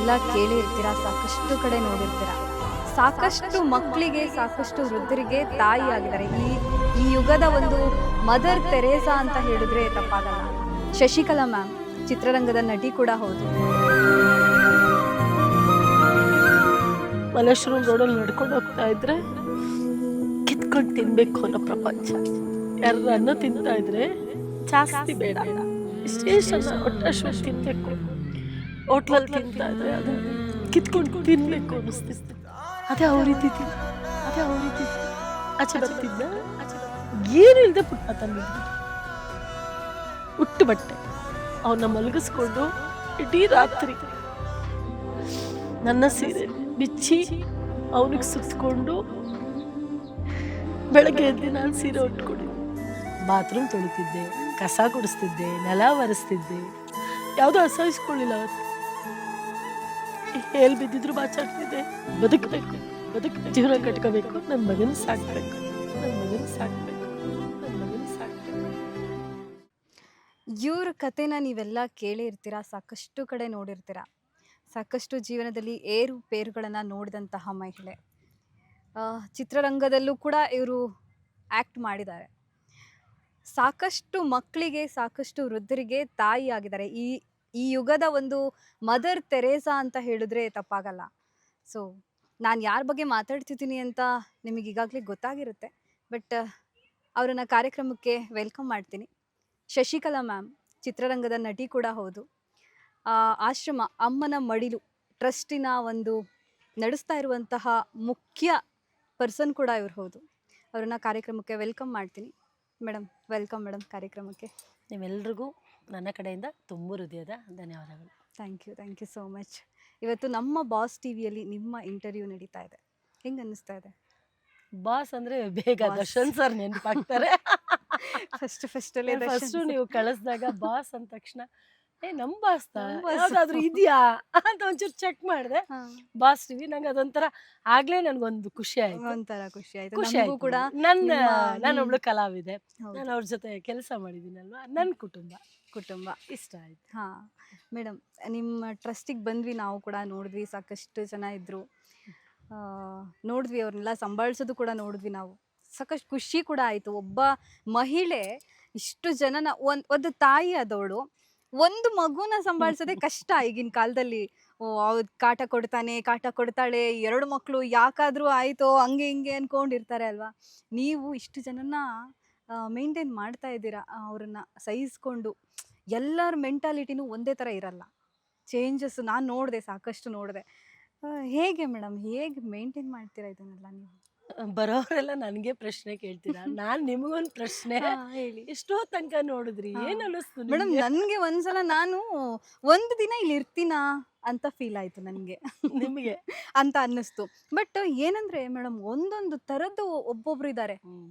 ನೀವೆಲ್ಲ ಕೇಳಿರ್ತೀರಾ, ಸಾಕಷ್ಟು ಕಡೆ ನೋಡಿರ್ತೀರಾ. ಸಾಕಷ್ಟು ಮಕ್ಕಳಿಗೆ, ಸಾಕಷ್ಟು ವೃದ್ಧರಿಗೆ ತಾಯಿ ಆಗಿದ್ದಾರೆ. ಈ ಯುಗದ ಒಂದು ಮದರ್ ತೆರೇಸಾ ಅಂತ ಹೇಳಿದ್ರೆ ತಪ್ಪಾಗಲ್ಲ. ಶಶಿಕಲಾ ಮ್ಯಾಮ್ ಚಿತ್ರರಂಗದ ನಟಿ ಕೂಡ ಹೌದು. ಮಲೇಶ್ವರಂ ರೋಡಲ್ಲಿ ನಡ್ಕೊಂಡು ಹೋಗ್ತಾ ಇದ್ರೆ ಕಿತ್ಕೊಂಡು ತಿನ್ಬೇಕು ಅನ್ನೋ ಪ್ರಪಂಚ. ಯಾರು ಅನ್ನ ತಿಂತಾ ಇದ್ರೆ ಜಾಸ್ತಿ ಬೇಡ, ಇಷ್ಟೇ ಹೊಟ್ಟೆ ತಿನ್ಬೇಕು. ಹೋಟ್ಲಲ್ಲಿ ತಿಂತಾ ಇದ್ರೆ ಅದು ಕಿತ್ಕೊಂಡು ತಿನ್ಬೇಕು ಅನ್ನಿಸ್ತಿತ್ತು. ಅದೇ ಅವ್ರಿದ್ದಿದ್ದು, ಅದೇ ಅವ್ರಿದ್ದಿದ್ದು. ಆಚೆ ಬರ್ತಿದ್ದ ಏನು ಇಲ್ಲದೆ ಪುಟ್ಟ ತಂದಿದ್ದು ಹುಟ್ಟು ಬಟ್ಟೆ ಅವನ್ನ ಮಲಗಿಸ್ಕೊಂಡು ಇಡೀ ರಾತ್ರಿ ನನ್ನ ಸೀರೆ ಬಿಚ್ಚಿ ಅವನಿಗೆ ಸುತ್ಕೊಂಡು ಬೆಳಗ್ಗೆ ಎದ್ದು ನಾನು ಸೀರೆ ಉಟ್ಕೊಂಡಿದ್ದೆ. ಬಾತ್ರೂಮ್ ತೊಳಿತಿದ್ದೆ, ಕಸ ಗುಡಿಸ್ತಿದ್ದೆ, ನೆಲ ಒರೆಸ್ತಿದ್ದೆ. ಯಾವುದೋ ಅಸಹಿಸ್ಕೊಳ್ಳಿಲ್ಲ ಅವತ್ತು. ಹೇಲ್ ಬಿದ್ದಿದ್ರು ಬಾಚಾಡ್ತಿದ್ದೆ. ಬದುಕಬೇಕು, ಜೀವನ ಕಟ್ಕೋಬೇಕು, ನನ್ನ ಮಗನ ಸಾಕ್ಬೇಕು, ನನ್ನ ಮಗನ ಸಾಕ್ಬೇಕು, ನನ್ನ ಮಗನ ಸಾಕ್ಬೇಕು. ಇವ್ರ ಕಥೆನ ನೀವೆಲ್ಲ ಕೇಳಿರ್ತೀರಾ, ಸಾಕಷ್ಟು ಕಡೆ ನೋಡಿರ್ತೀರಾ. ಸಾಕಷ್ಟು ಜೀವನದಲ್ಲಿ ಏರುಪೇರುಗಳನ್ನು ನೋಡಿದಂತಹ ಮಹಿಳೆ. ಚಿತ್ರರಂಗದಲ್ಲೂ ಕೂಡ ಇವರು ಆ್ಯಕ್ಟ್ ಮಾಡಿದ್ದಾರೆ. ಸಾಕಷ್ಟು ಮಕ್ಕಳಿಗೆ, ಸಾಕಷ್ಟು ವೃದ್ಧರಿಗೆ ತಾಯಿ ಆಗಿದ್ದಾರೆ. ಈ ಯುಗದ ಒಂದು ಮದರ್ ತೆರೇಸಾ ಅಂತ ಹೇಳಿದ್ರೆ ತಪ್ಪಾಗಲ್ಲ. ಸೊ ನಾನು ಯಾರ ಬಗ್ಗೆ ಮಾತಾಡ್ತಿದ್ದೀನಿ ಅಂತ ನಿಮಗೆ ಈಗಾಗಲೇ ಗೊತ್ತಾಗಿರುತ್ತೆ. ಬಟ್ ಅವರನ್ನು ಕಾರ್ಯಕ್ರಮಕ್ಕೆ ವೆಲ್ಕಮ್ ಮಾಡ್ತೀನಿ. ಶಶಿಕಲಾ ಮ್ಯಾಮ್ ಚಿತ್ರರಂಗದ ನಟಿ ಕೂಡ ಹೌದು. ಆಶ್ರಮ ಅಮ್ಮನ ಮಡಿಲು ಟ್ರಸ್ಟಿನ ಒಂದು ನಡೆಸ್ತಾ ಇರುವಂತಹ ಮುಖ್ಯ ಪರ್ಸನ್ ಕೂಡ ಇವ್ರು ಹೌದು. ಅವ್ರನ್ನ ಕಾರ್ಯಕ್ರಮಕ್ಕೆ ವೆಲ್ಕಮ್ ಮಾಡ್ತೀನಿ. ಮೇಡಮ್ ವೆಲ್ಕಮ್ ಮೇಡಮ್ ಕಾರ್ಯಕ್ರಮಕ್ಕೆ. ನೀವೆಲ್ರಿಗೂ ನನ್ನ ಕಡೆಯಿಂದ ತುಂಬ ಹೃದಯದ ಧನ್ಯವಾದಗಳು. Thank you so much. ಇವತ್ತು ನಮ್ಮ ಬಾಸ್ ಟಿವಿಯಲ್ಲಿ ನಿಮ್ಮ ಇಂಟರ್ವ್ಯೂ ನಡೀತಾ ಇದೆ. ಹೆಂಗೆ ಅನ್ನಿಸ್ತಾ ಇದೆ? ಬಾಸ್ ಅಂದರೆ ಬೇಗ ದರ್ಶನ್ ಸರ್ ನೆನಪಾಗ್ತಾರೆ. ಫಸ್ಟು ನೀವು ಕಳಿಸ್ದಾಗ ಬಾಸ್ ಅಂದ ತಕ್ಷಣ ನಮ್ಮ ಬಾಸ್ ಯಾವ್ದಾದ್ರು ಇದೆಯಾ ಅಂತ ಒಂಚೂರು ಚೆಕ್ ಮಾಡಿದೆ. ಬಾಸ್ ಟಿವಿ ನಂಗೆ ಅದೊಂಥರ ಆಗ್ಲೇ ನನ್ಗೊಂದು ಖುಷಿ ಆಯ್ತು. ಖುಷಿ ಆಯ್ತು ಕೂಡ. ನಾನೊಬ್ಳು ಕಲಾವಿದೆ, ನಾನು ಅವ್ರ ಜೊತೆ ಕೆಲಸ ಮಾಡಿದ್ದೀನಲ್ವಾ, ನನ್ನ ಕುಟುಂಬ ಇಷ್ಟ ಆಯ್ತು. ಮೇಡಮ್, ನಿಮ್ಮ ಟ್ರಸ್ಟಿಗೆ ಬಂದ್ವಿ, ನಾವು ಕೂಡ ನೋಡಿದ್ವಿ. ಸಾಕಷ್ಟು ಜನ ಇದ್ರು, ನೋಡಿದ್ವಿ, ಅವ್ರನ್ನೆಲ್ಲ ಸಂಭಾಳಿಸೋದು ಕೂಡ ನೋಡಿದ್ವಿ ನಾವು. ಸಾಕಷ್ಟು ಖುಷಿ ಕೂಡ ಆಯಿತು. ಒಬ್ಬ ಮಹಿಳೆ ಇಷ್ಟು ಜನನ ಒಂದು ತಾಯಿ ಆದವಳು ಒಂದು ಮಗುನ ಸಂಭಾಳಿಸೋದೇ ಕಷ್ಟ ಈಗಿನ ಕಾಲದಲ್ಲಿ. ಅವ್ರು ಕಾಟ ಕೊಡ್ತಾಳೆ, 2 ಮಕ್ಕಳು ಯಾಕಾದ್ರೂ ಆಯ್ತೋ ಹಂಗೆ ಹಿಂಗೆ ಅನ್ಕೊಂಡಿರ್ತಾರೆ ಅಲ್ವಾ. ನೀವು ಇಷ್ಟು ಜನನ ಮೇಂಟೈನ್ ಮಾಡ್ತಾ ಇದ್ದೀರಾ, ಅವ್ರನ್ನ ಸಹಿಸ್ಕೊಂಡು. ಎಲ್ಲರ ಮೆಂಟಾಲಿಟಿನೂ ಒಂದೇ ಥರ ಇರಲ್ಲ, ಚೇಂಜಸ್ ನಾನು ನೋಡಿದೆ, ಸಾಕಷ್ಟು ನೋಡಿದೆ. ಹೇಗೆ ಮೇಡಮ್, ಹೇಗೆ ಮೇಂಟೈನ್ ಮಾಡ್ತೀರಾ ಇದನ್ನೆಲ್ಲ ನೀವು? ಬರೋರೆಲ್ಲ ನನಗೆ ಪ್ರಶ್ನೆ ಕೇಳ್ತೀರಾ, ನಾನ್ ನಿಮಗೊಂದು ಪ್ರಶ್ನೆ ಹೇಳಿ. ಎಷ್ಟೋ ತನಕ ನೋಡಿದ್ರಿ, ಏನ್ ಅನ್ನಿಸ್ತು ಮೇಡಮ್? ನನಗೆ ಒಂದ್ಸಲ ನಾನು ಒಂದು ದಿನ ಇಲ್ಲಿ ಇರ್ತೀನಾ ಅಂತ ಫೀಲ್ ಆಯ್ತು ನನಗೆ. ನಿಮಗೆ ಅಂತ ಅನ್ನಿಸ್ತು. ಬಟ್ ಏನಂದ್ರೆ ಮೇಡಮ್, ಒಂದೊಂದು ಥರದ್ದು ಒಬ್ಬೊಬ್ರು ಇದ್ದಾರೆ.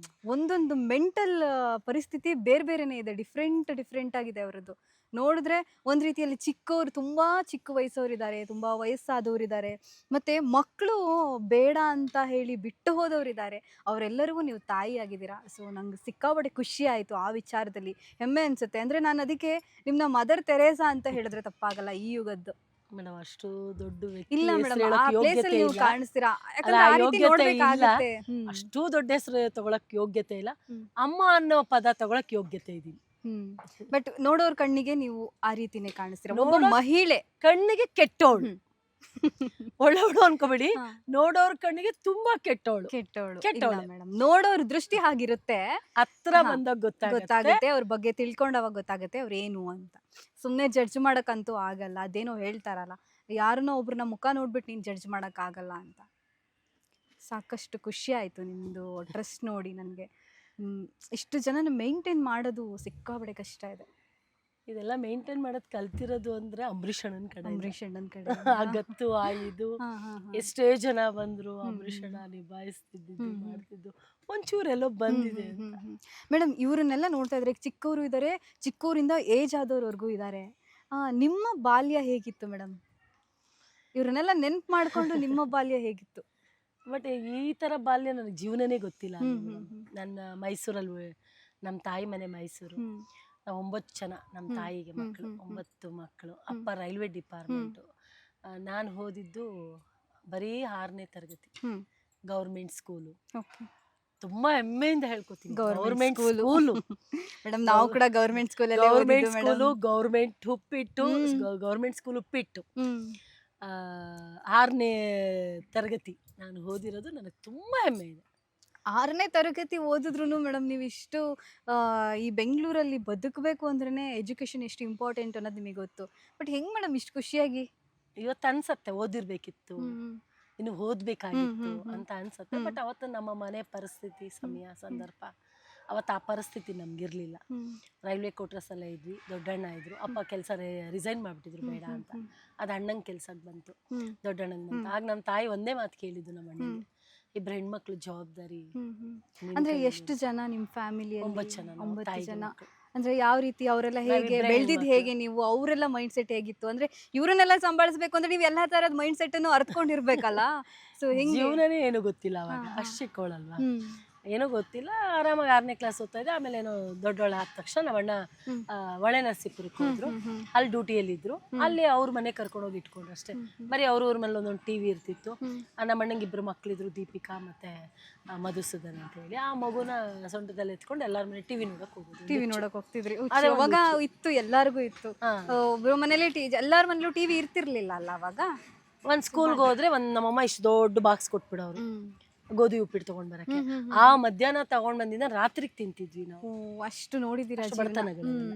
ಒಂದೊಂದು ಮೆಂಟಲ್ ಪರಿಸ್ಥಿತಿ ಬೇರೆನೇ ಇದೆ, ಡಿಫ್ರೆಂಟ್ ಆಗಿದೆ ಅವರದ್ದು. ನೋಡಿದ್ರೆ ಒಂದು ರೀತಿಯಲ್ಲಿ ಚಿಕ್ಕವರು, ತುಂಬ ಚಿಕ್ಕ ವಯಸ್ಸವರಿದ್ದಾರೆ, ತುಂಬ ವಯಸ್ಸಾದವರಿದ್ದಾರೆ, ಮತ್ತು ಮಕ್ಕಳು ಬೇಡ ಅಂತ ಹೇಳಿ ಬಿಟ್ಟು ಹೋದವರಿದ್ದಾರೆ. ಅವರೆಲ್ಲರಿಗೂ ನೀವು ತಾಯಿ ಆಗಿದ್ದೀರಾ. ಸೊ ನಂಗೆ ಸಿಕ್ಕಾಪಟ್ಟೆ ಖುಷಿ ಆಯಿತು, ಆ ವಿಚಾರದಲ್ಲಿ ಹೆಮ್ಮೆ ಅನಿಸುತ್ತೆ. ಅಂದರೆ ನಾನು ಅದಕ್ಕೆ ನಿಮ್ಮನ್ನ ಮದರ್ ತೆರೇಸಾ ಅಂತ ಹೇಳಿದ್ರೆ ತಪ್ಪಾಗಲ್ಲ ಈ ಯುಗದ್ದು. ಮೇಡಮ್, ಅಷ್ಟು ದೊಡ್ಡ ಇಲ್ಲ ಮೇಡಮ್, ಆ ಪ್ಲೇಸಲ್ಲಿ ನೀವು ಕಾಣಿಸ್ತೀರಾ, ಅಷ್ಟು ದೊಡ್ಡ ಹೆಸರು ತಗೊಳಕ್ ಯೋಗ್ಯತೆ ಇಲ್ಲ. ಅಮ್ಮ ಅನ್ನೋ ಪದ ತಗೊಳಕ್ ಯೋಗ್ಯತೆ ಇದೀನಿ. ಬಟ್ ನೋಡೋರ್ ಕಣ್ಣಿಗೆ ನೀವು ಆ ರೀತಿನೇ ಕಾಣಿಸ್ತೀರ. ಒಬ್ಬ ಮಹಿಳೆ ಕಣ್ಣಿಗೆ ಕೆಟ್ಟೋಳು, ಒಳ್ಳೆವಳು ಅನ್ಕೋಬೇಡಿ. ನೋಡೋರ್ ಕಣ್ಣಿಗೆ ತುಂಬಾ ಕೆಟ್ಟೋಳು. ಮೇಡಮ್, ನೋಡೋರ್ ದೃಷ್ಟಿ ಹಾಗಿರುತ್ತೆ. ಹತ್ರ ಬಂದಾಗ ಗೊತ್ತಾಗುತ್ತೆ ಅವ್ರ ಬಗ್ಗೆ, ತಿಳ್ಕೊಂಡವಾಗ ಗೊತ್ತಾಗುತ್ತೆ ಅವ್ರ ಏನು ಅಂತ. ಸುಮ್ನೆ ಜಡ್ಜ್ ಮಾಡಕ್ಕಂತೂ ಆಗಲ್ಲ. ಅದೇನೋ ಹೇಳ್ತಾರಲ್ಲ, ಯಾರನ್ನೋ ಒಬ್ರನ್ನ ಮುಖ ನೋಡ್ಬಿಟ್ಟು ನೀನ್ ಜಡ್ಜ್ ಮಾಡಕ್ ಆಗಲ್ಲ ಅಂತ. ಸಾಕಷ್ಟು ಖುಷಿ ಆಯ್ತು ನಿಮ್ದು ಟ್ರಸ್ಟ್ ನೋಡಿ. ನನಗೆ ಇಷ್ಟು ಜನನ ಮೇಂಟೈನ್ ಮಾಡೋದು ಸಿಕ್ಕಾಬಡೆ ಕಷ್ಟ ಇದೆ. ಇದೆಲ್ಲ ಮೇಂಟೈನ್ ಮಾಡೋದು ಕಲ್ತಿರೋದು ಅಂದ್ರೆ ಅಂಬರೀಷ್ ಅಣ್ಣನ ಕಡೆ. ಆಗತ್ತು ಇದು ಎಷ್ಟೇ ಜನ ಬಂದ್ರು ಅಂಬರೀಷ್ ಅಣ್ಣ ನಿಭಾಯಿಸ್ತಿದ್ದು ಮಾಡ್ತಿದ್ದು ಒಂಚೂರೆಲ್ಲೋ ಬಂದಿದೆ. ಮೇಡಮ್, ಇವ್ರನ್ನೆಲ್ಲ ನೋಡ್ತಾ ಇದ್ರೆ ಚಿಕ್ಕವರು ಇದ್ದಾರೆ, ಚಿಕ್ಕವರಿಂದ ಏಜ್ ಆದವ್ರವರೆಗೂ ಇದ್ದಾರೆ. ನಿಮ್ಮ ಬಾಲ್ಯ ಹೇಗಿತ್ತು ಮೇಡಮ್? ಇವ್ರನ್ನೆಲ್ಲ ನೆನ್ಪು ಮಾಡ್ಕೊಂಡು ನಿಮ್ಮ ಬಾಲ್ಯ ಹೇಗಿತ್ತು? ಬಟ್ ಈ ಥರ ಬಾಲ್ಯ ನನಗೆ ಜೀವನನೇ ಗೊತ್ತಿಲ್ಲ. ನನ್ನ ಮೈಸೂರಲ್ಲಿ, ನಮ್ಮ ತಾಯಿ ಮನೆ ಮೈಸೂರು. ನಾವು 9 ಜನ ನಮ್ಮ ತಾಯಿಗೆ ಮಕ್ಕಳು, 9 ಮಕ್ಕಳು. ಅಪ್ಪ ರೈಲ್ವೆ ಡಿಪಾರ್ಟ್ಮೆಂಟು. ನಾನು ಓದಿದ್ದು ಬರೀ 6ನೇ ತರಗತಿ, ಹ್ಮ್ ಗೌರ್ಮೆಂಟ್ ಸ್ಕೂಲು. ಓಕೆ. ತುಂಬಾ ಹೆಮ್ಮೆಯಿಂದ ಹೇಳ್ಕೊತೀನಿ, government government school school. Madam ನಾವು ಕೂಡ ಗೌರ್ಮೆಂಟ್ ಸ್ಕೂಲಲ್ಲಿ ಗೌರ್ಮೆಂಟ್ ಓದಿದ್ದು ಸ್ಕೂಲು, ಮೇಡಮ್. ಗೌರ್ಮೆಂಟ್ ಉಪ್ಪಿಟ್ಟು, ಹ್ಮ್. ಗೌರ್ಮೆಂಟ್ ಸ್ಕೂಲ್ ಉಪ್ಪಿಟ್ಟು. ಹ್ಮ್ 6ನೇ ತರಗತಿ ನಾನು ಓದಿರೋದು, ನನಗೆ ತುಂಬಾ ಹೆಮ್ಮೆ ಇದೆ. 6ನೇ ತರಗತಿ ಓದಿದ್ರು ಮೇಡಮ್ ನೀವು ಇಷ್ಟು ಈ ಬೆಂಗಳೂರಲ್ಲಿ ಬದುಕಬೇಕು ಅಂದ್ರೇನೆ ಎಜುಕೇಶನ್ ಎಷ್ಟು ಇಂಪಾರ್ಟೆಂಟ್ ಅನ್ನೋದು ನಿಮಗೆ ಗೊತ್ತು. ಬಟ್ ಹೆಂಗ್ ಮೇಡಮ್ ಇಷ್ಟು ಖುಷಿಯಾಗಿ? ಇವತ್ತು ಅನ್ಸತ್ತೆ ಓದಿರ್ಬೇಕಿತ್ತು, ಹ್ಮ್ ಇನ್ನು ಓದ್ಬೇಕಾಗಿತ್ತು ಹ್ಮ್, ಹ್ಮ್. ಅಂತ ಅನ್ಸತ್ತೆ. ಹ್ಮ್. ಬಟ್ ಅವತ್ತು ನಮ್ಮ ಮನೆ ಪರಿಸ್ಥಿತಿ, ಸಮಯ, ಸಂದರ್ಭ, ಅವತ್ತು ಆ ಪರಿಸ್ಥಿತಿ ನಮ್ಗಿರ್ಲಿಲ್ಲ. ಹ್ಮ್ ರೈಲ್ವೆ ಕ್ವಾರ್ಟರ್ಸಲ್ಲೇ ಇದ್ವಿ, ದೊಡ್ಡಣ್ಣ ಇದ್ರು, ಅಪ್ಪ ಕೆಲಸ ರಿಸೈನ್ ಮಾಡಿಬಿಟ್ಟಿದ್ರು ಬೇಡ ಅಂತ. ಅದು ಅಣ್ಣಂಗೆ ಕೆಲ್ಸಕ್ಕೆ ಬಂತು, ಹ್ಮ್ ದೊಡ್ಡಣ್ಣಂಗೆ ಬಂತು. ಆಗ ನಮ್ಮ ತಾಯಿ ಒಂದೇ ಮಾತು ಕೇಳಿದ್ದು ನಮ್ಮ ಅಣ್ಣಂಗೆ, ಇಬ್ರು ಹೆಣ್ಮಕ್ಳು ಜವಾಬ್ದಾರಿ. ಹ್ಮ್ ಹ್ಮ್. ನಿನ್ ಅಂದ್ರೆ ಕೈಯಲ್ಲಿ ಎಷ್ಟು ಜನ ನಿಮ್ಮ ಫ್ಯಾಮಿಲಿಯಲ್ಲಿ? 9 ಜನ ನಾವು, 9 ತಾಯಿ ಜನ. ಮಕ್ಳು. ಅಂದ್ರೆ ಯಾವ ರೀತಿ ಅವರೆಲ್ಲ ಹೇಗೆ ನಾವಿಬ್ರೇ ಬೆಳ್ದಿದ್ ಹೆಣ್ಮಕ್ಳು. ಹೇಗೆ ನೀವು? ಅವರೆಲ್ಲ ಮೈಂಡ್ ಸೆಟ್ ಹೇಗಿತ್ತು? ಅಂದ್ರೆ ಇವ್ರನ್ನೆಲ್ಲ ಸಂಭಾಳಿಸ್ಬೇಕು ಅಂದ್ರೆ ನೀವು ಎಲ್ಲಾ ತರದ ಮೈಂಡ್ ಸೆಟ್ ಅನ್ನು ಅರ್ತ್ಕೊಂಡಿರ್ಬೇಕಲ್ಲ. ಸೊ ಹೆಂಗೆ? ಜೀವನನೇ ಏನು ಗೊತ್ತಿಲ್ಲ ಅವಾಗ, ಹಾ, ಹಾ. ಅಷ್ಟು ಚಿಕ್ಕವಳಲ್ವಾ, ಹ್ಮ್ ಏನೂ ಗೊತ್ತಿಲ್ಲ. ಆರಾಮಾಗಿ 6ನೇ ಕ್ಲಾಸ್ ಓದ್ತಾ ಇದ್ದೆ. ಆಮೇಲೆ ಏನೋ ದೊಡ್ಡವಳ ಆದ ತಕ್ಷಣ ನಮ್ಮಣ್ಣ ಹ್ಮ್. ಹೊಳೆ ನರಸೀಪುರಕ್ಕೆ ಹೋದ್ರು. ಹ್ಮ್. ಅಲ್ಲಿ ಡ್ಯೂಟಿಯಲ್ಲಿ ಇದ್ರು. ಅಲ್ಲಿ ಅವ್ರ ಮನೆ ಕರ್ಕೊಂಡೋಗಿ ಇಟ್ಕೊಂಡ್ರು ಅಷ್ಟೇ. ಬರೀ ಅವ್ರ ಮೇಲೆ ಒಂದೊಂದು ಟಿವಿ ಇರ್ತಿತ್ತು. ನಮ್ಮ ಅಣ್ಣಂಗೆ 2 ಮಕ್ಳಿದ್ರು, ದೀಪಿಕಾ ಮತ್ತೆ ಮಧುಸೂದನ್ ಅಂತ ಹೇಳಿ. ಆ ಮಗುನ ಸೊಂಟದಲ್ಲಿ ಎತ್ಕೊಂಡು ಎಲ್ಲಾರ ಮನೆ ಟಿವಿ ನೋಡಕ್ ಹೋಗೋದು. ಟಿವಿ ನೋಡಕ್ ಹೋಗ್ತಿದ್ರಿ? ಅದೇ ಒಂದು ಅವಾಗ ಇತ್ತು, ಎಲ್ಲಾರ್ಗು ಇತ್ತು. ಹಾ. ಒಬ್ರು ಮನೇಲಿ ಎಲ್ಲಾರ ಮನೇಲೂ ಟಿವಿ ಇರ್ತಿರ್ಲಿಲ್ಲ ಅಲ್ಲ ಅವಾಗ. ಒಂದ್ ಸ್ಕೂಲ್ಗೆ ಹೋದ್ರೆ ನಮ್ಮಮ್ಮ ಇಷ್ಟು ದೊಡ್ಡ ಬಾಕ್ಸ್ ಕೊಟ್ಬಿಡೋರು ಗೋಧಿ ಉಪ್ಪಿಟ್ಟು ತಗೊಂಡ್ ಬರಕ್ಕೆ. ಆ ಮಧ್ಯಾಹ್ನ ತಗೊಂಡ್ ಬಂದಿದ್ದ ರಾತ್ರಿಗೆ ತಿಂತಿದ್ವಿ ನಾವು. ಓ, ಅಷ್ಟು ನೋಡಿದೀರಾ ಅಷ್ಟು ಜೀವನ? ಬಡತನಗಳೆಲ್ಲ.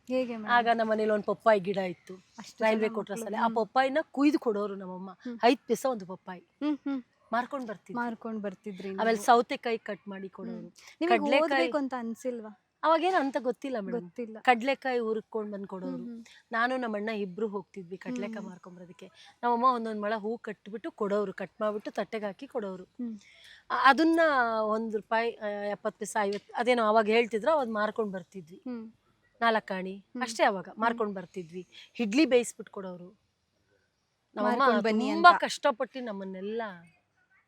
ಹೇಗೆ ಮೇಡಮ್? ಆಗ ನಮ್ಮ ಮನೇಲಿ ಒಂದು ಪಪ್ಪಾಯಿ ಗಿಡ ಇತ್ತು, ಅಷ್ಟು ರೈಲ್ವೆ ಜನ ಕ್ವಾರ್ಟರ್ಸ್ ಅಲ್ಲಿ. ಮಕ್ಳು. ಆ ಪಪ್ಪಾಯಿನ ಕುಯ್ದು ಕೊಡೋರು ನಮ್ಮಮ್ಮ. 5 ಪೈಸೆ ಒಂದು ಪಪ್ಪಾಯಿ ಹ್ಮ್ ಮಾರ್ಕೊಂಡ್ ಬರ್ತಿದ್ವಿ. ಮಾರ್ಕೊಂಡ್ ಬರ್ತಿದ್ರಿ ನೀವು? ಆಮೇಲೆ ಸೌತೆಕಾಯಿ ಕಟ್ ಮಾಡಿ ಕೊಡೋರು. ನಿಮಗೆ ಕಡ್ಲೆಕಾಯಿ ಓದ್ಬೇಕು ಅಂತ ಅನ್ಸಿಲ್ವಾ? ಅವಾಗೇನು ಅಂತ ಗೊತ್ತಿಲ್ಲ ಮೇಡಮ್. ಗೊತ್ತಿಲ್ಲ. ಕಡ್ಲೆಕಾಯಿ ಹುರ್ಕೊಂಡ್ ಬಂದ್ ಕೊಡೋರು. ನಾನು ನಮ್ಮ ಅಣ್ಣ ಇಬ್ರು ಹೋಗ್ತಿದ್ವಿ ಕಡ್ಲೆಕಾಯಿ ಮಾರ್ಕೊಂಬರೋದಕ್ಕೆ. ನಮ್ಮಮ್ಮ ಒಂದೊಂದ್ ಮೊಳ ಹೂ ಕಟ್ಬಿಟ್ಟು ಕೊಡೋರು, ಕಟ್ ಮಾಡ್ಬಿಟ್ಟು ತಟ್ಟೆಗೆ ಹಾಕಿ ಕೊಡೋರು. ಅದನ್ನ ₹1, 70 ಪೈಸೆ, 50, ಅದೇನೋ ಅವಾಗ ಹೇಳ್ತಿದ್ರು, ಅವಾಗ ಮಾರ್ಕೊಂಡ್ ಬರ್ತಿದ್ವಿ. 4 ಆಣಿ ಅಷ್ಟೇ ಅವಾಗ ಮಾರ್ಕೊಂಡ್ ಬರ್ತಿದ್ವಿ. ಇಡ್ಲಿ ಬೇಯಿಸ್ಬಿಟ್ಟು ಕೊಡೋರು. ನಮ್ಮಮ್ಮ ಮಾರ್ಕೊಂಡ್ ಬನ್ನಿ ತುಂಬಾ ಅಂತ. ಕಷ್ಟಪಟ್ಟು ನಮ್ಮನ್ನೆಲ್ಲ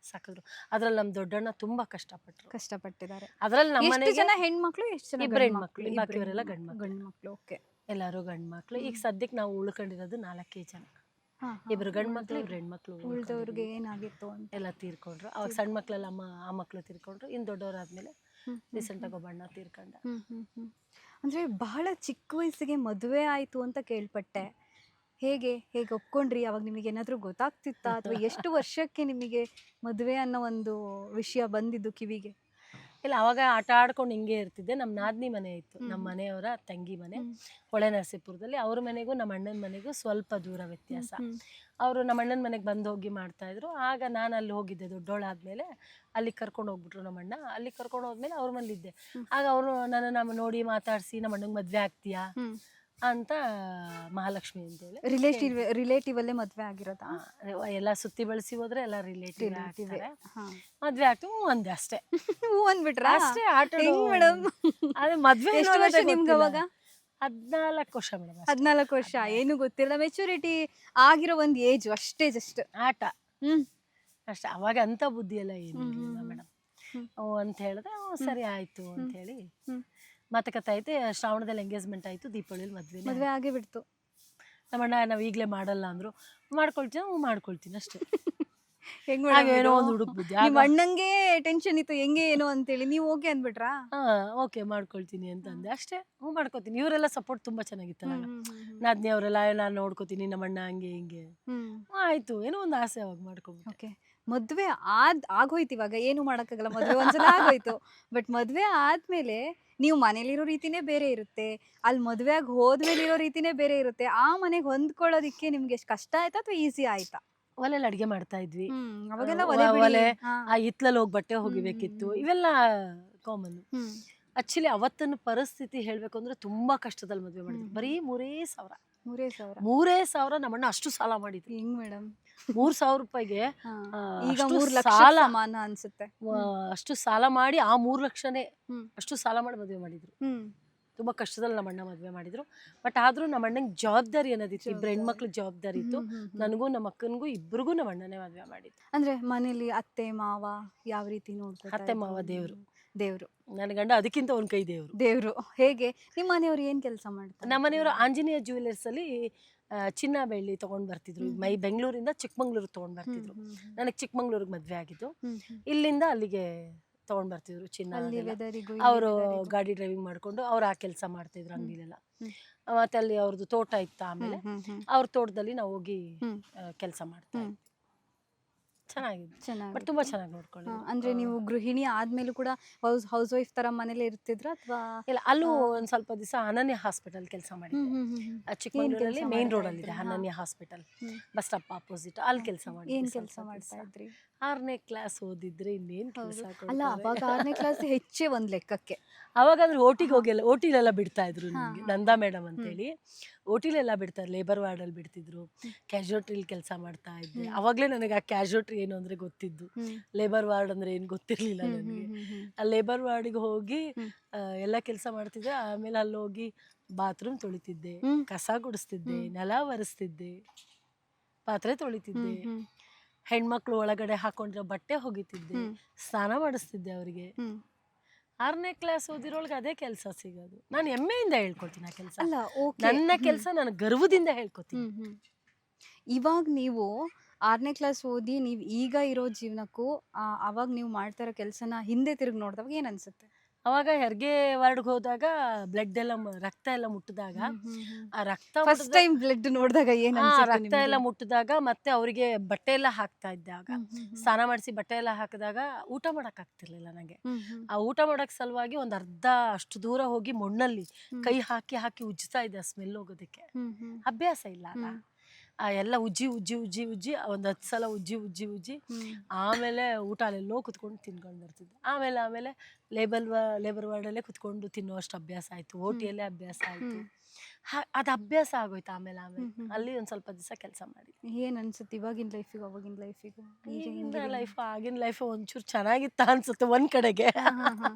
ಸಾಕಿದ್ರು. ಅದ್ರಲ್ಲಿ ನಮ್ ದೊಡ್ಡಣ್ಣ ತುಂಬಾ ಕಷ್ಟಪಟ್ರು. ಕಷ್ಟಪಟ್ಟಿದ್ದಾರೆ. ಅದ್ರಲ್ಲಿ ನಮ್ಮ ಎಷ್ಟು ಮನೆಗೆ ಜನ ಹೆಣ್ಮಕ್ಳು, ಎಷ್ಟು ಜನ 2 ಹೆಣ್ಮಕ್ಳು, ಬಾಕಿಯವರೆಲ್ಲ ಗಂಡ್ಮಕ್ಳು. ಗಂಡ್ಮಕ್ಳು? ಓಕೆ. ಎಲ್ಲಾರು ಗಂಡ್ಮಕ್ಳು. ಈಗ ಸದ್ಯಕ್ಕೆ ನಾವು ಉಳ್ಕೊಂಡಿರೋದು 4 ಜನ. 2 ಗಂಡ್ಮಕ್ಳು, 2 ಹೆಣ್ಮಕ್ಳು. ಉಳ್ದವ್ರಿಗೆ ಏನಾಗಿತ್ತು ಅಂತ? ಎಲ್ಲ ತೀರ್ಕೊಂಡ್ರು. ಅವಾಗ ಸಣ್ಣ ಮಕ್ಳೆಲ್ಲ ಆ ಮಕ್ಳು ತೀರ್ಕೊಂಡ್ರು. ಇನ್ನು ದೊಡ್ಡವರಾದ್ಮೇಲೆ ರೀಸೆಂಟಾಗಿ ಒಬ್ಬ ಅಣ್ಣ ತೀರ್ಕೊಂಡ. ಅಂದ್ರೆ ಬಹಳ ಚಿಕ್ಕ ವಯಸ್ಸಿಗೆ ಮದುವೆ ಆಯ್ತು ಅಂತ ಕೇಳ್ಪಟ್ಟೆ. ಹೇಗೆ ಹೇಗೆ ಒಪ್ಕೊಂಡ್ರಿ? ಅವಾಗ ನಿಮಗೆ ಏನಾದರೂ ಗೊತ್ತಾಗ್ತಿತ್ತಾ, ಅಥವಾ ಎಷ್ಟು ವರ್ಷಕ್ಕೆ ನಿಮಗೆ ಮದುವೆ ಅನ್ನೋ ಒಂದು ವಿಷಯ ಬಂದಿದ್ದು ಕಿವಿಗೆ? ಇಲ್ಲ, ಅವಾಗ ಆಟ ಆಡ್ಕೊಂಡು ಹಿಂಗೆ ಇರ್ತಿದ್ದೆ. ನಮ್ಮ ನಾದಿನಿ ಮನೆ ಇತ್ತು, ನಮ್ಮ ಮನೆಯವರ ತಂಗಿ ಮನೆ, ಹೊಳೆ ನರಸೀಪುರದಲ್ಲಿ. ಅವ್ರ ಮನೆಗೂ ನಮ್ಮ ಅಣ್ಣನ ಮನೆಗೂ ಸ್ವಲ್ಪ ದೂರ ವ್ಯತ್ಯಾಸ. ಅವರು ನಮ್ಮ ಅಣ್ಣನ ಮನೆಗೆ ಬಂದು ಹೋಗಿ ಮಾಡ್ತಾಯಿದ್ರು. ಆಗ ನಾನು ಅಲ್ಲಿ ಹೋಗಿದ್ದೆ ದೊಡ್ಡೋಳಾದ್ಮೇಲೆ. ಅಲ್ಲಿ ಕರ್ಕೊಂಡು ಹೋಗ್ಬಿಟ್ರು ನಮ್ಮ ಅಣ್ಣ. ಅಲ್ಲಿ ಕರ್ಕೊಂಡು ಹೋದ್ಮೇಲೆ ಅವ್ರ ಮನೇಲಿದ್ದೆ. ಆಗ ಅವರು ನನ್ನನ್ನು ನೋಡಿ ಮಾತಾಡಿಸಿ, ನಮ್ಮ ಅಣ್ಣಂಗೆ ಮದುವೆ ಆಗ್ತೀಯಾ ಅಂತ, ಮಹಾಲಕ್ಷ್ಮಿ ಅಂತೇಳಿ ರಿಲೇಟಿವ್ ಅಲ್ಲೇ ಮದುವೆ ಆಗಿರೋದಾ? ಎಲ್ಲ ಸುತ್ತಿ ಬಳಸಿ ಹೋದ್ರೆ ಎಲ್ಲ ರಿಲೇಟಿವ್ ಆಗ್ತಾರೆ. ಮದ್ವೆ ಆಗ್ತು ಒಂದೇ ಅಷ್ಟೇ. ಹೂ ಅಂದ್ಬಿಟ್ರಾ? ಅಷ್ಟೇ. ಆಟ ಮೇಡಮ್ ಅದೇ ಮದ್ವೆ. ಎಷ್ಟು ವರ್ಷ ನಿಮ್ಗೆ ಅವಾಗ? 14 ವರ್ಷ ಮೇಡಮ್. 14 ವರ್ಷ. ಏನು ಗೊತ್ತಿಲ್ಲ, ಮೆಚುರಿಟಿ ಆಗಿರೋ ಒಂದು ಏಜ್ ಅಷ್ಟೇ, ಜಸ್ಟ್ ಆಟ ಅಷ್ಟೇ. ಅವಾಗ ಅಂತ ಬುದ್ಧಿ ಎಲ್ಲ ಏನು ಇರಲಿಲ್ಲ ಮೇಡಮ್. ಅಂತ ಹೇಳಿದ್ರೆ ಸರಿ ಆಯ್ತು ಅಂತ ಹೇಳಿ ಮಾತುಕತೆ ಆಯ್ತು. ಶ್ರಾವಣದಲ್ಲಿ ಎಂಗೇಜ್ಮೆಂಟ್ ಆಯ್ತು, ದೀಪಾವಳಿಲಿ ಮದ್ವೆ ಆಗೇ ಬಿಡ್ತು. ನಮ್ಮಣ್ಣ ನಾವು ಈಗಲೇ ಮಾಡಲ್ಲ ಅಂದ್ರು. ಮಾಡ್ಕೊಳ್ತೀನಿ ಅಷ್ಟೇ. ಹೆಂಗ್ ಏನೋ ಒಂದು ಹುಡುಕ್ ಬುದ್ಧಿ. ನಿಮ್ಮ ಅಣ್ಣಂಗೆ ಟೆನ್ಷನ್ ಇತ್ತು ಹೆಂಗೆ ಏನೋ ಅಂತೇಳಿ, ನೀವು ಓಕೆ ಅಂದ್ಬಿಟ್ರಾ? ಓಕೆ ಮಾಡ್ಕೊಳ್ತೀನಿ ಅಂತ ಅಂದೆ ಅಷ್ಟೇ. ಮಾಡ್ಕೋತೀನಿ. ಇವರೆಲ್ಲ ಸಪೋರ್ಟ್ ತುಂಬಾ ಚೆನ್ನಾಗಿತ್ತಲ್ಲ, ನಾದ್ನಿ ಅವರೆಲ್ಲ, ನಾನು ನೋಡ್ಕೋತೀನಿ ನಮ್ಮ ಅಣ್ಣ ಹಂಗೆ ಹಿಂಗೆ. ಆಯ್ತು, ಏನೋ ಒಂದು ಆಸೆ ಅವಾಗ ಮಾಡ್ಕೊಂಡ್ಬಿಟ್ಟೆ. ಓಕೆ. ಮದ್ವೆ ಆಗೋಯ್ತು. ಇವಾಗ ಏನು ಮಾಡೋಕ್ಕಾಗಲ್ಲ, ಮದ್ವೆ ಒಂದ್ಸಲ ಆಗೋಯ್ತು. ಬಟ್ ಮದ್ವೆ ಆದ್ಮೇಲೆ ನೀವು ಮನೇಲಿರೋ ರೀತಿನೇ ಬೇರೆ ಇರುತ್ತೆ, ಅಲ್ಲಿ ಮದ್ವೆ ಆಗಿ ಹೋದ್ಮೇಲೆ ಇರೋ ರೀತಿನೇ ಬೇರೆ ಇರುತ್ತೆ. ಆ ಮನೆಗೆ ಹೊಂದ್ಕೊಳ್ಳೋದಿಕ್ಕೆ ನಿಮ್ಗೆ ಎಷ್ಟು ಕಷ್ಟ ಆಯ್ತಾ ಅಥವಾ ಈಸಿ ಆಯ್ತಾ? ಒಲೆಯಲ್ಲಿ ಅಡ್ಗೆ ಮಾಡ್ತಾ ಇದ್ವಿ. ಅವಾಗೆಲ್ಲ ಒಲೆ, ಆ ಹಿತ್ಲಲ್ಲಿ ಹೋಗಿ ಬಟ್ಟೆ ಹೋಗಿಬೇಕಿತ್ತು, ಇವೆಲ್ಲ ಕಾಮನ್. ಆಕ್ಚುಲಿ ಅವತ್ತಿನ ಪರಿಸ್ಥಿತಿ ಹೇಳ್ಬೇಕು ಅಂದ್ರೆ ತುಂಬಾ ಕಷ್ಟದಲ್ಲಿ ಮದ್ವೆ ಮಾಡಿದ್ರು. ಬರೀ 3,000 ನಮ್ಮಣ್ಣ ಅಷ್ಟು ಸಾಲ ಮಾಡಿದ್ರು. ಹೆಂಗ್ ಮೇಡಮ್? 3,000 ರೂಪಾಯಿಗೆ ಈಗ ಅಷ್ಟು 3 ಲಕ್ಷ ಸಾಲ, ಸಮಾನ ಅನ್ಸುತ್ತೆ. ಅಷ್ಟು ಸಾಲ ಮಾಡಿ, ಆ 3 ಲಕ್ಷನೇ ಅಷ್ಟು ಸಾಲ ಮಾಡಿ ಮದುವೆ ಮಾಡಿದ್ರು. ತುಂಬಾ ಕಷ್ಟದಲ್ಲಿ ನಮ್ಮ ಅಣ್ಣ ಮದುವೆ ಮಾಡಿದ್ರು. ಬಟ್ ಆದ್ರೂ ನಮ್ಮ ಅಣ್ಣಂಗೆ ಜವಾಬ್ದಾರಿ ಅನ್ನೋದಿತ್ತು, 2 ಹೆಣ್ಮಕ್ಳು ಜವಾಬ್ದಾರಿ ಇತ್ತು. ನನಗೂ ನಮ್ಮ ಅಕ್ಕನಿಗೂ ಇಬ್ಬರಿಗೂ ನಮ್ಮ ಅಣ್ಣನೇ ಮದುವೆ ಮಾಡಿದ್ರು. ಅಂದ್ರೆ ಮನೇಲಿ ಅತ್ತೆ ಮಾವ ಯಾವ ರೀತಿ ನೋಡ್ಕೊತಾರೆ? ಅತ್ತೆ ಮಾವ ದೇವ್ರು. ದೇವ್ರು. ನನ್ನ ಗಂಡ ಅದಕ್ಕಿಂತ ಒಂದು ಕೈ ದೇವರು. ದೇವ್ರು. ಹೇಗೆ ನಿಮ್ಮ ಮನೆಯವ್ರು ಏನ್ ಕೆಲಸ ಮಾಡ್ತಾರೆ? ನಮ್ಮನೆಯವರು ಆಂಜನೇಯ ಜ್ಯುವೆಲರ್ಸ್ ಅಲ್ಲಿ ಚಿನ್ನ ಬೆಳ್ಳಿ ತಗೊಂಡ್ ಬರ್ತಿದ್ರು. ಬೆಂಗಳೂರಿಂದ ಚಿಕ್ಕಮಂಗ್ಳೂರಿಗೆ ತಗೊಂಡ್ ಬರ್ತಿದ್ರು. ನನಗೆ ಚಿಕ್ಕಮಂಗ್ಳೂರಿಗೆ ಮದ್ವೆ ಆಗಿದ್ದು. ಇಲ್ಲಿಂದ ಅಲ್ಲಿಗೆ ತಗೊಂಡ್ ಬರ್ತಿದ್ರು ಚಿನ್ನ. ಅಲ್ಲಿ ವೆದರಿಗೂ ಅವರು ಗಾಡಿ ಡ್ರೈವಿಂಗ್ ಮಾಡ್ಕೊಂಡು ಅವ್ರು ಆ ಕೆಲಸ ಮಾಡ್ತಿದ್ರು ಅಂಗಡಿಲೆಲ್ಲ. ಮತ್ತೆ ಅಲ್ಲಿ ಅವ್ರದ್ದು ತೋಟ ಇತ್ತು. ಆಮೇಲೆ ಅವ್ರ ತೋಟದಲ್ಲಿ ನಾವು ಹೋಗಿ ಕೆಲಸ ಮಾಡ್ತಾ ಇದ್ವಿ. ಚೆನ್ನಾಗಿದೆ, ಬಟ್ ತುಂಬಾ ಚೆನ್ನಾಗಿ ನೋಡ್ಕೊಳ್ಳಿ. ಅಂದ್ರೆ ನೀವು ಗೃಹಿಣಿ ಆದ್ಮೇಲೂ ಕೂಡ ಹೌಸ್ ವೈಫ್ ತರ ಮನೇಲಿ ಇರ್ತಿದ್ರ ಅಥವಾ? ಇಲ್ಲ, ಅಲ್ಲೂ ಒಂದ್ ಸ್ವಲ್ಪ ದಿವಸ ಅನನ್ಯ ಹಾಸ್ಪಿಟಲ್ ಕೆಲಸ ಮಾಡಿದ್ದೆ. ಚಿಕ್ಕಮಂಗ್ಳೂರಲ್ಲಿ ಮೇನ್ ರೋಡ್ ಅಲ್ಲಿ ಇದೆ ಅನನ್ಯ ಹಾಸ್ಪಿಟಲ್, ಬಸ್ ಸ್ಟಾಪ್ ಆಪೋಸಿಟ್. ಅಲ್ಲಿ ಕೆಲಸ ಮಾಡಿ. ಏನ್ ಕೆಲಸ ಮಾಡ್ತಾ ಇದ್ರಿ? 6ನೇ ಕ್ಲಾಸ್ ಓದಿದ್ರೆ ಇನ್ನೇನ್ ಕೆಲಸ? ಅಲ್ಲ, ಅವಾಗ 6ನೇ ಕ್ಲಾಸ್ ಹೆಚ್ಚೆ ಒಂದ್ ಲೆಕ್ಕಕ್ಕೆ. ಅವಾಗ ಅಂದ್ರೆ ಓಟಿಗೆ ಹೋಗಿಲ್ಲ, ಓಟಿಲೆಲ್ಲ ಬಿಡ್ತಾ ಇದ್ರು ನಮ್ಗೆ. ನಂದಾ ಮೇಡಮ್ ಅಂತೇಳಿ ಓಟಿಲೆಲ್ಲ ಬಿಡ್ತಾರೆ. ಲೇಬರ್ ವಾರ್ಡ್ ಅಲ್ಲಿ ಬಿಡ್ತಿದ್ರು. ಕ್ಯಾಶುಯಲ್ಟಿಲಿ ಕೆಲಸ ಮಾಡ್ತಾ ಇದ್ದೆ. ಅವಾಗ್ಲೇ ನನಗೆ ಆ ಕ್ಯಾಶುಯಲ್ಟಿ ಏನು ಅಂದ್ರೆ ಗೊತ್ತಿದ್ದು. ಲೇಬರ್ ವಾರ್ಡ್ ಅಂದ್ರೆ ಏನ್ ಗೊತ್ತಿರ್ಲಿಲ್ಲ ನನಗೆ. ಆ ಲೇಬರ್ ವಾರ್ಡಿಗೆ ಹೋಗಿ ಎಲ್ಲ ಕೆಲಸ ಮಾಡ್ತಿದ್ದೆ. ಆಮೇಲೆ ಅಲ್ಲಿ ಹೋಗಿ ಬಾತ್ರೂಮ್ ತೊಳಿತಿದ್ದೆ, ಕಸ ಗುಡಿಸ್ತಿದ್ದೆ, ನೆಲ ಒರೆಸ್ತಿದ್ದೆ, ಪಾತ್ರೆ ತೊಳಿತಿದ್ದೆ, ಹೆಣ್ಮಕ್ಳು ಒಳಗಡೆ ಹಾಕೊಂಡಿರೋ ಬಟ್ಟೆ ಒಗಿತಿದ್ದೆ, ಸ್ನಾನ ಮಾಡಿಸ್ತಿದ್ದೆ ಅವರಿಗೆ. 6ನೇ ಕ್ಲಾಸ್ ಓದಿರೋಳ್ಗೆ ಅದೇ ಕೆಲಸ ಸಿಗೋದು. ನಾನು ಹೆಮ್ಮೆಯಿಂದ ಹೇಳ್ಕೊಳ್ತೀನಿ ಆ ಕೆಲಸ. ಅಲ್ಲ, ನನ್ನ ಕೆಲಸ ನಾನು ಗರ್ವದಿಂದ ಹೇಳ್ಕೊತೀನಿ. ಇವಾಗ ನೀವು 6ನೇ ಕ್ಲಾಸ್ ಓದಿ ನೀವು ಈಗ ಇರೋ ಜೀವನಕ್ಕೂ ಅವಾಗ ನೀವು ಮಾಡ್ತಾ ಇರೋ ಕೆಲಸನ ಹಿಂದೆ ತಿರುಗಿ ನೋಡಿದಾಗ ಏನ್ ಅನ್ಸುತ್ತೆ? ಅವಾಗ ಹೆರಿಗೆ ವಾರ್ಡ್ಗೆ ಹೋದಾಗ ಬ್ಲಡ್ ಎಲ್ಲ ರಕ್ತ ಎಲ್ಲ ಮುಟ್ಟಿದಾಗ, ಆ ರಕ್ತ ಫಸ್ಟ್ ಟೈಮ್ ಬ್ಲಡ್ ನೋಡಿದಾಗ ಏನ್ ರಕ್ತ ಎಲ್ಲ ಮುಟ್ಟಿದಾಗ, ಮತ್ತೆ ಅವರಿಗೆ ಬಟ್ಟೆ ಎಲ್ಲ ಹಾಕ್ತಾ ಇದ್ದಾಗ, ಸ್ನಾನ ಮಾಡಿಸಿ ಬಟ್ಟೆ ಎಲ್ಲ ಹಾಕಿದಾಗ ಊಟ ಮಾಡಕ್ ಆಗ್ತಿರ್ಲಿಲ್ಲ ನನಗೆ. ಆ ಊಟ ಮಾಡಕ್ ಸಲುವಾಗಿ ಒಂದ್ ಅರ್ಧ ಅಷ್ಟು ದೂರ ಹೋಗಿ ಮಣ್ಣಲ್ಲಿ ಕೈ ಹಾಕಿ ಹಾಕಿ ಉಜ್ಜ್ತಾ ಇದ್ದೆ, ಸ್ಮೆಲ್ ಹೋಗೋದಕ್ಕೆ. ಅಭ್ಯಾಸ ಇಲ್ಲ ಅಲ್ಲ. ಆ ಎಲ್ಲ ಉಜ್ಜಿ ಉಜ್ಜಿ ಉಜ್ಜಿ ಉಜ್ಜಿ ಒಂದ್ 10 ಸಲ ಉಜ್ಜಿ ಉಜ್ಜಿ ಉಜ್ಜಿ ಆಮೇಲೆ ಊಟ ಅಲ್ಲೆಲ್ಲೋ ಕುತ್ಕೊಂಡು ತಿನ್ಕೊಂಡು ಬರ್ತಿದ್ದೆ. ಆಮೇಲೆ ಲೇಬರ್ ವಾರ್ಡಲ್ಲೇ ಕುತ್ಕೊಂಡು ತಿನ್ನುವಷ್ಟು ಅಭ್ಯಾಸ ಆಯ್ತು. ಓಟಿಯಲ್ಲೇ ಅಭ್ಯಾಸ ಆಯ್ತು. ಅದು ಅಭ್ಯಾಸ ಆಗೋಯ್ತು. ಆಮೇಲೆ ಅಲ್ಲಿ ಒಂದ್ ಸ್ವಲ್ಪ ದಿವಸ ಕೆಲಸ ಮಾಡಿ. ಏನ್ ಅನ್ಸುತ್ತೆ ಇವಾಗಿನ ಲೈಫಿಗೂ ಅವಾಗಿನ ಲೈಫಿಗೂ? ಈಗಿನ ಲೈಫ್ ಆಗಿನ ಲೈಫ್ ಒಂಚೂರು ಚೆನ್ನಾಗಿತ್ತ ಅನ್ಸುತ್ತೆ ಒಂದ್ ಕಡೆಗೆ.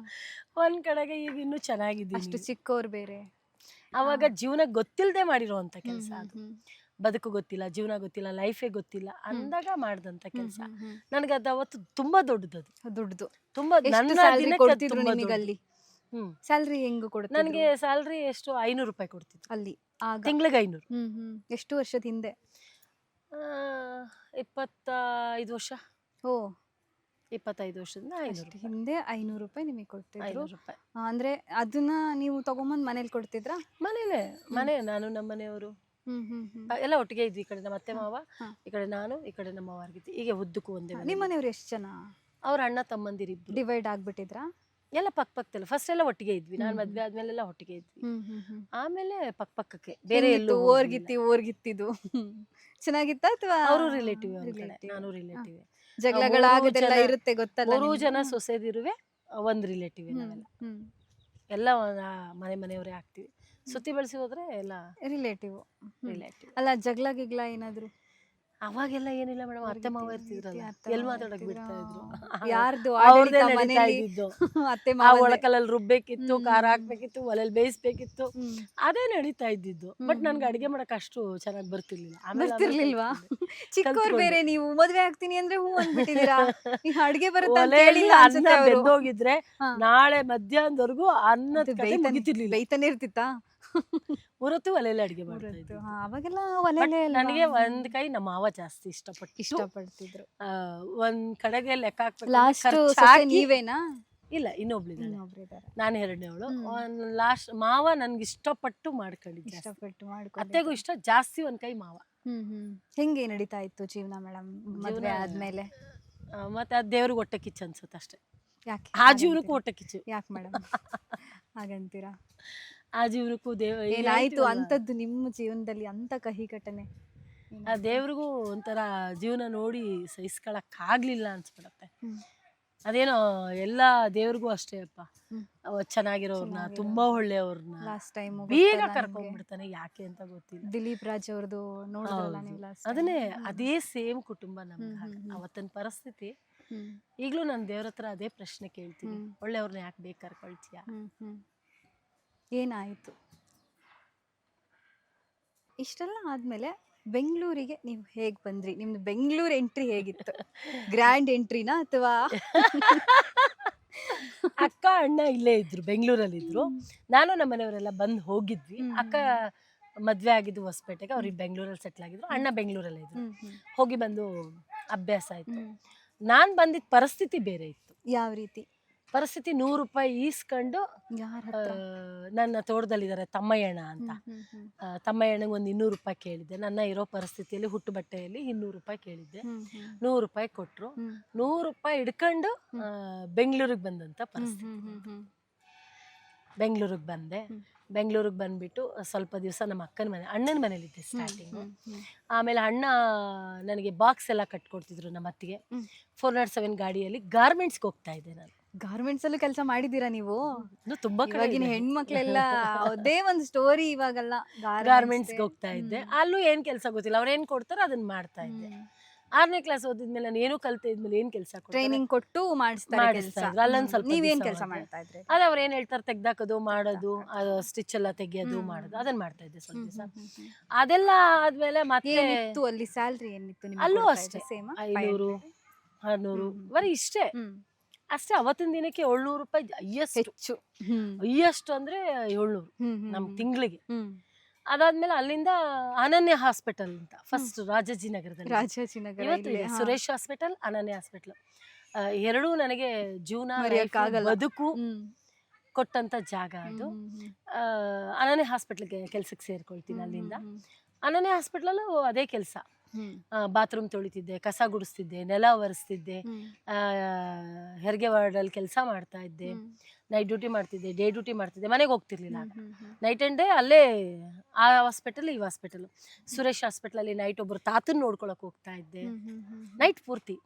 ಒಂದ್ ಕಡೆಗೆ ಈಗ ಇನ್ನೂ ಚೆನ್ನಾಗಿದ್ದೀನಿ. ಅಷ್ಟು ಚಿಕ್ಕವ್ರು ಬೇರೆ. ಅವಾಗ ಜೀವನ ಗೊತ್ತಿಲ್ಲದೆ ಮಾಡಿರೋಂಥ ಕೆಲಸ ಅದು. ಬದುಕು ಗೊತ್ತಿಲ್ಲ, ಜೀವನ ಗೊತ್ತಿಲ್ಲ, ಲೈಫೇ ಗೊತ್ತಿಲ್ಲ ಅಂದಾಗ ಮಾಡಿದಂತ ಕೆಲಸ. ನನಗೆ ಅದು ಅವತ್ತು ತುಂಬಾ ದೊಡ್ಡದು. ತುಂಬಾ ಸ್ಯಾಲ್ರಿ ಹೆಂಗ್ ಕೊಡ್ತಾರೆ? ನನಗೆ ಸ್ಯಾಲ್ರಿ ಎಷ್ಟು 500 ರೂಪಾಯಿ ಕೊಡ್ತಿದ್ರು ಅಲ್ಲಿ. ತಿಂಗಳಿಗೆ 500. ಎಷ್ಟು ವರ್ಷದ ಹಿಂದೆ? 25 ವರ್ಷ. ಓ, 25 ವರ್ಷದಿಂದ 500 ಹಿಂದೆ 500 ರೂಪಾಯಿ ನಿಮಗೆ ಕೊಡ್ತಿದ್ರು. 500 ರೂಪಾಯಿ. ಅಂದ್ರೆ ಅದನ್ನ ನೀವು ತಗೊಂಬಂದ್ ಮನೇಲಿ ಕೊಡ್ತಿದ್ರಾ? ಮನೆ ನಾನು ನಮ್ಮ ಮನೆಯವರು ಎಲ್ಲ ಒಟ್ಟಿಗೆ ಇದ್ವಿ. ಈ ಕಡೆ ನಮ್ಮ ಅತ್ತೆ ಮಾವ, ಈ ಕಡೆ ನಾನು, ಈ ಕಡೆ ನಮ್ಮ ಮಾವಾರ್ಗಿದ್ವಿ. ಈಗ ಉದ್ದಕ್ಕೂ ಒಂದೇ. ನಿಮ್ಮ ಮನೆಯವ್ರು ಎಷ್ಟು ಜನ? ಅವ್ರ ಅಣ್ಣ ತಮ್ಮಂದಿರಿಬ್ರು. ಡಿವೈಡ್ ಆಗ್ಬಿಟ್ಟಿದ್ರಾ? ಎಲ್ಲ ಪಕ್ಕದಲ್ಲ. ಫಸ್ಟ್ ಎಲ್ಲ ಒಟ್ಟಿಗೆ ಇದ್ವಿ. ನಾನು ಮದ್ವೆ ಆದ್ಮೇಲೆಲ್ಲ ಒಟ್ಟಿಗೆ ಇದ್ವಿ. ಆಮೇಲೆ ಪಕ್ಕಕ್ಕೆ ಬೇರೆ ಎಲ್ಲೂ ಓರ್ಗಿತ್ತಿದ್ದು ಚೆನ್ನಾಗಿತ್ತ ಅಥವಾ? ಅವರು ರಿಲೇಟಿವ್, ನಾನು ರಿಲೇಟಿವ್. ಜಗಳಗಳಾಗದೆಲ್ಲ ಇರುತ್ತೆ ಗೊತ್ತಲ್ಲ. 3 ಜನ ಸೊಸೆದಿರುವೆ, ಒಂದ್ ರಿಲೇಟಿವ್. ಎಲ್ಲ ಮನೆಯವರೇ ಆಗ್ತೀವಿ. ಸುತ್ತಿ ಬಳಸಿ ಹೋದ್ರೆ ಎಲ್ಲ ರಿಲೇಟಿವ್. ಅಲ್ಲ, ಜಗಳ ಗಿಗ್ಲ ಏನಾದ್ರು? ಅವಾಗೆಲ್ಲ ಏನಿಲ್ಲ ಮೇಡಮ್. ಅತ್ತೆ ಮಾವ ಇರ್ತಿದ್ರಲ್ಲ, ಎಲ್ಲಿ ಮಾತಾಡಕ್ ಬಿಡ್ತಾ ಇದ್ರು. ಯಾರ್ದು ಅತ್ತೆ ಮಾವ ಒಳಕಲ್ಲಲ್ಲಿ ರುಬ್ಬೇಕಿತ್ತು, ಖಾರ ಹಾಕ್ಬೇಕಿತ್ತು, ಒಲೆಯಲ್ಲಿ ಬೇಯಿಸ್ಬೇಕಿತ್ತು, ಅದೇ ನಡೀತಾ ಇದ್ದಿದ್ದು. ಬಟ್ ನನ್ಗೆ ಅಡಿಗೆ ಮಾಡಕ್ ಅಷ್ಟು ಚೆನ್ನಾಗಿ ಬರ್ತಿರ್ಲಿಲ್ವಾ? ಚಿಕ್ಕವ್ರು ಬೇರೆ. ನೀವು ಮದ್ವೆ ಆಗ್ತೀನಿ ಅಂದ್ರೆ ಹೂ ಅಂದ್ಬಿಟ್ಟಿದೀರಾ. ಅಡಿಗೆ ಅನ್ನ ಬೆಂದೋಗಿದ್ರೆ ನಾಳೆ ಮಧ್ಯಾಹ್ನದವರೆಗೂ ಅನ್ನದ ಬೈತಾನೆ ಇರ್ತಿತ್ತಾ? ಹೊರತು ಒಲೆಯಲ್ಲಿ ಅಡಿಗೆ ಮಾಡ್ತಿದ್ರು. ಅವಾಗೆಲ್ಲ ನನಗೆ ಒಂದ್ ಕೈ ನಮ್ಮ ಮಾವ ಜಾಸ್ತಿ ಇಷ್ಟಪಡ್ತಿದ್ರು. ಒಂದ್ ಕಡೆಗೆ ಲೆಕ್ಕ ಹಾಕ್ಬೇಕು. ನೀವೇನಾ? ಇಲ್ಲ, ಇನ್ನೊಬ್ಳಿದ್ದಾರೆ. ನಾನು 2ನೇವಳು. ಲಾಸ್ಟ್ ಮಾವ ನನ್ಗೆ ಇಷ್ಟಪಟ್ಟು ಮಾಡ್ಕೊಂಡಿದ್ದೆ. ಅತ್ತೆಗೂ ಇಷ್ಟ ಜಾಸ್ತಿ. ಒಂದ್ ಕೈ ಮಾವ. ಹೆಂಗೆ ನಡೀತಾ ಇತ್ತು ಜೀವನ ಮೇಡಮ್ ಮದ್ವೆ ಆದ್ಮೇಲೆ? ಮತ್ತೆ ಅದ್ ದೇವ್ರಿಗೆ ಹೊಟ್ಟೆ ಕಿಚ್ಚು ಅನ್ಸುತ್ತೆ ಅಷ್ಟೇ. ಯಾಕೆ ಆ ಜೀವನಕ್ಕೂ ಹೊಟ್ಟೆ ಕಿಚ್ಚು? ಯಾಕೆ ಮೇಡಮ್ ಹಾಗಂತೀರಾ? ಆ ಜೀವನಕ್ಕೂ ಏನಾಯ್ತು ಅಂತದ್ದು ನಿಮ್ಮ ಜೀವನದಲ್ಲಿ ಅಂತ ಕಹಿ ಘಟನೆ? ಆ ದೇವ್ರಿಗೂ ಒಂಥರ ಜೀವನ ನೋಡಿ ಸಹಿಸ್ಕೊಳಕ್ ಆಗ್ಲಿಲ್ಲ ಅನ್ಸ್ಬಿಡತ್ತೆ. ಅದೇನೋ ಎಲ್ಲ ದೇವ್ರಿಗೂ ಅಷ್ಟೇ ಅಪ್ಪ, ಚೆನ್ನಾಗಿರೋರ್ನ, ತುಂಬಾ ಒಳ್ಳೆಯವ್ರನ್ನ ಲಾಸ್ಟ್ ಟೈಮ್ ಬೇಗ ಕರ್ಕೊಂಡ್ಬಿಡ್ತಾನೆ. ಯಾಕೆ ಅಂತ ಗೊತ್ತಿಲ್ಲ. ದಿಲೀಪ್ ರಾಜ್ ಅವ್ರದ್ದು ನೋಡಿದ್ರಲ್ಲ ನೀವು ಲಾಸ್ಟ್? ಅದನ್ನೇ, ಅದೇ ಸೇಮ್ ಕುಟುಂಬ ನಮ್ಗೆ. ಅವತ್ತಿನ ಪರಿಸ್ಥಿತಿ. ಈಗ್ಲೂ ನಾನು ದೇವ್ರ ಹತ್ರ ಅದೇ ಪ್ರಶ್ನೆ ಕೇಳ್ತೀನಿ, ಒಳ್ಳೆಯವ್ರನ್ನ ಯಾಕೆ ಬೇಗ ಕರ್ಕೊಳ್ತೀಯ? ಏನಾಯಿತು? ಇಷ್ಟೆಲ್ಲ ಆದಮೇಲೆ ಬೆಂಗಳೂರಿಗೆ ನೀವು ಹೇಗೆ ಬಂದ್ರಿ? ನಿಮ್ದು ಬೆಂಗಳೂರು ಎಂಟ್ರಿ ಹೇಗಿತ್ತು? ಗ್ರ್ಯಾಂಡ್ ಎಂಟ್ರಿನಾ ಅಥವಾ ಅಕ್ಕ ಅಣ್ಣ ಇಲ್ಲೇ ಇದ್ರು, ಬೆಂಗಳೂರಲ್ಲಿ ಇದ್ರು. ನಾನು ನಮ್ಮ ಮನೆಯವರೆಲ್ಲ ಬಂದು ಹೋಗಿದ್ವಿ. ಅಕ್ಕ ಮದ್ವೆ ಆಗಿದ್ದು ಹೊಸಪೇಟೆಗೆ, ಅವ್ರಿಗೆ ಬೆಂಗಳೂರಲ್ಲಿ ಸೆಟ್ಲ್ ಆಗಿದ್ರು. ಅಣ್ಣ ಬೆಂಗಳೂರಲ್ಲೇ ಇದ್ರು. ಹೋಗಿ ಬಂದು ಅಭ್ಯಾಸ ಆಯ್ತು. ನಾನು ಬಂದಿದ್ದ ಪರಿಸ್ಥಿತಿ ಬೇರೆ ಇತ್ತು. ಯಾವ ರೀತಿ ಪರಿಸ್ಥಿತಿ? 100 ರೂಪಾಯಿ ಈಸ್ಕೊಂಡು, ಯಾರ ನನ್ನ ತೋಟದಲ್ಲಿದ್ದಾರೆ ತಮ್ಮಯ್ಯಣ್ಣ ಅಂತ, ತಮ್ಮಯ್ಯಣ್ಣಗೆ ಒಂದು 200 ರೂಪಾಯಿ ಕೇಳಿದ್ದೆ. ನನ್ನ ಇರೋ ಪರಿಸ್ಥಿತಿಯಲ್ಲಿ ಹುಟ್ಟು ಬಟ್ಟೆಯಲ್ಲಿ 200 ರೂಪಾಯಿ ಕೇಳಿದ್ದೆ. 100 ರೂಪಾಯಿ ಕೊಟ್ಟರು. 100 ರೂಪಾಯಿ ಹಿಡ್ಕೊಂಡು ಬೆಂಗಳೂರಿಗೆ ಬಂದಂಥ ಪರಿಸ್ಥಿತಿ. ಬೆಂಗಳೂರಿಗೆ ಬಂದೆ. ಬೆಂಗಳೂರಿಗೆ ಬಂದ್ಬಿಟ್ಟು ಸ್ವಲ್ಪ ದಿವಸ ನಮ್ಮ ಅಣ್ಣನ ಮನೇಲಿದ್ದೆ ಸ್ಟಾರ್ಟಿಂಗು. ಆಮೇಲೆ ಅಣ್ಣ ನನಗೆ ಬಾಕ್ಸ್ ಎಲ್ಲ ಕಟ್ಕೊಡ್ತಿದ್ರು ನಮ್ಮ ಅತ್ತಿಗೆ. 407 ಗಾಡಿಯಲ್ಲಿ ಗಾರ್ಮೆಂಟ್ಸ್ಗೆ ಹೋಗ್ತಾ ಇದ್ದೆ ನಾನು. ಗಾರ್ಮೆಂಟ್ಸ್ ಅಲ್ಲೂ ಕೆಲಸ ಮಾಡಿದೀರಾ ನೀವು? ತುಂಬಾ ಇವಾಗಿನ ಹೆಣ್ಮಕ್ಳೆಲ್ಲ ಅದೇ ಒಂದು ಸ್ಟೋರಿ. ಇವಾಗೆಲ್ಲ ಗಾರ್ಮೆಂಟ್ಸ್ಗೆ ಹೋಗ್ತಾ ಇದ್ದೆ. ಅಲ್ಲೂ ಏನ್ ಕೆಲಸ ಗೊತ್ತಿಲ್ಲ, ಅವ್ರು ಏನ್ ಕೊಡ್ತಾರೋ ಅದನ್ನ ಮಾಡ್ತಾ ಇದ್ದೆ. 6ನೇ ಕ್ಲಾಸ್ ಓದಿದ್ಮೇಲೆ ನಾನು ಏನು ಕಲ್ತೆ ಇದ್ಮೇಲೆ ಏನ್ ಕೆಲಸ ಟ್ರೈನಿಂಗ್ ಕೊಟ್ಟು ಮಾಡಿಸ್ತಾರೆ. ಅಲ್ಲೊಂದ್ ಸ್ವಲ್ಪ ನೀವೇನ್ ಕೆಲಸ ಮಾಡ್ತಾ ಇದ್ರಿ? ಅದೇ ಅವ್ರು ಏನ್ ಹೇಳ್ತಾರೆ ತೆಗ್ದಾಕೋದು, ಮಾಡೋದು, ಸ್ಟಿಚ್ ಎಲ್ಲ ತೆಗಿಯೋದು, ಮಾಡೋದು, ಅದನ್ನ ಮಾಡ್ತಾ ಇದ್ದೆ ಸ್ವಲ್ಪ ದಿವಸ. ಅದೆಲ್ಲ ಆದ್ಮೇಲೆ ಮತ್ತೆ ಅಲ್ಲಿ ಸ್ಯಾಲ್ರಿ ಏನಿತ್ತು? ಅಲ್ಲೂ ಅಷ್ಟೇ 500 600 ಬರೀ ಇಷ್ಟೇ. ಅಷ್ಟೇ. ಅವತ್ತಿನ ದಿನಕ್ಕೆ 700 ರೂಪಾಯಿ ಹೆಚ್ಚು. ಹೈಯೆಸ್ಟ್ ಅಂದ್ರೆ 700 ನಮ್ ತಿಂಗಳಿಗೆ. ಅದಾದ್ಮೇಲೆ ಅಲ್ಲಿಂದ ಅನನ್ಯ ಹಾಸ್ಪಿಟಲ್ ಅಂತ, ಫಸ್ಟ್ ರಾಜಾಜಿನಗರದಲ್ಲಿ. ಇವತ್ತು ಇದೆ ಸುರೇಶ್ ಹಾಸ್ಪಿಟಲ್, ಅನನ್ಯ ಹಾಸ್ಪಿಟಲ್. ಎರಡೂ ನನಗೆ ಜೀವನ, ಬದುಕು ಕೊಟ್ಟಂತ ಜಾಗ ಅದು. ಅನನ್ಯ ಹಾಸ್ಪಿಟ್ಲ್ಗೆ ಕೆಲ್ಸಕ್ಕೆ ಸೇರ್ಕೊಳ್ತೀನಿ. ಅಲ್ಲಿಂದ ಅನನ್ಯ ಹಾಸ್ಪಿಟ್ಲಲ್ಲೂ ಅದೇ ಕೆಲಸ. ಬಾತ್ರೂಮ್ ತೊಳಿತಿದ್ದೆ, ಕಸ ಗುಡಿಸ್ತಿದ್ದೆ, ನೆಲ ಒರೆಸ್ತಿದ್ದೆ, ಹೆರಿಗೆ ವಾರ್ಡಲ್ಲಿ ಕೆಲಸ ಮಾಡ್ತಾ ಇದ್ದೆ, ನೈಟ್ ಡ್ಯೂಟಿ ಮಾಡ್ತಿದ್ದೆ, ಡೇ ಡ್ಯೂಟಿ ಮಾಡ್ತಿದ್ದೆ. ಮನೆಗೆ ಹೋಗ್ತಿರ್ಲಿಲ್ಲ. ನೈಟ್ ಆ್ಯಂಡ್ ಡೇ ಅಲ್ಲೇ, ಆ ಹಾಸ್ಪಿಟಲ್ ಈ ಹಾಸ್ಪಿಟಲ್. ಸುರೇಶ್ ಹಾಸ್ಪಿಟ್ಲಲ್ಲಿ ನೈಟ್ ಒಬ್ಬರು ತಾತನ ನೋಡ್ಕೊಳಕ್ ಹೋಗ್ತಾ ಇದ್ದೆ. ನೈಟ್ ಪೂರ್ತಿ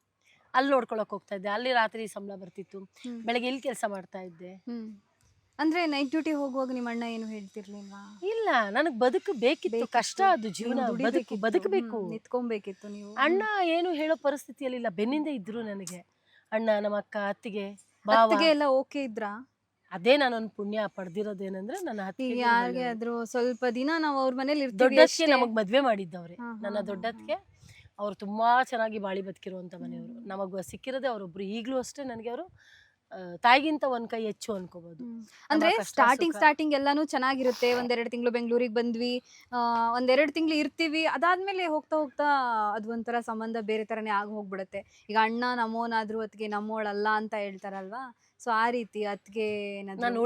ಅಲ್ಲಿ ನೋಡ್ಕೊಳಕ್ ಹೋಗ್ತಾ ಇದ್ದೆ. ಅಲ್ಲಿ ರಾತ್ರಿ ಸಂಬಳ ಬರ್ತಿತ್ತು. ಬೆಳಗ್ಗೆ ಇಲ್ಲಿ ಕೆಲಸ ಮಾಡ್ತಾ ಇದ್ದೆ. ಅಂದ್ರೆ ನೈಟ್ ಡ್ಯೂಟಿ ಹೋಗುವಾಗ ನಿಮ್ಮ ಅಣ್ಣ ಏನು ಹೇಳ್ತಿರ್ಲಿಲ್ವಾ? ಇಲ್ಲ, ನನಗ್ ಬದುಕು ಬೇಕಿತ್ತು. ಕಷ್ಟ ಅದು ಜೀವನ, ಬದುಕಬೇಕು, ನಿತ್ಕೊಬೇಕಿತ್ತು. ನೀವು ಅಣ್ಣ ಏನು ಹೇಳೋ ಪರಿಸ್ಥಿತಿಯಲ್ಲಿ ಇಲ್ಲ, ಬೆನ್ನಿಂದ ಇದ್ರು ನನಗೆ. ಅಣ್ಣ, ನಮ್ಮ ಅಕ್ಕ, ಅತ್ತಿಗೆ ಎಲ್ಲ ಓಕೆ ಇದ್ರಾ? ಅದೇ ನಾನೊಂದು ಪುಣ್ಯ ಪಡೆದಿರೋದೇನಂದ್ರೆ, ನನ್ನ ಅತ್ತಿಗೆ ಯಾರಿಗೆ ಆದ್ರೂ ಸ್ವಲ್ಪ ದಿನ ನಾವು ಅವ್ರ ಮನೇಲಿ ದೊಡ್ಡತ್ತಿಗೆ ನಮಗ್ ಮದ್ವೆ ಮಾಡಿದ್ದವ್ರೆ. ನನ್ನ ದೊಡ್ಡತ್ತಿಗೆ ಅವ್ರು ತುಂಬಾ ಚೆನ್ನಾಗಿ ಬಾಳಿ ಬದುಕಿರುವಂತ ಮನೆಯವರು. ನಮಗ ಸಿಕ್ಕಿರೋದೇ ಅವರೊಬ್ರು. ಈಗ್ಲೂ ಅಷ್ಟೇ ನನಗೆ ಅವರು ತಾಯಿಗಿಂತ ಒಂದ್ ಕೈ ಹೆಚ್ಚು ಅನ್ಕೋಬಹುದು. ಅಂದ್ರೆ ಸ್ಟಾರ್ಟಿಂಗ್ ಎಲ್ಲಾನು ಚೆನ್ನಾಗಿರುತ್ತೆ. 1-2 ತಿಂಗಳು ಬೆಂಗಳೂರಿಗೆ ಬಂದ್ವಿ, 1-2 ತಿಂಗಳು ಇರ್ತೀವಿ. ಅದಾದ್ಮೇಲೆ ಹೋಗ್ತಾ ಹೋಗ್ತಾ ಅದು ಒಂಥರ ಸಂಬಂಧ ಬೇರೆ ತರನೇ ಆಗಿ ಹೋಗ್ಬಿಡುತ್ತೆ. ಈಗ ಅಣ್ಣ ನಮ್ಮೋನಾದ್ರೂ ಅತ್ತಿಗೆ ನಮ್ಮೋಳಲ್ಲ ಅಂತ ಹೇಳ್ತಾರಲ್ವಾ, ಸೊ ಆ ರೀತಿ ಅತ್ತಿಗೆ ನಾನು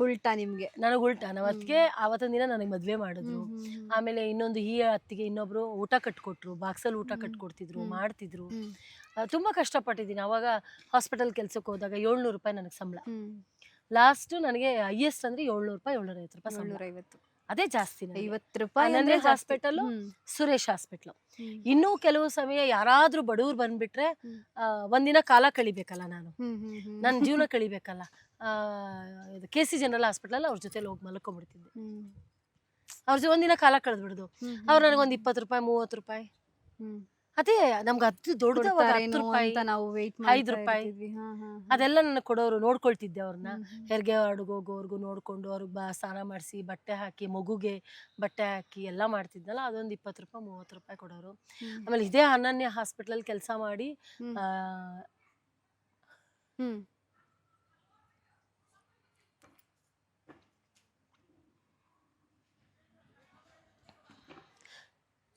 ಉಲ್ಟಾ ನಿಮ್ಗೆ. ನನಗೆ ಉಲ್ಟಾ. ನಮ್ಮ ಅತ್ತಿಗೆ ಆವತ್ತಿನ ದಿನ ನನಗೆ ಮದ್ವೆ ಮಾಡಿದ್ರು. ಆಮೇಲೆ ಇನ್ನೊಂದು ಈ ಅತ್ತಿಗೆ ಇನ್ನೊಬ್ರು ಊಟ ಕಟ್ಕೊಟ್ರು, ಬಾಕ್ಸಲ್ಲಿ ಊಟ ಕಟ್ಕೊಡ್ತಿದ್ರು, ಮಾಡ್ತಿದ್ರು. ತುಂಬಾ ಕಷ್ಟಪಟ್ಟಿದ್ದೀನಿ. ಅವಾಗ ಹಾಸ್ಪಿಟಲ್ ಕೆಲ್ಸಕ್ಕೆ ಹೋದಾಗ 700 ರೂಪಾಯಿ ನನಗೆ ಸಂಬಳ. ಲಾಸ್ಟ್ ನನಗೆ ಹೈಯೆಸ್ಟ್ ಅಂದ್ರೆ 700 ರೂಪಾಯಿ, 750 ರೂಪಾಯಿ, 750. ಅದೇ ಜಾಸ್ತಿ. 50 ರೂಪಾಯಿ ಅಂದ್ರೆ ಹಾಸ್ಪಿಟಲ್, ಸುರೇಶ್ ಹಾಸ್ಪಿಟ್ಲು. ಇನ್ನೂ ಕೆಲವು ಸಮಯ ಯಾರಾದ್ರೂ ಬಡವ್ರು ಬಂದ್ಬಿಟ್ರೆ ಒಂದಿನ ಕಾಲ ಕಳಿಬೇಕಲ್ಲ, ನನ್ನ ಜೀವನ ಕಳಿಬೇಕಲ್ಲ. KC ಜನರಲ್ ಹಾಸ್ಪಿಟಲ್ ಅವ್ರ ಜೊತೆಲಿ ಹೋಗಿ ಮಲ್ಕೊಂಡ್ಬಿಡ್ತಿದ್ದೆ. ಅವ್ರ ಒಂದಿನ ಕಾಲ ಕಳೆದ್ಬಿಡುದು. ಅವ್ರು ನನಗೊಂದು 20 ರೂಪಾಯಿ 30 ರೂಪಾಯಿ. ಅದೇ ನಮ್ಗೆ ಅದು ದೊಡ್ಡ 10 ರೂಪಾಯಿ, 5 ರೂಪಾಯಿ ಅದೆಲ್ಲ ನನಗೆ ಕೊಡೋರು. ನೋಡ್ಕೊಳ್ತಿದ್ದೆ ಅವ್ರನ್ನ. ಹೆರಿಗೆ ವಾರ್ಡ್ಗೆ ಹೋಗೋರ್ಗು ನೋಡ್ಕೊಂಡು ಅವ್ರಿಗೆ ಸ್ನಾನ ಮಾಡಿಸಿ, ಬಟ್ಟೆ ಹಾಕಿ, ಮಗುಗೆ ಬಟ್ಟೆ ಹಾಕಿ ಎಲ್ಲ ಮಾಡ್ತಿದ್ನಲ್ಲ, ಅದೊಂದು 20 ರೂಪಾಯಿ 30 ರೂಪಾಯಿ ಕೊಡೋರು. ಆಮೇಲೆ ಇದೇ ಅನನ್ಯ ಹಾಸ್ಪಿಟ್ಲಲ್ಲಿ ಕೆಲಸ ಮಾಡಿ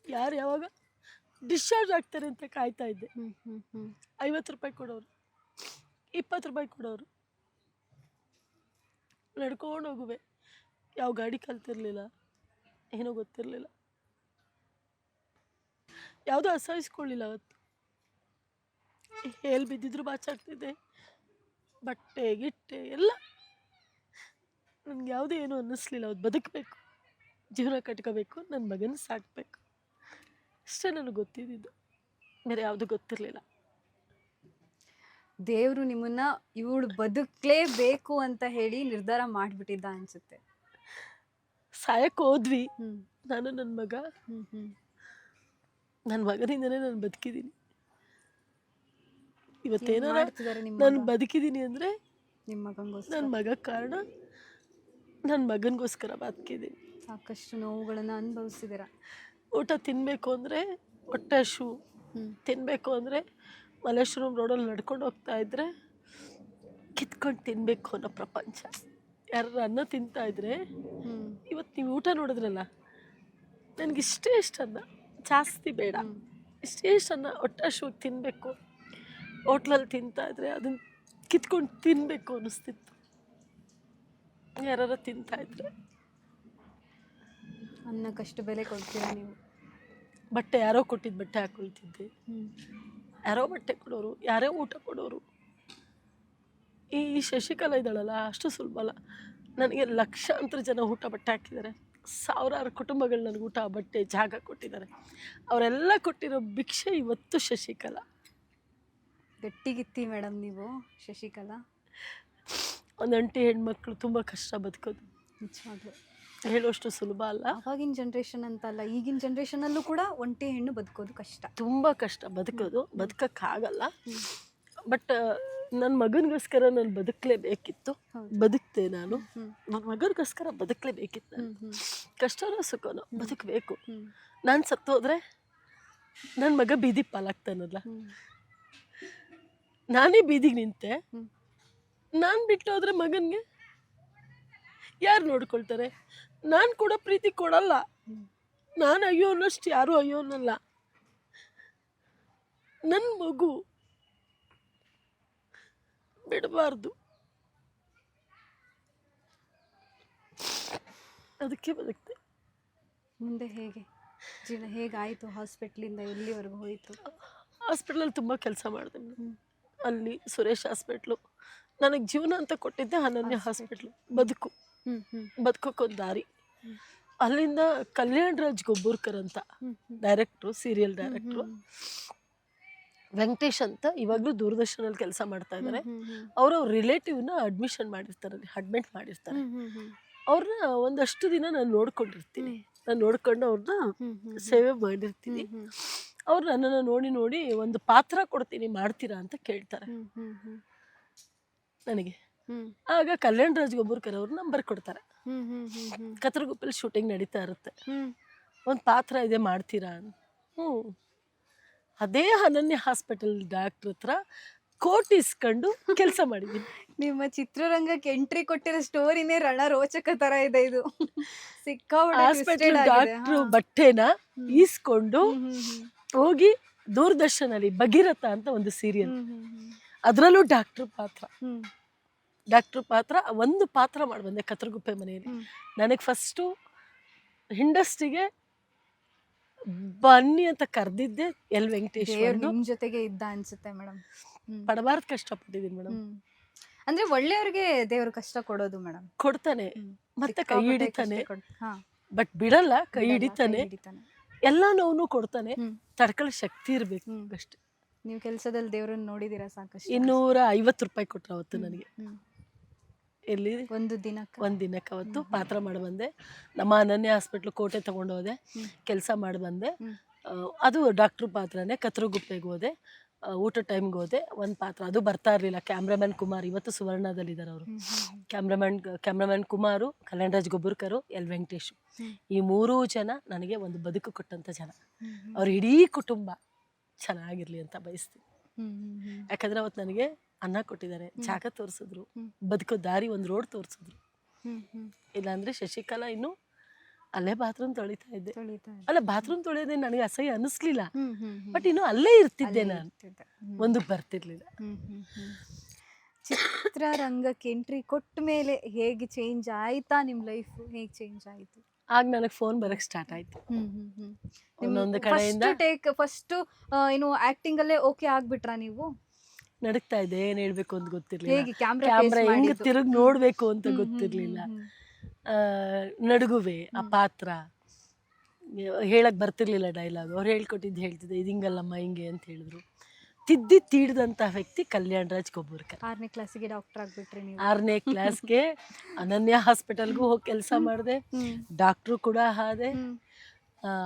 ಯಾರು ಯಾವಾಗ ಡಿಸ್ಚಾರ್ಜ್ ಆಗ್ತಾರೆ ಅಂತ ಕಾಯ್ತಾ ಇದ್ದೆ. 50 ರೂಪಾಯಿ ಕೊಡೋರು, 20 ರೂಪಾಯಿ ಕೊಡೋರು. ನಡ್ಕೊಂಡು ಹೋಗುವೆ. ಯಾವ ಗಾಡಿ ಕಲ್ತಿರ್ಲಿಲ್ಲ, ಏನೋ ಗೊತ್ತಿರಲಿಲ್ಲ, ಯಾವುದೋ ಅಸಹಿಸ್ಕೊಳ್ಳಿಲ್ಲ. ಅವತ್ತು ಎಲ್ಲಿ ಬಿದ್ದಿದ್ರು ಬಾಚಾಡ್ತಿದ್ದೆ. ಬಟ್ಟೆ ಗಿಟ್ಟೆ ಎಲ್ಲ ನನ್ಗೆ ಯಾವುದೇ ಏನು ಅನ್ನಿಸ್ಲಿಲ್ಲ. ಅವತ್ತು ಬದುಕಬೇಕು, ಜೀವನ ಕಟ್ಕೋಬೇಕು, ನನ್ನ ಮಗನ ಸಾಕಬೇಕು, ಅಷ್ಟೇ ನನಗೆ ಗೊತ್ತಿದ್ದು. ಬೇರೆ ಯಾವುದು ಗೊತ್ತಿರಲಿಲ್ಲ. ದೇವರು ನಿಮ್ಮನ್ನ ಇವಳು ಬದುಕಲೇಬೇಕು ಅಂತ ಹೇಳಿ ನಿರ್ಧಾರ ಮಾಡಿಬಿಟ್ಟಿದ್ದ ಅನ್ಸುತ್ತೆ. ಸಾಯಕ್ಕೆ ಹೋದ್ವಿ ನಾನು, ನನ್ನ ಮಗ. ನನ್ನ ಮಗನಿಂದನೇ ನಾನು ಬದುಕಿದ್ದೀನಿ. ಇವತ್ತೇನಾರ ನಾನು ಬದುಕಿದ್ದೀನಿ ಅಂದರೆ ನನ್ನ ಮಗ ಕಾರಣ. ನನ್ನ ಮಗನಿಗೋಸ್ಕರ ಬದುಕಿದ್ದೀನಿ. ಸಾಕಷ್ಟು ನೋವುಗಳನ್ನು ಅನುಭವಿಸಿದ್ದೀರ. ಊಟ ತಿನ್ನಬೇಕು ಅಂದರೆ ಹೊಟ್ಟೆ ಹಶು, ತಿನ್ನಬೇಕು ಅಂದರೆ ಮಲ್ಲೇಶ್ವರಂ ರೋಡಲ್ಲಿ ನಡ್ಕೊಂಡು ಹೋಗ್ತಾ ಇದ್ದರೆ ಕಿತ್ಕೊಂಡು ತಿನ್ಬೇಕು ಅನ್ನೋ ಪ್ರಪಂಚ. ಯಾರು ಅನ್ನ ತಿಂತಾ ಇದ್ರೆ, ಹ್ಮ್ ಇವತ್ತು ನೀವು ಊಟ ನೋಡಿದ್ರಲ್ಲ, ನನಗಿಷ್ಟೇ ಅನ್ನ, ಜಾಸ್ತಿ ಬೇಡ, ಇಷ್ಟೇ ಅನ್ನ ಹೊಟ್ಟೆ ಹಸಿವಾಗಿ ತಿನ್ನಬೇಕು. ಹೋಟ್ಲಲ್ಲಿ ತಿಂತಾ ಇದ್ರೆ ಅದನ್ನ ಕಿತ್ಕೊಂಡು ತಿನ್ನಬೇಕು ಅನ್ನಿಸ್ತಿತ್ತು. ಯಾರು ತಿಂತಾ ಇದ್ರೆ. ಅನ್ನಕ್ಕಷ್ಟು ಬೆಲೆ ಕೊಡ್ತೀರಾ ನೀವು. ಬಟ್ಟೆ ಯಾರೋ ಕೊಟ್ಟಿದ್ದು ಬಟ್ಟೆ ಹಾಕೊಳ್ತಿದ್ದೆ, ಹ್ಮ್ ಯಾರೋ ಬಟ್ಟೆ ಕೊಡೋರು, ಯಾರೋ ಊಟ ಕೊಡೋರು. ಈ ಶಶಿಕಲಾ ಇದ್ದಾಳಲ್ಲ, ಅಷ್ಟು ಸುಲಭ ಅಲ್ಲ. ನನಗೆ ಲಕ್ಷಾಂತರ ಜನ ಊಟ ಬಟ್ಟೆ ಹಾಕಿದ್ದಾರೆ. ಸಾವಿರಾರು ಕುಟುಂಬಗಳು ನನಗೆ ಊಟ ಬಟ್ಟೆ ಜಾಗ ಕೊಟ್ಟಿದ್ದಾರೆ. ಅವರೆಲ್ಲ ಕೊಟ್ಟಿರೋ ಭಿಕ್ಷೆ ಇವತ್ತು ಶಶಿಕಲಾ. ಗಟ್ಟಿಗಿತ್ತಿ ಮೇಡಮ್ ನೀವು ಶಶಿಕಲಾ. ಒಂದು ಒಂಟಿ ಹೆಣ್ಮಕ್ಳು ತುಂಬ ಕಷ್ಟ ಬದುಕೋದು, ನಿಜವಾಗ್ಲು ಹೇಳೋಷ್ಟು ಸುಲಭ ಅಲ್ಲ. ಅವಾಗಿನ ಜನ್ರೇಷನ್ ಅಂತ ಅಲ್ಲ, ಈಗಿನ ಜನ್ರೇಷನಲ್ಲೂ ಕೂಡ ಒಂಟಿ ಹೆಣ್ಣು ಬದುಕೋದು ಕಷ್ಟ, ತುಂಬ ಕಷ್ಟ ಬದುಕೋದು, ಬದುಕೋಕ್ಕಾಗಲ್ಲ. ಬಟ್ ನನ್ನ ಮಗನಿಗೋಸ್ಕರ ನಾನು ಬದುಕಲೇಬೇಕಿತ್ತು, ಬದುಕ್ತೆ ನಾನು. ನನ್ನ ಮಗನಿಗೋಸ್ಕರ ಬದುಕಲೇಬೇಕಿತ್ತು ನಾನು. ಕಷ್ಟನೋ ಸುಖನೋ ಬದುಕಬೇಕು. ನಾನು ಸತ್ತೋದ್ರೆ ನನ್ನ ಮಗ ಬೀದಿ ಪಾಲಾಗ್ತಾನಲ್ಲ, ನಾನೇ ಬೀದಿಗೆ ನಿಂತೆ. ನಾನು ಬಿಟ್ಟು ಹೋದ್ರೆ ಮಗನಿಗೆ ಯಾರು ನೋಡ್ಕೊಳ್ತಾರೆ? ನಾನು ಕೂಡ ಪ್ರೀತಿ ಕೊಡಲ್ಲ. ನಾನು ಅಯ್ಯೋ ಅನ್ನೋಷ್ಟು ಯಾರೂ ಅಯ್ಯೋ ಅನ್ನಲ್ಲ. ನನ್ನ ಮಗು ಬಿಡಬಾರ್ದು, ಅದಕ್ಕೆ ಬದುಕ್ತೆ. ಮುಂದೆ ಹೇಗೆ ಜೀವನ ಹೇಗಾಯಿತು? ಹಾಸ್ಪಿಟ್ಲಿಂದ ಎಲ್ಲಿವರೆಗೂ ಹೋಯಿತು? ಹಾಸ್ಪಿಟ್ಲಲ್ಲಿ ತುಂಬ ಕೆಲಸ ಮಾಡಿದೆ. ಅಲ್ಲಿ ಸುರೇಶ್ ಹಾಸ್ಪಿಟ್ಲು ನನಗೆ ಜೀವನ ಅಂತ ಕೊಟ್ಟಿದ್ದೆ. ಅನನ್ಯ ಹಾಸ್ಪಿಟ್ಲು ಬದುಕು, ಬದುಕೋಕ್ಕೊಂದು ದಾರಿ. ಅಲ್ಲಿಂದ ಕಲ್ಯಾಣ್ ರಾಜ್ ಗೊಬ್ಬೂರ್ಕರ್ ಅಂತ ಡೈರೆಕ್ಟ್ರು, ಸೀರಿಯಲ್ ಡೈರೆಕ್ಟ್ರು, ವೆಂಕಟೇಶ್ ಅಂತ ಇವಾಗಲೂ ದೂರದರ್ಶನಲ್ಲಿ ಕೆಲಸ ಮಾಡ್ತಾ ಇದ್ದಾರೆ. ಅವ್ರ ರಿಲೇಟಿವ್ನ ಅಡ್ಮಿಟ್ ಮಾಡಿರ್ತಾರೆ. ಅವ್ರನ್ನ ಒಂದಷ್ಟು ದಿನ ನಾನು ನೋಡ್ಕೊಂಡಿರ್ತೀನಿ. ನಾನು ನೋಡ್ಕೊಂಡು ಅವ್ರನ್ನ ಸೇವೆ ಮಾಡಿರ್ತೀನಿ. ಅವ್ರು ನನ್ನನ್ನು ನೋಡಿ ಒಂದು ಪಾತ್ರ ಕೊಡ್ತೀನಿ, ಮಾಡ್ತೀರಾ ಅಂತ ಕೇಳ್ತಾರೆ ನನಗೆ. ಆಗ ಕಲ್ಯಾಣ್ ರಾಜ್ ಗೊಬ್ಬೂರ್ಕರ್ ಅವ್ರು ನಂಬರ್ ಕೊಡ್ತಾರೆ. ಕತ್ರಗುಪ್ಪಲ್ಲಿ ಶೂಟಿಂಗ್ ನಡೀತಾ ಇರುತ್ತೆ, ಒಂದು ಪಾತ್ರ ಇದೆ, ಮಾಡ್ತೀರಾ ಅಂತ. ಅದೇ ಅನನ್ಯ ಹಾಸ್ಪಿಟಲ್ ಡಾಕ್ಟ್ರ್ ಹತ್ರ ಕೋಟಿ ಇಸ್ಕೊಂಡು ಕೆಲಸ ಮಾಡಿದ್ದೀನಿ. ನಿಮ್ಮ ಚಿತ್ರರಂಗಕ್ಕೆ ಎಂಟ್ರಿ ಕೊಟ್ಟಿರೋ ಸ್ಟೋರಿನೇ ರಣ ರೋಚಕ ತರ ಇದೆ ಇದು. ಹಾಸ್ಪಿಟಲ್ ಡಾಕ್ಟ್ರು ಬಟ್ಟೆನ ಈಸ್ಕೊಂಡು ಹೋಗಿ ದೂರದರ್ಶನಲ್ಲಿ ಭಗೀರಥ ಅಂತ ಒಂದು ಸೀರಿಯಲ್, ಅದರಲ್ಲೂ ಡಾಕ್ಟ್ರ್ ಪಾತ್ರ ಒಂದು ಪಾತ್ರ ಮಾಡಿ ಬಂದೆ ಕತ್ರಗುಪ್ಪೆ ಮನೆಯಲ್ಲಿ. ನನಗೆ ಫಸ್ಟು ಇಂಡಸ್ಟ್ರಿಗೆ ಬನ್ನಿ ಅಂತ ಕರೆದಿದ್ದೆ ಎಲ್ ವೆಂಕಟೇಶ್. ನಿಮ್ ಜೊತೆಗೆ ಇದ್ದ ಅನ್ಸುತ್ತೆ ಮೇಡಮ್. ಪಡಬಾರ್ದು ಕಷ್ಟಪಟ್ಟಿದ್ದೀನಿ ಮೇಡಮ್. ಅಂದ್ರೆ ಒಳ್ಳೆಯವ್ರಿಗೆ ದೇವ್ರು ಕಷ್ಟ ಕೊಡೋದು ಮೇಡಮ್. ಕೊಡ್ತಾನೆ, ಮತ್ತೆ ಕೈ ಹಿಡಿತಾನೆ, ಬಟ್ ಬಿಡಲ್ಲ, ಕೈ ಹಿಡಿತಾನೆ, ಎಲ್ಲ ನೋವು ಕೊಡ್ತಾನೆ. ತಡ್ಕೊಳ್ಳೋ ಶಕ್ತಿ ಇರ್ಬೇಕು ಅಷ್ಟೇ. ನೀವು ಕೆಲಸದಲ್ಲಿ ದೇವ್ರನ್ನ ನೋಡಿದೀರಾ ಸಾಕಷ್ಟು? 250 ರೂಪಾಯಿ ಕೊಟ್ರು ಅವತ್ತು ನನಗೆ. ಎಲ್ಲಿ? ಒಂದು ದಿನಕ್ಕೆ ಅವತ್ತು ಪಾತ್ರ ಮಾಡಿ ಬಂದೆ. ನಮ್ಮ ಅನನ್ಯ ಹಾಸ್ಪಿಟ್ಲು ಕೋಟೆ ತಗೊಂಡು ಹೋದೆ, ಕೆಲಸ ಮಾಡಿ ಬಂದೆ. ಅದು ಡಾಕ್ಟ್ರು ಪಾತ್ರನೇ. ಕತ್ರಗುಪ್ಪೆಗೆ ಹೋದೆ, ಊಟ ಟೈಮ್ಗೆ ಹೋದೆ. ಒಂದು ಪಾತ್ರ ಅದು ಬರ್ತಾ ಇರಲಿಲ್ಲ. ಕ್ಯಾಮ್ರಾಮನ್ ಕುಮಾರ್ ಇವತ್ತು ಸುವರ್ಣದಲ್ಲಿದ್ದಾರೆ ಅವರು. ಕ್ಯಾಮ್ರಾಮನ್ ಕುಮಾರು, ಕಲ್ಯಾಣ್ ರಾಜ್ ಗೊಬ್ಬೂರ್ಕರು, ಎಲ್ ವೆಂಕಟೇಶು, ಈ 3 ಜನ ನನಗೆ ಒಂದು ಬದುಕು ಕೊಟ್ಟಂಥ ಜನ. ಅವ್ರ ಇಡೀ ಕುಟುಂಬ ಚೆನ್ನಾಗಿರ್ಲಿ ಅಂತ ಬಯಸ್ತೀನಿ. ಯಾಕಂದ್ರೆ ಅವತ್ತು ನನಗೆ ಅನ್ನ ಕೊಟ್ಟಿದ್ದಾರೆ, ಜಾಗ ತೋರಿಸಿದ್ರು, ಬದುಕೋ ದಾರಿ, ಒಂದು ರೋಡ್ ತೋರಿಸಿದ್ರು. ಇಲ್ಲಾಂದ್ರೆ ಶಶಿಕಲಾ ಇನ್ನು ಅಲ್ಲೇ ಬಾತ್ರೂಮ್ ತೊಳಿತಾ ಇದ್ದೆ. ಅಲ್ಲ, ಬಾತ್ರೂಮ್ ತೊಳೆಯೋದೇ ನನಗೆ ಅಸಹ್ಯ ಅನ್ನಿಸ್ಲಿಲ್ಲ, ಬಟ್ ಇನ್ನು ಅಲ್ಲೇ ಇರ್ತಿದ್ದೆ ನಾನು, ಒಂದಕ್ಕೆ ಬರ್ತಿರ್ಲಿಲ್ಲ. ಚಿತ್ರರಂಗಕ್ಕೆ ಎಂಟ್ರಿ ಕೊಟ್ಟ ಮೇಲೆ ಹೇಗೆ ಚೇಂಜ್ ಆಯ್ತಾ ನಿಮ್ಮ ಲೈಫ್? ಹೇಗೆ ಚೇಂಜ್ ಆಯ್ತು? ಆಗ ನನಗೆ ಫೋನ್ ಬರಕ್ ಸ್ಟಾರ್ಟ್ ಆಯ್ತು. ಒಂದೊಂದು ಕಡೆಯಿಂದ ಫಸ್ಟ್ ಏನು ಆಕ್ಟಿಂಗ್ ಅಲ್ಲೇ ಓಕೆ ಆಗ್ಬಿಟ್ರಾ ನೀವು? ನಡಕ್ತಾ ಇದೆ, ಏನ್ ಹೇಳ್ಬೇಕು ಅಂತ ಗೊತ್ತಿರ್ಲಿಲ್ಲ. ಕ್ಯಾಮ್ರಾ ಹೆಂಗ್ ತಿರುಗಿ ನೋಡ್ಬೇಕು ಅಂತ ಗೊತ್ತಿರ್ಲಿಲ್ಲ. ನಡುಗುವೆ ಆ ಪಾತ್ರ ಹೇಳಕ್ ಬರ್ತಿರ್ಲಿಲ್ಲ ಡೈಲಾಗ್. ಅವ್ರು ಹೇಳ್ಕೊಟ್ಟಿದ್ದು ಹೇಳ್ತಿದ್ದೆ, ಇದು ಹಿಂಗಲ್ಲಮ್ಮ ಹಿಂಗೆ ಅಂತ ಹೇಳಿದ್ರು. ತೀಡ್ದಂತ ವ್ಯಕ್ತಿ ಕಲ್ಯಾಣ್ ರಾಜ್ ಗೊಬ್ಬೂರ್ಕರ್. 6ನೇ ಕ್ಲಾಸಿಗೆ ಡಾಕ್ಟರ್ ಆಗ್ಬಿಟ್ರಿ ನೀವು? 6ನೇ ಕ್ಲಾಸ್ಗೆ ಅನನ್ಯ ಹಾಸ್ಪಿಟಲ್ಗೂ ಹೋಗಿ ಕೆಲಸ ಮಾಡಿದೆ, ಡಾಕ್ಟ್ರು ಕೂಡ ಆದೆ.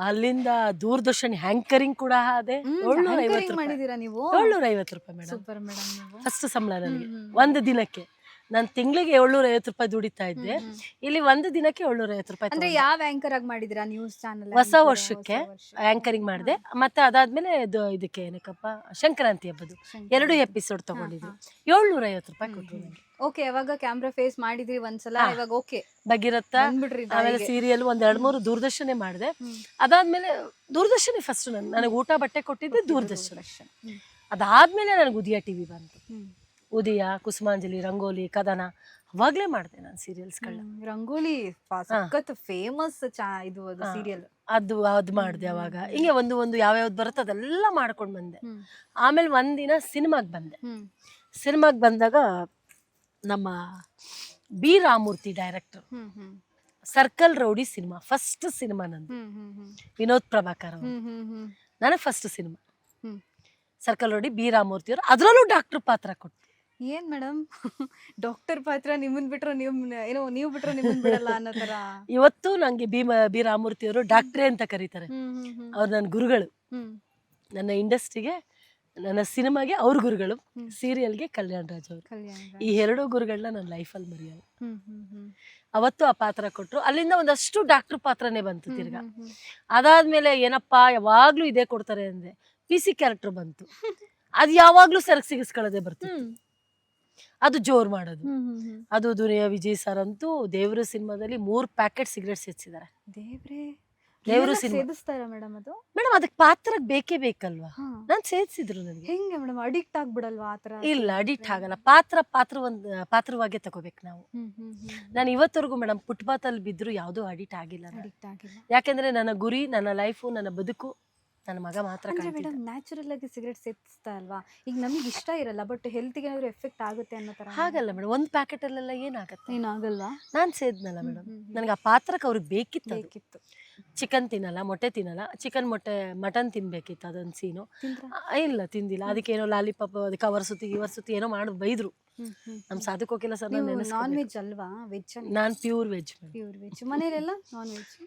ಅಲ್ಲಿಂದ ದೂರದರ್ಶನ್ ಹ್ಯಾಂಕರಿಂಗ್ ಕೂಡ ಆದೆ. 750 ರೂಪಾಯಿ ಮೇಡಮ್, ಫಸ್ಟ್ ಸಂಬಳ ನನಗೆ ಒಂದು ದಿನಕ್ಕೆ. ನಾನು ತಿಂಗಳಿಗೆ 750 ರೂಪಾಯಿ ದುಡಿತಾ ಇದ್ದೆ. ಇಲ್ಲಿ ಒಂದು ದಿನಕ್ಕೆ 750 ರೂಪಾಯಿ ಅಂದ್ರೆ ಯಾವ ಆಂಕರ್ ಆಗಿ ಮಾಡಿದಿರಾ ನ್ಯೂಸ್ ಚಾನೆಲ್? ಹೊಸ ವರ್ಷಕ್ಕೆ ಆಂಕರಿಂಗ್ ಮಾಡಿದೆ. ಮತ್ತೆ ಅದಾದ್ಮೇಲೆ ಇದಕ್ಕೆ ಏನಕ್ಕಪ್ಪ ಸಂಕ್ರಾಂತಿ ಹಬ್ಬದು 2 ಎಪಿಸೋಡ್ ತಗೊಂಡಿದ್ರು. 750 ರೂಪಾಯಿ ಕೊಟ್ಟರು ನನಗೆ. ಓಕೆ, ಅವಾಗ ಕ್ಯಾಮ್ರಾ ಫೇಸ್ ಮಾಡಿದ್ರಿ ಒಂದ್ಸಲ, ಇವಾಗ ಓಕೆ ಭಗೀರಥ, ಆಮೇಲೆ ಸೀರಿಯಲ್ 2-3 ದೂರದರ್ಶನ ಮಾಡಿದೆ. ಅದಾದ್ಮೇಲೆ ದೂರದರ್ಶನ ಫಸ್ಟ್ ನನಗೆ ಊಟ ಬಟ್ಟೆ ಕೊಟ್ಟಿದ್ದೆ ದೂರದರ್ಶನ. ಅದಾದ್ಮೇಲೆ ನನಗೆ ಉದಯ ಟಿವಿ ಬಂತು. ಉದಯ, ಕುಸುಮಾಂಜಲಿ, ರಂಗೋಲಿ, ಕದನ ಅವಾಗ್ಲೇ ಮಾಡಿದೆ ನಾನು ಸೀರಿಯಲ್ಸ್ಗಳನ್ನ. ರಂಗೋಲಿ ಸಖತ್ ಫೇಮಸ್ ಇದು ಸೀರಿಯಲ್. ಅದು ಮಾಡಿದೆ ಅವಾಗ. ಹಿಂಗೆ ಒಂದು ಯಾವ್ಯಾವ್ದು ಬರುತ್ತೆ ಅದೆಲ್ಲ ಮಾಡ್ಕೊಂಡು ಬಂದೆ. ಆಮೇಲೆ ಒಂದಿನ ಸಿನಿಮಾಗೆ ಬಂದೆ. ಸಿನಿಮಾಗೆ ಬಂದಾಗ ನಮ್ಮ B Ramamurthy director, circle rowdy cinema first cinema ನಂದು. ವಿನೋದ್ ಪ್ರಭಾಕರ್ ಅವರು ನನಗೆ first cinema circle rowdy, B Ramamurthy ಅವರು. ಅದರಲ್ಲೂ ಡಾಕ್ಟರ್ ಪಾತ್ರ ಕೊಟ್ಟು. ಏನ್ ಮೇಡಮ್ ಡಾಕ್ಟರ್ ಪಾತ್ರ, ನಿಮ್ಮನ್ ಬಿಟ್ರು ನೀವು ಬಿಟ್ರು ನಿಮ್ಮನ್ ಬಿಡಲ್ಲ ಅನ್ನೋ ತರ. ಇವತ್ತು ನಂಗೆ ಬಿ ರಾಮಮೂರ್ತಿ ಅವರು ಡಾಕ್ಟ್ರೇ ಅಂತ ಕರೀತಾರೆ. ಅವ್ರು ನನ್ನ ಗುರುಗಳು. ನನ್ನ ಇಂಡಸ್ಟ್ರಿಗೆ, ನನ್ನ ಸಿನಿಮಾಗೆ ಅವ್ರ ಗುರುಗಳು, ಸೀರಿಯಲ್ಗೆ ಕಲ್ಯಾಣ್ ರಾಜ್ ಅವರು. ಈ 2 ಗುರುಗಳನ್ನ ನನ್ನ ಲೈಫಲ್ಲಿ ಮರೆಯಲ್ಲ. ಅವತ್ತು ಆ ಪಾತ್ರ ಕೊಟ್ರು. ಅಲ್ಲಿಂದ ಒಂದಷ್ಟು ಡಾಕ್ಟರ್ ಪಾತ್ರನೇ ಬಂತು ತಿರ್ಗಾ. ಅದಾದ್ಮೇಲೆ ಏನಪ್ಪಾ ಯಾವಾಗ್ಲೂ ಇದೇ ಕೊಡ್ತಾರೆ ಅಂದ್ರೆ PC ಕ್ಯಾರೆಕ್ಟರ್ ಬಂತು. ಅದು ಯಾವಾಗ್ಲೂ ಸರಕ್ ಸಿಗಿಸ್ಕೊಳ್ಳೋದೇ ಬರ್ತಿತ್ತು. ಅದು ಜೋರ್ ಮಾಡೋದು. ಅದು ದುನಿಯಾ ವಿಜಯ್ ಸರ್ ಅಂತೂ ದೇವ್ರ ಸಿನಿಮಾದಲ್ಲಿ 3 ಪ್ಯಾಕೆಟ್ ಸಿಗರೇಟ್ ಸೇರಿಸಿದ್ದಾರೆ. ದೇವ್ರ ಸೇದಿಸ್ತಾರ ಮೇಡಮ್? ಅದು ಮೇಡಮ್ ಅದಕ್ಕೆ ಪಾತ್ರಕ್ಕೆ ಬೇಕೇ ಬೇಕಲ್ವಾ? ನಾನ್ ಸೇರಿಸಿದ್ರು ನನಗೆ. ಹೆಂಗೆ ಮೇಡಮ್ ಅಡಿಕ್ಟ್ ಆಗ್ಬಿಡಲ್ವಾ ಆತರ? ಇಲ್ಲ, ಅಡಿಕ್ಟ್ ಆಗಲ್ಲ. ಪಾತ್ರವಾಗೇ ತಗೋಬೇಕು ನಾವು. ನಾನು ಇವತ್ತವರೆಗೂ ಮೇಡಮ್ ಫುಟ್ಪಾತ್ ಅಲ್ಲಿ ಬಿದ್ರು ಯಾವ್ದು ಅಡಿಕ್ಟ್ ಆಗಿಲ್ಲ. ಯಾಕೆಂದ್ರೆ ನನ್ನ ಗುರಿ, ನನ್ನ ಲೈಫು, ನನ್ನ ಬದುಕು ನನ್ನ ಮಗ ಮಾತ್ರ. ಮೇಡಮ್ ನ್ಯಾಚುರಲ್ ಆಗಿ ಸಿಗರೇಟ್ ಸೇರಿಸ್ತಾ ಅಲ್ವಾ? ಈಗ ನಮಗೆ ಇಷ್ಟ ಇರಲ್ಲ, ಬಟ್ ಹೆಲ್ತ್ಗೆ ಏನಾದ್ರು ಎಫೆಕ್ಟ್ ಆಗುತ್ತೆ ಅನ್ನೋ ತರ. ಹಾಗಲ್ಲ ಮೇಡಮ್, ಒಂದು ಪ್ಯಾಕೆಟ್ ಅಲ್ಲೆಲ್ಲ ಏನಾಗತ್ತೆ? ಏನಾಗಲ್ವಾ? ನಾನು ಸೇದ್ನಲ್ಲ ಮೇಡಮ್, ನನಗೆ ಆ ಪಾತ್ರಕ್ಕೆ ಅವ್ರಿಗೆ ಬೇಕಿತ್ತು. ಚಿಕನ್ ತಿನ್ನಲ್ಲ, ಮೊಟ್ಟೆ ತಿನ್ನಲ್ಲ. ಚಿಕನ್, ಮೊಟ್ಟೆ, ಮಟನ್ ತಿನ್ಬೇಕಿತ್ತು. ಅದೊಂದು ಸೀನು ಇಲ್ಲ, ತಿಂದಿಲ್ಲ. ಅದಕ್ಕೇನೋ ಲಾಲಿಪಾಪ್, ಅದಕ್ಕೆ ಕವರ್ ಸುತ್ತಿ ಏನೋ ಮಾಡಿ ಬೈದ್ರು. ನಮ್ ಸಾಧಕ್ ಹೋಗಿಲ್ಲ ಸರ್. ನಾನ್ ವೆಜ್ ಅಲ್ವಾ? ವೆಜ್? ನಾನ್ ಪ್ಯೂರ್ ವೆಜ್. ಮನೇಲೆಲ್ಲ ನಾನ್ ವೆಜ್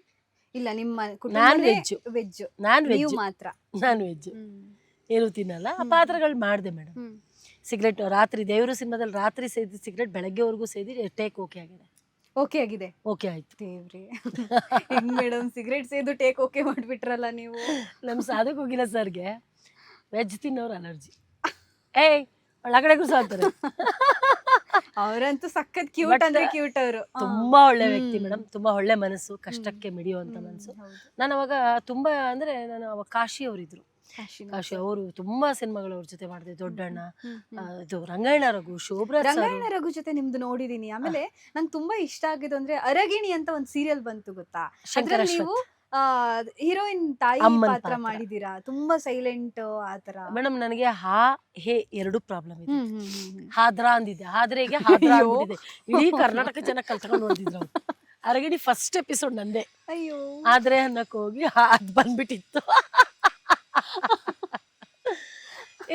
ಇಲ್ಲ? ನಿಮ್ಮ ನಾನ್ ವೆಜ್ ಮಾತ್ರ? ನಾನ್ ವೆಜ್ ಏನು ತಿನ್ನಲ್ಲ. ಆ ಪಾತ್ರಗಳು ಮಾಡಿದೆ ಮೇಡಮ್. ಸಿಗರೇಟ್ ರಾತ್ರಿ ದೇವ್ರ ಸಿನಿಮಾದಲ್ಲಿ ರಾತ್ರಿ ಸೇದಿ ಸಿಗರೇಟ್ ಬೆಳಗ್ಗೆವರೆಗೂ ಸೇದಿ ಟೇಕ್ ಓಕೆ ಆಗಿದೆ. ಓಕೆ ಆಯ್ತು. ದೇವ್ರಿ ಮೇಡಮ್ ಸಿಗರೇಟ್ ಸೇದು ಟೇಕ್ ಓಕೆ ಮಾಡ್ಬಿಟ್ರಲ್ಲ ನೀವು. ನಮ್ ಸಾಧಕ್ ಹೋಗಿಲ್ಲ ಸರ್ಗೆ ವೆಜ್ ತಿನ್ನೋರು ಅಲರ್ಜಿ. ಏಯ್ ಒಳಗಡೆ ಕೂರ್ಸಾಡ್ತಾರೆ. ಅವರಂತೂ ಸಖತ್ ಕ್ಯೂಟ್ ಅಂದ್ರೆ ಕ್ಯೂಟ್. ಅವರು ತುಂಬಾ ಒಳ್ಳೆ ವ್ಯಕ್ತಿ ಮೇಡಮ್. ತುಂಬಾ ಒಳ್ಳೆ ಮನಸ್ಸು, ಕಷ್ಟಕ್ಕೆ ಮಿಡಿಯುವಂತ ಮನಸ್ಸು. ನಾನು ಅವಾಗ ತುಂಬಾ ಅಂದ್ರೆ ನಾನು ಅವಾಗ ಕಾಶಿ ಅವರಿದ್ರು. ಕಾಶಿ ಅವರು ತುಂಬಾ ಸಿನಿಮಾಗಳು ಅವ್ರ ಜೊತೆ ಮಾಡಿದೆ. ದೊಡ್ಡಣ್ಣ, ಇದು ರಂಗಾಯಣ ರಘು, ಶೋಭ್ರಾ. ರಂಗಾಯಣ ರಘು ಜೊತೆ ನಿಮ್ದು ನೋಡಿದೀನಿ. ಆಮೇಲೆ ನಂಗೆ ತುಂಬಾ ಇಷ್ಟ ಆಗಿದ್ದು ಅಂದ್ರೆ ಅರಗಿಣಿ ಅಂತ ಒಂದ್ ಸೀರಿಯಲ್ ಬಂತು ಗೊತ್ತಾ? ಅದ್ರಲ್ಲಿ ನೀವು ಹೀರೋಯಿನ್ ತಾಯಿ ಪಾತ್ರ ಮಾಡಿದೀರಾ. ತುಂಬಾ ಸೈಲೆಂಟ್ ಆತರ. ಮೇಡಮ್ ನನಗೆ ಹಾ ಹೇ 2 ಪ್ರಾಬ್ಲಮ್ ಇದೆ. ಹಾದ್ರ ಅಂದಿದ್ದೆ, ಹಾದ್ರೆಗೆ ಹಾದ್ರ ಆಗ್ಬಿಟ್ಟಿದೆ. ಇಡೀ ಕರ್ನಾಟಕ ಜನ ಕಲ್ತ್ಕೊಂಡು ನೋಡಿದ್ರು. ಅರಗಿಣಿ ಫಸ್ಟ್ ಎಪಿಸೋಡ್ ನಂದೇ. ಅಯ್ಯೋ, ಆದ್ರೆ ಅನ್ನಕ್ ಹೋಗಿ ಅದ್ ಬಂದ್ಬಿಟ್ಟಿತ್ತು.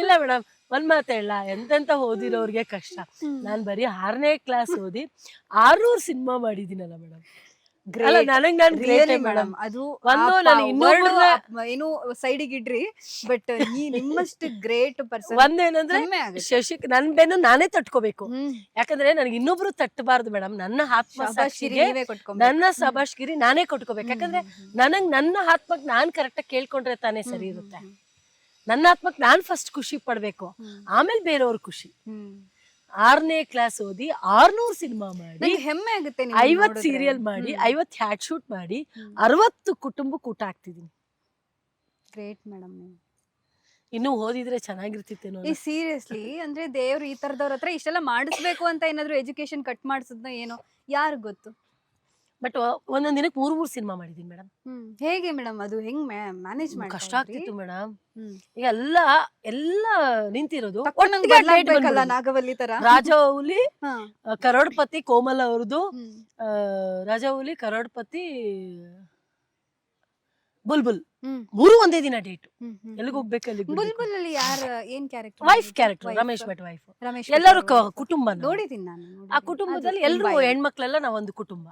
ಇಲ್ಲ ಮೇಡಮ್, ಒಂದ್ ಮಾತು ಹೇಳ, ಎಂತೆಂತ ಓದಿರೋರ್ಗೆ ಕಷ್ಟ. ನಾನ್ ಬರೀ 6ನೇ ಕ್ಲಾಸ್ ಓದಿ 600 ಸಿನಿಮಾ ಮಾಡಿದೀನಲ್ಲ ಮೇಡಮ್. ಏನು ಸೈಡಿಗೆ ಇಡ್ರಿ, ಬಟ್ ನಿಮ್ಮಷ್ಟು ಗ್ರೇಟ್ ಪರ್ಸನ್. ಒಂದೇನಂದ್ರೆ ಶಶಿಕ್ ನನ್ ಬೆನ್ನು ನಾನೇ ತಟ್ಕೋಬೇಕು. ಯಾಕಂದ್ರೆ ನನಗೆ ಇನ್ನೊಬ್ರು ತಟ್ಟಬಾರ್ದು ಮೇಡಮ್. ನನ್ನ ಆತ್ಮಸಾಕ್ಷಿಗೆ ನನ್ನ ಸಭಾಷ್ಗಿರಿ ನಾನೇ ಕೊಟ್ಕೋಬೇಕು. ಯಾಕಂದ್ರೆ ನನ್ನ ಆತ್ಮಕ್ ನಾನ್ ಕರೆಕ್ಟಾಗಿ ಕೇಳ್ಕೊಂಡ್ರೆ ತಾನೇ ಸರಿ ಇರುತ್ತೆ. ನನ್ನ ಆತ್ಮಕ್ ನಾನ್ ಫಸ್ಟ್ ಖುಷಿ ಪಡ್ಬೇಕು, ಆಮೇಲೆ ಬೇರೆಯವ್ರ ಖುಷಿ. 6ನೇ ಕ್ಲಾಸ್ ಓದಿ 600 ಸಿನಿಮಾ ಮಾಡಿ, ಹೆಮ್ಮೆ ಆಗುತ್ತೆ. 50 ಸೀರಿಯಲ್ ಮಾಡಿ, 50 ಹ್ಯಾಟ್ ಶೂಟ್ ಮಾಡಿ, 60 ಕುಟುಂಬಕ್ಕೆ ಊಟ ಹಾಕ್ತಿದೀನಿ. Great madam. ಇನ್ನು ಓದಿದ್ರೆ ಚೆನ್ನಾಗಿರ್ತಿತ್ತೇನೋ. ಈ ಸೀರಿಯಸ್ಲಿ ಅಂದ್ರೆ ದೇವ್ರು ಈ ತರದವ್ರ ಹತ್ರ ಇಷ್ಟೆಲ್ಲ ಮಾಡಿಸ್ಬೇಕು ಅಂತ ಏನಾದ್ರು ಎಜುಕೇಶನ್ ಕಟ್ ಮಾಡಿಸಿದ್ನ ಏನೋ ಯಾರು ಗೊತ್ತು. ಬಟ್ ಒಂದೊಂದ್ ದಿನಕ್ಕೆ 3 ಸಿನಿಮಾ ಮಾಡಿದೀನಿ ಮೇಡಮ್. ಹೇಗೆ ಮೇಡಮ್ ಅದು ಹೆಂಗ್ ಮ್ಯಾನೇಜ್ ಮಾಡಿ? ಕಷ್ಟ ಆಗ್ತಿತ್ತು ಮೇಡಮ್. ಈಗ ಎಲ್ಲ ನಿಂತಿರೋದು. ನಾಗವಲ್ಲಿ ತರ ರಾಜವೌಲಿ, ಕರೋಡ್ಪತಿ ಕೋಮಲ್ ಅವ್ರದ್ದು, ರಾಜವೌಲಿ, ಕರೋಡ್ಪತಿ, ಬುಲ್ಬುಲ್ 3 ಒಂದೇ ದಿನ ಡೇಟ್. ಎಲ್ಲಿಗೆ ಹೋಗ್ಬೇಕು? ಬುಲ್ಬುಲ್ ಅಲ್ಲಿ ಏನ್ character? Wife character, Ramesh Bhat wife. ಎಲ್ಲರೂ ಕುಟುಂಬ ನೋಡಿದೀನಿ ನಾನು. ಆ ಕುಟುಂಬದಲ್ಲಿ ಎಲ್ರು ಹೆಣ್ಮಕ್ಳೆಲ್ಲ ನಾವೊಂದು ಕುಟುಂಬ.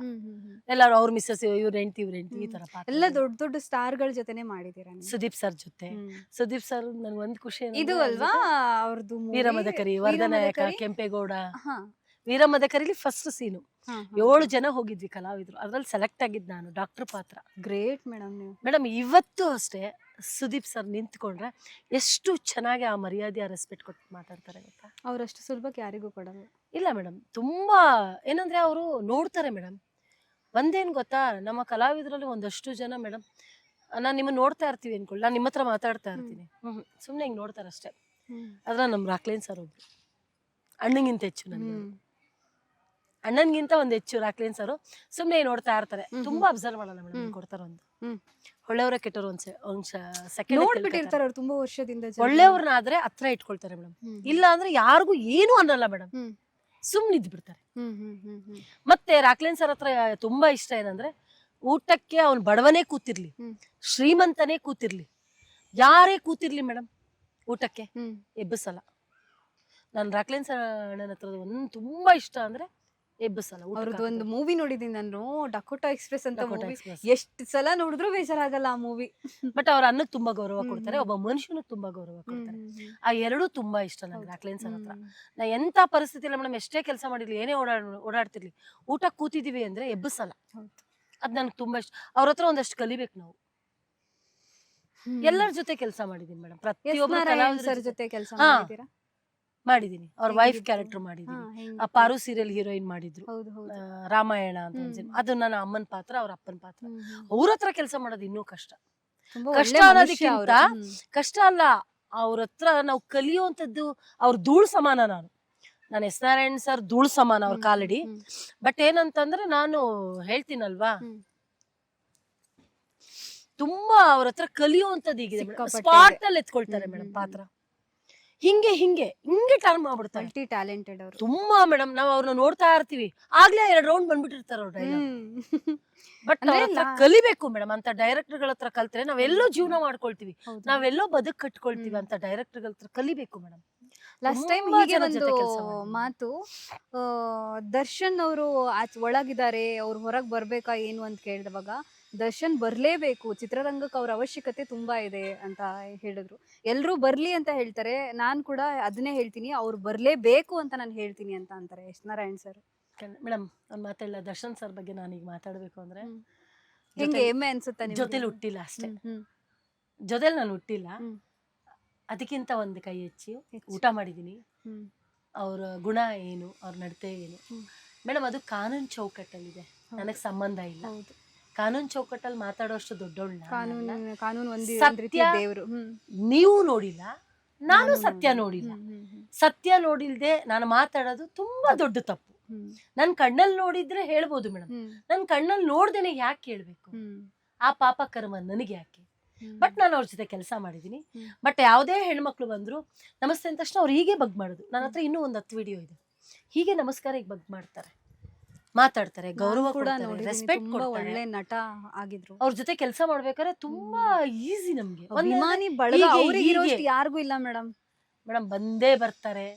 ಎಲ್ಲಾರು ಅವ್ರ ಮಿಸ್ಸಸ್, ಇವ್ರ ಹೆಂಡತಿ ಈ ತರ ಎಲ್ಲ ದೊಡ್ಡ ದೊಡ್ಡ ಸ್ಟಾರ್ ಗಳ ಜೊತೆನೆ ಮಾಡಿದೀರಾ? ಸುದೀಪ್ ಸರ್ ಜೊತೆ. ಸುದೀಪ್ ಸರ್ ನನ್ಗೆ ಒಂದ್ ಖುಷಿ ಇದು ಅಲ್ವಾ ಅವ್ರದ್ದು ವೀರಮದಕರಿ, ವರದನಾಯಕ, ಕೆಂಪೇಗೌಡ, ವೀರಮ್ಮದ ಕರೀಲಿ ಫಸ್ಟ್ ಸೀನು 7 ಜನ ಹೋಗಿದ್ವಿ ಕಲಾವಿದ್ರು, ಅದ್ರಲ್ಲಿ ಸೆಲೆಕ್ಟ್ ಆಗಿದ್ದು ನಾನು ಡಾಕ್ಟರ್ ಪಾತ್ರ. ಗ್ರೇಟ್ ಮೇಡಮ್ ನೀವು. ಮೇಡಮ್ ಇವತ್ತು ಅಷ್ಟೇ ಸುದೀಪ್ ಸರ್ ನಿಂತ್ಕೊಂಡ್ರೆ ಎಷ್ಟು ಚೆನ್ನಾಗಿ ಆ ಮರ್ಯಾದೆ ಆ ರೆಸ್ಪೆಕ್ಟ್ ಕೊಟ್ಟು ಮಾತಾಡ್ತಾರೆ ಗೊತ್ತಾ. ಅವರಷ್ಟು ಸುಲಭಕ್ಕೆ ಯಾರಿಗೂ ಕೊಡಲ್ಲ. ಇಲ್ಲ ಮೇಡಮ್, ತುಂಬಾ ಏನಂದ್ರೆ ಅವರು ನೋಡ್ತಾರೆ ಮೇಡಮ್. ಒಂದೇನ್ ಗೊತ್ತಾ, ನಮ್ಮ ಕಲಾವಿದರಲ್ಲಿ ಒಂದಷ್ಟು ಜನ ಮೇಡಮ್, ನಾನು ನಿಮ್ಮನ್ನ ನೋಡ್ತಾ ಇರ್ತೀವಿ ಅನ್ಕೊಳ್ಳಿ, ನಾನು ನಿಮ್ಮ ಹತ್ರ ಮಾತಾಡ್ತಾ ಇರ್ತೀನಿ, ಸುಮ್ಮನೆ ಹಿಂಗೆ ನೋಡ್ತಾರೆ ಅಷ್ಟೇ. ಅದ್ರ ನಮ್ಮ ರಾಕ್ಲೈನ್ ಸರ್ ಒಬ್ರು ಅಣ್ಣಂಗಿಂತ ಹೆಚ್ಚು, ನನಗೆ ಅಣ್ಣನ್ಗಿಂತ ಒಂದು ಹೆಚ್ಚು ರಾಕ್ಲೈನ್ ಸರ್ ಸುಮ್ಮನೆ ನೋಡ್ತಾ ಇರ್ತಾರೆ, ತುಂಬಾ ಅಬ್ಸರ್ವ್ ಮಾಡಲ್ಲ ಮೇಡಮ್. ಕೊಡ್ತಾರ ಒಂದು ಒಳ್ಳೆಯವರ ಕೆಟ್ಟವರು ಒಂದ್ ಸೆಕೆಂಡ್ ನೋಡ್ಬಿಟ್ಟಿರ್ತಾರೆ ಅವ್ರು ತುಂಬಾ ವರ್ಷದಿಂದ. ಒಳ್ಳೆಯವ್ರನ್ನಾದ್ರೆ ಹತ್ರ ಇಟ್ಕೊಳ್ತಾರೆ ಮೇಡಮ್, ಇಲ್ಲ ಅಂದ್ರೆ ಯಾರಿಗೂ ಏನು ಅನ್ನಲ್ಲ ಮೇಡಮ್, ಸುಮ್ನೆ ಇದ್ ಬಿಡ್ತಾರೆ. ಮತ್ತೆ ರಾಕ್ಲೈನ್ ಸರ್ ಹತ್ರ ತುಂಬಾ ಇಷ್ಟ ಏನಂದ್ರೆ, ಊಟಕ್ಕೆ ಅವ್ನು ಬಡವನೇ ಕೂತಿರ್ಲಿ, ಶ್ರೀಮಂತನೇ ಕೂತಿರ್ಲಿ, ಯಾರೇ ಕೂತಿರ್ಲಿ ಮೇಡಮ್, ಊಟಕ್ಕೆ ಎಬ್ಬಿಸಲ್ಲ. ನಾನು ರಾಕ್ಲೈನ್ ಸರ್ ಅಣ್ಣನ ಹತ್ರದ ಒಂದು ತುಂಬಾ ಇಷ್ಟ ಅಂದ್ರೆ ಎಬ್ಬಿಸಲ್ಲ. ಅವ್ರದ್ದು ಒಂದು ಮೂವಿ ನೋಡಿದೀನಿ ನಾನು, ಡಕೋಟಾ ಎಕ್ಸ್ಪ್ರೆಸ್ ಅಂತ ಮೂವಿ. ಎಷ್ಟು ಸಲ ನೋಡಿದ್ರು ಬೇಜಾರಾಗಲ್ಲ ಆ ಮೂವಿ. ಬಟ್ ಅವ್ರ ಅನ್ನಕ್ಕೆ ತುಂಬಾ ಗೌರವ ಕೊಡ್ತಾರೆ, ಒಬ್ಬ ಮನುಷ್ಯನಿಗೆ ತುಂಬಾ ಗೌರವ ಕೊಡ್ತಾರೆ. ಆ ಎರಡೂ ತುಂಬಾ ಇಷ್ಟ ನಂಗೆ ರಾಕ್ಲೈನ್ ಸರ್ ಹತ್ರ. ನಾ ಎಂತ ಪರಿಸ್ಥಿತಿ ಇಲ್ಲ ಮೇಡಮ್, ಎಷ್ಟೇ ಕೆಲಸ ಮಾಡಿರ್ಲಿ, ಏನೇ ಓಡಾಡ್ತಿರ್ಲಿ, ಊಟ ಕೂತಿದೀವಿ ಅಂದ್ರೆ ಎಬ್ಬಿಸಲ್ಲ. ಅದ್ ನನ್ಗೆ ತುಂಬಾ ಇಷ್ಟ. ಅವ್ರ ಹತ್ರ ಒಂದಷ್ಟು ಕಲಿಬೇಕು ನಾವು. ಎಲ್ಲರ ಜೊತೆ ಕೆಲಸ ಮಾಡಿದೀನಿ ಮೇಡಮ್, ಪ್ರತಿಯೊಬ್ಬರ ಜೊತೆ ಕೆಲಸ ಮಾಡಿದೀನಿ. ಅವ್ರ ವೈಫ್ ಕ್ಯಾರೆಕ್ಟರ್ ಮಾಡಿದೀನಿ. ಆ ಪಾರು ಸೀರಿಯಲ್ ಹೀರೋಯಿನ್ ಮಾಡಿದ್ರು, ರಾಮಾಯಣ ಅಂತ ಅದು ನನ್ನ ಅಮ್ಮನ ಪಾತ್ರ, ಅವ್ರ ಅಪ್ಪನ ಪಾತ್ರ. ಅವ್ರ ಹತ್ರ ಕೆಲಸ ಮಾಡೋದು ಇನ್ನೂ ಕಷ್ಟ. ಕಷ್ಟ ಅನ್ನೋದಕ್ಕಿಂತ ಕಷ್ಟ ಅಲ್ಲ, ಅವ್ರ ಹತ್ರ ನಾವು ಕಲಿಯುವಂತದ್ದು. ಅವ್ರ ಧೂಳ್ ಸಮಾನ. ನಾನು ಎಸ್ ನಾರಾಯಣ್ ಸರ್ ಧೂಳ್ ಸಮಾನ, ಅವ್ರ ಕಾಲಡಿ. ಬಟ್ ಏನಂತಂದ್ರೆ ನಾನು ಹೇಳ್ತೀನಲ್ವಾ, ತುಂಬಾ ಅವ್ರ ಹತ್ರ ಕಲಿಯುವಂತದ್ದು ಈಗಿದೆ. ಸ್ಪಾಟ್ ಅಲ್ಲಿ ಎತ್ಕೊಳ್ತಾರೆ ಮೇಡಮ್ ಪಾತ್ರ. ಹಿಂಗೆ ಹಿಂಗೆ ಹಿಂಗೆ ಟರ್ನ್ ಮಾಡ್ಬಿಡ್ತಾರೆ. ಮಲ್ಟಿ ಟ್ಯಾಲೆಂಟೆಡ್ ಅವರು ತುಂಬಾ ಮೇಡಮ್. ನಾವು ಅವ್ರನ್ನ ನೋಡ್ತಾ ಇರ್ತೀವಿ, ಆಗ್ಲೇ 2 ರೌಂಡ್ ಬಂದ್ಬಿಟ್ಟಿರ್ತಾರ ಅವ್ರ ಡೈಲಾಗ್. ಬಟ್ ಕಲಿಬೇಕು ಮೇಡಮ್. ಅಂತ ಡೈರೆಕ್ಟರ್ ಗಳ ಹತ್ರ ಕಲ್ತ್ರೆ ನಾವೆಲ್ಲೋ ಜೀವನ ಮಾಡ್ಕೊಳ್ತೀವಿ, ನಾವೆಲ್ಲೋ ಬದುಕು ಕಟ್ಕೊಳ್ತೀವಿ. ಅಂತ ಡೈರೆಕ್ಟರ್ ಗಳ ಹತ್ರ ಕಲಿಬೇಕು ಮೇಡಮ್. ಲಾಸ್ಟ್ ಟೈಮ್ ಹೀಗೆ ಒಂದು ಮಾತು, ದರ್ಶನ್ ಅವರು ಒಳಗಿದ್ದಾರೆ, ಅವ್ರು ಹೊರಗೆ ಬರ್ಬೇಕಾ ಏನು ಅಂತ ಕೇಳಿದವಾಗ, ದರ್ಶನ್ ಬರ್ಲೇಬೇಕು, ಚಿತ್ರರಂಗಕ್ಕೆ ಅವ್ರ ಅವಶ್ಯಕತೆ ತುಂಬಾ ಇದೆ ಅಂತ ಹೇಳಿದ್ರು. ಎಲ್ರು ಬರ್ಲಿ ಅಂತ ಹೇಳ್ತಾರೆ, ನಾನ್ ಕೂಡ ಅದನ್ನೇ ಹೇಳ್ತೀನಿ, ಅವ್ರು ಬರ್ಲೇಬೇಕು ಅಂತ ನಾನು ಹೇಳ್ತೀನಿ ಅಂತ ಅಂತಾರೆ ಎಸ್ ನಾರಾಯಣ್ ಸರ್. ಮೇಡಮ್ ಒಂದ್ ಮಾತಾಡಲ್ಲ, ದರ್ಶನ್ ಸರ್ ಬಗ್ಗೆ ನಾನು ಈಗ ಮಾತಾಡ್ಬೇಕು ಅಂದ್ರೆ ಹೆಂಗೆ ಹೆಮ್ಮೆ ಅನ್ಸುತ್ತೆ. ಜೊತೆಲಿ ಹುಟ್ಟಿಲ್ಲ ಅಷ್ಟೇ, ಜೊತೆಲಿ ನಾನು ಹುಟ್ಟಿಲ್ಲ, ಅದಕ್ಕಿಂತ ಒಂದು ಕೈ ಹೆಚ್ಚಿ ಊಟ ಮಾಡಿದೀನಿ. ಅವ್ರ ಗುಣ ಏನು, ಅವ್ರ ನಡತೆ ಏನು ಮೇಡಮ್, ಅದು ಕಾನೂನು ಚೌಕಟ್ಟಲ್ಲಿದೆ, ನನಗ್ ಸಂಬಂಧ ಇಲ್ಲ. ಕಾನೂನು ಚೌಕಟ್ಟಲ್ಲಿ ಮಾತಾಡೋಷ್ಟು ದೊಡ್ಡೋಳ್ಳ. ನೀವು ನೋಡಿಲ್ಲ, ನಾನು ಸತ್ಯ ನೋಡಿಲ್ಲ. ಸತ್ಯ ನೋಡಿಲ್ದೆ ನಾನು ಮಾತಾಡೋದು ತುಂಬಾ ದೊಡ್ಡ ತಪ್ಪು. ನನ್ ಕಣ್ಣಲ್ಲಿ ನೋಡಿದ್ರೆ ಹೇಳ್ಬೋದು ಮೇಡಮ್, ನನ್ ಕಣ್ಣಲ್ಲಿ ನೋಡ್ದೇನೆ ಯಾಕೆ ಹೇಳ್ಬೇಕು? ಆ ಪಾಪ ಕರ್ಮ ನನಗೆ ಯಾಕೆ? ಬಟ್ ನಾನು ಅವ್ರ ಜೊತೆ ಕೆಲಸ ಮಾಡಿದೀನಿ. ಬಟ್ ಯಾವುದೇ ಹೆಣ್ಮಕ್ಳು ಬಂದ್ರು ನಮಸ್ತೆ ಅಂದ ತಕ್ಷಣ ಅವ್ರು ಹೀಗೆ ಬಗ್ ಮಾಡೋದು. ನನ್ನ ಹತ್ರ ಇನ್ನೂ ಒಂದು 10 ವಿಡಿಯೋ ಇದೆ. ಹೀಗೆ ನಮಸ್ಕಾರ ಈಗ ಬಗ್ ಮಾಡ್ತಾರೆ, ಮಾತಾಡ್ತಾರೆ, ಗೌರವ ಕೊಡ್ತಾರೆ, ರೆಸ್ಪೆಕ್ಟ್ ಕೊಡ್ತಾರೆ. ಒಳ್ಳೆ ನಟ ಆಗಿದ್ರು. ಅವ್ರ ಜೊತೆ ಕೆಲಸ ಮಾಡ್ಬೇಕಾದ್ರೆ ತುಂಬಾ ಈಸಿ ನಮ್ಗೆ. ಅಭಿಮಾನಿ ಬಳಗ ಅವ್ರಿಗೆ ಯಾರಿಗೂ ಇಲ್ಲ ಮೇಡಮ್. ಮೇಡಮ್ ಬಂದೇ ಬರ್ತಾರೆ,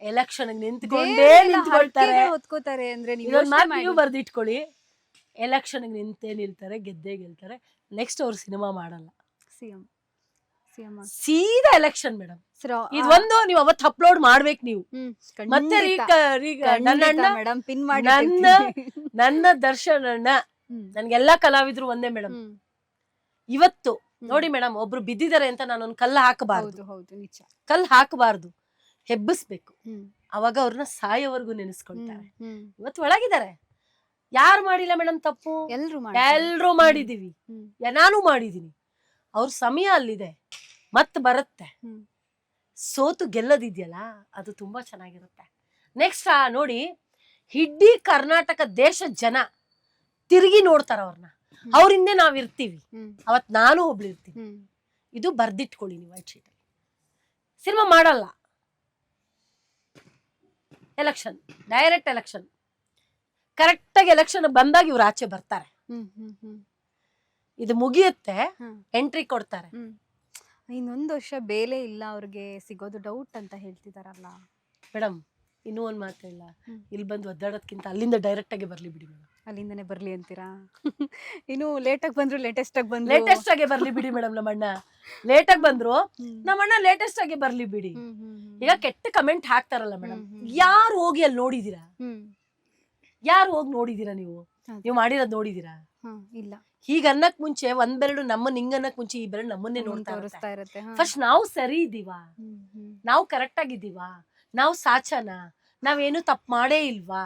ಎಲೆಕ್ಷನ್ ನಿಂತ್ಕೊಂಡೇ ನಿಂತ್ಕೊಳ್ತಾರೆ, ಹೊತ್ಕೋತಾರೆ. ಅಂದ್ರೆ ನೀವು ಬರ್ದಿಟ್ಕೊಳ್ಳಿ, ಎಲೆಕ್ಷನ್ ನಿಂತೇ ನಿಲ್ತಾರೆ, ಗೆದ್ದೇ ಗೆಲ್ತಾರೆ. ನೆಕ್ಸ್ಟ್ ಅವ್ರು ಸಿನಿಮಾ ಮಾಡಲ್ಲ, ಸೀದಾ ಎಲೆಕ್ಷನ್ ಮೇಡಮ್. ಇದೊಂದು ನೀವು ಅವತ್ತು ಅಪ್ಲೋಡ್ ಮಾಡ್ಬೇಕು ನೀವು. ಮತ್ತೆ ನನ್ನ ದರ್ಶನ್ ಅಣ್ಣ, ನನ್ಗೆಲ್ಲಾ ಕಲಾವಿದ್ರು ಒಂದೇ ಮೇಡಮ್. ಇವತ್ತು ನೋಡಿ ಮೇಡಮ್, ಒಬ್ರು ಬಿದ್ದಿದ್ದಾರೆ ಅಂತ ನಾನೊಂದು ಕಲ್ಲು ಹಾಕಬಾರ್ದು, ಕಲ್ಲು ಹಾಕಬಾರ್ದು, ಹೆಬ್ಬಿಸ್ಬೇಕು. ಅವಾಗ ಅವ್ರನ್ನ ಸಾಯೋವರೆಗೂ ನೆನೆಸ್ಕೊಳ್ತಾರೆ. ಇವತ್ತು ಒಳಗಿದ್ದಾರೆ, ಯಾರು ಮಾಡಿಲ್ಲ ಮೇಡಮ್ ತಪ್ಪು, ಎಲ್ರು ಮಾಡಿದೀವಿ, ನಾನು ಮಾಡಿದೀನಿ. ಅವ್ರ ಸಮಯ ಅಲ್ಲಿದೆ, ಮತ್ ಬರುತ್ತೆ. ಸೋತು ಗೆಲ್ಲದಿದ್ಯಲ್ಲ, ಅದು ತುಂಬಾ ಚೆನ್ನಾಗಿರುತ್ತೆ. ನೆಕ್ಸ್ಟ್ ನೋಡಿ, ಇಡೀ ಕರ್ನಾಟಕ ದೇಶದ ಜನ ತಿರುಗಿ ನೋಡ್ತಾರ ಅವ್ರನ್ನ, ಅವ್ರ ಹಿಂದೆ ನಾವಿರ್ತೀವಿ. ಅವತ್ ನಾನು ಒಬ್ಳು ಇರ್ತೀನಿ. ಇದು ಬರ್ದಿಟ್ಕೊಳ್ಳಿ ನೀವು ವೈಟ್ ಶೀಟ್. ಸಿನಿಮಾ ಮಾಡಲ್ಲ, ಎಲೆಕ್ಷನ್, ಡೈರೆಕ್ಟ್ ಎಲೆಕ್ಷನ್. ಕರೆಕ್ಟ್ ಆಗಿ ಎಲೆಕ್ಷನ್ ಬಂದಾಗ ಇವ್ರು ಆಚೆ ಬರ್ತಾರೆ, ಇದು ಮುಗಿಯುತ್ತೆ, ಎಂಟ್ರಿ ಕೊಡ್ತಾರೆ. ಇನ್ನೊಂದು ವರ್ಷ ಬೇಲೆ ಇಲ್ಲ ಅವ್ರಿಗೆ ಸಿಗೋದು ಡೌಟ್ ಅಂತ ಹೇಳ್ತಿದಾರಲ್ಲ ಮೇಡಮ್. ಇನ್ನೂ ಒಂದ್ ಮಾತಿಲ್ಲ, ಇಲ್ಲಿ ಬಂದು ಒದ್ದಾಡೋದ್ಕಿಂತ ಅಲ್ಲಿಂದ ಡೈರೆಕ್ಟ್ ಆಗಿ ಬರ್ಲಿ ಬಿಡಿ ಮೇಡಮ್. ಅಲ್ಲಿಂದನೇ ಬರ್ಲಿ ಅಂತೀರಾ? ಇನ್ನು ಲೇಟಾಗಿ ಬಂದ್ರು, ಲೇಟೆಸ್ಟ್ ಆಗಿ ಬಂದ್ರು. ಲೇಟೆಸ್ಟ್ ಆಗಿ ಬರ್ಲಿ ಬಿಡಿ ಮೇಡಮ್. ನಮ್ಮಣ್ಣ ಲೇಟ್ ಆಗಿ ಬಂದ್ರು, ನಮ್ಮಣ್ಣ ಲೇಟೆಸ್ಟ್ ಆಗಿ ಬರ್ಲಿ ಬಿಡಿ. ಈಗ ಕೆಟ್ಟ ಕಮೆಂಟ್ ಹಾಕ್ತಾರಲ್ಲ ಮೇಡಮ್, ಯಾರು ಹೋಗಿ ಅಲ್ಲಿ ನೋಡಿದೀರಾ? ಯಾರು ಹೋಗಿ ನೋಡಿದೀರಾ? ನೀವು ಮಾಡಿರೋದ್ ನೋಡಿದೀರಾ? ಇಲ್ಲ. ಹೀಗ ಅನ್ನಕ್ ಮುಂಚೆ ಒಂದ್ ಬೆರಡು ನಮ್ಮನ್ನ ಹಿಂಗನ್ನಕ್ ಮುಂಚೆ ಈ ಬೆರಡು ನಮ್ಮನ್ನೇ ನೋಡ್ತಾ ತೋರಿಸ್ತಾ ಇರುತ್ತೆ. ಫಸ್ಟ್ ನಾವು ಸರಿ ಇದೀವಾ? ನಾವು ಕರೆಕ್ಟ್ ಆಗಿದ್ದೀವಾ? ನಾವು ಸಾಚನ? ನಾವೇನು ತಪ್ಪು ಮಾಡೇ ಇಲ್ವಾ?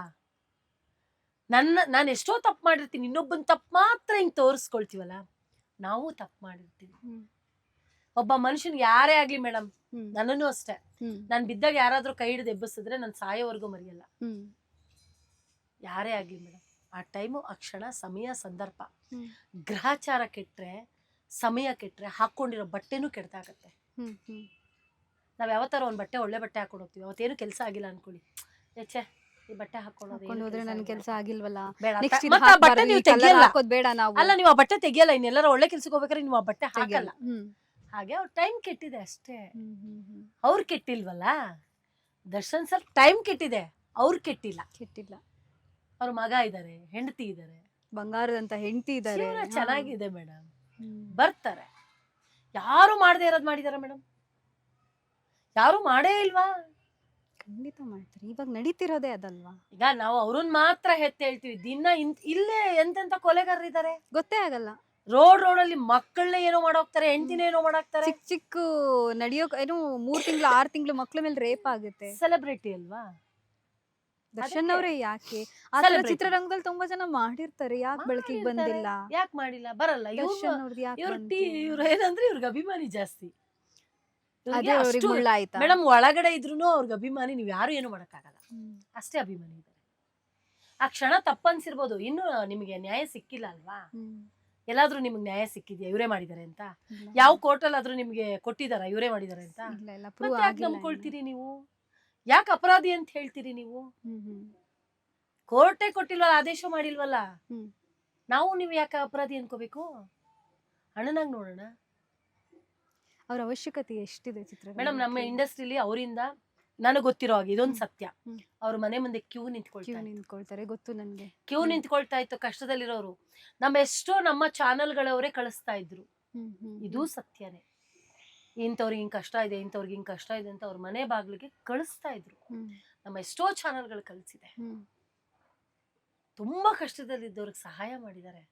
ನಾನು ಎಷ್ಟೋ ತಪ್ಪು ಮಾಡಿರ್ತೀನಿ, ಇನ್ನೊಬ್ಬನ್ ತಪ್ಪು ಮಾತ್ರ ಹಿಂಗ್ ತೋರಿಸ್ಕೊಳ್ತೀವಲ್ಲ, ನಾವು ತಪ್ಪು ಮಾಡಿರ್ತೀವಿ. ಒಬ್ಬ ಮನುಷ್ಯನ್ಗೆ ಯಾರೇ ಆಗ್ಲಿ ಮೇಡಮ್, ನನ್ನನ್ನು ಅಷ್ಟೇ, ನಾನ್ ಬಿದ್ದಾಗ ಯಾರಾದ್ರೂ ಕೈ ಹಿಡಿದು ಎಬ್ಬಿಸಿದ್ರೆ ನಾನು ಸಾಯೋವರೆಗೂ ಮರೆಯಲ್ಲ. ಯಾರೇ ಆಗ್ಲಿ ಮೇಡಮ್, ಆ ಟೈಮು, ಆ ಕ್ಷಣ, ಸಮಯ, ಸಂದರ್ಭ, ಗ್ರಹಚಾರ ಕೆಟ್ರೆ, ಸಮಯ ಕೆಟ್ರೆ, ಹಾಕೊಂಡಿರೋ ಬಟ್ಟೆನೂ ಕೆಡ್ತಾಗತ್ತೆ. ನಾವ್ ಯಾವತ್ತಾರ ಒಂದ್ ಬಟ್ಟೆ, ಒಳ್ಳೆ ಬಟ್ಟೆ ಹಾಕೊಂಡು ಹೋಗ್ತೀವಿ, ಅವತ್ತೇನು ಕೆಲಸ ಆಗಿಲ್ಲ ಅನ್ಕೊಳ್ಳಿ, ಛೆ ಈ ಬಟ್ಟೆ ಹಾಕೊಂಡು ನನ್ ಕೆಲಸ ಆಗಿಲ್ವಲ್ಲ, ಬೇಡ, ನೆಕ್ಸ್ಟ್ ಮತ್ತೆ ಆ ಬಟ್ಟೆ ನೀವು ತೆಗಿಯಲ್ಲ. ಬೇಡ ನಾವು. ಅಲ್ಲ, ನೀವು ಆ ಬಟ್ಟೆ ತೆಗಿಯಲ್ಲ, ಇನ್ನೆಲ್ಲರ ಒಳ್ಳೆ ಕೆಲ್ಸಕ್ಕೆ ಹೋಗ್ಬೇಕಾದ್ರೆ ನೀವು ಆ ಬಟ್ಟೆ ಹಾಕಲ್ಲ. ಹಾಗೆ ಅವ್ರ ಟೈಮ್ ಕೆಟ್ಟಿದೆ ಅಷ್ಟೇ. ಅವ್ರು ಕೆಟ್ಟಿಲ್ವಲ್ಲ. ದರ್ಶನ್ ಸರ್ ಟೈಮ್ ಕೆಟ್ಟಿದೆ, ಅವ್ರು ಕೆಟ್ಟಿಲ್ಲ. ಅವ್ರ ಮಗ ಇದಾರೆ, ಹೆಂಡತಿ ಇದಾರೆ, ಬಂಗಾರದಂತ ಹೆಂಡತಿ ಇದಾರೆ, ಚೆನ್ನಾಗಿದೆ ಮೇಡಮ್. ಬರ್ತಾರೆ. ಯಾರು ಮಾಡದೇ ಇರೋದ್ ಮಾಡಿದಾರ ಮೇಡಮ್? ಯಾರು ಮಾಡೇ ಇಲ್ವಾ? ಖಂಡಿತ ಮಾಡ್ತಾರೆ. ಇವಾಗ ನಡೀತಿರೋದೇ ಅದಲ್ವಾ? ಈಗ ನಾವು ಅವ್ರನ್ನ ಮಾತ್ರ ಹೇಳ್ತೀವಿ, ದಿನ ಇಲ್ಲೇ ಎಂತೆಂತ ಕೊಲೆಗಾರರಿದ್ದಾರೆ ಗೊತ್ತೇ ಆಗಲ್ಲ. ರೋಡಲ್ಲಿ ಮಕ್ಕಳನ್ನ ಏನೋ ಮಾಡೋಗ್ತಾರೆ, ಹೆಂಡತಿನ ಏನೋ ಮಾಡಾಕ್ತಾರೆ. ಚಿಕ್ಕ ನಡೆಯೋ ಏನು 3 ತಿಂಗಳು 6 ತಿಂಗಳು ಮಕ್ಳ ಮೇಲೆ ರೇಪ್ ಆಗುತ್ತೆ. ಸೆಲೆಬ್ರಿಟಿ ಅಲ್ವಾ ದರ್ಶನ್ ಅವರೇ? ಯಾಕೆ ಆ ಚಿತ್ರರಂಗದಲ್ಲಿ ತುಂಬಾ ಜನ ಮಾಡಿರ್ತಾರೆ, ಯಾಕೆ ಬೆಳಕಿಗೆ ಬಂದಿಲ್ಲ? ಯಾಕೆ ಮಾಡಿಲ್ಲ? ಬರಲ್ಲ. ದರ್ಶನ್ ಅವ್ರದ್ದು ಯಾಕೆ ಇವ್ರು ಏನಂದ್ರೆ ಇವ್ರಿಗೆ ಅಭಿಮಾನಿ ಜಾಸ್ತಿ ಆಯ್ತಾ ಮೇಡಮ್. ಒಳಗಡೆ ಇದ್ರು ಅವ್ರಿಗೆ ಅಭಿಮಾನಿ, ನೀವ್ ಯಾರು ಏನು ಮಾಡಕ್ಕಾಗಲ್ಲ, ಅಷ್ಟೇ ಅಭಿಮಾನಿ ಇದ್ದಾರೆ. ಆ ಕ್ಷಣ ತಪ್ಪನ್ಸಿರ್ಬೋದು, ಇನ್ನು ನಿಮಗೆ ನ್ಯಾಯ ಸಿಕ್ಕಿಲ್ಲ ಅಲ್ವಾ? ಎಲ್ಲಾದ್ರೂ ನಿಮ್ಗೆ ನ್ಯಾಯ ಸಿಕ್ಕಿದ್ಯಾ ಇವರೇ ಮಾಡಿದಾರೆ ಅಂತ? ಯಾವ ಕೋರ್ಟಲ್ ಆದ್ರೂ ನಿಮ್ಗೆ ಕೊಟ್ಟಿದಾರ ಇವರೇ ಮಾಡಿದಾರೆ ಅಂತ? ಯಾಕೆ ನಂಬ್ಕೊಳ್ತೀರಿ ನೀವು? ಯಾಕೆ ಅಪರಾಧಿ ಅಂತ ಹೇಳ್ತೀರಿ ನೀವು? ಕೋರ್ಟೇ ಕೊಟ್ಟಿಲ್ವಲ್ಲ, ಆದೇಶ ಮಾಡಿಲ್ವಲ್ಲ, ನಾವು ನೀವು ಯಾಕೆ ಅಪರಾಧಿ ಅನ್ಕೋಬೇಕು? ಅಣ್ಣನಾಗ್ ನೋಡೋಣ. ಅವ್ರ ಅವಶ್ಯಕತೆ ಎಷ್ಟಿದೆ ಚಿತ್ರ ಮೇಡಮ್? ನಮ್ಮ ಇಂಡಸ್ಟ್ರಿಲಿ ಅವರಿಂದ ನನಗೆ ಗೊತ್ತಿರೋ ಹಾಗೆ ಇದೊಂದು ಸತ್ಯ, ಅವ್ರ ಮನೆ ಮುಂದೆ ಕ್ಯೂ ನಿಂತ್ಕೊಳ್ತಾರೆ. ಗೊತ್ತು ನನ್ಗೆ. ಕ್ಯೂ ನಿಂತ್ಕೊಳ್ತಾ ಇತ್ತು ಕಷ್ಟದಲ್ಲಿರೋರು. ಎಷ್ಟೋ ನಮ್ಮ ಚಾನಲ್ಗಳವರೇ ಕಳಿಸ್ತಾ ಇದ್ರು. ಇದು ಸತ್ಯನೇ. ಇಂಥವ್ರಿಗೆ ಹಿಂಗ್ ಕಷ್ಟ ಇದೆ, ಇಂಥವ್ರಿಗೆ ಹಿಂಗ್ ಕಷ್ಟ ಇದೆ ಅಂತ ಅವ್ರ ಮನೆ ಬಾಗ್ಲಿಗೆ ಕಳಿಸ್ತಾ ಇದ್ರು. ನಮ್ಮ ಎಷ್ಟೋ ಚಾನಲ್ಗಳು ಕಳಿಸಿದೆ. ತುಂಬಾ ಕಷ್ಟದಲ್ಲಿದ್ದವ್ರಿಗೆ ಸಹಾಯ ಮಾಡಿದ್ದಾರೆ.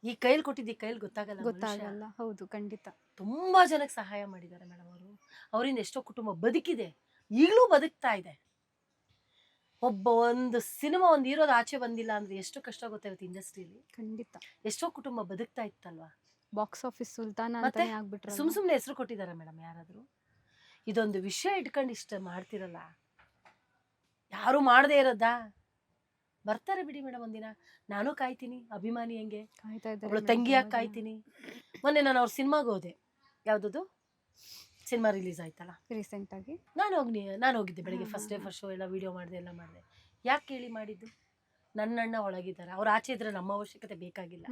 ಈ ಕೈಲಿ ಕೊಟ್ಟಿದ್ದ ಈ ಕೈಲಿ ಗೊತ್ತಾಗಲ್ಲ. ಹೌದು, ಖಂಡಿತ. ತುಂಬಾ ಜನಕ್ಕೆ ಸಹಾಯ ಮಾಡಿದ್ದಾರೆ ಮೇಡಮ್ ಅವರು. ಅವರಿಂದ ಎಷ್ಟೋ ಕುಟುಂಬ ಬದುಕಿದೆ, ಈಗಲೂ ಬದುಕ್ತಾ ಇದೆ. ಒಂದು ಸಿನಿಮಾ, ಒಂದು ಹೀರೋದ ಆಚೆ ಬಂದಿಲ್ಲ ಅಂದ್ರೆ ಎಷ್ಟು ಕಷ್ಟ ಗೊತ್ತಿರುತ್ತೆ ಇಂಡಸ್ಟ್ರಿಯಲ್ಲಿ. ಖಂಡಿತ. ಎಷ್ಟೋ ಕುಟುಂಬ ಬದುಕ್ತಾ ಇತ್ತಲ್ವಾ? ಬಾಕ್ಸ್ ಆಫೀಸ್ ಸುಲ್ತಾನ ಅಂತಾನೆ ಆಗ್ಬಿಟ್ರು. ಸುಮ್ನೆ ಹೆಸರು ಕೊಟ್ಟಿದ್ದಾರೆ ಮೇಡಮ್ ಯಾರಾದ್ರೂ? ಇದೊಂದು ವಿಷಯ ಇಟ್ಕೊಂಡು ಇಷ್ಟ ಮಾಡ್ತಿರಲ್ಲ, ಯಾರು ಮಾಡದೇ ಇರೋದಾ? ಬರ್ತಾರೆ ಬಿಡಿ ಮೇಡಮ್, ಒಂದಿನ. ನಾನು ಕಾಯ್ತೀನಿ, ಅಭಿಮಾನಿ ಹೆಂಗೆ ಅವಳು ತಂಗಿಯಾಗಿ ಕಾಯ್ತೀನಿ. ಮೊನ್ನೆ ನಾನು ಅವ್ರ ಸಿನಿಮಾಗೆ ಹೋದೆ. ಯಾವ್ದದು ಸಿನಿಮಾ ರಿಲೀಸ್ ಆಯ್ತಲ್ಲ ರೀಸೆಂಟ್ ಆಗಿ, ನಾನು ಹೋಗಿದ್ದೆ ಬೆಳಿಗ್ಗೆ. ಫಸ್ಟ್ ಡೇ ಫಸ್ಟ್ ಶೋ ಎಲ್ಲ ವಿಡಿಯೋ ಮಾಡಿದೆ, ಎಲ್ಲ ಮಾಡಿದೆ. ಯಾಕೆ ಕೇಳಿ ಮಾಡಿದ್ದು? ನನ್ನ ಅಣ್ಣ ಒಳಗಿದ್ದಾರೆ, ಅವ್ರ ಆಚೆ ಇದ್ರೆ ನಮ್ಮ ಅವಶ್ಯಕತೆ ಬೇಕಾಗಿಲ್ಲ.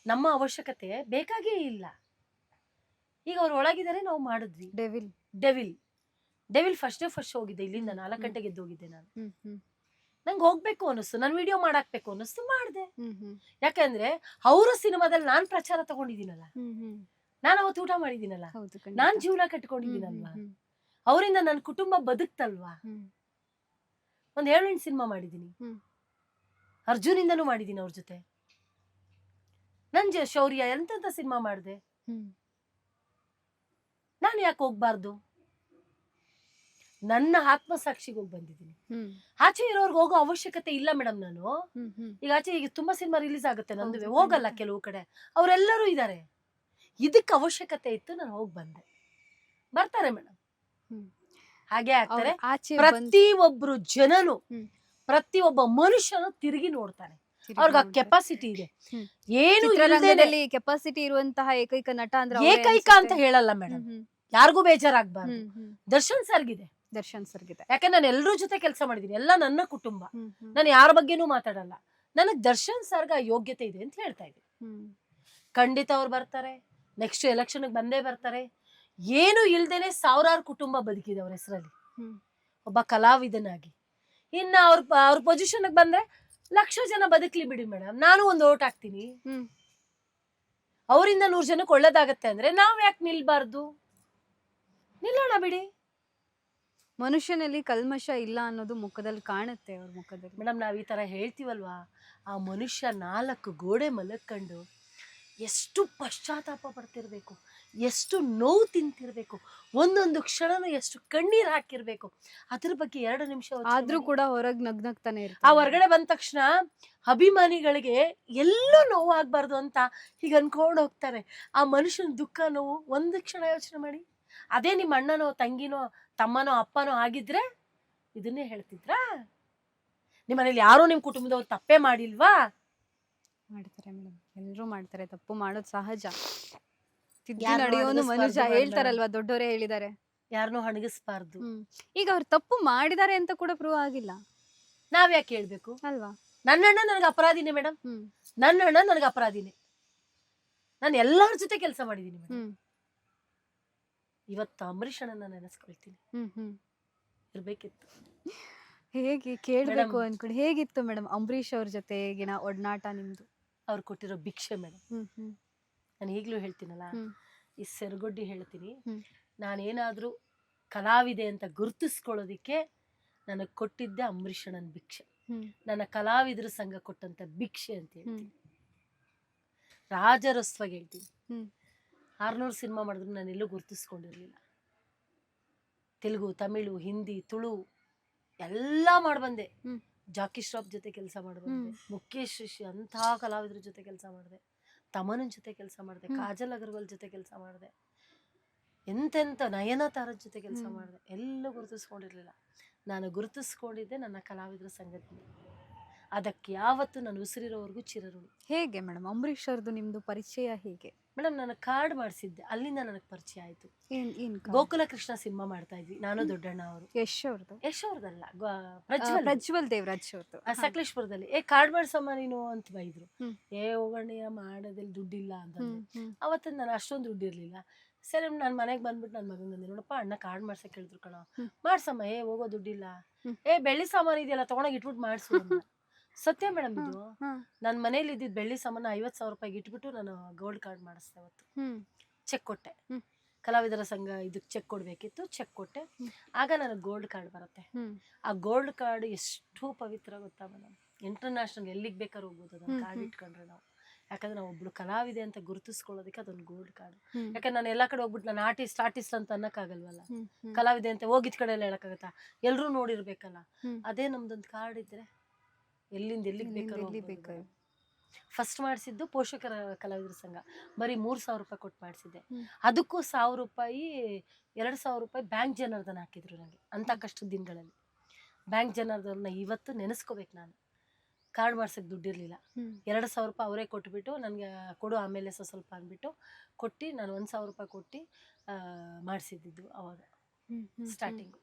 ನಮ್ಮ ಅವಶ್ಯಕತೆ ಬೇಕಾಗೇ ಇಲ್ಲ. ಈಗ ಅವ್ರು ಒಳಗಿದ್ದಾರೆ, ನಾವು ಮಾಡಿದ್ವಿ. ಡೆವಿಲ್ ಫಸ್ಟ್ ಡೇ ಫಸ್ಟ್ ಹೋಗಿದ್ದೆ. ಇಲ್ಲಿಂದ 4 ಗಂಟೆಗೆ ಎದ್ದು ಹೋಗಿದ್ದೆ ನಾನು. ನಂಗೆ ಹೋಗ್ಬೇಕು ಅನ್ನಿಸ್ತು, ನಾನು ವಿಡಿಯೋ ಮಾಡಾಕ್ಬೇಕು ಅನ್ನಿಸ್ತು, ಮಾಡಿದೆ. ಯಾಕಂದ್ರೆ ಅವರ ಸಿನಿಮಾದಲ್ಲಿ ನಾನ್ ಪ್ರಚಾರ ತಗೊಂಡಿದ್ದೀನಲ್ಲ, ನಾನು ಅವತ್ತು ಊಟ ಮಾಡಿದ್ದೀನಲ್ಲ, ನಾನ್ ಜೀವನ ಕಟ್ಕೊಂಡಿದ್ದೀನಲ್ವಾ, ಅವರಿಂದ ನನ್ನ ಕುಟುಂಬ ಬದುಕ್ತಲ್ವಾ. ಒಂದ್ 7-8 ಸಿನಿಮಾ ಮಾಡಿದ್ದೀನಿ, ಅರ್ಜುನಿಂದನೂ ಮಾಡಿದ್ದೀನಿ ಅವ್ರ ಜೊತೆ. ನನ್ ಶೌರ್ಯ ಎಂತೆಂತ ಸಿನಿಮಾ ಮಾಡಿದೆ. ನಾನು ಯಾಕೆ ಹೋಗ್ಬಾರ್ದು? ನನ್ನ ಆತ್ಮಸಾಕ್ಷಿಗೆ ಹೋಗಿ ಬಂದಿದ್ದೀನಿ. ಆಚೆ ಇರೋರ್ಗೆ ಹೋಗೋ ಅವಶ್ಯಕತೆ ಇಲ್ಲ ಮೇಡಮ್. ನಾನು ಈಗ ತುಂಬಾ ಸಿನಿಮಾ ರಿಲೀಸ್ ಆಗುತ್ತೆ, ನಂದುವೆ ಹೋಗಲ್ಲ ಕೆಲವು ಕಡೆ. ಅವರೆಲ್ಲರೂ ಇದ್ದಾರೆ. ಇದಕ್ಕೆ ಅವಶ್ಯಕತೆ ಇತ್ತು, ನಾನು ಹೋಗಿ ಬಂದೆ. ಬರ್ತಾರೆ ಮೇಡಮ್, ಹಾಗೆ ಆಗ್ತಾರೆ. ಪ್ರತಿಯೊಬ್ರು ಜನನು, ಪ್ರತಿಯೊಬ್ಬ ಮನುಷ್ಯನು ತಿರುಗಿ ನೋಡ್ತಾನೆ. ಅವ್ರಿಗೆ ಆ ಕೆಪಾಸಿಟಿ ಇದೆ. ಏನು ಕೆಪಾಸಿಟಿ ಇರುವಂತಹ ಏಕೈಕ ನಟ ಅಂದ್ರೆ ಏಕೈಕ ಅಂತ ಹೇಳಲ್ಲ ಮೇಡಮ್, ಯಾರಿಗೂ ಬೇಜಾರಾಗ್ಬಾರ್ದು. ದರ್ಶನ್ ಸರ್ಗಿದೆ. ಯಾಕಂದ್ರೆ ನಾನು ಎಲ್ರ ಜೊತೆ ಕೆಲಸ ಮಾಡಿದೀನಿ, ಎಲ್ಲ ನನ್ನ ಕುಟುಂಬ. ನಾನು ಯಾರ ಬಗ್ಗೆನೂ ಮಾತಾಡಲ್ಲ. ನನಗ್ ದರ್ಶನ್ ಸರ್ಗ ಯೋಗ್ಯತೆ ಇದೆ ಅಂತ ಹೇಳ್ತಾ ಇದ್ದೀನಿ. ಖಂಡಿತ ಅವ್ರು ಬರ್ತಾರೆ. ನೆಕ್ಸ್ಟ್ ಎಲೆಕ್ಷನ್ ಬಂದೇ ಬರ್ತಾರೆ. ಏನು ಇಲ್ದೇನೆ 1000 ಕುಟುಂಬ ಬದುಕಿದೆ ಅವ್ರ ಹೆಸರಲ್ಲಿ, ಒಬ್ಬ ಕಲಾವಿದನಾಗಿ. ಇನ್ನ ಅವ್ರ ಪೊಸಿಷನ್ ಬಂದ್ರೆ ಲಕ್ಷ ಜನ ಬದುಕ್ಲಿ ಬಿಡಿ ಮೇಡಮ್, ನಾನು ಒಂದು ಓಟ್ ಹಾಕ್ತೀನಿ. ಹ್ಮ್ ಅವರಿಂದ 100 ಜನಕ್ಕೆ ಒಳ್ಳೇದಾಗತ್ತೆ ಅಂದ್ರೆ ನಾವ್ ಯಾಕೆ ನಿಲ್ಬಾರ್ದು? ನಿಲ್ಲೋಣ ಬಿಡಿ. ಮನುಷ್ಯನಲ್ಲಿ ಕಲ್ಮಶ ಇಲ್ಲ ಅನ್ನೋದು ಮುಖದಲ್ಲಿ ಕಾಣುತ್ತೆ, ಅವ್ರ ಮುಖದಲ್ಲಿ. ಮೇಡಮ್ ನಾವ್ ಈ ತರ ಹೇಳ್ತೀವಲ್ವಾ, ಆ ಮನುಷ್ಯ 4 ಗೋಡೆ ಮಲಕ್ಕೊಂಡು ಎಷ್ಟು ಪಶ್ಚಾತ್ತಾಪ ಪಡ್ತಿರ್ಬೇಕು, ಎಷ್ಟು ನೋವು ತಿಂತಿರ್ಬೇಕು, ಒಂದೊಂದು ಕ್ಷಣನೂ ಎಷ್ಟು ಕಣ್ಣೀರ್ ಹಾಕಿರ್ಬೇಕು. ಅದ್ರ ಬಗ್ಗೆ 2 ನಿಮಿಷ ಆದ್ರೂ ಕೂಡ ಹೊರಗ್ ನಗ್ನಗ್ತಾನೆ ಆ ಇರ್ತಾರೆ. ಹೊರಗಡೆ ಬಂದ ತಕ್ಷಣ ಅಭಿಮಾನಿಗಳಿಗೆ ಎಲ್ಲೂ ನೋವಾಗ್ಬಾರ್ದು ಅಂತ ಹೀಗೆ ಅನ್ಕೊಂಡು ಹೋಗ್ತಾರೆ. ಆ ಮನುಷ್ಯನ ದುಃಖ ನೋವು ಒಂದು ಕ್ಷಣ ಯೋಚನೆ ಮಾಡಿ. ಅದೇ ನಿಮ್ಮ ಅಣ್ಣನೋ ತಂಗಿನೋ ತಮ್ಮನೋ ಅಪ್ಪನೋ ಆಗಿದ್ರೆ ಇದನ್ನೇ ಹೇಳ್ತಿದ್ರಾ? ನಿಮ್ಮನೇಲಿ ಯಾರೋ ನಿಮ್ ಕುಟುಂಬದವ್ರು ತಪ್ಪೇ ಮಾಡಿಲ್ವಾ? ಮಾಡ್ತಾರೆ ಮೇಡಮ್, ಎಲ್ರು ಮಾಡ್ತಾರೆ, ತಪ್ಪು ಮಾಡೋದು ಸಹಜ. ತಿದ್ದಿ ಯಾರ್ನೂ ನಡೆಯೋನು ಮನುಷ್ಯ ಅಡಗಿಸ್ಬಾರ್ದು ಹೇಳ್ತಾರಲ್ವಾ, ದೊಡ್ಡವರೇ ಹೇಳಿದ್ದಾರೆ. ಯಾರನ್ನೂ ಹಣಗಿಸ್ಬಾರ್ದು. ಈಗ ಅವ್ರು ತಪ್ಪು ಮಾಡಿದ್ದಾರೆ ಅಂತ ಕೂಡ ಪ್ರೂವ್ ಆಗಿಲ್ಲ ನಾವ್ ಯಾಕೆ ಹೇಳ್ಬೇಕು? ಅಲ್ವಾ? ನನ್ನ ಅಣ್ಣ ನನಗೆ ಅಪರಾಧಿನೇ ಮೇಡಮ್, ಹ್ಮ್ ನನ್ನ ಅಣ್ಣ ನನಗೆ ಅಪರಾಧಿನೇ. ನಾನು ಎಲ್ಲಾರ ಜೊತೆ ಕೆಲಸ ಮಾಡಿದೀನಿ ಮೇಡಮ್. ಹ್ಮ್ ಇವತ್ತು ಅಂಬರೀಷ್ ಅಣ್ಣನ ನೆನೆಸ್ಕೊಳ್ತೀನಿ. ಹ್ಮ್ ಇರ್ಬೇಕಿತ್ತು. ಹೇಗೆ ಕೇಳ್ಬೇಕು Madam. ಅನ್ಕೊಂಡು ಹೇಗಿತ್ತು ಮೇಡಮ್ ಅಂಬರೀಷ್ ಅವ್ರ ಜೊತೆಗಿನ ಒಡನಾಟ ನಿಮ್ದು? ಅವ್ರು ಕೊಟ್ಟಿರೋ ಭಿಕ್ಷೆ ಮೇಡಮ್. ಹ್ಮ್ ನಾನು ಈಗಲೂ ಹೇಳ್ತೀನಲ್ಲ, ಹ್ಮ್ ಈ ಸೆರಗೊಡ್ಡಿ ಹೇಳ್ತೀನಿ, ಹ್ಮ್. ನಾನೇನಾದ್ರೂ ಕಲಾವಿದೆ ಅಂತ ಗುರುತಿಸ್ಕೊಳ್ಳೋದಿಕ್ಕೆ ನನಗೆ ಕೊಟ್ಟಿದ್ದೆ ಅಂಬರೀಷ್ ಅಣ್ಣನ ಭಿಕ್ಷೆ. ಹ್ಮ್ ನನ್ನ ಕಲಾವಿದ್ರ ಸಂಘ ಕೊಟ್ಟಂತ ಭಿಕ್ಷೆ ಅಂತ ಹ್ಮ್ ಹೇಳ್ತೀನಿ. ರಾಜರಸ್ವಾಗಿ ಹೇಳ್ತೀನಿ. ಹ್ಮ್ 600 ಸಿನಿಮಾ ಮಾಡಿದ್ರು ನಾನು ಎಲ್ಲೂ ಗುರುತಿಸ್ಕೊಂಡಿರ್ಲಿಲ್ಲ. ತೆಲುಗು, ತಮಿಳು, ಹಿಂದಿ, ತುಳು ಎಲ್ಲ ಮಾಡ್ಬಂದೆ. ಹ್ಮ್. ಜಾಕಿ ಶ್ರಾಫ್ ಜೊತೆ ಕೆಲಸ ಮಾಡ್ಬಂದೆ, ಮುಖೇಶ್ ರಿಷಿ ಅಂಥ ಕಲಾವಿದ್ರ ಜೊತೆ ಕೆಲಸ ಮಾಡಿದೆ, ತಮನನ್ ಜೊತೆ ಕೆಲಸ ಮಾಡಿದೆ, ಕಾಜಲ್ ಅಗರ್ವಾಲ್ ಜೊತೆ ಕೆಲಸ ಮಾಡಿದೆ, ಎಂತೆಂಥ ನಯನತಾರದ ಜೊತೆ ಕೆಲಸ ಮಾಡಿದೆ. ಎಲ್ಲೂ ಗುರುತಿಸ್ಕೊಂಡಿರ್ಲಿಲ್ಲ. ನಾನು ಗುರುತಿಸ್ಕೊಂಡಿದ್ದೆ ನನ್ನ ಕಲಾವಿದ್ರ ಸಂಘದಿಂದ. ಅದಕ್ಕೆ ಯಾವತ್ತು ನಾನು ಉಸಿರಿರೋವರೆಗೂ ಚಿರಋಣಿ. ಹೇಗೆ ಮೇಡಮ್ ಅಂಬರೀಷ್ ಅವ್ರದ್ದು ನಿಮ್ದು ಪರಿಚಯ ಹೇಗೆ? ಮೇಡಮ್ ನಾನು ಕಾರ್ಡ್ ಮಾಡಿಸಿದ್ದೆ, ಅಲ್ಲಿಂದ ನನಗೆ ಪರಿಚಯ ಆಯ್ತು. ಏನ್ ಗೋಕುಲ ಕೃಷ್ಣ ಸಿನಿಮಾ ಮಾಡ್ತಾ ಇದ್ವಿ, ನಾನು ದೊಡ್ಡಣ್ಣ ಅವರು. ಯಶ್ ಅವ್ರದ್ದು? ಯಶ್ ಅವ್ರದಲ್ಲ, ಪ್ರಜ್ವಲ್ ದೇವರಾಜ್ ಅವ್ರದ್ದು. ಸಕಲೇಶ್ಪುರದಲ್ಲಿ. ಕಾರ್ಡ್ ಮಾಡ್ಸಮ್ಮ ನೀನು ಅಂತ ಬೈದ್ರು. ಹ್ಮ್. ಹೋಗಣ್ಣ ಮಾಡೋದ್ರಲ್ಲಿ ದುಡ್ಡಿಲ್ಲ ಅಂತ. ಅವತ್ತು ನಾನು ಅಷ್ಟೊಂದು ದುಡ್ಡು ಇರ್ಲಿಲ್ಲ. ಸರಿ ನಾನು ಮನೆಗೆ ಬಂದ್ಬಿಟ್ಟು ನನ್ನ ಮಗನ್ ಬಂದೆ, ನೋಡಪ್ಪ ಅಣ್ಣ ಕಾರ್ಡ್ ಮಾಡ್ಸಕ್ ಹೇಳಿದ್ರು ಕಣ, ಮಾಡ್ಸಮ್ಮ. ಹೋಗೋ ದುಡ್ಡಿಲ್ಲ. ಬೆಳ್ಳಿ ಸಾಮಾನು ಇದೆಯಲ್ಲ ತಗೊಂಡೋಗಿ ಇಟ್ಬಿಟ್ಟು ಮಾಡ್ಸು ಅಂತ. ಸತ್ಯ ಮೇಡಮ್, ಇದು ನನ್ನ ಮನೇಲಿ ಇದ್ದಿದ್ದು ಬೆಳ್ಳಿ ಸಾಮಾನು 50,000 ರೂಪಾಯಿಗೆ ಇಟ್ಬಿಟ್ಟು ನಾನು ಗೋಲ್ಡ್ ಕಾರ್ಡ್ ಮಾಡಿಸ್ದೆ. ಅವತ್ತು ಚೆಕ್ ಕೊಟ್ಟೆ, ಕಲಾವಿದರ ಸಂಘ ಇದಕ್ಕೆ ಚೆಕ್ ಕೊಡ್ಬೇಕಿತ್ತು, ಚೆಕ್ ಕೊಟ್ಟೆ. ಆಗ ನನಗೆ ಗೋಲ್ಡ್ ಕಾರ್ಡ್ ಬರುತ್ತೆ. ಆ ಗೋಲ್ಡ್ ಕಾರ್ಡ್ ಎಷ್ಟು ಪವಿತ್ರ ಗೊತ್ತಾ ಮೇಡಮ್, ಇಂಟರ್ನ್ಯಾಷನಲ್ ಎಲ್ಲಿಗೆ ಬೇಕಾದ್ರೂ ಹೋಗ್ಬೋದು ಅದನ್ನ ಕಾರ್ಡ್ ಇಟ್ಕೊಂಡ್ರೆ ನಾವು. ಯಾಕಂದ್ರೆ ನಾವು ಒಬ್ಳು ಕಲಾವಿದೆ ಅಂತ ಗುರುತಿಸ್ಕೊಳ್ಳೋದಕ್ಕೆ ಅದೊಂದು ಗೋಲ್ಡ್ ಕಾರ್ಡ್. ಯಾಕಂದ್ರೆ ನಾನು ಎಲ್ಲಾ ಕಡೆ ಹೋಗ್ಬಿಟ್ಟು ನಾನು ಆರ್ಟಿಸ್ಟ್ ಅಂತ ಅನ್ನಕ್ಕಾಗಲ್ವಲ್ಲ, ಕಲಾವಿದೆ ಅಂತ ಹೋಗಿದ್ ಕಡೆ ಎಲ್ಲ ಹೇಳಕ್ಕಾಗತ್ತಾ? ಎಲ್ರೂ ನೋಡಿರ್ಬೇಕಲ್ಲ. ಅದೇ ನಮ್ದೊಂದು ಕಾರ್ಡ್ ಇದ್ರೆ ಎಲ್ಲಿಂದ ಎಲ್ಲಿಗೆ ಬೇಕಾದ್ರೂ. ಫಸ್ಟ್ ಮಾಡಿಸಿದ್ದು ಪೋಷಕರ ಕಲಾವಿದರ ಸಂಘ, ಬರೀ 3,000 ರೂಪಾಯಿ ಕೊಟ್ಟು ಮಾಡಿಸಿದ್ದೆ. ಅದಕ್ಕೂ 1,000 ರೂಪಾಯಿ 2,000 ರೂಪಾಯಿ ಬ್ಯಾಂಕ್ ಜನಾರ್ದನ್ ಹಾಕಿದ್ರು ನನಗೆ. ಅಂತ ಕಷ್ಟದ ದಿನಗಳಲ್ಲಿ ಬ್ಯಾಂಕ್ ಜನಾರ್ದನ್ನ ಇವತ್ತು ನೆನೆಸ್ಕೋಬೇಕು. ನಾನು ಕಾರ್ಡ್ ಮಾಡ್ಸಕ್ಕೆ ದುಡ್ಡಿರ್ಲಿಲ್ಲ, 2,000 ರೂಪಾಯಿ ಅವರೇ ಕೊಟ್ಬಿಟ್ಟು ನನಗೆ ಕೊಡು ಆಮೇಲೆ ಸ್ವಲ್ಪ ಅಂದ್ಬಿಟ್ಟು ಕೊಟ್ಟು ನಾನು 1,000 ರೂಪಾಯಿ ಕೊಟ್ಟು ಮಾಡಿಸಿದ್ದು ಅವಾಗ ಸ್ಟಾರ್ಟಿಂಗು.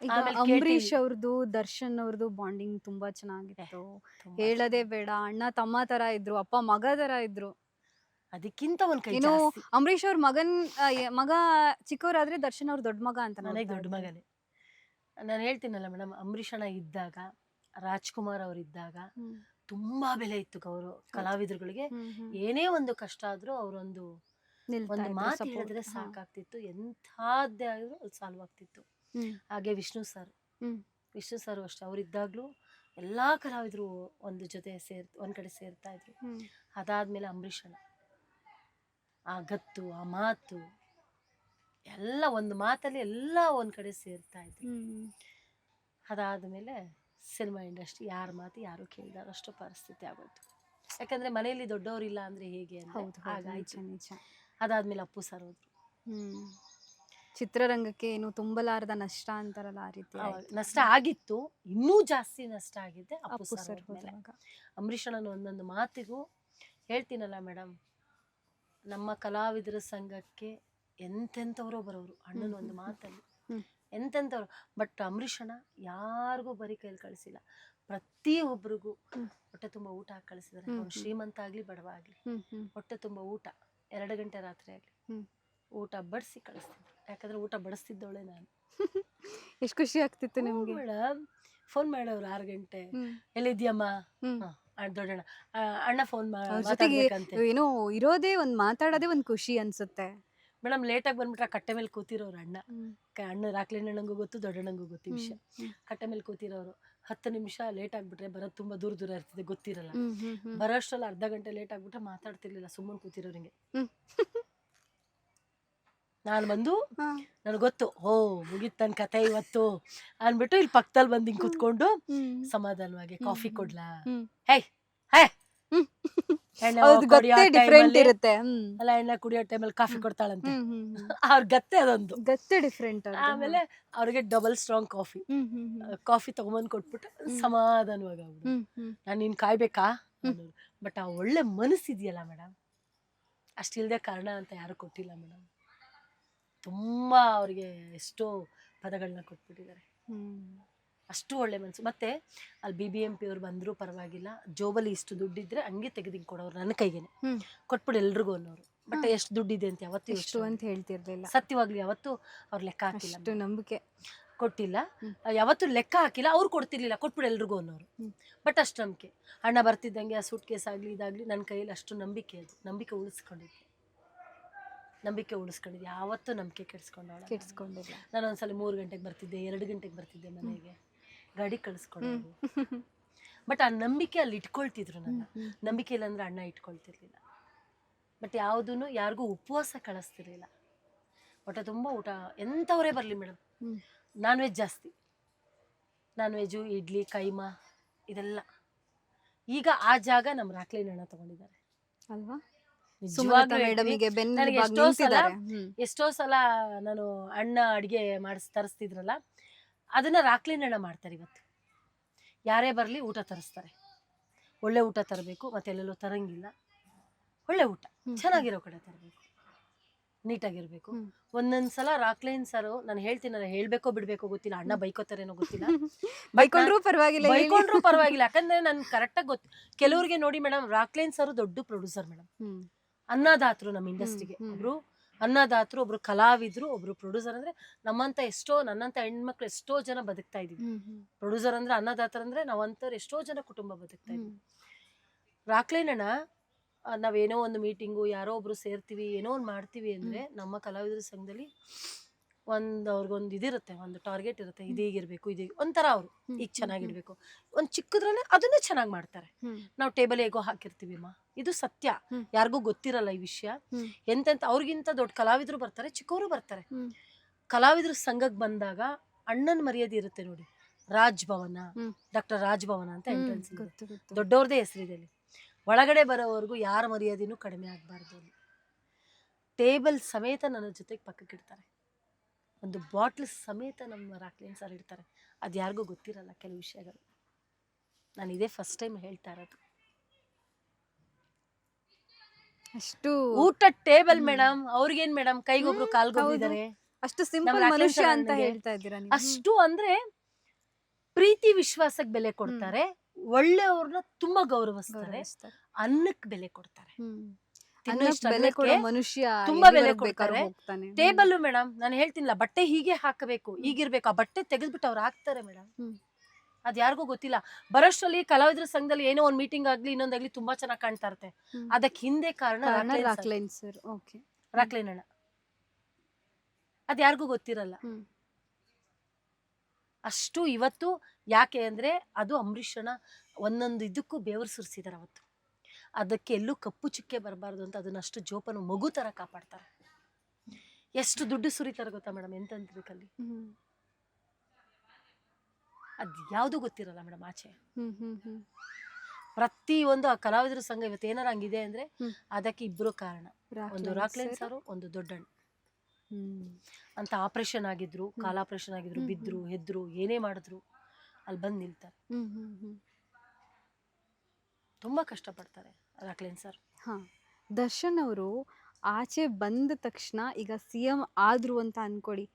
ಈಗ ಅಂಬರೀಷ್ ಅವ್ರದ್ದು ದರ್ಶನ್ ಅವ್ರದ್ದು ಬಾಂಡಿಂಗ್ ತುಂಬಾ ಚೆನ್ನಾಗಿತ್ತು, ಹೇಳದೇ ಬೇಡ. ಅಣ್ಣ ತಮ್ಮ ತರ ಇದ್ರು, ಅಪ್ಪ ಮಗ ತರ ಇದ್ರು. ಅದಕ್ಕಿಂತ ಒಂದ್ ಕೈ ಏನು ಅಂಬರೀಷ್ ಅವ್ರ ಮಗ ಚಿಕ್ಕವರಾದ್ರೆ ದರ್ಶನ್ ಅವ್ರ ದೊಡ್ಡ ಮಗ ಅಂತ. ನನಗೆ ದೊಡ್ಡ ಮಗನೇ. ನಾನು ಹೇಳ್ತೀನಲ್ಲ ಮೇಡಮ್, ಅಂಬರೀಷ್ ಅಣ್ಣ ಇದ್ದಾಗ, ರಾಜ್ಕುಮಾರ್ ಅವ್ರು ಇದ್ದಾಗ ತುಂಬಾ ಬೆಲೆ ಇತ್ತು ಕಲಾವಿದರುಗಳಿಗೆ. ಏನೇ ಒಂದು ಕಷ್ಟ ಆದ್ರೂ ಅವರೊಂದು ಮಾತು ಹೇಳಿದ್ರೆ ಸಾಕಾಗ್ತಿತ್ತು, ಎಂಥದ್ದೇ ಆದ್ರೂ ಅದು ಸಾಲ್ವ್ ಆಗ್ತಿತ್ತು. ಹಾಗೆ ವಿಷ್ಣು ಸರ್ ಅಷ್ಟೇ, ಅವ್ರಿದ್ದಾಗ್ಲೂ ಎಲ್ಲಾ ಕಲಾವಿದ್ರು ಒಂದ್ ಕಡೆ ಸೇರ್ತಾ ಇದ್ರು. ಅದಾದ್ಮೇಲೆ ಅಂಬರೀಷ್ ಅಣ್ಣ ಆ ಗತ್ತು, ಆ ಮಾತು ಎಲ್ಲ ಒಂದು ಮಾತಲ್ಲಿ ಎಲ್ಲ ಒಂದ್ ಕಡೆ ಸೇರ್ತಾ ಇದ್ರು. ಅದಾದ್ಮೇಲೆ ಸಿನಿಮಾ ಇಂಡಸ್ಟ್ರಿ ಯಾರ ಮಾತು ಯಾರು ಕೇಳಿದಾಗ ಅಷ್ಟು ಪರಿಸ್ಥಿತಿ ಆಗೋಯ್ತು. ಯಾಕಂದ್ರೆ ಮನೆಯಲ್ಲಿ ದೊಡ್ಡವರಿಲ್ಲ ಅಂದ್ರೆ ಹೇಗೆ ಅಂತ ಹಾಗಾಯ್ತು. ಅದಾದ್ಮೇಲೆ ಅಪ್ಪು ಸರ್ ಹೋದ್ರು. ಚಿತ್ರರಂಗಕ್ಕೆ ಏನು ತುಂಬಲಾರದ ನಷ್ಟ ಅಂತಾರಲ್ಲ, ಆ ರೀತಿ ನಷ್ಟ ಆಗಿತ್ತು. ಇನ್ನೂ ಜಾಸ್ತಿ ನಷ್ಟ ಆಗಿದೆ ಅಪ್ಪು ಸರ್ ಹೋದ್ಮೇಲೆ. ಅಂಬರೀಷ್ ಅಣ್ಣನ ಒಂದೊಂದು ಮಾತಿಗೂ ಹೇಳ್ತೀನಲ್ಲ ಮೇಡಮ್, ನಮ್ಮ ಕಲಾವಿದರ ಸಂಘಕ್ಕೆ ಎಂತೆಂಥವ್ರೋ ಬರೋರು ಅಣ್ಣನ ಒಂದು ಮಾತಲ್ಲಿ, ಎಂತೆಂಥವ್ರು. ಬಟ್ ಅಂಬರೀಷ್ ಅಣ್ಣ ಯಾರಿಗೂ ಬರೀ ಕೈಲಿ ಕಳಿಸಿಲ್ಲ, ಪ್ರತಿಯೊಬ್ಬರಿಗೂ ಹೊಟ್ಟೆ ತುಂಬ ಊಟ ಹಾಕಿ ಕಳಿಸಿದಾರೆ. ಅವ್ರು ಶ್ರೀಮಂತ ಆಗ್ಲಿ ಬಡವ ಆಗ್ಲಿ, ಹೊಟ್ಟೆ ತುಂಬ ಊಟ 2 ಗಂಟೆ ರಾತ್ರಿ ಆಗ್ಲಿ ಊಟ ಬಡಿಸಿ ಕಳಿಸ್ತಿದ್ರು. ಯಾಕಂದ್ರೆ ಊಟ ಬಡಿಸ್ತಿದ್ದವಳೆ ನಾನು. ಎಷ್ಟು ಖುಷಿ ಆಗ್ತಿತ್ತು ನಿಮ್ಗೆ ಮೇಡಮ್. ಫೋನ್ ಮಾಡೋರು 6 ಗಂಟೆ, ಹ್ಮ್. ಎಲ್ಲಿದ್ಯಮ್ಮ? ಹ್ಮ್. ದೊಡ್ಡಣ್ಣ, ಅಣ್ಣ ಫೋನ್ ಅವ್ರ ಜೊತೆಗೆ ಮಾತಾಡ್ಬೇಕಂತೆ. ಏನೋ ಇರೋದೇ ಒಂದ್ ಮಾತಾಡೋದೇ ಒಂದ್ ಖುಷಿ ಅನ್ಸುತ್ತೆ. ಮೇಡಮ್ ಲೇಟಾಗಿ ಬಂದ್ಬಿಟ್ರೆ ಕಟ್ಟೆ ಮೇಲೆ ಕೂತಿರೋರು ಅಣ್ಣ. ಹ್ಮ್. ಅಣ್ಣ ರಾಕ್ಲಿನಣ್ಣಂಗೂ ಗೊತ್ತು, ದೊಡ್ಡಣ್ಣಂಗೂ ಗೊತ್ತು ಈ ವಿಷಯ. ಹ್ಮ್. ಕಟ್ಟೆ ಮೇಲೆ ಕೂತಿರೋರು 10 ನಿಮಿಷ ಲೇಟ್ ಆಗ್ಬಿಟ್ರೆ ಬರೋದು ತುಂಬಾ ದೂರ ದೂರ ಇರ್ತದೆ, ಗೊತ್ತಿರಲ್ಲ. ಹ್ಮ್. ಹ್ಮ್. ಹ್ಮ್. ಬರೋಷ್ಟ್ರಲ್ಲಿ ಅರ್ಧ ಗಂಟೆ ಲೇಟ್ ಆಗ್ಬಿಟ್ರೆ ಮಾತಾಡ್ತಿರ್ಲಿಲ್ಲ, ಸುಮ್ಮನೆ ಕೂತಿರೋರಿಗೆ. ಹ್ಮ್. ನಾನು ಬಂದು ಹಾ. ನನಗೆ ಗೊತ್ತು, ಮುಗೀತು ನನ್ನ ಕತೆ ಇವತ್ತು ಅಂದ್ಬಿಟ್ಟು ಇಲ್ಲಿ ಪಕ್ಕದಲ್ಲಿ ಬಂದು ಹಿಂಗೆ ಕುತ್ಕೊಂಡು ಹ್ಮ್. ಸಮಾಧಾನವಾಗಿ ಕಾಫಿ ಕೊಡ್ಲಾ, ಹ್ಮ್. ಹೇ ಹೇ ಹ್ಮ್. ಎಣ್ಣೆ ಹೌದು, ಕುಡಿಯೋ ಗತ್ತೆ ಡಿಫ್ರೆಂಟ್ ಟೈಮಲ್ಲಿ, ಇರುತ್ತೆ. ಹ್ಮ್. ಅಲ್ಲ ಎಣ್ಣೆ ಕುಡಿಯೋ ಟೈಮಲ್ಲಿ ಕಾಫಿ ಕೊಡ್ತಾಳಂತೆ. ಹ್ಮ್. ಹ್ಮ್. ಹ್ಮ್. ಅವ್ರ ಗತ್ತೆ ಅದೊಂದು. ಗತ್ತೆ ಡಿಫ್ರೆಂಟ್. ಆಮೇಲೆ ಅವ್ರಿಗೆ ಡಬಲ್ ಸ್ಟ್ರಾಂಗ್ ಕಾಫಿ, ಹ್ಮ್. ಹ್ಮ್. ಹ್ಮ್. ಕಾಫಿ ತಗೊಂಬಂದು ಕೊಟ್ಬಿಟ್ಟು ಸಮಾಧಾನವಾಗಿ ಆಗ್ಬಿಡು. ಹ್ಮ್. ಹ್ಮ್. ನಾನು ನೀನು ಕಾಯ್ಬೇಕಾ ಅನ್ನೋರು. ಬಟ್ ಆ ಒಳ್ಳೆ ಮನಸ್ಸಿದೆಯಲ್ಲ ಮೇಡಮ್, ಅಷ್ಟಿಲ್ಲದೆ ಕಾರಣ ಅಂತ ಯಾರು ಕೊಟ್ಟಿಲ್ಲ ಮೇಡಮ್. ತುಂಬ ಅವ್ರಿಗೆ ಎಷ್ಟೋ ಪದಗಳನ್ನ ಕೊಟ್ಬಿಟ್ಟಿದ್ದಾರೆ. ಹ್ಮ್. ಅಷ್ಟು ಒಳ್ಳೆ ಮನಸ್ಸು. ಮತ್ತೆ ಅಲ್ಲಿ BBMP ಅವ್ರು ಬಂದರೂ ಪರವಾಗಿಲ್ಲ, ಜೋಬಲ್ಲಿ ಇಷ್ಟು ದುಡ್ಡಿದ್ರೆ ಹಂಗೆ ತೆಗೆದಿಂಗೆ ಕೊಡೋರು ನನ್ನ ಕೈಗೇನೆ, ಹ್ಮ್. ಕೊಟ್ಬಿಡು ಎಲ್ರಿಗೂ ಅನ್ನೋರು. ಬಟ್ ಎಷ್ಟು ದುಡ್ಡಿದೆ ಅಂತ ಯಾವತ್ತೂ ಎಷ್ಟು ಯೋಚನೆ ಅಂತ ಹೇಳ್ತಿರ್ಲಿಲ್ಲ. ಸತ್ಯವಾಗ್ಲಿ ಯಾವತ್ತೂ ಅವ್ರು ಲೆಕ್ಕ ಹಾಕಿಲ್ಲ, ಅಷ್ಟು ನಂಬಿಕೆ. ಕೊಟ್ಟಿಲ್ಲ. ಹ್ಮ್. ಯಾವತ್ತೂ ಲೆಕ್ಕ ಹಾಕಿಲ್ಲ, ಅವ್ರು ಕೊಡ್ತಿರ್ಲಿಲ್ಲ, ಕೊಟ್ಬಿಡು ಎಲ್ರಿಗೂ ಅನ್ನೋರು. ಹ್ಮ್. ಬಟ್ ಅಷ್ಟು ನಂಬಿಕೆ. ಅಣ್ಣ ಬರ್ತಿದ್ದಂಗೆ ಆ ಸೂಟ್ ಕೇಸ್ ಆಗಲಿ ಇದಾಗಲಿ ನನ್ನ ಕೈಯಲ್ಲಿ ಅಷ್ಟು ನಂಬಿಕೆ, ಅದು ನಂಬಿಕೆ ಉಳಿಸ್ಕೊಂಡಿದ್ದೆ. ಯಾವತ್ತೂ ನಂಬಿಕೆ ಕೆಡ್ಸ್ಕೊಂಡಿಲ್ಲ. ನಾನು ಒಂದ್ಸಲ 3 ಗಂಟೆಗೆ ಬರ್ತಿದ್ದೆ, 2 ಗಂಟೆಗೆ ಬರ್ತಿದ್ದೆ ಮನೆಗೆ, ಗಾಡಿ ಕಳಿಸ್ಕೊಂಡು. ಬಟ್ ಆ ನಂಬಿಕೆ ಅಲ್ಲಿ ಇಟ್ಕೊಳ್ತಿದ್ರು ನನ್ನ. ನಂಬಿಕೆ ಇಲ್ಲ ಅಂದ್ರೆ ಅಣ್ಣ ಇಟ್ಕೊಳ್ತಿರ್ಲಿಲ್ಲ. ಬಟ್ ಯಾವುದೂ ಯಾರಿಗೂ ಉಪವಾಸ ಕಳಿಸ್ತಿರ್ಲಿಲ್ಲ. ಹೊಟ್ಟೆ ತುಂಬ ಊಟ ಎಂಥವರೇ ಬರಲಿ ಮೇಡಮ್, ನಾನ್ ವೆಜ್ ಜಾಸ್ತಿ, ನಾನ್ ವೆಜ್ಜು, ಇಡ್ಲಿ, ಕೈಮಾ ಇದೆಲ್ಲ. ಈಗ ಆ ಜಾಗ ನಮ್ಮ ರಾಕ್ಲಿನಣ್ಣ ತಗೊಂಡಿದ್ದಾರೆ ಅಲ್ವಾ? ನನಗೆ ಎಷ್ಟೋ ಸಲ ನಾನು ಅಣ್ಣ ಅಡಿಗೆ ತರಿಸ್ತಿದ್ರಲ್ಲ, ಅದನ್ನ ರಾಕ್ಲಿನಣ್ಣ ಮಾಡ್ತಾರೆ. ಇವತ್ತು ಯಾರೇ ಬರಲಿ ಊಟ ತರಿಸ್ತಾರೆ. ಒಳ್ಳೆ ಊಟ ತರಬೇಕು, ಮತ್ತೆಲ್ಲೆಲ್ಲೋ ತರಂಗಿಲ್ಲ. ಒಳ್ಳೆ ಊಟ ಚೆನ್ನಾಗಿರೋ ಕಡೆ ತರಬೇಕು, ನೀಟಾಗಿರ್ಬೇಕು. ಒಂದೊಂದ್ಸಲ ರಾಕ್ಲೈನ್ ಸರು ನಾನು ಹೇಳ್ತೀನಲ್ಲ, ಹೇಳ್ಬೇಕೋ ಬಿಡ್ಬೇಕೋ ಗೊತ್ತಿಲ್ಲ, ಅಣ್ಣ ಬೈಕೋತಾರೇನೋ ಗೊತ್ತಿಲ್ಲ, ಬೈಕೊಂಡ್ರೂ ಪರವಾಗಿಲ್ಲ. ಯಾಕಂದ್ರೆ ನನ್ ಕರೆಕ್ಟಾಗಿ ಗೊತ್ತು. ಕೆಲವ್ರಿಗೆ ನೋಡಿ ಮೇಡಮ್, ರಾಕ್ಲೈನ್ ಸರು ದೊಡ್ಡ ಪ್ರೊಡ್ಯೂಸರ್ ಮೇಡಮ್, ಅನ್ನದಾತರು ನಮ್ಮ ಇಂಡಸ್ಟ್ರಿಗೆ. ಒಬ್ರು ಅನ್ನದಾತರು, ಒಬ್ರು ಕಲಾವಿದ್ರು, ಒಬ್ರು ಪ್ರೊಡ್ಯೂಸರ್. ಅಂದ್ರೆ ನನ್ನಂತ ಹೆಣ್ಮಕ್ಳು ಎಷ್ಟೋ ಜನ ಬದುಕ್ತಾ ಇದೀವಿ. ಪ್ರೊಡ್ಯೂಸರ್ ಅಂದ್ರೆ, ಅನ್ನದಾತರ ಅಂದ್ರೆ ನಾವಂತವ್ರು ಎಷ್ಟೋ ಜನ ಕುಟುಂಬ ಬದುಕ್ತಾ ಇದೀವಿ. ರಾಕ್ಲೈನಣ್ಣ ನಾವೇನೋ ಒಂದು ಮೀಟಿಂಗು, ಯಾರೋ ಒಬ್ರು ಸೇರ್ತೀವಿ, ಏನೋ ಒಂದು ಮಾಡ್ತೀವಿ ಅಂದ್ರೆ ನಮ್ಮ ಕಲಾವಿದರ ಸಂಘದಲ್ಲಿ ಅವ್ರಿಗೊಂದು ಇದಿರುತ್ತೆ, ಒಂದು ಟಾರ್ಗೆಟ್ ಇರುತ್ತೆ, ಇದೀಗಿರ್ಬೇಕು, ಒಂಥರ ಅವ್ರು ಈಗ ಚೆನ್ನಾಗಿರ್ಬೇಕು. ಒಂದ್ ಚಿಕ್ಕದ್ರಲ್ಲೇ ಅದನ್ನೇ ಚೆನ್ನಾಗಿ ಮಾಡ್ತಾರೆ. ನಾವು ಟೇಬಲ್ ಹೇಗೋ ಹಾಕಿರ್ತೀವಿ ಅಮ್ಮ, ಇದು ಸತ್ಯ, ಯಾರಿಗೂ ಗೊತ್ತಿರಲ್ಲ ಈ ವಿಷಯ. ಎಂತೆಂತ ಅವ್ರಿಗಿಂತ ದೊಡ್ಡ ಕಲಾವಿದ್ರು ಬರ್ತಾರೆ, ಚಿಕ್ಕವರು ಬರ್ತಾರೆ. ಕಲಾವಿದ್ರ ಸಂಘಕ್ಕೆ ಬಂದಾಗ ಅಣ್ಣನ ಮರ್ಯಾದೆ ಇರುತ್ತೆ ನೋಡಿ. ರಾಜ್ಭವನ, ಡಾಕ್ಟರ್ ರಾಜ್ಭವನ ಅಂತ ಎಂಟ್ರೆನ್ಸ್, ದೊಡ್ಡವ್ರದೇ ಹೆಸರಿದೆ ಅಲ್ಲಿ. ಒಳಗಡೆ ಬರೋವರೆಗೂ ಯಾರ ಮರ್ಯಾದೆನೂ ಕಡಿಮೆ ಆಗಬಾರ್ದು. ಅಲ್ಲಿ ಟೇಬಲ್ ಸಮೇತ ನನ್ನ ಜೊತೆಗೆ ಪಕ್ಕಕ್ಕೆ ಇಡ್ತಾರೆ, ಒಂದು ಬಾಟ್ಲ್ ಸಮೇತ ನಮ್ಮ ರಾಕ್ಲೈನ್ ಸರ್ ಇಡ್ತಾರೆ. ಅದು ಯಾರಿಗೂ ಗೊತ್ತಿರಲ್ಲ ಕೆಲವು ವಿಷಯಗಳು. ನಾನು ಇದೇ ಫಸ್ಟ್ ಟೈಮ್ ಹೇಳ್ತಾ ಇರೋದು. ಅಷ್ಟು ಊಟ ಟೇಬಲ್ ಮೇಡಮ್, ಅವ್ರಿಗೇನ್ ಮೇಡಮ್ ಕೈಗೊಬ್ರು ಕಾಲ್ಗೊಬ್ರಿದ್ದಾರೆ, ಅಷ್ಟು ಸಿಂಪಲ್ ಮನುಷ್ಯ ಅಂತ ಹೇಳ್ತಾ ಇದ್ದೀರಾ ನೀವು. ಅಷ್ಟು ಅಂದ್ರೆ ಪ್ರೀತಿ ವಿಶ್ವಾಸಕ್ಕೆ ಬೆಲೆ ಕೊಡ್ತಾರೆ, ಒಳ್ಳೆಯವ್ರನ್ನ ತುಂಬಾ ಗೌರವಿಸ್ತಾರೆ, ಅನ್ನಕ್ಕೆ ಬೆಲೆ ಕೊಡ್ತಾರೆ, ಮನುಷ್ಯ ತುಂಬಾ ಬೆಲೆ ಕೊಡ್ತಾರೆ. ಟೇಬಲ್ ಮೇಡಮ್ ನಾನು ಹೇಳ್ತೀನಿಲ್ಲ, ಬಟ್ಟೆ ಹೀಗೆ ಹಾಕಬೇಕು, ಹೀಗಿರ್ಬೇಕು, ಆ ಬಟ್ಟೆ ತೆಗೆದ್ಬಿಟ್ಟು ಅವ್ರು ಹಾಕ್ತಾರೆ ಮೇಡಮ್. ಅದ್ ಯಾರಿಗೂ ಗೊತ್ತಿಲ್ಲ. ಬರೋಷ್ಟರಲ್ಲಿ ಕಲಾವಿದ್ರ ಸಂಘದಲ್ಲಿ ಏನೋ ಒಂದ್ ಮೀಟಿಂಗ್ ಆಗ್ಲಿ ಇನ್ನೊಂದಾಗ್ಲಿ ತುಂಬಾ ಚೆನ್ನಾಗಿ ಕಾಣ್ತಾ ಇರುತ್ತೆ. ಅದಕ್ಕೆ ಹಿಂದೆ ಕಾರಣ ರಾಕ್ಲೈನ್ ಅಣ್ಣ. ಅದ್ ಯಾರಿಗೂ ಗೊತ್ತಿರಲ್ಲ ಅಷ್ಟು. ಇವತ್ತು ಯಾಕೆ ಅಂದ್ರೆ ಅದು ಅಂಬರೀಷ್ ಅಣ್ಣ ಒಂದೊಂದು ಇದಕ್ಕೂ ಬೆವರು ಸುರಿಸಿದಾರೆ ಅವತ್ತು. ಅದಕ್ಕೆ ಎಲ್ಲೂ ಕಪ್ಪು ಚುಕ್ಕೆ ಬರಬಾರ್ದು ಅಂತ ಅದನ್ನ ಅಷ್ಟು ಜೋಪನ ಮಗು ತರ ಕಾಪಾಡ್ತಾರೆ. ಎಷ್ಟು ದುಡ್ಡು ಸುರಿತಾರೆ ಗೊತ್ತಾ ಮೇಡಮ್, ಎಂತ ಬೇಕಲ್ಲಿ. ಅದ್ ಯಾವ್ದು ಗೊತ್ತಿರಲ್ಲ ಮೇಡಮ್ ಆಚೆ. ಪ್ರತಿ ಒಂದು ಆ ಕಲಾವಿದರ ಸಂಘ ಇವತ್ತು ಏನಾರ ಹಂಗಿದೆ ಅಂದ್ರೆ ಅದಕ್ಕೆ ಇಬ್ರು ಕಾರಣ, ಒಂದು ರಾಕ್ಲೈನ್ ಸರ್, ಒಂದು ದೊಡ್ಡಣ್ಣ ಅಂತ. ಆಪರೇಷನ್ ಆಗಿದ್ರು, ಕಾಲ ಆಪರೇಷನ್ ಆಗಿದ್ರು, ಬಿದ್ರು ಎದ್ರು ಏನೇ ಮಾಡಿದ್ರು ಅಲ್ಲಿ ಬಂದು ನಿಲ್ತಾರೆ. ತುಂಬಾ ಕಷ್ಟಪಡ್ತಾರೆ ರಾಕ್ಲೈನ್ ಸರ್. ದರ್ಶನ್ ಅವರು ಆಚೆ ಬಂದ ತಕ್ಷಣ ಈಗ CM ಆದ್ರು ಅಂತ ಅನ್ಕೊಳ್ಳಿ,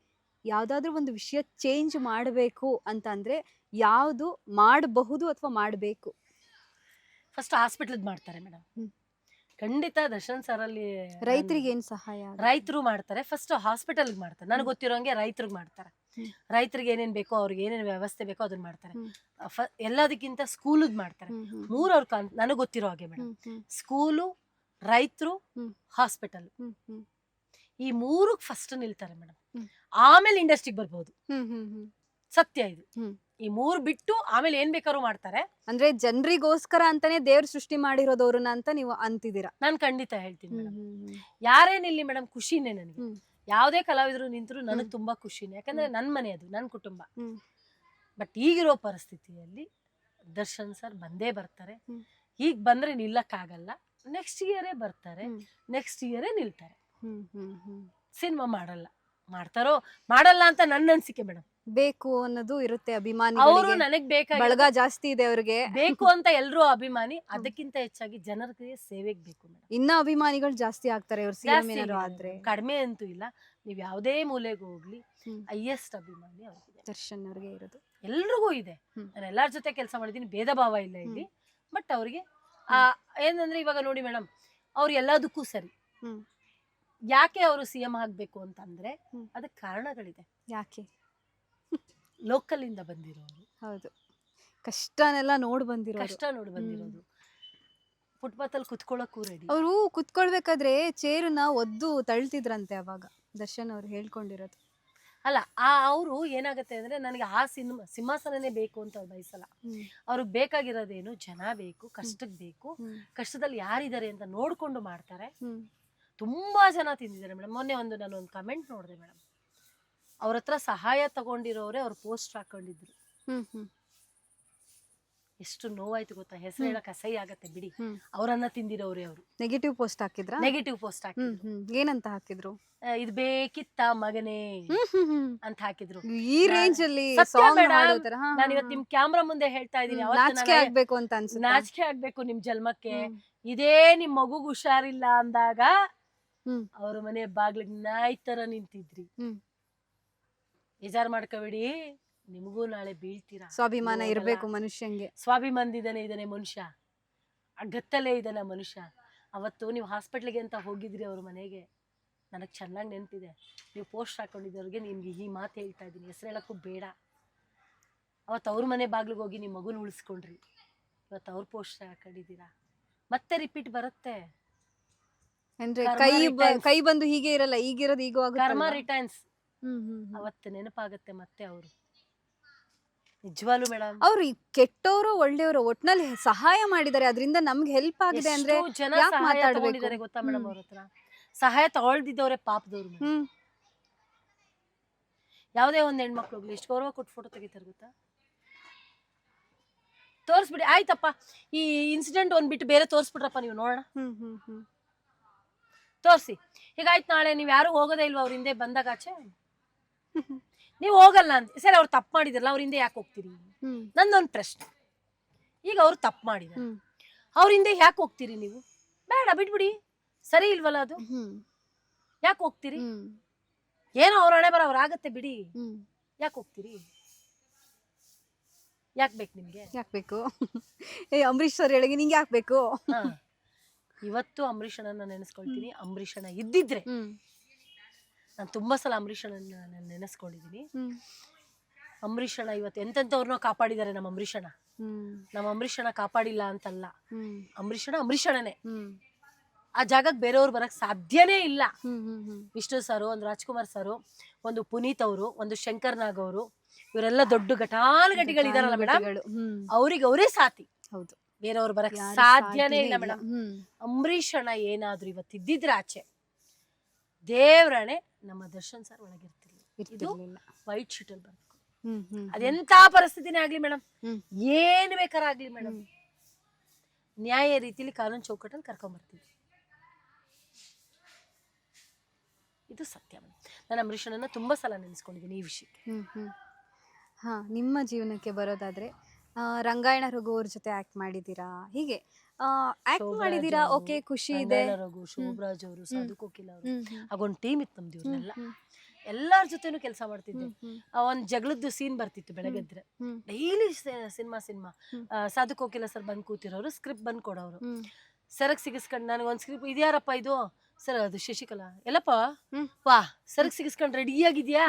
ಯಾವ್ದಾದ್ರು ಒಂದು ವಿಷಯ ಚೇಂಜ್ ಮಾಡಬೇಕು ಅಂತ ಅಂದ್ರೆ ಯಾವ್ದು ಮಾಡಬಹುದು ಅಥವಾ ಮಾಡಬೇಕು? ಫಸ್ಟ್ ಹಾಸ್ಪಿಟಲ್ ಮಾಡ್ತಾರೆ ಮೇಡಮ್, ಖಂಡಿತ. ದರ್ಶನ್ ಸರ್ ಅಲ್ಲಿ ರೈತರಿಗೆ ಏನ್ ಸಹಾಯ? ರೈತರು ಮಾಡ್ತಾರೆ, ಫಸ್ಟ್ ಹಾಸ್ಪಿಟಲ್ ಮಾಡ್ತಾರೆ. ನನಗೆ ಗೊತ್ತಿರೋಂಗೆ ರೈತರಿಗೆ ಮಾಡ್ತಾರೆ. ರೈತರಿಗೆ ಏನೇನ್ ಬೇಕೋ ಅವ್ರಿಗೆ ಏನೇನ್ ವ್ಯವಸ್ಥೆ ಬೇಕೋ ಅದನ್ನ ಮಾಡ್ತಾರೆ. ಎಲ್ಲದಕ್ಕಿಂತ ಸ್ಕೂಲದ್ ಮಾಡ್ತಾರೆ. ಮೂರು ಅವ್ರ ನನಗ್ ಗೊತ್ತಿರೋ ಹಾಗೆ ಮೇಡಮ್, ಸ್ಕೂಲು, ರೈತರು, ಹಾಸ್ಪಿಟಲ್, ಈ ಮೂರಕ್ ಫಸ್ಟ್ ನಿಲ್ತಾರೆ ಮೇಡಮ್. ಆಮೇಲೆ ಇಂಡಸ್ಟ್ರಿಗೆ ಬರ್ಬೋದು. ಸತ್ಯ ಇದು. ಈ ಮೂರ್ ಬಿಟ್ಟು ಆಮೇಲೆ ಏನ್ ಬೇಕಾದ್ರೂ ಮಾಡ್ತಾರೆ. ಅಂದ್ರೆ ಜನರಿಗೋಸ್ಕರ ಅಂತಾನೆ ದೇವ್ರು ಸೃಷ್ಟಿ ಮಾಡಿರೋದವ್ರನ್ನ ಅಂತ ನೀವು ಅಂತಿದ್ದೀರಾ? ನಾನ್ ಖಂಡಿತ ಹೇಳ್ತೀನಿ ಮೇಡಮ್. ಯಾರೇನಿಲ್ಲಿ ಮೇಡಮ್, ಖುಷಿನೇ ನನಗೆ. ಯಾವ್ದೇ ಕಲಾವಿದ್ರು ನಿಂತರು ನನಗ್ ತುಂಬಾ ಖುಷಿನೇ. ಯಾಕಂದ್ರೆ ನನ್ ಮನೆ ಅದು, ನನ್ ಕುಟುಂಬ. ಬಟ್ ಈಗಿರೋ ಪರಿಸ್ಥಿತಿಯಲ್ಲಿ ದರ್ಶನ್ ಸರ್ ಬಂದೇ ಬರ್ತಾರೆ. ಈಗ ಬಂದ್ರೆ ನಿಲ್ಲಕ್ಕಾಗಲ್ಲ. ನೆಕ್ಸ್ಟ್ ಇಯರೇ ಬರ್ತಾರೆ, ನೆಕ್ಸ್ಟ್ ಇಯರೇ ನಿಲ್ತಾರೆ. ಸಿನಿಮಾ ಮಾಡ್ತಾರೋ ಮಾಡಲ್ಲ ಅಂತ ನನ್ನ ಅನ್ಸಿಕೆ ಮೇಡಮ್. ಬೇಕು ಅನ್ನೋದು ಇರುತ್ತೆ ಅಭಿಮಾನಿ. ಅವರು ನನಗ್ ಬೇಕಾಗಿ ಬಳಗ ಜಾಸ್ತಿ ಇದೆ ಅವ್ರಿಗೆ, ಬೇಕು ಅಂತ ಎಲ್ರು ಅಭಿಮಾನಿ. ಅದಕ್ಕಿಂತ ಹೆಚ್ಚಾಗಿ ಜನರಿಗೆ ಸೇವೆಗೆ ಬೇಕು ಮೇಡಮ್. ಇನ್ನ ಅಭಿಮಾನಿಗಳು ಜಾಸ್ತಿ ಆಗ್ತಾರೆ ಅವ್ರ ಸಿಎಂ ಏನಾದ್ರು ಆದ್ರೆ. ಕಡಿಮೆ ಅಂತೂ ಇಲ್ಲ. ನೀವ್ ಯಾವ್ದೇ ಮೂಲೆಗೆ ಹೋಗ್ಲಿ ಹೈಯೆಸ್ಟ್ ಅಭಿಮಾನಿ ಅವ್ರಿಗೆ ದರ್ಶನ್ ಅವ್ರಿಗೆ ಇರೋದು. ಎಲ್ರಿಗೂ ಇದೆ. ನಾನು ಎಲ್ಲಾರ ಜೊತೆ ಕೆಲಸ ಮಾಡಿದೀನಿ, ಭೇದ ಭಾವ ಇಲ್ಲ ಇಲ್ಲಿ. ಬಟ್ ಅವ್ರಿಗೆ ಏನಂದ್ರೆ ಇವಾಗ ನೋಡಿ ಮೇಡಮ್, ಅವ್ರು ಎಲ್ಲದಕ್ಕೂ ಸರಿ. ಯಾಕೆ ಅವರು ಸಿಎಂ ಆಗ್ಬೇಕು ಅಂತಂದ್ರೆ ಅದಕ್ಕೆ ಕಾರಣಗಳಿದೆ. ಯಾಕೆ? ಲೋಕಲ್ ಇಂದ ಬಂದಿರೋರು. ಹೌದು, ಕಷ್ಟನೆಲ್ಲ ನೋಡಿ ಬಂದಿರೋದು. ಫುಟ್ಪಾತ್ ಅಲ್ಲಿ ಕುತ್ಕೊಳ್ಳೋಕ್ಕೂ ರೆಡಿ. ಅವರು ಕುತ್ಕೊಳ್ಬೇಕಾದ್ರೆ ಚೇರನ್ನ ಒದ್ದು ತಳ್ತಿದ್ರಂತೆ ಅವಾಗ ದರ್ಶನ್ ಅವ್ರು ಹೇಳ್ಕೊಂಡಿರೋದು. ಅಲ್ಲ, ಅವರು ಏನಾಗತ್ತೆ ಅಂದ್ರೆ ನನಗೆ ಆ ಸಿಂಹಾಸನನೇ ಬೇಕು ಅಂತ ಅವ್ರು ಬಯಸಲ್ಲ. ಅವ್ರಿಗೆ ಬೇಕಾಗಿರೋದೇನು, ಜನ ಬೇಕು, ಕಷ್ಟಕ್ಕೆ ಬೇಕು. ಕಷ್ಟದಲ್ಲಿ ಯಾರಿದ್ದಾರೆ ಅಂತ ನೋಡ್ಕೊಂಡು ಮಾಡ್ತಾರೆ. ತುಂಬಾ ಜನ ತಿಂದಿದ್ದಾರೆ ಮೇಡಮ್. ಮೊನ್ನೆ ನಾನೊಂದು ಕಮೆಂಟ್ ನೋಡಿದೆ ಮೇಡಮ್. ಅವ್ರ ಹತ್ರ ಸಹಾಯ ತಗೊಂಡಿರೋರೆ ಅವ್ರ ಪೋಸ್ಟ್ ಹಾಕೊಂಡಿದ್ರು. ಎಷ್ಟು ನೋವಾಯ್ತು ಗೊತ್ತಾ? ಹೆಸರು ಹೇಳಕ್ ಅಸಹ್ಯ ಆಗತ್ತೆ ಬಿಡಿ. ಅವರನ್ನ ತಿಂದಿರೋರೆ ಅವರು. ನೆಗೆಟಿವ್ ಪೋಸ್ಟ್ ಹಾಕಿದ್ರ? ನೆಗೆಟಿವ್ ಪೋಸ್ಟ್ ಹಾಕಿದ್ರು. ಏನಂತ ಹಾಕಿದ್ರು? ಇದು ಬೇಕಿತ್ತ ಮಗನೇ ಅಂತ ಹಾಕಿದ್ರು. ಈ ರೇಂಜ್ ಅಲ್ಲಿ ನಾನು ಇವತ್ತು ನಿಮ್ ಕ್ಯಾಮ್ರಾ ಮುಂದೆ ಹೇಳ್ತಾ ಇದೀನಿ. ನಾಚಿಕೆ ಆಗ್ಬೇಕು ಅಂತ ಅನ್ಸುತ್ತೆ. ನಾಚಿಕೆ ಆಗ್ಬೇಕು ನಿಮ್ ಜನ್ಮಕ್ಕೆ. ಇದೇ ನಿಮ್ ಮಗುಗ್ ಹುಷಾರಿಲ್ಲ ಅಂದಾಗ ಅವ್ರ ಮನೆ ಬಾಗ್ಲಿಗ್ ನಾಯಿ ತರ ನಿಂತಿದ್ರಿ. ಬೇಜಾರ್ ಮಾಡ್ಕೋಬೇಡಿ, ನಿಮಗೂ ನಾಳೆ ಬೀಳ್ತೀರಾ. ಸ್ವಾಭಿಮಾನ ಇರ್ಬೇಕು ಮನುಷ್ಯಂಗೆ. ಸ್ವಾಭಿಮಾನದಿದ್ದಾನೆ ಮನುಷ್ಯ, ಗತ್ತಲೇ ಇದ್ದಾನೆ ಮನುಷ್ಯ. ಅವತ್ತು ನೀವು ಹಾಸ್ಪಿಟ್ಲಿಗೆ ಅಂತ ಹೋಗಿದ್ರಿ ಅವ್ರ ಮನೆಗೆ, ನನಗೆ ಚೆನ್ನಾಗಿ ನೆನಪಿದೆ. ನೀವು ಪೋಸ್ಟ್ ಹಾಕೊಂಡಿದ್ದವ್ರಿಗೆ ನಿಮ್ಗೆ ಈ ಮಾತು ಹೇಳ್ತಾ ಇದ್ದೀನಿ, ಹೆಸರು ಹೇಳಕ್ಕೂ ಬೇಡ. ಅವತ್ತು ಅವ್ರ ಮನೆ ಬಾಗ್ಲಿಗೆ ಹೋಗಿ ನಿಮ್ಮ ಮಗುನ ಉಳಿಸ್ಕೊಂಡ್ರಿ. ಇವತ್ತು ಅವ್ರ ಪೋಸ್ಟ್ ಹಾಕೊಂಡಿದ್ದೀರಾ. ಮತ್ತೆ ರಿಪೀಟ್ ಬರುತ್ತೆ. ಅಂದ್ರೆ ಕೈ ಬಂದು ಹೀಗೆ ಇರಲ್ಲ, ಈಗಿರೋದು ಈಗ ಕರ್ಮ ರಿಟರ್ನ್ಸ್. ಅವತ್ತು ನೆನಪಾಗತ್ತೆ ಮತ್ತೆ ಅವರು. ನಿಜವಾಗ್ಲೂ ಮೇಡಮ್, ಅವ್ರು ಕೆಟ್ಟವರು ಒಳ್ಳೆಯವರು ಒಟ್ನಲ್ಲಿ ಸಹಾಯ ಮಾಡಿದ್ದಾರೆ, ಅದರಿಂದ ನಮ್ಗೆ ಹೆಲ್ಪ್ ಆಗಿದೆ ಅಂದ್ರೆ ಜನ ಸಹಾಯ ತಗೊಂಡಿದ್ದಾರೆ ಗೊತ್ತಾ ಮೇಡಮ್. ಅವ್ರ ಹತ್ರ ಸಹಾಯ ತಗೊಳ್ದಿದ್ದವ್ರೆ ಪಾಪದವ್ರು. ಯಾವ್ದೇ ಒಂದ್ ಹೆಣ್ಮಕ್ಳು ಹೋಗ್ಲಿ ಎಷ್ಟು ಗೌರವ ಕೊಟ್ಟು ಫೋಟೋ ತೆಗಿತಾರೆ ಗೊತ್ತಾ? ತೋರಿಸ್ಬಿಡಿ, ಆಯ್ತಪ್ಪ ಈ ಇನ್ಸಿಡೆಂಟ್ ಒಂದ್ಬಿಟ್ಟು ಬೇರೆ ತೋರಿಸ್ಬಿಟ್ರಪ್ಪ ನೀವು ನೋಡೋಣ. ತೋರಿಸಿ. ಹೀಗಾಯ್ತು, ನಾಳೆ ನೀವ್ ಯಾರು ಹೋಗೋದೇ ಇಲ್ವಾ ಅವ್ರ ಹಿಂದೆ ಬಂದಾಗ ಆಚೆ? ನೀವು ಹೋಗಲ್ಲ ಅಂತ ಸರಿ, ಅವ್ರು ತಪ್ಪು ಮಾಡಿದ್ರಲ್ಲ, ಅವ್ರ ಹಿಂದೆ ಯಾಕೆ ಹೋಗ್ತೀರಿ? ನಂದೊಂದು ಪ್ರಶ್ನೆ. ಈಗ ಅವ್ರು ತಪ್ಪು ಮಾಡಿದಾರೆ, ಅವ್ರ ಹಿಂದೆ ಯಾಕೆ ಹೋಗ್ತೀರಿ ನೀವು? ಬೇಡ, ಬಿಟ್ಬಿಡಿ. ಸರಿ ಇಲ್ವಲ್ಲ ಅದು, ಯಾಕೆ ಹೋಗ್ತೀರಿ? ಏನೋ ಅವ್ರ ಹಣೆ ಬರ ಅವ್ರಾಗತ್ತೆ ಬಿಡಿ, ಯಾಕೆ ಹೋಗ್ತೀರಿ? ಯಾಕೆ ಬೇಕು ನಿಮ್ಗೆ? ಯಾಕೆ ಬೇಕು? ಅಂಬರೀಶ್ ಸರ್ ಹೇಳಿಗೆ ನಿಂಗೆ ಯಾಕೆ ಬೇಕು? ಇವತ್ತು ಅಂಬರೀಷನನ್ನ ನೆನೆಸ್ಕೊಳ್ತೀನಿ. ಅಂಬರೀಷನ ಇದ್ದಿದ್ರೆ, ನಾನು ತುಂಬಾ ಸಲ ಅಂಬರೀಷನನ್ನ ನೆನೆಸ್ಕೊಂಡಿದ್ದೀನಿ. ಅಂಬರೀಷಣ ಇವತ್ತು ಎಂತೆಂಥವ್ರನ್ನೋ ಕಾಪಾಡಿದ್ದಾರೆ. ನಮ್ಮ ಅಂಬರೀಷಣ ಕಾಪಾಡಿಲ್ಲ ಅಂತಲ್ಲ, ಅಂಬರೀಷಣನೇ. ಆ ಜಾಗಕ್ಕೆ ಬೇರೆಯವ್ರು ಬರಕ್ ಸಾಧ್ಯನೇ ಇಲ್ಲ. ವಿಷ್ಣು ಸರು, ಒಂದು ರಾಜ್ಕುಮಾರ್ ಸರು, ಒಂದು ಪುನೀತ್ ಅವರು, ಒಂದು ಶಂಕರ್ ನಾಗ್ ಅವರು, ಇವರೆಲ್ಲ ದೊಡ್ಡ ಘಟಾನುಘಟಿಗಳಿದಾರಲ್ಲ ಮೇಡಮ್, ಅವ್ರಿಗೆ ಅವರೇ ಸಾಥಿ. ಹೌದು, ಬೇರೆಯವ್ರು ಬರಕ್ ಸಾಧ್ಯನೇ ಇಲ್ಲ ಮೇಡಮ್. ಅಂಬರೀಷಣ ಏನಾದ್ರು ಇವತ್ತಿದ್ದಿದ್ರೆ ಆಚೆ, ದೇವ್ರಣೆ ನಮ್ಮ ದರ್ಶನ್ ಸರ್ ಒಳಗಿರ್ತಿರ್ಲಿಲ್ಲ. ವೈಟ್ ಶೀಟ್ ಅಲ್ಲಿ ಬರ್ಬೇಕು. ಅದೆಂತ ಪರಿಸ್ಥಿತಿನೇ ಆಗ್ಲಿ ಮೇಡಮ್, ಏನ್ ಬೇಕಾರ ಆಗ್ಲಿ ಮೇಡಮ್, ನ್ಯಾಯ ರೀತಿಲಿ ಕಾನೂನು ಚೌಕಟ್ಟಲ್ಲಿ ಕರ್ಕೊಂಡ್ಬರ್ತೀವಿ. ಇದು ಸತ್ಯ ಮೇಡಮ್. ನಾನು ಅಂಬರೀಷನನ್ನ ತುಂಬಾ ಸಲ ನೆನೆಸ್ಕೊಂಡಿದ್ದೀನಿ ಈ ವಿಷಯಕ್ಕೆ. ಹಾ, ನಿಮ್ಮ ಜೀವನಕ್ಕೆ ಬರೋದಾದ್ರೆ ರಂಗಾಯಣ ರಘು ಅವ್ರ ಜೊತೆ ಆಕ್ಟ್ ಮಾಡಿದೀರಾ, ಹೀಗೆ ಆಕ್ಟ್ ಮಾಡಿದೀರಾ, ಓಕೆ, ಖುಷಿ ಇದೆ. ರಘು, ಶೋಭರಾಜ್ ಅವರು, ಸಾಧು ಕೋಕಿಲ ಅವರು, ಆಗೊಂದು ಟೀಮ್ ಇತ್ತು ನಮ್ದು. ಇವ್ರನ್ನೆಲ್ಲ ಎಲ್ಲಾರ ಜೊತೆನೂ ಕೆಲಸ ಮಾಡ್ತಿದ್ದೆ. ಒಂದ್ ಜಗಳದ್ದು ಸೀನ್ ಬರ್ತಿತ್ತು ಬೆಳಗ್ಗೆದ್ರೆ, daily cinema. Sadhu Kokila sir ಬಂದ್ ಕೂತಿರೋರು, ಸ್ಕ್ರಿಪ್ಟ್ ಬಂದ್ ಕೊಡೋರು. ಸರಕ್ ಸಿಗಿಸ್ಕೊಂಡ್ ನನಗೆ ಒಂದ್ ಸ್ಕ್ರಿಪ್ಟ್, ಇದ್ಯಾರಪ್ಪ ಇದು? ಸರ್ ಅದು ಶಶಿಕಲಾ. ಎಲ್ಲಪ್ಪ ವಾ, ಸರಕ್ ಸಿಗಿಸ್ಕೊಂಡ್ ರೆಡಿ ಆಗಿದ್ಯಾ?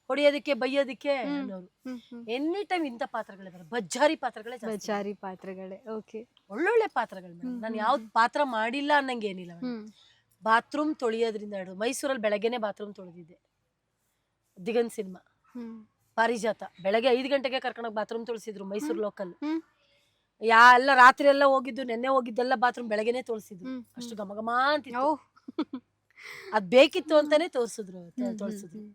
ಹೊಡಿಯೋದಕ್ಕೆ ಬೈಯೋದಕ್ಕೆ ಹ್ಮ್. ಅನ್ನೋರು. ಹ್ಮ್, ಹ್ಮ್. ಎನಿ ಟೈಮ್ ಇಂಥ ಪಾತ್ರಗಳೇ ಬರೋದು, ಬಜ್ಜಾರಿ ಪಾತ್ರಗಳೇ ಜಾಸ್ತಿ. ಬಚಾರಿ ಪಾತ್ರಗಳೇ. ಓಕೆ. ಒಳ್ಳೊಳ್ಳೆ ಪಾತ್ರಗಳು ಮೇಡಮ್. ಹ್ಮ್, ನಾನು ಹ್ಮ್, ಯಾವ್ದು ಪಾತ್ರ ಮಾಡಿಲ್ಲ ಅನ್ನಂಗೆ ಏನಿಲ್ಲ ಮೇಡಮ್. ಹ್ಮ್. ಬಾತ್ರೂಮ್ ತೊಳಿಯೋದ್ರಿಂದ ಹಿಡಿದು ಮೈಸೂರಲ್ಲಿ ಬೆಳಗ್ಗೆನೆ ಬಾತ್ರೂಮ್ ತೊಳೆದಿದ್ದೆ. ದಿಗಂತ್ ಸಿನಿಮಾ ಹ್ಮ್. ಪಾರಿಜಾತ ಬೆಳಗ್ಗೆ 5 ಗಂಟೆಗೆ ಕರ್ಕೊಂಡೋಗಿ ಬಾತ್ರೂಮ್ ತೊಳ್ಸಿದ್ರು ಮೈಸೂರು ಲೋಕಲ್. ಹ್ಮ್. ಎಲ್ಲ ರಾತ್ರಿ ಎಲ್ಲ ಹೋಗಿದ್ದು, ನೆನ್ನೆ ಹೋಗಿದ್ದೆಲ್ಲ ಬಾತ್ರೂಮ್ ಬೆಳಗ್ಗೆನೆ ತೋರಿಸಿದ್ರು. ಹ್ಮ್. ಅಷ್ಟು ಘಮ ಅಂತಿತ್ತು. ಓಹ್. ಅದ್ ಬೇಕಿತ್ತು ಅಂತಾನೆ ತೋರಿಸಿದ್ರು. ಹ್ಮ್, ತೋರಿಸಿದ್ರು. ಹ್ಮ್,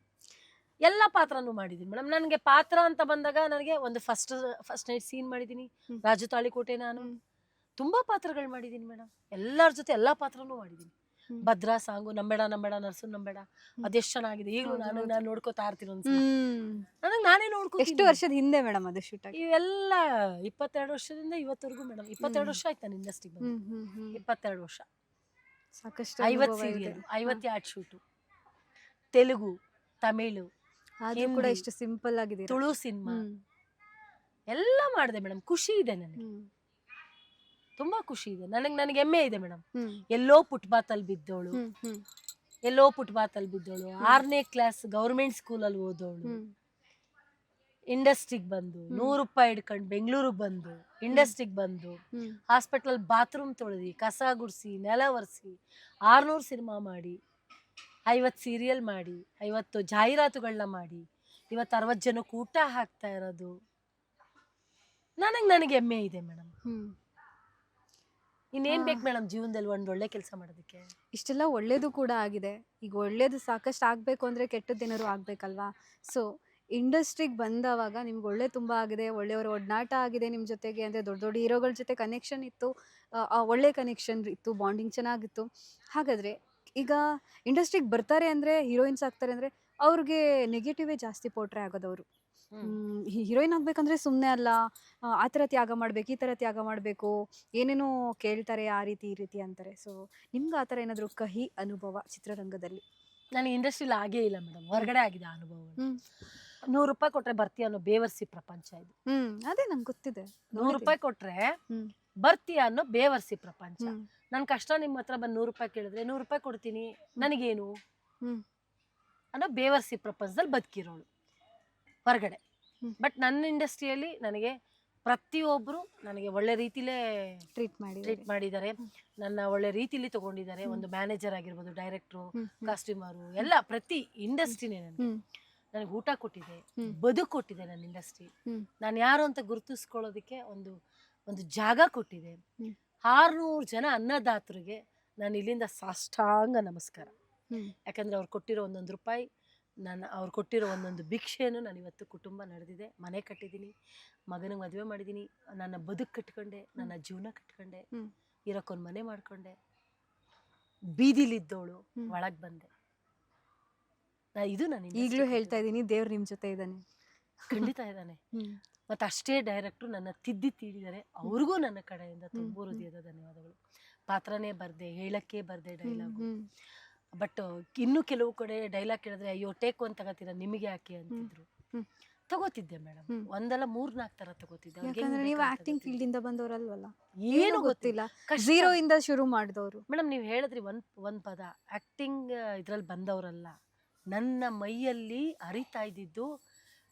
ಎಲ್ಲ ಪಾತ್ರನೂ ಮಾಡಿದೀನಿ ಮೇಡಮ್. ನನಗೆ ಪಾತ್ರ ಅಂತ ಬಂದಾಗ ನನಗೆ ಒಂದು ಫಸ್ಟ್ ನೈಟ್ ಸೀನ್ ಮಾಡಿದೀನಿ. ಹ್ಮ್. ರಾಜು ತಾಳಿಕೋಟೆ ನಾನು ಹ್ಮ್. ತುಂಬಾ ಪಾತ್ರಗಳು ಮಾಡಿದೀನಿ ಮೇಡಮ್. ಎಲ್ಲರ ಜೊತೆ ಎಲ್ಲಾ ಪಾತ್ರನೂ ಮಾಡಿದೀನಿ. ಹ್ಮ್. ಭದ್ರಾ ಸಾಂಗು, ನಂಬೇಡ ನಂಬೇಡ ನರ್ಸು ನಂಬೇಡ, ಅದೆಷ್ಟು ಚೆನ್ನಾಗಿದೆ. ಈಗಲೂ ಹೌದು, ನಾನು ಹೌದು. ನಾನು ನೋಡ್ಕೋತಾ ಇರ್ತೀನಿ ಒಂದ್ಸಲ. ಹ್ಮ್. ನನಗೆ ನಾನೇ ಎಷ್ಟು ನೋಡ್ಕೋತೀನಿ. ವರ್ಷದ ಹಿಂದೆ ಮೇಡಮ್ ಅದು ಶೂಟ್ ಆಗಿ? ಇವೆಲ್ಲ 22 ವರ್ಷದಿಂದ ಇವತ್ತವರೆಗೂ ಮೇಡಮ್. 22 ವರ್ಷ ಆಯ್ತು ನಾನು ಇಂಡಸ್ಟ್ರಿಗೆ ಬಂದು. 22 ವರ್ಷ. ಸಾಕಷ್ಟು 50 ಅನುಭವ ಇದೆ. Serial, 50 ad shoot, Telugu, Tamil, ಆದ್ರೂ ಕೂಡ ಹಿಂದಿ, ಎಷ್ಟು ಸಿಂಪಲ್ ಆಗಿದೆ. ತುಳು ಸಿನಿಮಾ ಎಲ್ಲ ಮಾಡಿದೆ ಮೇಡಮ್. ಖುಷಿ ಇದೆ ನನಗೆ, ತುಂಬಾ ಖುಷಿ ಇದೆ ನನಗೆ ಹೆಮ್ಮೆ ಇದೆ ಮೇಡಮ್. ಎಲ್ಲೋ ಫುಟ್ಪಾತಲ್ಲಿ ಬಿದ್ದೋಳು, ಎಲ್ಲೋ ಫುಟ್ಪಾತಲ್ಲಿ ಬಿದ್ದೋಳು, 6ನೇ ಕ್ಲಾಸ್ ಗೌರ್ಮೆಂಟ್ ಸ್ಕೂಲಲ್ಲಿ ಓದೋಳು, ಇಂಡಸ್ಟ್ರಿಗೆ ಬಂದು 100 ರೂಪಾಯಿ ಹಿಡ್ಕೊಂಡು ಬೆಂಗಳೂರಿಗೆ ಬಂದು ಇಂಡಸ್ಟ್ರಿಗೆ ಬಂದು ಹಾಸ್ಪಿಟಲ್ ಬಾತ್ರೂಮ್ ತೊಳೆದಿ, ಕಸ ಗುಡಿಸಿ, ನೆಲ ಒರೆಸಿ, 600 ಸಿನಿಮಾ ಮಾಡಿ, 50 ಸೀರಿಯಲ್ ಮಾಡಿ, 50 ಜಾಹೀರಾತುಗಳನ್ನ ಮಾಡಿ, ಇವತ್ತು 60 ಜನಕ್ಕೆ ಊಟ ಹಾಕ್ತಾ ಇರೋದು ನನಗೆ ಹೆಮ್ಮೆ ಇದೆ ಮೇಡಮ್. ಇನ್ನೇನ್ ಬೇಕು ಮೇಡಮ್ ಜೀವನದಲ್ಲಿ ಒಂದು ಒಳ್ಳೆ ಕೆಲಸ ಮಾಡೋದಕ್ಕೆ? ಇಷ್ಟೆಲ್ಲ ಒಳ್ಳೇದು ಕೂಡ ಆಗಿದೆ. ಈಗ ಒಳ್ಳೇದು ಸಾಕಷ್ಟು ಆಗ್ಬೇಕು ಅಂದ್ರೆ ಕೆಟ್ಟದ್ದೇನಾದ್ರು ಆಗ್ಬೇಕಲ್ವಾ? ಸೊ ಇಂಡಸ್ಟ್ರಿಗೆ ಬಂದವಾಗ ನಿಮ್ಗೆ ಒಳ್ಳೆ ತುಂಬ ಆಗಿದೆ, ಒಳ್ಳೆಯವರ ಒಡನಾಟ ಆಗಿದೆ ನಿಮ್ಮ ಜೊತೆಗೆ. ಅಂದರೆ ದೊಡ್ಡ ದೊಡ್ಡ ಹೀರೋಗಳ ಜೊತೆ ಕನೆಕ್ಷನ್ ಇತ್ತು, ಒಳ್ಳೆ ಕನೆಕ್ಷನ್ ಇತ್ತು, ಬಾಂಡಿಂಗ್ ಚೆನ್ನಾಗಿತ್ತು. ಹಾಗಾದರೆ ಈಗ ಇಂಡಸ್ಟ್ರಿಗೆ ಬರ್ತಾರೆ ಅಂದರೆ, ಹೀರೋಯಿನ್ಸ್ ಆಗ್ತಾರೆ ಅಂದರೆ ಅವ್ರಿಗೆ ನೆಗೆಟಿವೇ ಜಾಸ್ತಿ ಪೋಟ್ರೆ ಆಗೋದವರು. ಹೀರೋಯಿನ್ ಆಗಬೇಕಂದ್ರೆ ಸುಮ್ಮನೆ ಅಲ್ಲ, ಆ ಥರ ತ್ಯಾಗ ಮಾಡಬೇಕು, ಈ ಥರ ತ್ಯಾಗ ಮಾಡಬೇಕು, ಏನೇನೋ ಕೇಳ್ತಾರೆ, ಆ ರೀತಿ ಈ ರೀತಿ ಅಂತಾರೆ. ಸೊ ನಿಮ್ಗೆ ಆ ಥರ ಏನಾದರೂ ಕಹಿ ಅನುಭವ ಚಿತ್ರರಂಗದಲ್ಲಿ? ನನಗೆ ಇಂಡಸ್ಟ್ರಿಲಿ ಆಗೇ ಇಲ್ಲ ಮೇಡಮ್, ಹೊರಗಡೆ ಆಗಿದೆ ಆ ಅನುಭವ. 100 ರೂಪಾಯಿ ಕೊಟ್ರೆ ಬರ್ತೀಯ ಅನ್ನೋ ಬೇವರ್ಸಿ ಪ್ರಪಂಚ ಇದು. ಅದೇ ನಂಗೆ ಗೊತ್ತಿದೆ. 100 ರೂಪಾಯಿ ಕೊಟ್ರೆ ಬರ್ತೀಯ ಅನ್ನೋ ಬೇವರ್ಸಿ ಪ್ರಪಂಚ. ನನ್ನ ಕಷ್ಟ ನಿಮ್ಮ ಹತ್ರ ಬಂದು 100 ರೂಪಾಯಿ ಕೇಳಿದ್ರೆ 100 ರೂಪಾಯಿ ಕೊಡ್ತೀನಿ, ನನಗೇನು ಅನ್ನೋ ಬೇವರ್ಸಿ ಪ್ರಪಂಚದಲ್ಲಿ ಬದುಕಿರೋಳು ಹೊರಗಡೆ. ಬಟ್ ನನ್ನ ಇಂಡಸ್ಟ್ರಿಯಲ್ಲಿ ನನಗೆ ಪ್ರತಿಯೊಬ್ಬರು ನನಗೆ ಒಳ್ಳೆ ರೀತಿಲೇ ಟ್ರೀಟ್ ಮಾಡಿದ್ದಾರೆ, ನನ್ನ ಒಳ್ಳೆ ರೀತಿಲಿ ತಗೊಂಡಿದ್ದಾರೆ. ಒಂದು ಮ್ಯಾನೇಜರ್ ಆಗಿರ್ಬೋದು, ಡೈರೆಕ್ಟ್ರು, ಕಾಸ್ಟ್ಯೂಮರು, ಎಲ್ಲ ಪ್ರತಿ ಇಂಡಸ್ಟ್ರಿನೇ ನನಗೆ ಊಟ ಕೊಟ್ಟಿದೆ, ಬದುಕು ಕೊಟ್ಟಿದೆ ನನ್ನ ಇಂಡಸ್ಟ್ರಿ. ನಾನು ಯಾರು ಅಂತ ಗುರುತಿಸ್ಕೊಳ್ಳೋದಕ್ಕೆ ಒಂದು ಜಾಗ ಕೊಟ್ಟಿದೆ. 600 ಜನ ಅನ್ನದಾತರಿಗೆ ನಾನು ಇಲ್ಲಿಂದ ಸಾಷ್ಟಾಂಗ ನಮಸ್ಕಾರ. ಯಾಕಂದ್ರೆ ಅವ್ರು ಕೊಟ್ಟಿರೋ 1 ರೂಪಾಯಿ, ಅವ್ರು ಕೊಟ್ಟಿರೋ 1 ಭಿಕ್ಷೆಯನ್ನು ನಾನು ಇವತ್ತು ಕುಟುಂಬ ನಡೆದಿದೆ, ಮನೆ ಕಟ್ಟಿದ್ದೀನಿ, ಮಗನಿಗೆ ಮದುವೆ ಮಾಡಿದ್ದೀನಿ, ನನ್ನ ಬದುಕು ಕಟ್ಕೊಂಡೆ, ನನ್ನ ಜೀವನ ಕಟ್ಕೊಂಡೆ, ಇರೋಕ್ಕೊಂದು ಮನೆ ಮಾಡ್ಕೊಂಡೆ, ಬೀದಿಲಿದ್ದವಳು ಒಳಗೆ ಬಂದೆ. ಇದು ನಾನು ಈಗಲೂ ಹೇಳ್ತಾ ಇದ್ದೀನಿ, ದೇವ್ರು ನಿಮ್ಮ ಜೊತೆ ಇದ್ದಾನೆ, ಖಂಡಿತ ಇದ್ದಾನೆ. ಮತ್ತು ಅಷ್ಟೇ ಡೈರೆಕ್ಟ್ರು ನನ್ನ ತಿದ್ದಿ ತೀಡಿದ್ದಾರೆ, ಅವ್ರಿಗೂ ನನ್ನ ಕಡೆಯಿಂದ ತುಂಬ ಹೃದಯದ ಧನ್ಯವಾದಗಳು. ಪಾತ್ರನೇ ಬರ್ದೆ, ಹೇಳಕ್ಕೆ ಬರ್ದೆ ಡೈಲಾಗು. ಬಟ್ ಇನ್ನು ಕೆಲವು ಕಡೆ ಡೈಲಾಗ್ ಕೇಳಿದ್ರೆ ಅಯ್ಯೋ ಟೇಕ್ ಒಂದು ತಗೋತೀರಾ, ನಿಮಗೆ ಯಾಕೆ ಅಂತಿದ್ರು. ತಗೋತಿದ್ದೆ ಮೇಡಮ್, 1 ಅಲ್ಲ 3-4 ತರ ತಗೋತಿದ್ದೆ. ನೀವು ಆಕ್ಟಿಂಗ್ ಫೀಲ್ಡ್ ಇಂದ ಬಂದವರಲ್ವಲ್ಲ, ಏನು ಗೊತ್ತಿಲ್ಲ, ಝೀರೋ ಇಂದ ಶುರು ಮಾಡಿದವರು. ಮೇಡಮ್ ನೀವು ಹೇಳಿದ್ರಿ ಒಂದ್ ಪದ, ಆಕ್ಟಿಂಗ್ ಇದ್ರಲ್ಲಿ ಬಂದವರಲ್ಲ. ನನ್ನ ಮೈಯಲ್ಲಿ ಹರಿತಾ ಇದ್ದಿದ್ದು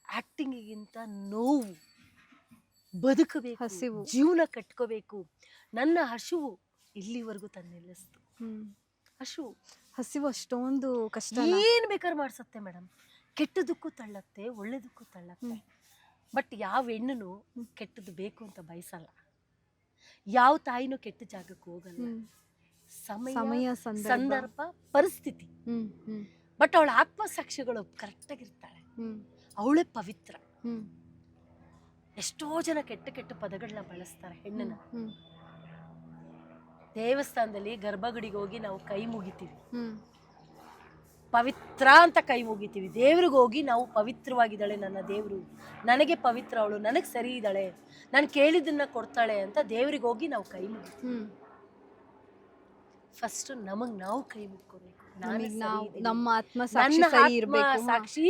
ಆಕ್ಟಿಂಗಿಗಿಂತ ನೋವು, ಬದುಕಬೇಕು, ಹಸಿವು, ಜೀವನ ಕಟ್ಕೋಬೇಕು. ನನ್ನ ಹಸಿವು ಇಲ್ಲಿವರೆಗೂ ನಿಲ್ಲಿಸ್ತು. ಹಸಿವು ಅಷ್ಟೊಂದು ಕಷ್ಟ, ಏನ್ ಬೇಕಾದ್ರೆ ಮಾಡ್ಸತ್ತೆ ಮೇಡಮ್. ಕೆಟ್ಟದಕ್ಕೂ ತಳ್ಳತ್ತೆ, ಒಳ್ಳೇದಕ್ಕೂ ತಳ್ಳತ್ತೆ. ಬಟ್ ಯಾವ ಹೆಣ್ಣು ಕೆಟ್ಟದ್ದು ಬೇಕು ಅಂತ ಬಯಸಲ್ಲ, ಯಾವ ತಾಯಿನೂ ಕೆಟ್ಟ ಜಾಗಕ್ಕೆ ಹೋಗಲ್ಲ. ಸಮಯ, ಸಂದರ್ಭ, ಪರಿಸ್ಥಿತಿ. ಬಟ್ ಅವಳ ಆತ್ಮಸಾಕ್ಷಿಗಳು ಕರೆಕ್ಟ್ ಆಗಿರ್ತಾಳೆ, ಅವಳೇ ಪವಿತ್ರ. ಎಷ್ಟೋ ಜನ ಕೆಟ್ಟ ಪದಗಳನ್ನ ಬಳಸ್ತಾರೆ ಹೆಣ್ಣನ್ನ. ದೇವಸ್ಥಾನದಲ್ಲಿ ಗರ್ಭಗುಡಿಗೆ ಹೋಗಿ ನಾವು ಕೈ ಮುಗಿತೀವಿ, ಪವಿತ್ರ ಅಂತ ಕೈ ಮುಗಿತೀವಿ. ದೇವ್ರಿಗೆ ಹೋಗಿ ನಾವು ಪವಿತ್ರವಾಗಿದ್ದಾಳೆ ನನ್ನ ದೇವರು, ನನಗೆ ಪವಿತ್ರ ಅವಳು, ನನಗೆ ಸರಿ ಇದ್ದಾಳೆ, ನಾನು ಕೇಳಿದ್ದನ್ನ ಕೊಡ್ತಾಳೆ ಅಂತ ದೇವ್ರಿಗೆ ಹೋಗಿ ನಾವು ಕೈ ಮುಗಿತೀವಿ. ಫಸ್ಟ್ ನಾವು ಕೈ ಮುಕ್ಕೋಬೇಕು. ನಮ್ಮ ಸಾಕ್ಷಿ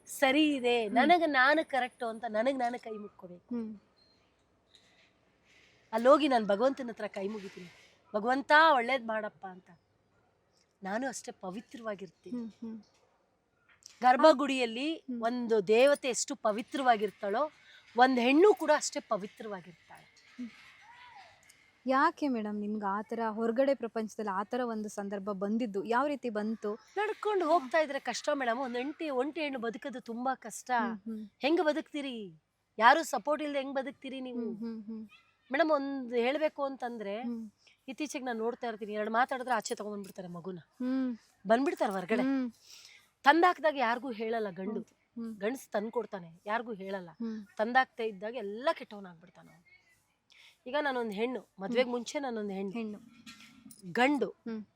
ಸರಿ ಇದೆ, ನಾನು ಕರೆಕ್ಟು ಅಂತ ನಾನು ಕೈ ಮುಕ್ಕೋಬೇಕು. ಅಲ್ಲೋಗಿ ನಾನು ಭಗವಂತನ ಹತ್ರ ಕೈ ಮುಗಿತೀನಿ, ಭಗವಂತ ಒಳ್ಳೇದ್ ಮಾಡಪ್ಪ ಅಂತ. ನಾನು ಅಷ್ಟೇ ಪವಿತ್ರವಾಗಿರ್ತೀನಿ. ಗರ್ಭಗುಡಿಯಲ್ಲಿ ಹ್ಮ್. ಒಂದು ದೇವತೆ ಎಷ್ಟು ಪವಿತ್ರವಾಗಿರ್ತಾಳೋ ಒಂದು ಹೆಣ್ಣು ಕೂಡ ಅಷ್ಟೇ ಪವಿತ್ರವಾಗಿರ್ತಾಳೆ. ಯಾಕೆ ಮೇಡಮ್ ನಿಮ್ಗೆ ಆ ಥರ ಹೊರಗಡೆ ಪ್ರಪಂಚದಲ್ಲಿ ಆ ಥರ ಒಂದು ಸಂದರ್ಭ ಬಂದಿದ್ದು ಯಾವ ರೀತಿ ಬಂತು? ನಡ್ಕೊಂಡು ಹೋಗ್ತಾ ಇದ್ರೆ ಕಷ್ಟ ಮೇಡಮ್. ಒಂಟಿ ಹೆಣ್ಣು ಬದುಕೋದು ತುಂಬಾ ಕಷ್ಟ. ಹೆಂಗ್ ಬದುಕ್ತೀರಿ? ಯಾರು ಸಪೋರ್ಟ್ ಇಲ್ಲದೆ ಹೆಂಗ್ ಬದುಕ್ತೀರಿ ನೀವು? ಮೇಡಮ್ ಒಂದ್ ಹೇಳ್ಬೇಕು ಅಂತಂದ್ರೆ ಇತ್ತೀಚೆಗೆ ನಾನು ನೋಡ್ತಾ ಇರ್ತೀನಿ, 2 ಮಾತಾಡಿದ್ರೆ ಆಚೆ ತಗೊಂಡ್ಬಂದ್ಬಿಡ್ತಾರೆ ಮಗುನ, ಬಂದ್ಬಿಡ್ತಾರೆ ಹೊರಗಡೆ. ತಂದಾಕ್ದಾಗ ಯಾರಿಗೂ ಹೇಳಲ್ಲ ಗಂಡು, ಗಂಡಸ್ ತಂದು ಕೊಡ್ತಾನೆ, ಯಾರಿಗೂ ಹೇಳಲ್ಲ. ತಂದಾಕ್ತಾ ಇದ್ದಾಗ ಎಲ್ಲ ಕೆಟ್ಟವನಾಗ್ಬಿಡ್ತಾನ. ಈಗ ನಾನೊಂದು ಹೆಣ್ಣು, ಮದ್ವೆಗೆ ಮುಂಚೆ ನಾನೊಂದು ಹೆಣ್ಣು,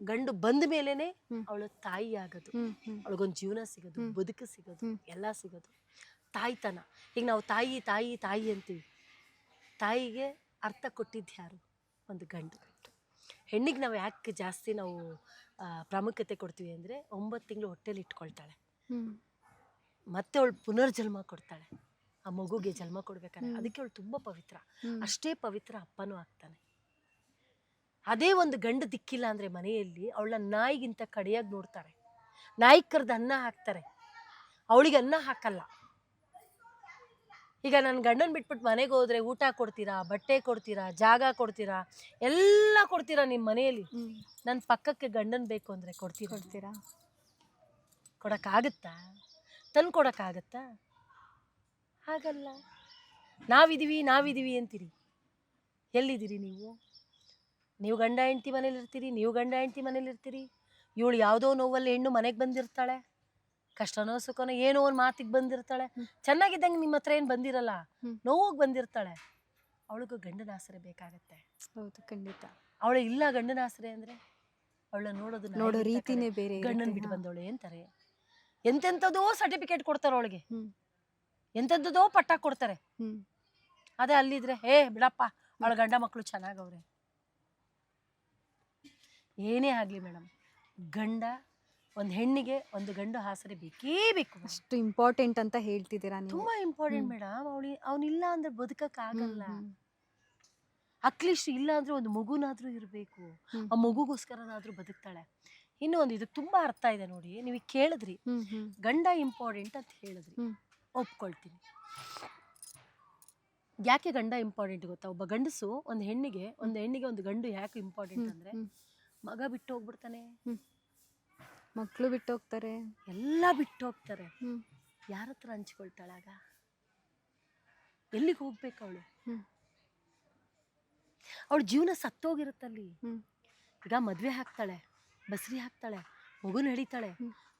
ಗಂಡು ಬಂದ ಮೇಲೇನೆ ಅವಳು ತಾಯಿ ಆಗೋದು, ಅವಳಿಗೊಂದು ಜೀವನ ಸಿಗೋದು, ಬದುಕು ಸಿಗೋದು, ಎಲ್ಲ ಸಿಗೋದು. ತಾಯ್ತನ. ಈಗ ನಾವು ತಾಯಿ ತಾಯಿ ತಾಯಿ ಅಂತೀವಿ, ತಾಯಿಗೆ ಅರ್ಥ ಕೊಟ್ಟಿದ್ದು ಯಾರು? ಒಂದು ಗಂಡು. ಹೆಣ್ಣಿಗೆ ನಾವು ಯಾಕೆ ಜಾಸ್ತಿ ನಾವು ಪ್ರಾಮುಖ್ಯತೆ ಕೊಡ್ತೀವಿ ಅಂದರೆ 9 ತಿಂಗಳು ಹೊಟ್ಟೆಲಿ ಇಟ್ಕೊಳ್ತಾಳೆ, ಮತ್ತೆ ಅವಳು ಪುನರ್ಜನ್ಮ ಕೊಡ್ತಾಳೆ ಆ ಮಗುಗೆ ಜನ್ಮ ಕೊಡ್ಬೇಕಾದ್ರೆ. ಅದಕ್ಕೆ ಅವಳು ತುಂಬ ಪವಿತ್ರ. ಅಷ್ಟೇ ಪವಿತ್ರ ಅಪ್ಪನೂ ಆಗ್ತಾನೆ. ಅದೇ ಒಂದು ಗಂಡು ದಿಕ್ಕಿಲ್ಲ ಅಂದರೆ ಮನೆಯಲ್ಲಿ ಅವಳನ್ನ ನಾಯಿಗಿಂತ ಕಡೆಯಾಗಿ ನೋಡ್ತಾರೆ. ನಾಯಿ ಕರೆದು ಅನ್ನ ಹಾಕ್ತಾರೆ, ಅವಳಿಗೆ ಅನ್ನ ಹಾಕಲ್ಲ. ಈಗ ನನ್ನ ಗಂಡನ ಬಿಟ್ಬಿಟ್ಟು ಮನೆಗೆ ಹೋದ್ರೆ ಊಟ ಕೊಡ್ತೀರಾ, ಬಟ್ಟೆ ಕೊಡ್ತೀರಾ, ಜಾಗ ಕೊಡ್ತೀರಾ, ಎಲ್ಲ ಕೊಡ್ತೀರಾ ನಿಮ್ಮ ಮನೆಯಲ್ಲಿ. ನನ್ನ ಪಕ್ಕಕ್ಕೆ ಗಂಡನ್ ಬೇಕು ಅಂದರೆ ಕೊಡ್ತೀರಾ? ಕೊಡೋಕ್ಕಾಗತ್ತಾ? ತಂದು ಕೊಡೋಕ್ಕಾಗತ್ತಾ? ಹಾಗಲ್ಲ. ನಾವಿದ್ದೀವಿ ಅಂತೀರಿ. ಎಲ್ಲಿದ್ದೀರಿ ನೀವು? ನೀವು ಗಂಡ ಹೆಂಡ್ತಿ ಮನೇಲಿರ್ತೀರಿ. ಇವಳು ಯಾವುದೋ ನೋವಲ್ಲಿ ಹೆಣ್ಣು ಮನೆಗೆ ಬಂದಿರ್ತಾಳೆ, ಕಷ್ಟನೋ ಸುಖನೋ ಏನೋ ಒಂದು ಮಾತಿಗೆ ಬಂದಿರ್ತಾಳೆ. ಚೆನ್ನಾಗಿದ್ದಂಗೆ ನಿಮ್ಮ ಹತ್ರ ಏನು ಬಂದಿರಲ್ಲ, ನೋವಾಗಿ ಬಂದಿರ್ತಾಳೆ. ಅವಳಿಗೂ ಗಂಡನ ಆಸರೆ ಬೇಕಾಗತ್ತೆ. ಹೌದು, ಖಂಡಿತ. ಅವಳು ಇಲ್ಲ ಗಂಡನ ಆಸರೆ ಅಂದರೆ ಅವಳ ನೋಡೋ ರೀತಿನೇ ಬೇರೆ. ಗಂಡನ ಬಿಟ್ಟು ಬಂದವಳೆ ಅಂತಾರೆ. ಎಂತೆಂಥದೋ ಸರ್ಟಿಫಿಕೇಟ್ ಕೊಡ್ತಾರೆ ಅವಳಿಗೆ, ಎಂತೆಂಥದೋ ಪಟ್ಟ ಕೊಡ್ತಾರೆ. ಅದೇ ಅಲ್ಲಿದ್ರೆ ಬಿಡಪ್ಪ ಅವಳ ಗಂಡ ಮಕ್ಕಳು ಚೆನ್ನಾಗವ್ರೆ. ಏನೇ ಆಗಲಿ ಮೇಡಮ್, ಗಂಡ ಒಂದು ಹೆಣ್ಣಿಗೆ ಒಂದು ಗಂಡು ಆಸರೆ ಬೇಕೇ ಬೇಕು. ಅಷ್ಟು ಇಂಪಾರ್ಟೆಂಟ್ ಅಂತ ಹೇಳ್ತಿದ್ದೀರಾ ನೀವು? ತುಂಬಾ ಇಂಪಾರ್ಟೆಂಟ್ ಮೇಡಮ್. ಅವನಿಲ್ಲ ಅಂದ್ರೆ ಬದುಕಕ್ಕಾಗಲ್ಲ. ಅಟ್ಲೀಸ್ಟ್ ಇಲ್ಲ ಅಂದ್ರೆ ಒಂದು ಮಗುನಾದ್ರೂ ಇರಬೇಕು, ಆ ಮಗುಗೋಸ್ಕರನಾದ್ರೂ ಬದುಕ್ತಾಳೆ. ಇನ್ನೊಂದು ಇದಕ್ಕೆ ತುಂಬಾ ಅರ್ಥ ಇದೆ ನೋಡಿ. ನೀವು ಕೇಳಿದ್ರಿ ಗಂಡ ಇಂಪಾರ್ಟೆಂಟ್ ಅಂತ ಹೇಳಿದ್ರಿ, ಒಪ್ಕೊಳ್ತೀನಿ. ಯಾಕೆ ಗಂಡ ಇಂಪಾರ್ಟೆಂಟ್ ಗೊತ್ತಾ? ಒಬ್ಬ ಗಂಡಸು ಒಂದು ಹೆಣ್ಣಿಗೆ ಒಂದು ಗಂಡು ಯಾಕೆ ಇಂಪಾರ್ಟೆಂಟ್ ಅಂದ್ರೆ, ಮಗ ಬಿಟ್ಟು ಹೋಗ್ಬಿಡ್ತಾನೆ, ಮಕ್ಕಳು ಬಿಟ್ಟು ಹೋಗ್ತಾರೆ, ಎಲ್ಲ ಬಿಟ್ಟು ಹೋಗ್ತಾರೆ. ಯಾರ ಹತ್ರ ಹಂಚ್ಕೊಳ್ತಾಳಾಗ? ಎಲ್ಲಿಗೆ ಹೋಗ್ಬೇಕು ಅವಳು? ಅವಳ ಜೀವನ ಸತ್ತೋಗಿರುತ್ತಲ್ಲಿ. ಈಗ ಮದ್ವೆ ಹಾಕ್ತಾಳೆ, ಬಸ್ರಿ ಹಾಕ್ತಾಳೆ, ಮಗುನ ಹಿಡಿತಾಳೆ,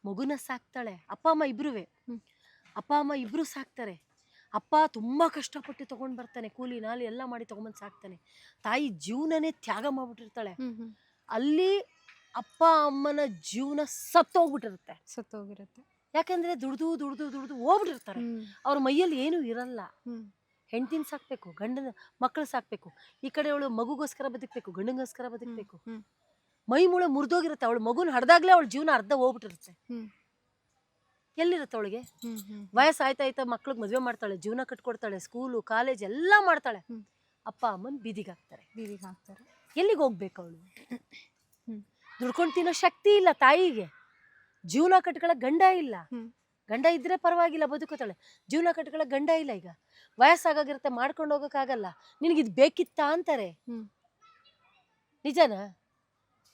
ಮಗುನ ಸಾಕ್ತಾಳೆ. ಅಪ್ಪ ಅಮ್ಮ ಇಬ್ರು ಸಾಕ್ತಾರೆ. ಅಪ್ಪ ತುಂಬಾ ಕಷ್ಟಪಟ್ಟು ತಗೊಂಡ್ ಬರ್ತಾನೆ, ಕೂಲಿ ನಾಲಿ ಎಲ್ಲ ಮಾಡಿ ತಗೊಂಬಂದು ಸಾಕ್ತಾನೆ. ತಾಯಿ ಜೀವನನೇ ತ್ಯಾಗ ಮಾಡ್ಬಿಟ್ಟಿರ್ತಾಳೆ. ಅಲ್ಲಿ ಅಪ್ಪ ಅಮ್ಮನ ಜೀವನ ಸತ್ತೋಗ್ಬಿಟ್ಟಿರುತ್ತೆ. ಯಾಕಂದ್ರೆ ದುಡ್ದು ಹೋಗ್ಬಿಟ್ಟಿರ್ತಾರೆ. ಅವ್ರ ಮೈಯಲ್ಲಿ ಏನೂ ಇರಲ್ಲ. ಹೆಂಡತಿನ ಸಾಕ್ಬೇಕು, ಗಂಡನ ಮಕ್ಕಳು ಸಾಕ್ಬೇಕು, ಈ ಕಡೆ ಅವಳು ಮಗುಗೋಸ್ಕರ ಬದುಕ್ಬೇಕು, ಗಂಡನಿಗೋಸ್ಕರ ಬದುಕ್ಬೇಕು. ಮೈ ಮೂಳೆ ಮುರಿದೋಗಿರುತ್ತೆ. ಅವಳು ಮಗುನ ಹಡ್ದಾಗ್ಲೇ ಅವಳ ಜೀವನ ಅರ್ಧ ಹೋಗ್ಬಿಟ್ಟಿರುತ್ತೆ. ಎಲ್ಲಿರುತ್ತೆ ಅವಳಿಗೆ? ವಯಸ್ಸಾಯ್ತಾ ಮಕ್ಳಿಗೆ ಮದುವೆ ಮಾಡ್ತಾಳೆ, ಜೀವನ ಕಟ್ಕೊಡ್ತಾಳೆ, ಸ್ಕೂಲು ಕಾಲೇಜ್ ಎಲ್ಲ ಮಾಡ್ತಾಳೆ. ಅಪ್ಪ ಅಮ್ಮನ ಬೀದಿಗೆ ಹಾಕ್ತಾರೆ. ಎಲ್ಲಿಗೆ ಹೋಗ್ಬೇಕು ಅವಳು? ದುಡ್ಕೊಂಡು ತಿನ್ನೋ ಶಕ್ತಿ ಇಲ್ಲ ತಾಯಿಗೆ. ಜೀವನ ಕಟ್ಕೊಳ್ಳೋ ಗಂಡ ಇಲ್ಲ. ಗಂಡ ಇದ್ರೆ ಪರವಾಗಿಲ್ಲ, ಬದುಕುತ್ತಾಳೆ. ಜೀವನ ಕಟ್ಕೊಳ್ಳೋ ಗಂಡ ಇಲ್ಲ. ಈಗ ವಯಸ್ಸಾಗಿರುತ್ತೆ, ಮಾಡ್ಕೊಂಡು ಹೋಗೋಕ್ಕಾಗಲ್ಲ. ನಿನಗಿದು ಬೇಕಿತ್ತಾ ಅಂತಾರೆ. ನಿಜನಾ?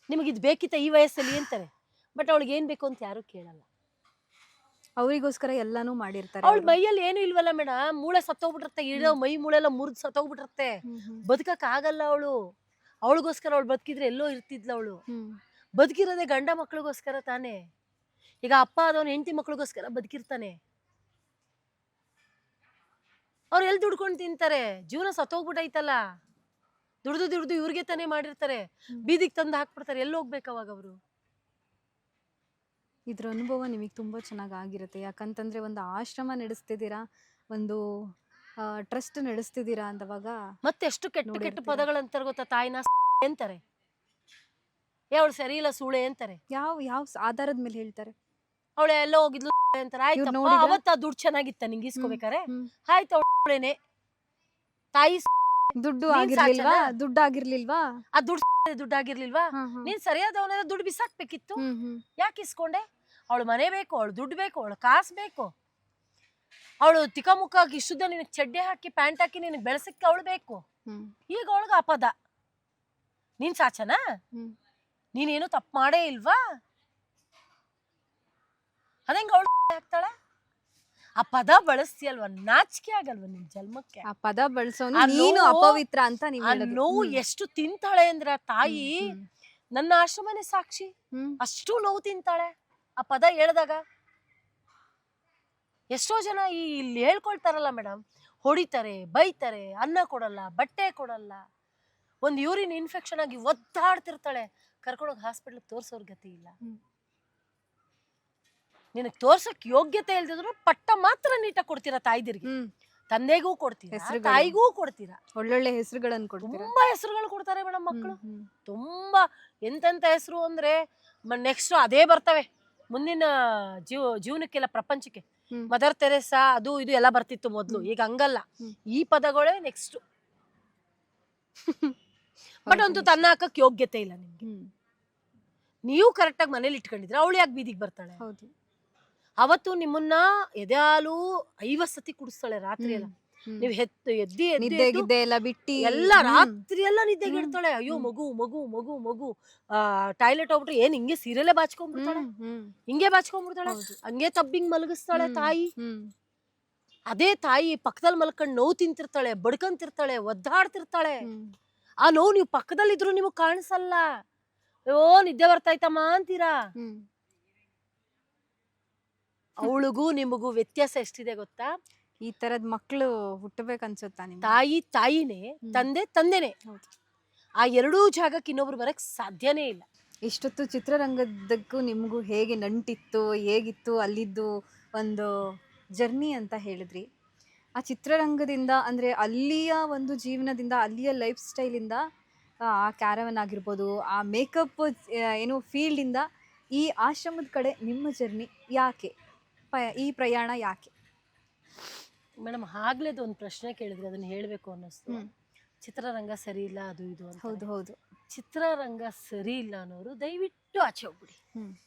ನಿಮಗಿದು ಬೇಕಿತ್ತ ಈ ವಯಸ್ಸಲ್ಲಿ ಅಂತಾರೆ. ಬಟ್ ಅವಳಿಗೆ ಏನ್ ಬೇಕು ಅಂತ ಯಾರು ಕೇಳಲ್ಲ. ಅವರಿಗೋಸ್ಕರ ಎಲ್ಲಾನು ಮಾಡಿರ್ತಾರೆ. ಅವಳ ಮೈಯಲ್ಲಿ ಏನು ಇಲ್ವಲ್ಲ ಮೇಡಮ್, ಮೂಳೆ ಸತ್ತೋಗ್ಬಿಟ್ಟಿರುತ್ತೆ. ಇಡೋ ಮೈ ಮೂಳೆಲ್ಲ ಮುರಿದು ಸತ್ತೋಗ್ಬಿಟ್ಟಿರುತ್ತೆ. ಬದುಕಕ್ ಆಗಲ್ಲ ಅವಳು. ಅವಳಿಗೋಸ್ಕರ ಅವಳು ಬದುಕಿದ್ರೆ ಎಲ್ಲೋ ಇರ್ತಿದ್ಲ ಅವಳು. ಬದುಕಿರೋದೇ ಗಂಡ ಮಕ್ಳಿಗೋಸ್ಕರ ತಾನೇ. ಈಗ ಅಪ್ಪ ಅದವನ್ ಹೆಂಡತಿ ಮಕ್ಳಿಗೋಸ್ಕರ ಬದುಕಿರ್ತಾನೆ. ಅವ್ರು ಎಲ್ಲಿ ದುಡ್ಕೊಂಡು ತಿಂತಾರೆ? ಜೀವನ ಸತ್ತೋಗ್ಬಿಟ್ಟೈತಲ್ಲ. ದುಡ್ದು ಇವ್ರಿಗೆ ತಾನೇ ಮಾಡಿರ್ತಾರೆ. ಬೀದಿಗೆ ತಂದು ಹಾಕ್ಬಿಡ್ತಾರೆ. ಎಲ್ಲಿ ಹೋಗ್ಬೇಕು ಅವಾಗ ಅವರು? ಇದ್ರ ಅನುಭವ ನಿಮಗೆ ತುಂಬಾ ಚೆನ್ನಾಗಿ ಆಗಿರುತ್ತೆ. ಯಾಕಂತಂದ್ರೆ ಒಂದು ಆಶ್ರಮ ನಡೆಸ್ತಿದ್ದೀರಾ, ಒಂದು ಟ್ರಸ್ಟ್ ನಡೆಸ್ತಿದ್ದೀರಾ ಅಂದವಾಗ ಮತ್ತೆ ಎಷ್ಟು ಕೆಟ್ಟ ಪದಗಳಂತಾರೆ ಗೊತ್ತಾ? ತಾಯಿನ ಅಂತಾರೆ, ಅವಳು ಸರಿ ಇಲ್ಲ ಸೂಳೆ ಅಂತಾರೆ. ಯಾವ ಆಧಾರದ ಮೇಲೆ ಹೇಳ್ತಾರೆ? ಅವಳು ಎಲ್ಲ ಹೋಗಿದ್ಲು ಅಂತಾರೆ. ಆಯ್ತು, ಅವತ್ತ ದುಡ್ಡು ಚೆನ್ನಾಗಿತ್ತ ನಿಂಗೆ ಇಸ್ಕೋಬೇಕಾರೆ? ಆಯ್ತು, ಅವಳೇನೆ ತಾಯಿ. ದುಡ್ಡು ಆಗಿರ್ಲಿಲ್ವಾ? ಆ ದುಡ್ಡು ಆಗಿರ್ಲಿಲ್ವಾ? ನೀನ್ ಸರಿಯಾದವನ ದುಡ್ಡು ಬಿಸಾಕ್ಬೇಕಿತ್ತು. ಯಾಕೆ ಇಸ್ಕೊಂಡೆ? ಅವಳು ಮನೆ ಬೇಕು, ಅವಳು ದುಡ್ಡು ಬೇಕು, ಅವಳು ಕಾಸು ಬೇಕು, ಅವಳು ತಿಕ್ಕಮುಕ್ಕಾಗಿ ಇಷ್ಟುದ್ದ ನಿನಗೆ ಚಡ್ಡೆ ಹಾಕಿ ಪ್ಯಾಂಟ್ ಹಾಕಿ ನಿನಗೆ ಬೆಳೆಸಕ್ಕೆ ಅವಳು ಬೇಕು. ಈಗ ಅವಳಿಗೆ ಆ ಪದ, ನೀನ್ ಸಾಚನಾ, ನೀನೇನು ತಪ್ಪು ಮಾಡೇ ಇಲ್ವಾ, ಅದಂಗ ಅವಳು ಆಗ್ತಾಳೆ. ಆ ಪದ ಬಳಸ್ತೀಯಲ್ವಾ, ನಾಚಿಕೆ ಆಗಲ್ವಾ ನಿನ್ ಜನ್ಮಕ್ಕೆ? ಆ ಪದ ಬಳಸೋನು ನೀನು ಅಪವಿತ್ರ ಅಂತ ನೀವು ಹೇಳೋದು. ನೋವು ಎಷ್ಟು ತಿಂತಾಳೆ ಅಂದ್ರೆ ಆ ತಾಯಿ, ನನ್ನ ಆಶ್ರಮನೇ ಸಾಕ್ಷಿ, ಅಷ್ಟು ನೋವು ತಿಂತಾಳೆ ಆ ಪದ ಹೇಳ್ದಾಗ. ಎಷ್ಟೋ ಜನ ಇಲ್ಲಿ ಹೇಳ್ಕೊಳ್ತಾರಲ್ಲ ಮೇಡಮ್, ಹೊಡಿತಾರೆ, ಬೈತಾರೆ, ಅನ್ನ ಕೊಡಲ್ಲ, ಬಟ್ಟೆ ಕೊಡಲ್ಲ, ಒಂದು ಯೂರಿನ್ ಇನ್ಫೆಕ್ಷನ್ ಆಗಿ ಒದ್ದಾಡ್ತಿರ್ತಾಳೆ, ಕರ್ಕೊಂಡೋಗಿ ಹಾಸ್ಪಿಟ್ಲ್ ತೋರ್ಸೋರ್ ಗತಿ ಇಲ್ಲ. ನಿನಗೆ ತೋರ್ಸಕ್ ಯೋಗ್ಯತೆ ಇಲ್ದಿದ್ರು ಪಟ್ಟ ಮಾತ್ರ ನೀಟಾಗಿ ಕೊಡ್ತೀರಾ ತಾಯ್ದಿರಿಗೆ, ತಂದೆಗೂ ಕೊಡ್ತೀರಾ, ತಾಯಿಗೂ ಕೊಡ್ತೀರಾ, ಒಳ್ಳೊಳ್ಳೆ ಹೆಸರುಗಳನ್ನು ಕೊಡ್ತೀರಾ. ತುಂಬಾ ಹೆಸರುಗಳು ಕೊಡ್ತಾರೆ ಮೇಡಮ್ ಮಕ್ಕಳು, ತುಂಬಾ ಎಂತೆಂತ ಹೆಸರು ಅಂದ್ರೆ ನೆಕ್ಸ್ಟ್ ಅದೇ ಬರ್ತವೆ ಮುಂದಿನ ಜೀವನಕ್ಕೆಲ್ಲ, ಪ್ರಪಂಚಕ್ಕೆ. ಮದರ್ ತೆರೇಸಾ ಅದು ಇದು ಎಲ್ಲ ಬರ್ತಿತ್ತು ಮೊದ್ಲು, ಈಗ ಹಂಗಲ್ಲ, ಈ ಪದಗಳೇ ನೆಕ್ಸ್ಟ್. ಬಟ್ ಅಂತೂ ತನ್ನ ಹಾಕಕ್ ಯೋಗ್ಯತೆ ಇಲ್ಲ ನಿಮ್ಗೆ. ನೀವು ಕರೆಕ್ಟಾಗಿ ಮನೇಲಿ ಇಟ್ಕೊಂಡಿದ್ರೆ ಅವಳು ಯಾಕೆ ಬೀದಿಗೆ ಬರ್ತಾಳೆ? ಹೌದು. ಅವತ್ತು ನಿಮ್ಮನ್ನ ಎದೆ ಹಾಲು 50 ಸತಿ ಕುಡಿಸ್ತಾಳೆ ರಾತ್ರಿ ಎಲ್ಲ. ನೀವ್ ಎದ್ದಿ ಎಲ್ಲ ಬಿಟ್ಟಿ ಎಲ್ಲ ರಾತ್ರಿ ಎಲ್ಲ ನಿದ್ದೆಗೆ ಇಡ್ತಾಳೆ. ಅಯ್ಯೋ ಮಗು ಮಗು ಮಗು ಮಗು ಟಾಯ್ಲೆಟ್ ಹೋಗ್ಬಿಟ್ರೆ ಏನ್ ಹಿಂಗೆ ಸೀರೆಲೆ ಬಾಚ್ಕೊಂಡ್ಬಿಡ್ತಾಳೆ, ಹಿಂಗೆ ಬಾಚ್ಕೊಂಡ್ಬಿಡ್ತಾಳೆ, ಹಂಗೆ ತಬ್ಬಿಂಗ್ ಮಲಗಿಸ್ತಾಳೆ ತಾಯಿ. ಅದೇ ತಾಯಿ ಪಕ್ಕದಲ್ಲಿ ಮಲ್ಕೊಂಡ್ ನೋವು ತಿಂತಿರ್ತಾಳೆ, ಬಡ್ಕಂತಿರ್ತಾಳೆ, ಒದ್ದಾಡ್ತಿರ್ತಾಳೆ. ಆ ನೋವು ನೀವು ಪಕ್ಕದಲ್ಲಿದ್ರು ನಿಮಗ್ ಕಾಣಿಸಲ್ಲ. ಅಯ್ಯೋ ನಿದ್ದೆ ಬರ್ತಾಯ್ತಮ್ಮ ಅಂತೀರಾ. ಅವಳಿಗೂ ನಿಮಗೂ ವ್ಯತ್ಯಾಸ ಎಷ್ಟಿದೆ ಗೊತ್ತಾ? ಈ ತರದ್ ಮಕ್ಳು ಹುಟ್ಟಬೇಕನ್ಸುತ್ತಾ ನಿಮ್ಗೆ? ತಾಯಿ ತಾಯಿನೇ, ತಂದೆ ತಂದೆನೆ. ಆ ಎರಡೂ ಜಾಗಕ್ಕೆ ಇನ್ನೊಬ್ರು ಬರಕ್ ಸಾಧ್ಯನೇ ಇಲ್ಲ. ಇಷ್ಟೊತ್ತು ಚಿತ್ರರಂಗದಕ್ಕೂ ನಿಮಗೂ ಹೇಗೆ ನಂಟಿತ್ತು, ಹೇಗಿತ್ತು ಅಲ್ಲಿದ್ದು ಒಂದು ಜರ್ನಿ ಅಂತ ಹೇಳಿದ್ರಿ. ಆ ಚಿತ್ರರಂಗದಿಂದ ಅಂದರೆ ಅಲ್ಲಿಯ ಒಂದು ಜೀವನದಿಂದ, ಅಲ್ಲಿಯ ಲೈಫ್ ಸ್ಟೈಲಿಂದ, ಆ ಕ್ಯಾರವನ್ ಆಗಿರ್ಬೋದು, ಆ ಮೇಕಪ್ ಏನು ಫೀಲ್ಡಿಂದ ಈ ಆಶ್ರಮದ ಕಡೆ ನಿಮ್ಮ ಜರ್ನಿ ಯಾಕೆ, ಈ ಪ್ರಯಾಣ ಯಾಕೆ? ಮೇಡಮ್ ಆಗ್ಲೇದು ಒಂದು ಪ್ರಶ್ನೆ ಕೇಳಿದ್ರೆ ಅದನ್ನ ಹೇಳ್ಬೇಕು ಅನ್ನಿಸ್ತು. ಚಿತ್ರರಂಗ ಸರಿ ಇಲ್ಲ ಅದು ಇದು ಅಂತ. ಹೌದು ಹೌದು. ಚಿತ್ರರಂಗ ಸರಿ ಇಲ್ಲ ಅನ್ನೋರು ದಯವಿಟ್ಟು ಆಚೆ ಹೋಗ್ಬಿಡಿ.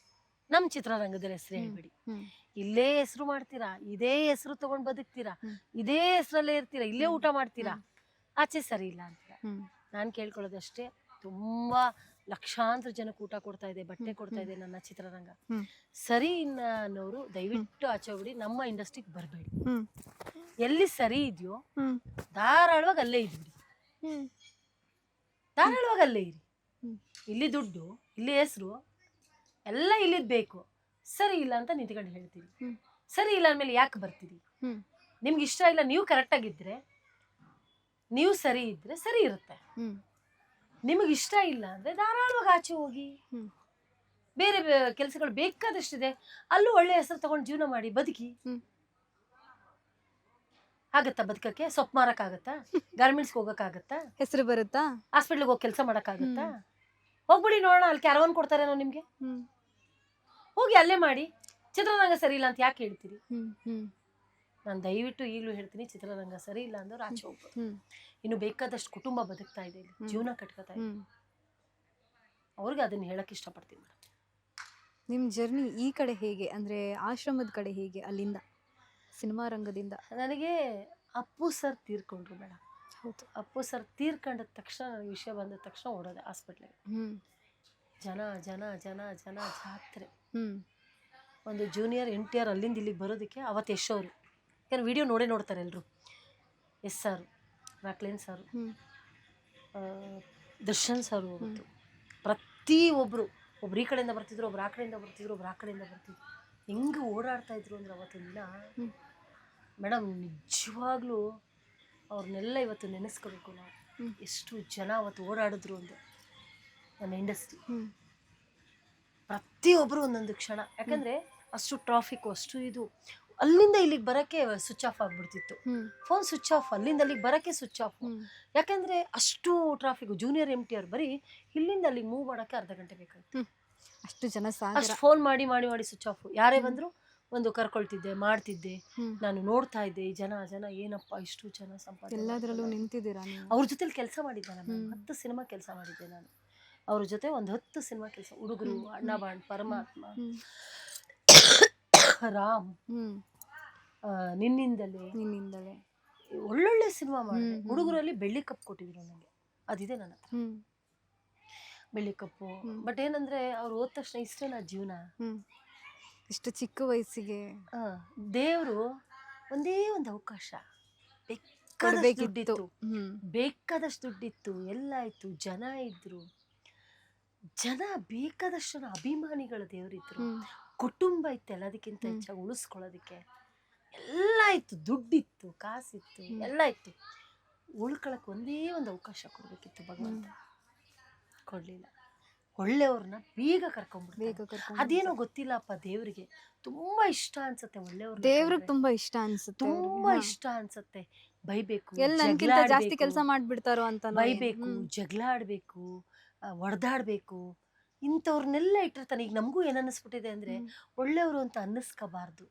ನಮ್ ಚಿತ್ರರಂಗದಲ್ಲಿ ಹೆಸರು ಹೇಳ್ಬಿಡಿ. ಇಲ್ಲೇ ಹೆಸರು ಮಾಡ್ತೀರಾ, ಇದೇ ಹೆಸರು ತಗೊಂಡ್ ಬದುಕ್ತೀರಾ, ಇದೇ ಹೆಸರಲ್ಲೇ ಇರ್ತೀರಾ, ಇಲ್ಲೇ ಊಟ ಮಾಡ್ತೀರಾ, ಆಚೆ ಸರಿ ಇಲ್ಲ ಅಂತೀರಾ. ನಾನ್ ಕೇಳ್ಕೊಳ್ಳೋದಷ್ಟೇ, ತುಂಬಾ ಲಕ್ಷಾಂತರ ಜನಕ್ಕೆ ಊಟ ಕೊಡ್ತಾ ಇದೆ, ಬಟ್ಟೆ ಕೊಡ್ತಾ ಇದೆ ನನ್ನ ಚಿತ್ರರಂಗ. ಸರಿ ಅನ್ನೋರು ದಯವಿಟ್ಟು ಆಚೆ ಹೋಗ್ಬಿಡಿ, ನಮ್ಮ ಇಂಡಸ್ಟ್ರಿಗೆ ಬರಬೇಡಿ. ಎಲ್ಲಿ ಸರಿ ಇದೆಯೋ ಧಾರಾಳವಾಗಿ ಅಲ್ಲೇ ಇದ್ಬಿಡಿ, ಧಾರಾಳವಾಗಿ ಅಲ್ಲೇ ಇರಿ. ಇಲ್ಲಿ ದುಡ್ಡು, ಇಲ್ಲಿ ಹೆಸರು ಎಲ್ಲ ಇಲ್ಲಿದ್ ಬೇಕು, ಸರಿ ಇಲ್ಲ ಅಂತ ನಿಂತ್ಕೊಂಡು ಹೇಳ್ತೀವಿ. ಸರಿ ಇಲ್ಲ ಅಂದ್ಮೇಲೆ ಯಾಕೆ ಬರ್ತೀರಿ? ನಿಮ್ಗೆ ಇಷ್ಟ ಇಲ್ಲ, ನೀವು ಕರೆಕ್ಟ್ ಆಗಿದ್ರೆ, ನೀವು ಸರಿ ಇದ್ರೆ ಸರಿ ಇರುತ್ತೆ. ನಿಮಗೆ ಇಷ್ಟ ಇಲ್ಲ ಅಂದ್ರೆ ಧಾರಾಳವಾಗಿ ಆಚೆ ಹೋಗಿ, ಬೇರೆ ಕೆಲಸಗಳು ಬೇಕಾದಷ್ಟಿದೆ, ಅಲ್ಲೂ ಒಳ್ಳೆ ಹೆಸರು ತಗೊಂಡು ಜೀವನ ಮಾಡಿ ಬದುಕಿ. ಆಗತ್ತಾ ಬದುಕಕ್ಕೆ? ಸೊಪ್ಪು ಮಾರಕ್ಕಾಗತ್ತಾ? ಗಾರ್ಮೆಂಟ್ಸ್ಗೆ ಹೋಗಕ್ಕಾಗತ್ತಾ? ಹೆಸರು ಬರುತ್ತಾ? ಹಾಸ್ಪಿಟ್ಲಿಗೆ ಹೋಗಿ ಕೆಲಸ ಮಾಡಕ್ಕಾಗತ್ತಾ? ಹೋಗ್ಬಿಡಿ ನೋಡೋಣ, ಅಲ್ಲಿ ಕ್ಯಾರವನ್ ಕೊಡ್ತಾರೇನೋ ನಿಮ್ಗೆ, ಹೋಗಿ ಅಲ್ಲೇ ಮಾಡಿ. ಚಿತ್ರರಂಗ ಸರಿ ಇಲ್ಲ ಅಂತ ಯಾಕೆ ಹೇಳ್ತೀರಿ? ನಾನು ದಯವಿಟ್ಟು ಈಗಲೂ ಹೇಳ್ತೀನಿ, ಚಿತ್ರರಂಗ ಸರಿ ಇಲ್ಲ ಅಂದ್ರೆ ಆಚೆ ಹೋಗ್ಬೋದು. ಇನ್ನು ಬೇಕಾದಷ್ಟು ಕುಟುಂಬ ಬದುಕ್ತಾ ಇದೆ, ಜೀವನ ಕಟ್ಕೋತಾ ಇದೆ, ಅವ್ರಿಗೆ ಅದನ್ನ ಹೇಳಕ್ ಇಷ್ಟಪಡ್ತೀನಿ ಮೇಡಮ್. ನಿಮ್ಮ ಜರ್ನಿ ಈ ಕಡೆ ಹೇಗೆ, ಅಂದ್ರೆ ಆಶ್ರಮದ ಕಡೆ ಹೇಗೆ, ಅಲ್ಲಿಂದ ಸಿನಿಮಾ ರಂಗದಿಂದ? ನನಗೆ ಅಪ್ಪು ಸರ್ ತೀರ್ಕೊಂಡ್ರು ಮೇಡಮ್. ಹೌದು, ಅಪ್ಪು ಸರ್ ತೀರ್ಕೊಂಡ ತಕ್ಷಣ ನನಗೆ ವಿಷಯ ಬಂದ ತಕ್ಷಣ ಓಡೋದೆ ಹಾಸ್ಪಿಟ್ಲಿಗೆ. ಜನ ಜನ ಜನ ಜನ ಜಾತ್ರೆ. ಒಂದು ಜೂನಿಯರ್ NTR ಅಲ್ಲಿಂದ ಇಲ್ಲಿಗೆ ಬರೋದಕ್ಕೆ ಅವತ್ತು ಯಶ್ ಅವರು, ಯಾಕಂದ್ರೆ ವಿಡಿಯೋ ನೋಡ್ತಾರೆ ಎಲ್ಲರೂ, yes sir, Rockline sir, Darshan sir, ಅವತ್ತು ಪ್ರತಿ ಒಬ್ರು ಈ ಕಡೆಯಿಂದ ಬರ್ತಿದ್ರು, ಒಬ್ರು ಆ ಕಡೆಯಿಂದ ಬರ್ತಿದ್ರು, ಒಬ್ರು ಆ ಕಡೆಯಿಂದ ಬರ್ತಿದ್ರು. ಹೆಂಗೆ ಓಡಾಡ್ತಾ ಇದ್ರು ಅಂದ್ರೆ ಅವತ್ತಿನ ದಿನ ಮೇಡಮ್, ನಿಜವಾಗ್ಲೂ ಅವ್ರನ್ನೆಲ್ಲ ಇವತ್ತು ನೆನೆಸ್ಕೋಬೇಕು ನಾವು. ಎಷ್ಟು ಜನ ಅವತ್ತು ಓಡಾಡಿದ್ರು ಅಂದ್ರೆ ನನ್ನ ಇಂಡಸ್ಟ್ರಿ, ಪ್ರತಿಯೊಬ್ಬರು ಒಂದೊಂದು ಕ್ಷಣ. ಯಾಕಂದ್ರೆ ಅಷ್ಟು ಟ್ರಾಫಿಕ್, ಅಷ್ಟು ಇದು. ಅಲ್ಲಿಂದ ಇಲ್ಲಿಗೆ ಬರೋಕ್ಕೆ ಸ್ವಿಚ್ ಆಫ್ ಆಗ್ಬಿಡ್ತಿತ್ತು, ಫೋನ್ ಸ್ವಿಚ್ ಆಫ್, ಅಲ್ಲಿಂದ ಅಲ್ಲಿಗೆ ಬರೋಕ್ಕೆ ಸ್ವಿಚ್ ಆಫ್. ಯಾಕಂದ್ರೆ ಅಷ್ಟು ಟ್ರಾಫಿಕ್. ಜೂನಿಯರ್ MTR ಬರೀ ಇಲ್ಲಿಂದ ಅಲ್ಲಿಗೆ ಮೂವ್ ಮಾಡೋಕ್ಕೆ ಅರ್ಧ ಗಂಟೆ ಬೇಕಾಗಿತ್ತು, ಅಷ್ಟು ಜನ. ಅಷ್ಟು ಫೋನ್ ಮಾಡಿ ಮಾಡಿ ಮಾಡಿ ಸ್ವಿಚ್ ಆಫ್. ಯಾರೇ ಬಂದ್ರು ಒಂದು ಕರ್ಕೊಳ್ತಿದ್ದೆ, ಮಾಡ್ತಿದ್ದೆ, ನಾನು ನೋಡ್ತಾ ಇದ್ದೆ. ಈ ಜನ ಏನಪ್ಪ ಇಷ್ಟು ಜನ ಸಂಪಾದನೆ, ಎಲ್ಲದರಲ್ಲೂ ನಿಂತಿದ್ದೀರಾ. ಅವ್ರ ಜೊತೆಲಿ ಕೆಲಸ ಮಾಡಿದ್ದೆ ನಾನು, 10 ಸಿನಿಮಾ ಕೆಲಸ ಮಾಡಿದ್ದೆ ನಾನು ಅವ್ರ ಜೊತೆ. ಒಂದು 10 ಸಿನಿಮಾ ಕೆಲಸ, ಹುಡುಗರು, ಅಣ್ಣ ಬಾಂಡ್, ಪರಮಾತ್ಮ, ಖರಾಮ್, ಹ್ಮ್ ನಿನ್ನಿಂದಲೇ, ನಿನ್ನಿಂದಲೇ. ಒಳ್ಳೊಳ್ಳೆ ಸಿನಿಮಾ ಮಾಡಿದೆ. ಹ್ಮ್. ಹುಡುಗರಲ್ಲಿ ಬೆಳ್ಳಿ ಕಪ್ ಕೊಟ್ಟಿದ್ರು ನನಗೆ, ಅದಿದೆ ನನ್ನ ಹತ್ರ ಹ್ಮ್ ಬೆಳ್ಳಿ ಕಪ್ಪು. ಹ್ಮ್. ಬಟ್ ಏನಂದ್ರೆ ಅವ್ರು ಹೋದ ತಕ್ಷಣ ಇಷ್ಟೇನ ಜೀವನ. ಹ್ಮ್ ಇಷ್ಟು ಚಿಕ್ಕ ವಯಸ್ಸಿಗೆ ದೇವರು ಒಂದೇ ಒಂದು ಅವಕಾಶ, ಬೇಕಾದಷ್ಟು ಕೊಡ್ಬೇಕಿತ್ತು. ದುಡ್ಡಿತ್ತು, ಹ್ಮ್ ಬೇಕಾದಷ್ಟು ದುಡ್ಡಿತ್ತು, ಎಲ್ಲ ಇತ್ತು, ಜನ ಇದ್ರು, ಜನ ಬೇಕಾದಷ್ಟು ಜನ ಅಭಿಮಾನಿಗಳ ದೇವರಿದ್ರು, ಹ್ಮ್ ಕುಟುಂಬ ಇತ್ತು, ಎಲ್ಲದಕ್ಕಿಂತ ಹ್ಮ್. ಹೆಚ್ಚಾಗಿ ಉಳಿಸ್ಕೊಳ್ಳೋದಕ್ಕೆ ಎಲ್ಲ ಇತ್ತು, ದುಡ್ಡಿತ್ತು, ಕಾಸಿತ್ತು, ಹ್ಮ್. ಎಲ್ಲ ಇತ್ತು. ಉಳ್ಕೊಳಕ್ ಒಂದೇ ಒಂದು ಅವಕಾಶ ಕೊಡ್ಬೇಕಿತ್ತು ಭಗವಂತ, ಕೊಡ್ಲಿಲ್ಲ. ಒಳ್ಳೆಯವ್ರನ್ನ ಬೇಗ ಕರ್ಕೊಂಡ್ಬಿಡ್ತಾರೆ. ಬೇಗ ಕರ್ಕೊಂಡು ಅದೇನೋ ಗೊತ್ತಿಲ್ಲಪ್ಪ, ದೇವ್ರಿಗೆ ತುಂಬಾ ಇಷ್ಟ ಅನ್ಸತ್ತೆ ಒಳ್ಳೆಯವ್ರನ್ನ ದೇವ್ರಿಗೆ ಕಂಡ್ರೆ. ತುಂಬಾ ಇಷ್ಟ ಅನ್ಸುತ್ತೆ ತುಂಬಾ ಇಷ್ಟ ಅನ್ಸತ್ತೆ. ಬೈಬೇಕು, ಎಲ್ಲಿ ಜಗಳ ನನ್ಕಿಂತ ಜಾಸ್ತಿ ಆಡ್ಬೇಕು, ಕೆಲಸ ಮಾಡ್ಬಿಡ್ತಾರೋ ಅಂತ ಬೈಬೇಕು, ಜಗಳ ಆಡ್ಬೇಕು, ಹೊಡೆದಾಡ್ಬೇಕು, ಇಂಥವ್ರನ್ನೆಲ್ಲ ಇಟ್ಟಿರ್ತಾನೆ. ಈಗ ನಮಗೂ ಏನ್ ಅನ್ನಿಸ್ಬಿಟ್ಟಿದೆ ಅಂದ್ರೆ ಒಳ್ಳೆಯವರು ಅಂತ ಅನ್ನಿಸ್ಕೋಬಾರ್ದು.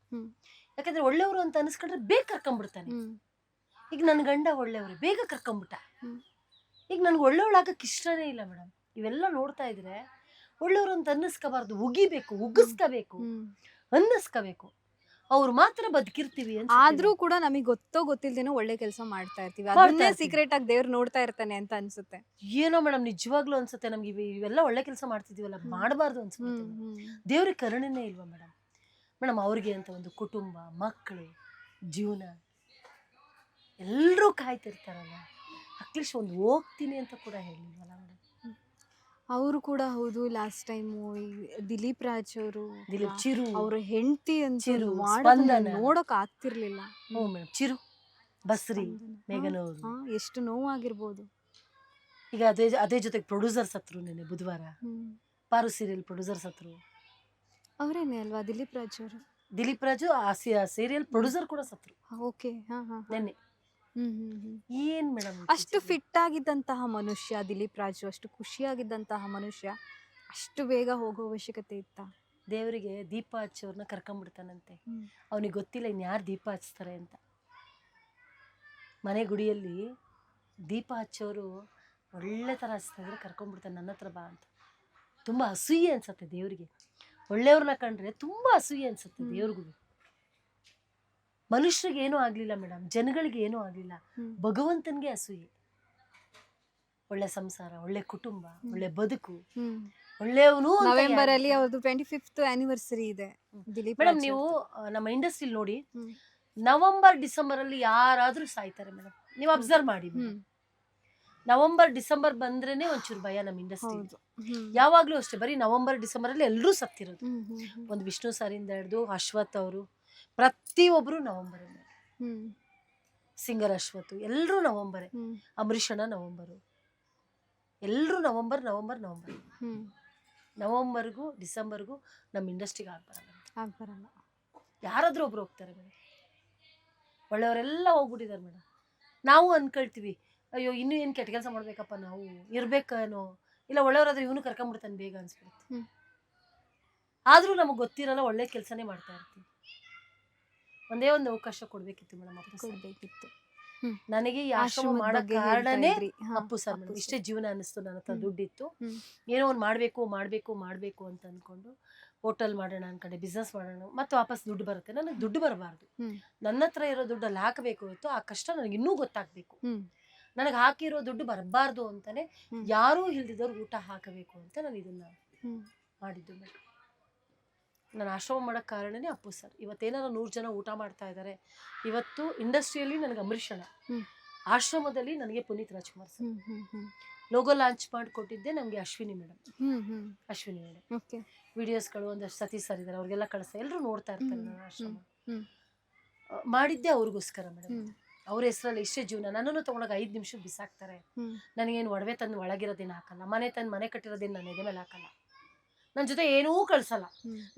ಯಾಕಂದ್ರೆ ಒಳ್ಳೆಯವರು ಅಂತ ಅನ್ನಿಸ್ಕೊಂಡ್ರೆ ಬೇಗ ಕರ್ಕೊಂಡ್ಬಿಡ್ತಾನೆ. ಈಗ ನನ್ನ ಗಂಡ ಒಳ್ಳೆಯವ್ರೆ, ಬೇಗ ಕರ್ಕೊಂಡ್ಬಿಟ್ಟ. ಈಗ ನನ್ಗೆ ಒಳ್ಳೆಯವಳಾಗಕ್ಕೆ ಇಷ್ಟನೇ ಇಲ್ಲ ಮೇಡಮ್. ಇವೆಲ್ಲ ನೋಡ್ತಾ ಇದ್ರೆ ಒಳ್ಳೆಯವರು ಅಂತ ಅನ್ನಿಸ್ಕೋಬಾರ್ದು, ಉಗಿಬೇಕು, ಉಗಿಸ್ಕೋಬೇಕು, ಅನ್ನಿಸ್ಕೋಬೇಕು. ಅವ್ರು ಮಾತ್ರ ಬದುಕಿರ್ತೀವಿ ಅಂತ. ಆದ್ರೂ ಕೂಡ ನಮಗೆ ಗೊತ್ತೋ ಗೊತ್ತಿಲ್ದೇನೋ ಒಳ್ಳೆ ಕೆಲಸ ಮಾಡ್ತಾ ಇರ್ತೀವಿ. ಅದನ್ನೇ ಸೀಕ್ರೆಟ್ ಆಗಿ ದೇವ್ರು ನೋಡ್ತಾ ಇರ್ತಾನೆ ಅಂತ ಅನ್ಸುತ್ತೆ. ಏನೋ ಮೇಡಮ್, ನಿಜವಾಗ್ಲೂ ಅನ್ಸುತ್ತೆ ನಮ್ಗೆ ಇವೆಲ್ಲ ಒಳ್ಳೆ ಕೆಲಸ ಮಾಡ್ತಿದೀವಲ್ಲ, ಮಾಡಬಾರ್ದು ಅನ್ಸುತ್ತೆ. ದೇವ್ರಿಗೆ ಕರುಣೆನೇ ಇಲ್ವಾ ಮೇಡಮ್? ಮೇಡಮ್ ಅವ್ರಿಗೆ ಅಂತ ಒಂದು ಕುಟುಂಬ, ಮಕ್ಕಳು, ಜೀವನ ಎಲ್ಲರೂ ಕಾಯ್ತಿರ್ತಾರಲ್ಲ, ಅಟ್ಲೀಸ್ಟ್ ಒಂದು ಹೋಗ್ತೀನಿ ಅಂತ ಕೂಡ ಹೇಳಿಲ್ವಲ್ಲ ಮೇಡಮ್. ಅವರು ಕೂಡ ಹೌದು. ಲಾಸ್ಟ್ ಟೈಮು ದಿಲೀಪ್ ರಾಜ್ ಅವರು, ದಿಲೀಪ್, ಚಿರು, ಅವ್ರ ಹೆಂಡತಿ ಚಿರು, ಮಾಡೋದನ್ನ ನೋಡಕ್ ಆಗ್ತಿರ್ಲಿಲ್ಲ. ಹ್ಞೂ ಮೇಡಮ್, ಚಿರು, ಬಸ್ರಿ, ಮೇಘನ್ ಅವರು ಎಷ್ಟು ನೋವಾಗಿರ್ಬೋದು. ಈಗ ಅದೇ ಜೊತೆಗೆ ಪ್ರೊಡ್ಯೂಸರ್ಸ್ ಹತ್ರು ನೆನೆ ಬುಧವಾರ ಪಾರು ಸೀರಿಯಲ್ ಪ್ರೊಡ್ಯೂಸರ್ಸ್ ಹತ್ರು. ಅವರೇನೆ ಅಲ್ವಾ ದಿಲೀಪ್ ರಾಜ್ ಅವರು? ದಿಲೀಪ್ ರಾಜು ಆ ಸೀರಿಯಲ್ ಪ್ರೊಡ್ಯೂಸರ್ ಕೂಡ ಸತ್ರು ಓಕೆ. ನೆನ್ನೆ. ಏನ್ ಮೇಡಮ್, ಅಷ್ಟು ಫಿಟ್ ಆಗಿದ್ದಂತಹ ಮನುಷ್ಯ ದಿಲೀಪ್ ರಾಜು, ಅಷ್ಟು ಖುಷಿಯಾಗಿದ್ದಂತಹ ಮನುಷ್ಯ ಅಷ್ಟು ಬೇಗ ಹೋಗೋ ಅವಶ್ಯಕತೆ ಇತ್ತ? ದೇವರಿಗೆ ದೀಪ ಹಚ್ಚೋರ್ನ ಕರ್ಕೊಂಡ್ಬಿಡ್ತಾನಂತೆ. ಅವನಿಗೆ ಗೊತ್ತಿಲ್ಲ ಇನ್ಯಾರು ದೀಪ ಹಚ್ತಾರೆ ಅಂತ. ಮನೆ ಗುಡಿಯಲ್ಲಿ ದೀಪ ಹಚ್ಚೋರು ಒಳ್ಳೆ ಥರ ಹಚ್ತಾ ಇದ್ರೆ ಕರ್ಕೊಂಡ್ಬಿಡ್ತಾನೆ, ನನ್ನ ಹತ್ರ ಬಾ ಅಂತ. ತುಂಬ ಅಸೂಯೆ ಅನ್ಸತ್ತೆ ದೇವ್ರಿಗೆ. ಒಳ್ಳೆಯವ್ರನ್ನ ಕಂಡ್ರೆ ತುಂಬ ಅಸೂಯೆ ಅನ್ಸುತ್ತೆ ದೇವ್ರಿಗೂ. ಮನುಷ್ಯರಿಗೆ ಏನೂ ಆಗ್ಲಿಲ್ಲ ಮೇಡಮ್, ಜನಗಳಿಗೆ ಏನೂ ಆಗ್ಲಿಲ್ಲ, ಭಗವಂತನ್ಗೆ ಅಸೂಯೆ. ಒಳ್ಳೆ ಸಂಸಾರ, ಒಳ್ಳೆ ಕುಟುಂಬ, ಒಳ್ಳೆ ಬದುಕು, ಒಳ್ಳೆಯವನು. ನವೆಂಬರ್ ಅಲ್ಲಿ ಅವ್ರದ್ದು 25th ಆನಿವರ್ಸರಿ ಇದೆ ದಿಲೀಪ್ ಮೇಡಮ್. ನೀವು ನಮ್ಮ ಇಂಡಸ್ಟ್ರಿಲಿ ನೋಡಿ, ನವೆಂಬರ್ ಡಿಸೆಂಬರ್ ಅಲ್ಲಿ ಯಾರಾದ್ರೂ ಸಾಯ್ತಾರೆ ಮೇಡಮ್. ನೀವು ಅಬ್ಸರ್ವ್ ಮಾಡಿ, ನವೆಂಬರ್ ಡಿಸೆಂಬರ್ ಬಂದ್ರೇನೆ ಒಂಚೂರು ಭಯ ನಮ್ಮ ಇಂಡಸ್ಟ್ರಿ. ಯಾವಾಗ್ಲೂ ಅಷ್ಟೇ, ಬರೀ ನವೆಂಬರ್ ಡಿಸೆಂಬರ್ ಅಲ್ಲಿ ಎಲ್ಲರೂ ಸತ್ತಿರೋದು. ಒಂದು ವಿಷ್ಣು ಸರಿಂದ ಹಿಡಿದು ಅಶ್ವಥ್ ಅವರು, ಪ್ರತಿಯೊಬ್ರು ನವೆಂಬರ್. ಸಿಂಗರ್ ಅಶ್ವಥ್ ಎಲ್ಲರೂ ನವೆಂಬರೇ. ಅಂಬರೀಷಣ ನವೆಂಬರು, ಎಲ್ಲರೂ ನವೆಂಬರ್ ನವೆಂಬರ್ ನವೆಂಬರ್. ನವೆಂಬರ್ಗೂ ಡಿಸೆಂಬರ್ಗೂ ನಮ್ಮ ಇಂಡಸ್ಟ್ರಿಗೆ ಆಗ್ಬರಲ್ಲ. ಯಾರಾದ್ರೂ ಒಬ್ರು ಹೋಗ್ತಾರೆ ಮೇಡಮ್. ಒಳ್ಳೆಯವರೆಲ್ಲ ಹೋಗ್ಬಿಟ್ಟಿದ್ದಾರೆ ಮೇಡಮ್. ನಾವು ಅನ್ಕೊಳ್ತೀವಿ, ಅಯ್ಯೋ ಇನ್ನೂ ಏನು ಕೆಟ್ಟ ಕೆಲಸ ಮಾಡ್ಬೇಕಪ್ಪ, ನಾವು ಇರ್ಬೇಕೇನೋ, ಇಲ್ಲ ಒಳ್ಳೆಯವರಾದ್ರೆ ಇವನು ಕರ್ಕೊಂಡ್ಬಿಡ್ತಾನೆ ಬೇಗ ಅನ್ಸ್ಬಿಡುತ್ತೆ. ಆದ್ರೂ ನಮಗೆ ಗೊತ್ತಿರಲ್ಲ, ಒಳ್ಳೆ ಕೆಲಸನೇ ಮಾಡ್ತಾ ಇರ್ತೀವಿ. ಒಂದೇ ಒಂದು ಅವಕಾಶ ಕೊಡ್ಬೇಕಿತ್ತು ಮೇಡಮ್, ಕೊಡ್ಬೇಕಿತ್ತು. ನನಗೆ ಈ ಆಶ್ರಮ ಮಾಡೋ ಕಾರಣನೇ ಅಪ್ಪು ಸರ್ ಮೇಡಮ್. ಇಷ್ಟೇ ಜೀವನ ಅನ್ನಿಸ್ತು, ನನ್ನ ಹತ್ರ ದುಡ್ಡಿತ್ತು, ಏನೋ ಒಂದು ಮಾಡ್ಬೇಕು ಅಂತ ಅನ್ಕೊಂಡು ಹೋಟೆಲ್ ಮಾಡೋಣ ಅನ್ಕೊಂಡೆ, ಬಿಸ್ನೆಸ್ ಮಾಡೋಣ, ಮತ್ತೆ ವಾಪಸ್ ದುಡ್ಡು ಬರುತ್ತೆ. ನನಗೆ ದುಡ್ಡು ಬರಬಾರ್ದು, ನನ್ನ ಹತ್ರ ಇರೋ ದುಡ್ಡಲ್ಲಿ ಹಾಕಬೇಕು ಇತ್ತು. ಆ ಕಷ್ಟ ನನಗೆ ಇನ್ನೂ ಗೊತ್ತಾಗ್ಬೇಕು. ನನಗೆ ಹಾಕಿರೋ ದುಡ್ಡು ಬರಬಾರ್ದು ಅಂತಾನೆ ಯಾರೂ ಇಲ್ದಿದ್ದವ್ರು ಊಟ ಹಾಕಬೇಕು ಅಂತ ನಾನು ಇದನ್ನ ಮಾಡಿದ್ದು ಮೇಡಮ್. ನಾನು ಆಶ್ರಮ ಮಾಡೋಕ್ಕೆ ಕಾರಣನೇ ಅಪ್ಪು ಸರ್. ಇವತ್ತೇನಾರು 100 ಜನ ಊಟ ಮಾಡ್ತಾ ಇದ್ದಾರೆ. ಇವತ್ತು ಇಂಡಸ್ಟ್ರಿಯಲ್ಲಿ ನನಗೆ ಅಂಬರೀಷಣ, ಆಶ್ರಮದಲ್ಲಿ ನನಗೆ Puneeth Rajkumar sir. Logo launch ಮಾಡಿಕೊಟ್ಟಿದ್ದೆ ನಮಗೆ ಅಶ್ವಿನಿ ಮೇಡಮ್. ವಿಡಿಯೋಸ್ಗಳು ಒಂದಷ್ಟು ಸತೀಶ್ ಸರ್ ಇದ್ದಾರೆ, ಅವ್ರಿಗೆಲ್ಲ ಕಳಿಸ್ತಾ, ಎಲ್ಲರೂ ನೋಡ್ತಾ ಇರ್ತಾರೆ ನನ್ನ ಆಶ್ರಮ. ಮಾಡಿದ್ದೆ ಅವ್ರಿಗೋಸ್ಕರ ಮೇಡಮ್. ಅವ್ರ ಹೆಸರಲ್ಲಿ ಇಷ್ಟೇ ಜೀವನ. ನನ್ನನ್ನು ತೊಗೊಂಡಾಗ 5 ನಿಮಿಷಕ್ಕೆ ಬಿಸಾಕ್ತಾರೆ. ನನಗೇನು ಒಡವೆ ತಂದು ಒಳಗಿರೋದೇನು ಹಾಕಲ್ಲ, ಮನೆ ಕಟ್ಟಿರೋದೇನು ನನ್ನ ಎದೆ ಮೇಲೆ ಹಾಕಲ್ಲ, ನನ್ನ ಜೊತೆ ಏನೂ ಕಳ್ಸಲ್ಲ.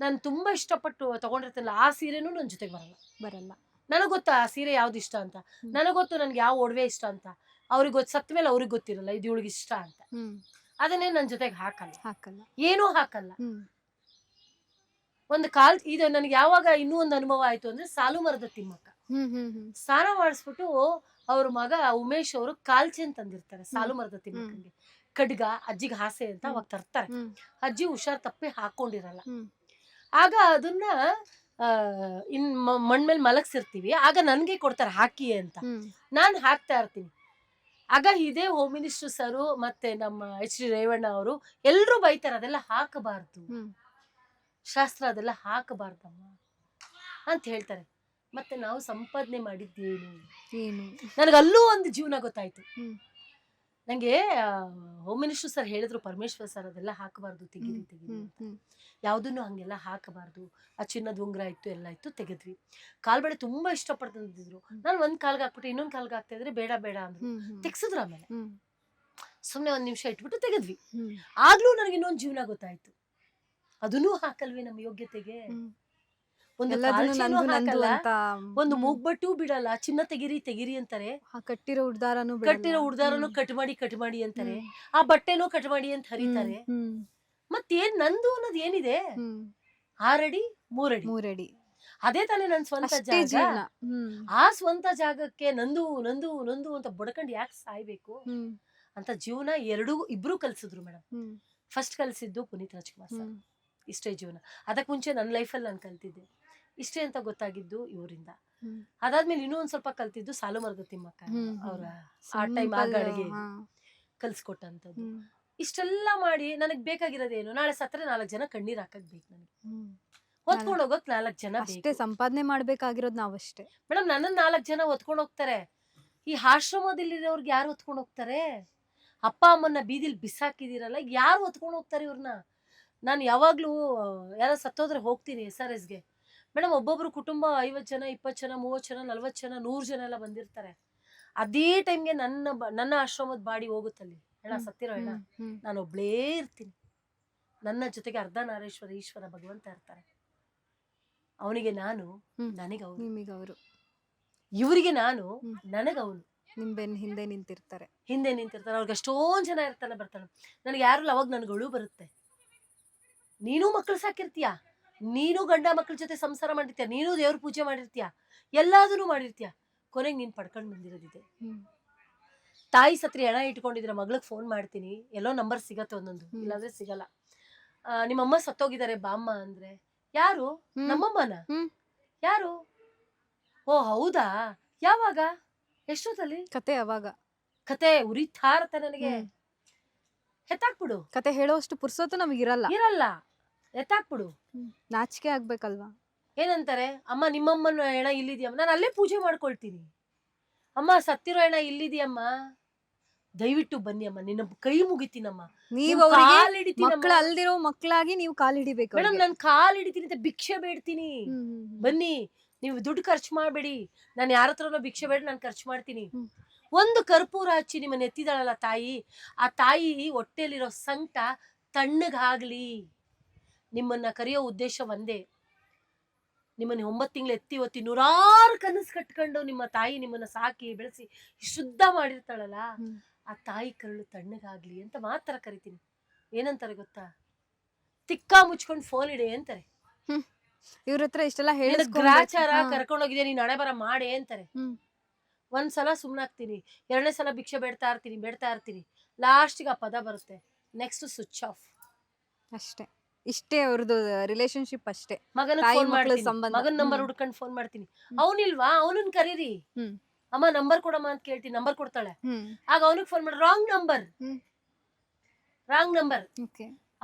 ನಾನು ತುಂಬಾ ಇಷ್ಟಪಟ್ಟು ತಗೊಂಡಿರ್ತೇನಲ್ಲ, ಆ ಸೀರೆನೂ ನನ್ನ ಜೊತೆಗೆ ಬರಲ್ಲ. ನನಗೆ ಗೊತ್ತಾ ಆ ಸೀರೆ ಯಾವ್ದು ಇಷ್ಟ ಅಂತ, ನನಗೆ ಗೊತ್ತು ನನ್ಗೆ ಯಾವ ಒಡವೆ ಇಷ್ಟ ಅಂತ. ಅವ್ರಿಗೆ ಗೊತ್ತು, ಸತ್ತ ಮೇಲೆ ಅವ್ರಿಗೆ ಗೊತ್ತಿರಲ್ಲ ಇದು ಇವಳಿಗೆ ಇಷ್ಟ ಅಂತ. ಅದನ್ನೇ ನನ್ನ ಜೊತೆಗೆ ಹಾಕಲ್ಲ, ಏನೂ ಹಾಕಲ್ಲ. ಒಂದು ಇದು ನನಗೆ ಯಾವಾಗ ಇನ್ನೂ ಒಂದು ಅನುಭವ ಆಯ್ತು ಅಂದ್ರೆ, ಸಾಲು ಮರದ ತಿಮ್ಮಕ್ಕ ಸ್ನಾನ ಮಾಡಿಸ್ಬಿಟ್ಟು ಅವ್ರ ಮಗ ಉಮೇಶ್ ಅವರು ಕಾಲ್ಚೆನ್ ತಂದಿರ್ತಾರೆ ಸಾಲು ಮರದ ತಿಮ್ಮಕ್ಕಂಗೆ. ಖಡ್ಗ ಅಜ್ಜಿಗೆ ಹಾಸೆ ಅಂತ ಅವಾಗ ತರ್ತಾರೆ. ಅಜ್ಜಿ ಹುಷಾರ್ ತಪ್ಪಿ ಹಾಕೊಂಡಿರಲ್ಲ. ಆಗ ಅದನ್ನ ಇನ್ ಮಣ್ ಮೇಲೆ ಮಲಗ್ಸಿರ್ತೀವಿ, ಆಗ ನನ್ಗೆ ಕೊಡ್ತಾರೆ ಹಾಕಿ ಅಂತ. ನಾನು ಹಾಕ್ತಾ ಇರ್ತೀನಿ. ಆಗ ಇದೇ ಹೋಮ್ ಮಿನಿಸ್ಟರ್ ಸರು ಮತ್ತೆ ನಮ್ಮ HD ರೇವಣ್ಣ ಅವರು ಎಲ್ರು ಬೈತಾರೆ, ಅದೆಲ್ಲ ಹಾಕಬಾರ್ದು ಶಾಸ್ತ್ರ, ಅದೆಲ್ಲ ಹಾಕಬಾರ್ದಮ್ಮ ಅಂತ ಹೇಳ್ತಾರೆ. ಮತ್ತೆ ನಾವು ಸಂಪಾದನೆ ಮಾಡಿದ್ದೇನು, ಏನು ನನಗಲ್ಲೂ ಒಂದು ಜೀವನ ಗೊತ್ತಾಯ್ತು. ನಂಗೆ ಹೋಮ್ ಮಿನಿಸ್ಟರ್ ಸರ್ ಹೇಳಿದ್ರು, ಪರಮೇಶ್ವರ್ ಸರ್ ಅದೆಲ್ಲ ಹಾಕಬಾರ್ದು, ತೆಗೀರಿ ತೆಗೀರಿ ಅಂತ. ಯಾವುದನ್ನು ಹಂಗೆಲ್ಲ ಹಾಕಬಾರ್ದು. ಆ ಚಿನ್ನದ ಉಂಗುರ ಇತ್ತು, ಎಲ್ಲ ಇತ್ತು, ತೆಗೆದ್ವಿ. ಕಾಲ್ಬಳೆ ತುಂಬಾ ಇಷ್ಟಪಡ್ತಿದ್ರು. ನಾನು ಒಂದ್ ಕಾಲ್ಗೆ ಹಾಕ್ಬಿಟ್ಟು ಇನ್ನೊಂದ್ ಕಾಲ್ಗೆ ಹಾಕ್ತಾ ಇದ್ರೆ ಬೇಡ ಬೇಡ ಅಂದ್ರು, ತೆಗ್ಸಿದ್ರು. ಆಮೇಲೆ ಸುಮ್ನೆ ಒಂದ್ ನಿಮಿಷ ಇಟ್ಬಿಟ್ಟು ತೆಗೆದ್ವಿ. ಆಗ್ಲೂ ನನಗೆ ಇನ್ನೊಂದ್ ಜೀವನ ಗೊತ್ತಾಯ್ತು, ಅದನ್ನೂ ಹಾಕಲ್ವಿ ನಮ್ಮ ಯೋಗ್ಯತೆಗೆ. ಒಂದು ಹಾಕಲ್ಲ, ಒಂದು ಮೂಗ್ಬಟ್ಟು ಬಿಡಲ್ಲ, ಚಿನ್ನ ತೆಗಿರಿ ತೆಗಿರಿ ಅಂತಾರೆ. ಕಟ್ಟಿರೋ ಉಡ್ದಾರನು ಕಟ್ ಮಾಡಿ ಅಂತಾರೆ. ಆ ಬಟ್ಟೆನೂ ಕಟ್ ಮಾಡಿ ಅಂತ ಹರಿತಾರೆ. ಮತ್ತೇನ್ ನಂದು ಅನ್ನೋದು ಏನಿದೆ? 6 ಅಡಿ 3 ಅಡಿ ಅದೇ ತಾನೇ ನನ್ ಸ್ವಂತ ಜಾಗ. ಆ ಸ್ವಂತ ಜಾಗಕ್ಕೆ ನಂದು ನಂದು ನಂದು ಅಂತ ಬಡ್ಕೊಂಡು ಯಾಕೆ ಸಾಯ್ಬೇಕು ಅಂತ ಜೀವನ ಇಬ್ರು ಕಲ್ಸಿದ್ರು ಮೇಡಮ್. ಫಸ್ಟ್ ಕಲ್ಸಿದ್ದು ಪುನೀತ್ ರಾಜ್ಕುಮಾರ್ ಸರ್, ಇಷ್ಟೇ ಜೀವನ. ಅದಕ್ ಮುಂಚೆ ನನ್ನ ಲೈಫಲ್ಲಿ ನಾನು ಕಲ್ತಿದ್ದೆ, ಇಷ್ಟೇ ಅಂತ ಗೊತ್ತಾಗಿದ್ದು ಇವರಿಂದ. ಅದಾದ್ಮೇಲೆ ಇನ್ನೂ ಒಂದ್ ಸ್ವಲ್ಪ ಕಲ್ತಿದ್ದು ಸಾಲುಮರದ ತಿಮ್ಮಕ್ಕ ಅವ್ರ ಆ ಟೈಮ್ ಆಗಾಡಿಗೆ ಕಲ್ಸ್ಕೊಟ್ಟಂತದ್ದು. ಇಷ್ಟೆಲ್ಲ ಮಾಡಿ ನನಗ್ ಬೇಕಾಗಿರೋದೇನು? ನಾಳೆ ಸತ್ರೆ 4 ಜನ ಕಣ್ಣೀರ್ ಹಾಕಕ್ ಬೇಕು ನನಗೆ, ಹೊತ್ಕೊಂಡ್ ಹೋಗಕ್ 4 ಜನ ಬೇಕು. ಸಂಪಾದನೆ ಮಾಡ್ಬೇಕಾಗಿರೋದು ನಾವಷ್ಟೇ ಮೇಡಮ್. ನನ್ನ 4 ಜನ ಹೊತ್ಕೊಂಡ್ ಹೋಗ್ತಾರೆ. ಈ ಆಶ್ರಮದಲ್ಲಿರೋರ್ಗೆ ಯಾರು ಹೊತ್ಕೊಂಡ್ ಹೋಗ್ತಾರೆ? ಅಪ್ಪ ಅಮ್ಮನ್ನ ಬೀದಿಲ್ ಬಿಸಾಕಿದಿರಲ್ಲ, ಯಾರು ಹೊತ್ಕೊಂಡ್ ಹೋಗ್ತಾರೆ ಇವ್ರನ್ನ? ನಾನು ಯಾವಾಗ್ಲೂ ಯಾರ ಸತ್ತೋದ್ರೆ ಹೋಗ್ತೀನಿ SRSಗೆ ಮೇಡಮ್. ಒಬ್ಬೊಬ್ರು ಕುಟುಂಬ 50 ಜನ 20 ಜನ 30 ಜನ 40 ಜನ 100 ಜನ ಎಲ್ಲ ಬಂದಿರ್ತಾರೆ. ಅದೇ ಟೈಮ್ಗೆ ನನ್ನ ಆಶ್ರಮದ ಬಾಡಿ ಹೋಗುತ್ತಲ್ಲಿ, ಹೆಣ ಸತ್ತಿರೋ ಹೆಣ, ನಾನು ಒಬ್ಳೇ ಇರ್ತೀನಿ. ನನ್ನ ಜೊತೆಗೆ ಅರ್ಧನಾರೀಶ್ವರ ಈಶ್ವರ ಭಗವಂತ ಇರ್ತಾರೆ. ಅವನಿಗೆ ನಾನು, ನನಗೆ ಅವನು, ಇವರಿಗೆ ನಾನು, ನನಗೆ ಅವನು. ನಿಂಬೆನ್ ಹಿಂದೆ ನಿಂತಿರ್ತಾರೆ. ಅವ್ರಿಗೆ ಅಷ್ಟೊಂದ್ ಜನ ಇರ್ತಾನೆ, ಬರ್ತಾನೆ. ನನಗೆ ಯಾರು ಅವಾಗ ನನ್ಗಳು ಬರುತ್ತೆ. ನೀನು ಮಕ್ಕಳು ಸಾಕಿರ್ತೀಯ, ನೀನು ಗಂಡ ಮಕ್ಕಳ ಜೊತೆ ಸಂಸಾರ ಮಾಡಿರ್ತೀಯ, ನೀನು ದೇವ್ರ ಪೂಜೆ ಮಾಡಿರ್ತೀಯ, ಎಲ್ಲಾದನ್ನು ಮಾಡಿರ್ತೀಯ. ಕೊನೆಗೆ ನೀನ್ ಪಡ್ಕೊಂಡ್ ಬಂದಿರೋದಿದೆ. ತಾಯಿ ಸತ್ರಿ ಹೆಣ ಇಟ್ಕೊಂಡಿದ್ರೆ ಮಗಳಿಗೆ ಫೋನ್ ಮಾಡ್ತೀನಿ, ಎಲ್ಲೋ ನಂಬರ್ ಸಿಗತ್ತೆ ಒಂದೊಂದು, ಇಲ್ಲಾಂದ್ರೆ ಸಿಗಲ್ಲ. ನಿಮ್ಮಮ್ಮ ಸತ್ತೋಗಿದ್ದಾರೆ ಬಾಮ್ಮ ಅಂದ್ರೆ, ಯಾರು? ನಮ್ಮಮ್ಮನ? ಯಾರು? ಓ ಹೌದಾ, ಯಾವಾಗ, ಎಷ್ಟೊತ್ತಲ್ಲಿ? ಕತೆ ಅವಾಗ ಕತೆ ಉರಿತಾ ಇರತ್ತೆ ನನಗೆ. ಎತ್ತಾಕ್ಬಿಡು. ಕತೆ ಹೇಳೋಷ್ಟು ಪುರ್ಸೊತ್ತು ನಮಗಿರಲ್ಲ, ಎತ್ತಾಕ್ಬಿಡು. ನಾಚಿಕೆ ಆಗ್ಬೇಕಲ್ವಾ? ಏನಂತಾರೆ, ಅಮ್ಮ ನಿಮ್ಮಮ್ಮನ ಹೆಣ ಇಲ್ಲಿದ್ಯಮ್ಮ, ನಾನು ಅಲ್ಲೇ ಪೂಜೆ ಮಾಡ್ಕೊಳ್ತೀನಿ. ಅಮ್ಮ ಸತ್ತಿರೋ ಹೆಣ ಇಲ್ಲಿದ್ಯಮ್ಮ, ದಯವಿಟ್ಟು ಬನ್ನಿ ಅಮ್ಮ, ನಿನ್ನ ಕೈ ಮುಗಿತೀನಮ್ಮ. ನೀವು ಮಕ್ಕಳು ಅಲ್ದಿರೋ ಮಕ್ಕಳಾಗಿ ನೀವು ಕಾಲ್ ಹಿಡಿಬೇಕು ಮೇಡಮ್. ನಾನು ಕಾಲ್ ಹಿಡಿತೀನಿ ಅಂತ ಭಿಕ್ಷೆ ಬೇಡ್ತೀನಿ, ಬನ್ನಿ. ನೀವು ದುಡ್ಡು ಖರ್ಚು ಮಾಡಬೇಡಿ, ನಾನು ಯಾರ ಹತ್ರನೋ ಭಿಕ್ಷೆ ಬೇಡ, ನಾನು ಖರ್ಚು ಮಾಡ್ತೀನಿ. ಒಂದು ಕರ್ಪೂರ ಹಚ್ಚಿ ನಿಮ್ಮನ್ನ ಎತ್ತಿದಾಳಲ್ಲ ತಾಯಿ, ಆ ತಾಯಿ ಹೊಟ್ಟೆಲಿರೋ ಸಂಕಟ ತಣ್ಣಗಾಗ್ಲಿ. ನಿಮ್ಮನ್ನ ಕರೆಯೋ ಉದ್ದೇಶ ಒಂದೇ, ನಿಮ್ಮನ್ನ 9 ತಿಂಗಳು ಎತ್ತಿ ಒತ್ತಿ 100 ಕನಸು ಕಟ್ಕೊಂಡು ನಿಮ್ಮ ತಾಯಿ ನಿಮ್ಮನ್ನ ಸಾಕಿ ಬೆಳೆಸಿ ಶುದ್ಧ ಮಾಡಿರ್ತಾಳಲ್ಲ, ಆ ತಾಯಿ ಕರುಳು ತಣ್ಣಗಾಗ್ಲಿ ಅಂತ ಮಾತ್ರ ಕರಿತೀನಿ. ಏನಂತಾರೆ ಗೊತ್ತಾ? ತಿಕ್ಕ ಮುಚ್ಕೊಂಡು ಫೋನ್ ಇಡೆ ಅಂತಾರೆ. ಇವ್ರ ಹತ್ರ ಇಷ್ಟೆಲ್ಲ ಹೇಳಿ ಗ್ರಾಚಾರ ಕರ್ಕೊಂಡೋಗಿದೆ, ನೀನ್ ಹಣೆ ಬರ ಮಾಡೆ ಅಂತಾರೆ. ಒಂದ್ಸಲ ಸುಮ್ನಾಗ್ತೀನಿ, 2ನೇ ಸಲ ಭಿಕ್ಷೆ ಬೇಡ್ತಾ ಇರ್ತೀನಿ. ಲಾಸ್ಟಿಗೆ ಆ ಪದ ಬರುತ್ತೆ, ನೆಕ್ಸ್ಟ್ ಸ್ವಿಚ್ ಆಫ್. ಅಷ್ಟೇ, ಇಷ್ಟೇ ಅವ್ರದ್ದು ರಿಲೇಶನ್ಶಿಪ್ ಅಷ್ಟೇ. ಮಗನ ಮಗನ ನಂಬರ್ ಹುಡ್ಕೊಂಡು ಫೋನ್ ಮಾಡ್ತೀನಿ, ಅವನಿಲ್ವಾ ಅವನನ್ನ ಕರೀರಿ, ಅಮ್ಮ ನಂಬರ್ ಕೊಡಮ್ಮ ಅಂತ ಕೇಳ್ತೀನಿ, ನಂಬರ್ ಕೊಡ್ತಾಳೆ. ಆಗ ಅವನಿಗೆ ಫೋನ್ ಮಾಡಿ, ರಾಂಗ್ ನಂಬರ್.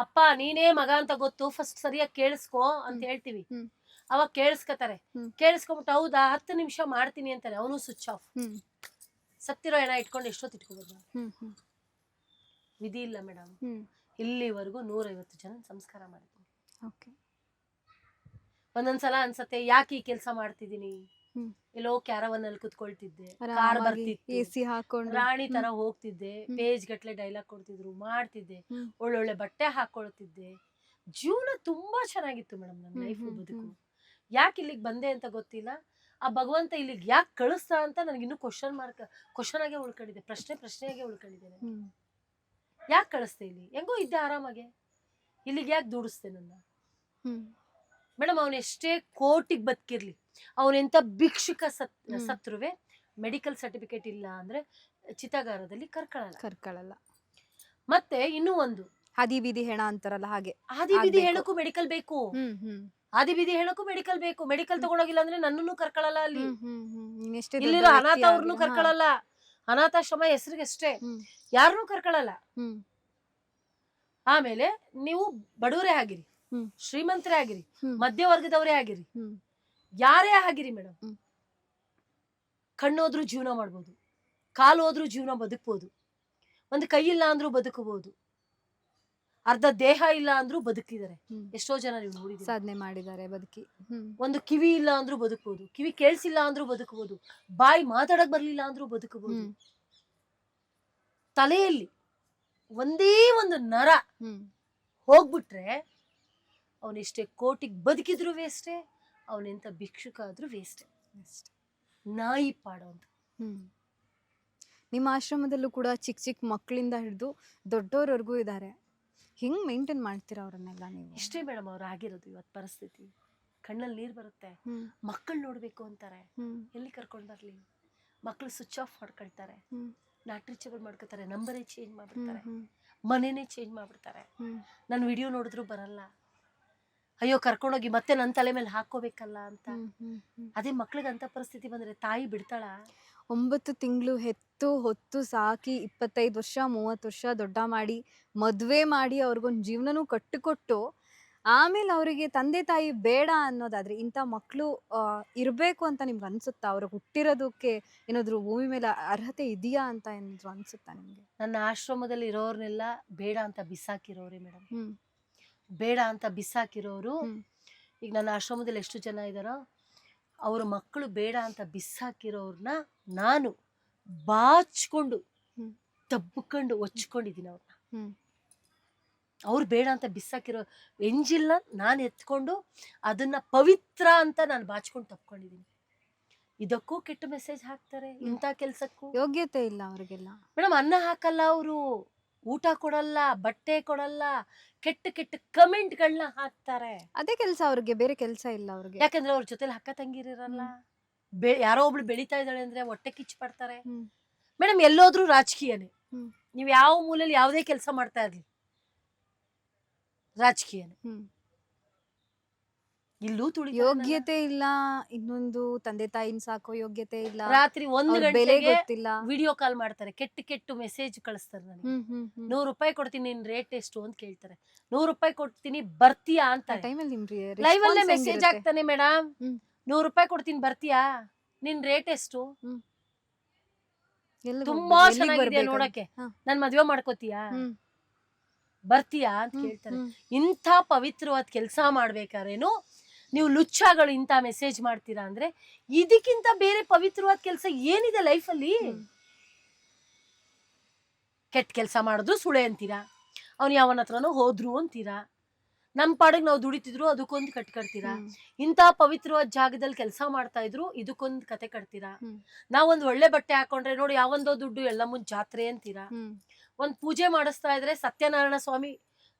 ಅಪ್ಪ ನೀನೇ ಮಗ ಅಂತ ಗೊತ್ತು, ಫಸ್ಟ್ ಸರಿಯಾಗಿ ಕೇಳಿಸ್ಕೊ ಅಂತ ಹೇಳ್ತೀವಿ. ಅವಾಗ ಕೇಳಿಸ್ಕೊತಾರೆ, ಕೇಳಿಸ್ಕೊಂಬಿಟ್ಟು ಹೌದಾ 10 ನಿಮಿಷ ಮಾಡ್ತೀನಿ ಅಂತಾನೆ, ಅವನು ಸ್ವಿಚ್ ಆಫ್. ಸತ್ತಿರೋ ಹೆಣ ಇಟ್ಕೊಂಡು ಎಷ್ಟೊತ್ತು ಇಟ್ಕೋಬೋದು? ವಿಧಿ ಇಲ್ಲ ಮೇಡಮ್. ಇಲ್ಲಿವರೆಗೂ 150 ಜನ ಸಂಸ್ಕಾರ ಮಾಡಿದ್ದೀನಿ. ಒಂದೊಂದ್ಸಲ ಅನ್ಸತ್ತೆ, ಯಾಕೆ ಈ ಕೆಲಸ ಮಾಡ್ತಿದ್ದೀನಿ? ಎಲ್ಲೋ ಕ್ಯಾರವನ್ ಅಲ್ಲಿ ಕುತ್ಕೊಳ್ತಿದ್ದೆ, ಕಾರ್ ಬರ್ತಿತ್ತು, ರಾಣಿ ತರ ಹೋಗ್ತಿದ್ದೆ, ಪೇಜ್ ಗಟ್ಲೆ ಡೈಲಾಗ್ ಕೊಡ್ತಿದ್ರು, ಮಾಡ್ತಿದ್ದೆ, ಒಳ್ಳೊಳ್ಳೆ ಬಟ್ಟೆ ಹಾಕೊಳ್ತಿದ್ದೆ. ಜೀವನ ತುಂಬಾ ಚೆನ್ನಾಗಿತ್ತು ಮೇಡಮ್, ನನ್ನ ಲೈಫ್ ಬದುಕು. ಯಾಕೆ ಇಲ್ಲಿಗೆ ಬಂದೆ ಅಂತ ಗೊತ್ತಿಲ್ಲ. ಆ ಭಗವಂತ ಇಲ್ಲಿಗೆ ಯಾಕೆ ಕಳಿಸ್ತಾ ಅಂತ ನನಗಿನ್ನೂ ಕ್ವಶನ್ ಆಗೇ ಉಳ್ಕೊಂಡಿದೆ, ಪ್ರಶ್ನೆಯಾಗೆ ಉಳ್ಕೊಂಡಿದ್ದೇನೆ. ಯಾಕೆ ಕಳಿಸ್ತೆ ಇಲ್ಲಿ? ಹೆಂಗೋ ಇದ್ದೆ ಆರಾಮಾಗೆ, ಇಲ್ಲಿಗೆ ಯಾಕೆ ದುಡಿಸ್ತೆ ನನ್ನ? ಮೇಡಮ್ ಅವನ್ ಎಷ್ಟೇ ಕೋಟಿಗೆ ಬದುಕಿರ್ಲಿ, ಅವನೆಂತ ಭಿಕ್ಷುಕ ಸತ್ರುವೆ ಮೆಡಿಕಲ್ ಸರ್ಟಿಫಿಕೇಟ್ ಇಲ್ಲ ಅಂದ್ರೆ ಚಿತಾಗಾರದಲ್ಲಿ ಕರ್ಕೊಳ್ಳಲ್ಲ. ಕರ್ಕೊಳ್ಳಲ್ಲ. ಮತ್ತೆ ಇನ್ನೂ ಒಂದು, ಹಾದಿ ಬೀದಿ ಹೆಣ ಅಂತಾರಲ್ಲ ಹಾಗೆ. ಆದಿ ಬೀದಿ ಆಗ್ಬೇಕು. ಹೇಳಕ್ಕೂ ಮೆಡಿಕಲ್ ಬೇಕು, ಹ್ಮ್ ಆದಿ ಬೀದಿ ಹೇಳಕ್ಕೂ ಮೆಡಿಕಲ್ ಬೇಕು. ಮೆಡಿಕಲ್ ತಗೊಂಡೋಗಿಲ್ಲ ಅಂದ್ರೆ ನನ್ನನ್ನು ಕರ್ಕೊಳ್ಳಲ್ಲ ಅಲ್ಲಿ. ನೀನ್ ಎಷ್ಟೇ ದೊಡ್ಡ ಇಲ್ಲಿರೋ ವ್ಯಕ್ತಿ ಅನಾಥ ಅವ್ರನ್ನು ಆಗ್ಲಿ, ಹಾ. ಕರ್ಕೊಳ್ಳಲ್ಲ. ಅನಾಥಾಶ್ರಮ ಹೆಸರಿಗಷ್ಟೇ, ಹ್ಮ್ ಯಾರನ್ನೂ ಕರ್ಕೊಳ್ಳಲ್ಲ. ಹ್ಮ್ ಆಮೇಲೆ ನೀವು ಬಡವರೇ ಆಗಿರಿ, ಹ್ಮ್ ಶ್ರೀಮಂತರೇ ಆಗಿರಿ, ಹ್ಮ್ ಮಧ್ಯವರ್ಗದವರೇ ಆಗಿರಿ, ಹ್ಮ್ ಯಾರೇ ಆಗಿರಿ ಮೇಡಮ್, ಹ್ಮ್. ಕಣ್ಣೋದ್ರೂ ಜೀವನ ಮಾಡ್ಬೋದು, ಕಾಲು ಹೋದ್ರೂ ಜೀವನ ಬದುಕ್ಬೋದು, ಒಂದು ಕೈ ಇಲ್ಲ ಅಂದ್ರೂ ಬದುಕಬಹುದು, ಅರ್ಧ ದೇಹ ಇಲ್ಲ ಅಂದ್ರೂ ಬದುಕಿದ್ದಾರೆ. ಹ್ಮ್. ಎಷ್ಟೋ ಜನ ನೀವು ನೋಡಿದ್ದೀರಿ. ಸಾಧನೆ ಮಾಡಿದ್ದಾರೆ ಬದುಕಿ. ಒಂದು ಕಿವಿ ಇಲ್ಲ ಅಂದ್ರೂ ಬದುಕಬಹುದು, ಕಿವಿ ಕೇಳಿಸಿಲ್ಲ ಅಂದ್ರೂ ಬದುಕಬಹುದು, ಬಾಯಿ ಮಾತಾಡಕ್ ಬರ್ಲಿಲ್ಲ ಅಂದ್ರೂ ಬದುಕಬಹುದು. ಹ್ಮ್ ತಲೆಯಲ್ಲಿ ಒಂದೇ ಒಂದು ನರ ಹ್ಮ್ ಹೋಗ್ಬಿಟ್ರೆ ಅವನೆಷ್ಟೇ ಕೋಟಿಗೆ ಬದುಕಿದ್ರು ವೇಸ್ಟೆ, ಅವನೆಂತ ಭಿಕ್ಷುಕ ಆದ್ರೂ ವೇಸ್ಟೆ. ಅಷ್ಟೇ. ನಾಯಿ ಪಾಡೋ ಅಂತ. ಹ್ಮ್ ನಿಮ್ಮ ಆಶ್ರಮದಲ್ಲೂ ಕೂಡ ಚಿಕ್ಕ ಚಿಕ್ಕ ಮಕ್ಕಳಿಂದ ಹಿಡಿದು ದೊಡ್ಡೋರ್ವರೆಗೂ ಇದ್ದಾರೆ. ಹೆಂಗ್ ಮೇಂಟೈನ್ ಮಾಡ್ತೀರಾ ಅವ್ರನ್ನೆಲ್ಲ ನೀವು? ಇಷ್ಟೇ ಮೇಡಮ್ ಅವ್ರು ಆಗಿರೋದು ಇವತ್ತು ಪರಿಸ್ಥಿತಿ. ಕಣ್ಣಲ್ಲಿ ನೀರು ಬರುತ್ತೆ. ಹ್ಮ್ ಮಕ್ಕಳು ನೋಡ್ಬೇಕು ಅಂತಾರೆ, ಹ್ಮ್ ಎಲ್ಲಿ ಕರ್ಕೊಂಡು ಬರ್ಲಿ? ಮಕ್ಕಳು ಸ್ವಿಚ್ ಆಫ್ ಮಾಡ್ಕೊಳ್ತಾರೆ, ಹ್ಮ್ ನಾಟ್ರಿಚಗಳು ಮಾಡ್ಕೊತಾರೆ, ನಂಬರೇ ಚೇಂಜ್ ಮಾಡ್ಬಿಡ್ತಾರೆ, ಹ್ಮ್ ಮನೇನೆ ಚೇಂಜ್ ಮಾಡ್ಬಿಡ್ತಾರೆ. ಹ್ಮ್ ನನ್ನ ವಿಡಿಯೋ ನೋಡಿದ್ರು ಬರಲ್ಲ, ಅಯ್ಯೋ ಕರ್ಕೊಂಡೋಗಿ ಮತ್ತೆ ನನ್ನ ತಲೆ ಮೇಲೆ ಹಾಕೋಬೇಕಲ್ಲ ಅಂತ. ಅದೇ ಮಕ್ಳಿಗೆ ಅಂತ ಪರಿಸ್ಥಿತಿ ಬಂದ್ರೆ ತಾಯಿ ಬಿಡ್ತಾಳ? 9 ತಿಂಗಳು ಹೆತ್ತು ಹೊತ್ತು ಸಾಕಿ 25 ವರ್ಷ 30 ವರ್ಷ ದೊಡ್ಡ ಮಾಡಿ ಮದುವೆ ಮಾಡಿ ಅವ್ರಿಗೊಂದು ಜೀವನನೂ ಕಟ್ಟಿಕೊಟ್ಟು ಆಮೇಲೆ ಅವರಿಗೆ ತಂದೆ ತಾಯಿ ಬೇಡ ಅನ್ನೋದಾದ್ರೆ ಇಂಥ ಮಕ್ಕಳು ಇರಬೇಕು ಅಂತ ನಿಮ್ಗೆ ಅನ್ಸುತ್ತಾ? ಅವ್ರಿಗೆ ಹುಟ್ಟಿರೋದಕ್ಕೆ ಏನಾದ್ರು ಭೂಮಿ ಮೇಲೆ ಅರ್ಹತೆ ಇದೆಯಾ ಅಂತ ಏನಾದ್ರು ಅನ್ಸುತ್ತಾ ನಿಮ್ಗೆ? ನನ್ನ ಆಶ್ರಮದಲ್ಲಿ ಇರೋರ್ನೆಲ್ಲ ಬೇಡ ಅಂತ ಬಿಸಾಕಿರೋರೆ ಮೇಡಮ್. ಹ್ಮ್ ಬೇಡ ಅಂತ ಬಿಸಾಕಿರೋರು ಹ್ಮ್ ಈಗ ನನ್ನ ಆಶ್ರಮದಲ್ಲಿ ಎಷ್ಟು ಜನ ಇದ್ದಾರೋ ಅವ್ರ ಮಕ್ಕಳು ಬೇಡ ಅಂತ ಬಿಸಾಕಿರೋರ್ನ ನಾನು ಬಾಚ್ಕೊಂಡು ಹ್ಮ್ ತಬ್ಕೊಂಡು ಒಚ್ಕೊಂಡಿದ್ದೀನಿ ಅವ್ರನ್ನ. ಹ್ಮ್ ಅವ್ರು ಬೇಡ ಅಂತ ಬಿಸಾಕಿರೋ ಎಂಜಿಲ್ನ ನಾನು ಎತ್ಕೊಂಡು ಅದನ್ನ ಪವಿತ್ರ ಅಂತ ನಾನು ಬಾಚ್ಕೊಂಡು ತಪ್ಕೊಂಡಿದ್ದೀನಿ. ಇದಕ್ಕೂ ಕೆಟ್ಟ ಮೆಸೇಜ್ ಹಾಕ್ತಾರೆ, ಇಂಥ ಕೆಲ್ಸಕ್ಕೂ ಯೋಗ್ಯತೆ ಇಲ್ಲ ಅವ್ರಿಗೆಲ್ಲ. ಮೇಡಮ್. ಅನ್ನ ಹಾಕಲ್ಲ ಅವರು, ಊಟ ಕೊಡಲ್ಲ, ಬಟ್ಟೆ ಕೊಡಲ್ಲ, ಕೆಟ್ಟ ಕೆಟ್ಟ ಕಮೆಂಟ್ಗಳನ್ನ ಹಾಕ್ತಾರೆ. ಅದೇ ಕೆಲಸ ಅವ್ರಿಗೆ, ಬೇರೆ ಕೆಲಸ ಇಲ್ಲ ಅವ್ರಿಗೆ. ಯಾಕಂದ್ರೆ ಅವ್ರ ಜೊತೆಲಿ ಅಕ್ಕ ತಂಗಿರಿರಲ್ಲ. ಯಾರೋ ಒಬ್ಳು ಬೆಳೀತಾ ಇದ್ದಾಳೆ ಅಂದ್ರೆ ಹೊಟ್ಟೆ ಕಿಚ್ಚು ಪಡ್ತಾರೆ ಹ್ಮ್ ಮೇಡಮ್. ಎಲ್ಲೋದ್ರೂ ರಾಜಕೀಯನೇ. ಹ್ಮ್ ನೀವು ಯಾವ ಮೂಲೆಯಲ್ಲಿ ಯಾವುದೇ ಕೆಲಸ ಮಾಡ್ತಾ ಇರ್ಲಿ ರಾಜಕೀಯನೇ. ಹ್ಮ್ ಇಲ್ಲೂ ತುಳಿ ಯೋಗ್ಯತೆ ಇಲ್ಲ, ಇನ್ನೊಂದು ತಂದೆ ತಾಯಿನ ಸಾಕೋ ಯೋಗ್ಯತೆ ಇಲ್ಲ, ರಾತ್ರಿ 1 ಅವ್ರ ಬೆಲೆ ಗಂಟೆಗೆ ಗೊತ್ತಿಲ್ಲ. ವಿಡಿಯೋ ಕಾಲ್ ಮಾಡ್ತಾರೆ, ಕೆಟ್ಟ ಕೆಟ್ಟ ಮೆಸೇಜ್ ಕಳಿಸ್ತಾರೆ ನನಗೆ. ಹ್ಮ್ ಹ್ಮ್ ಹ್ಮ್ 100 ರೂಪಾಯಿ ಕೊಡ್ತೀನಿ, ನಿನ್ ರೇಟ್ ಎಷ್ಟು ಅಂತ ಕೇಳ್ತಾರೆ. 100 ರೂಪಾಯಿ ಕೊಡ್ತೀನಿ ಬರ್ತೀಯಾ ಅಂತ ಟೈಮಲ್ಲಿ ನಿಮ್ ಲೈವ್ ಅಲ್ಲೇ ಮೆಸೇಜ್ ಆಗ್ತಾನೆ ಮೇಡಮ್. ಹ್ಮ್ 100 ರೂಪಾಯಿ ಕೊಡ್ತೀನಿ ಬರ್ತೀಯಾ, ನಿನ್ ರೇಟ್ ಎಷ್ಟು? ಹ್ಮ್ ತುಂಬಾ ಚೆನ್ನಾಗಿದೆ ನೋಡಕ್ಕೆ, ನನ್ ಮದ್ವೆ ಮಾಡ್ಕೋತೀಯಾ, ಬರ್ತೀಯಾ ಅಂತ ಕೇಳ್ತಾರೆ. ಇಂಥ ಪವಿತ್ರವಾದ ಕೆಲಸ ಮಾಡ್ಬೇಕಾದ್ರೇನು ನೀವು ಲುಚ್ಚಾಗಳು ಇಂಥ ಮೆಸೇಜ್ ಮಾಡ್ತೀರಾ ಅಂದ್ರೆ ಇದಕ್ಕಿಂತ ಬೇರೆ ಪವಿತ್ರವಾದ ಕೆಲಸ ಏನಿದೆ ಲೈಫಲ್ಲಿ? ಕೆಟ್ಟ ಕೆಲಸ ಮಾಡಿದ್ರು ಸುಳೆ ಅಂತೀರಾ, ಅವ್ನು ಯಾವನ ಹತ್ರನೋ ಹೋದ್ರು ಅಂತೀರಾ, ನಮ್ಮ ಪಾಡಿಗೆ ನಾವು ದುಡಿತಿದ್ರು ಅದಕ್ಕೊಂದು ಕಟ್ಕೊಡ್ತೀರಾ. ಇಂಥ ಪವಿತ್ರವಾದ ಜಾಗದಲ್ಲಿ ಕೆಲಸ ಮಾಡ್ತಾ ಇದ್ರು ಇದಕ್ಕೊಂದು ಕತೆ ಕಟ್ತೀರಾ. ನಾವೊಂದು ಒಳ್ಳೆ ಬಟ್ಟೆ ಹಾಕೊಂಡ್ರೆ ನೋಡಿ ಯಾವೊಂದೋ ದುಡ್ಡು ಎಲ್ಲ ಮುಂದ್ ಜಾತ್ರೆ ಅಂತೀರಾ. ಒಂದ್ ಪೂಜೆ ಮಾಡಿಸ್ತಾ ಇದ್ರೆ ಸತ್ಯನಾರಾಯಣ ಸ್ವಾಮಿ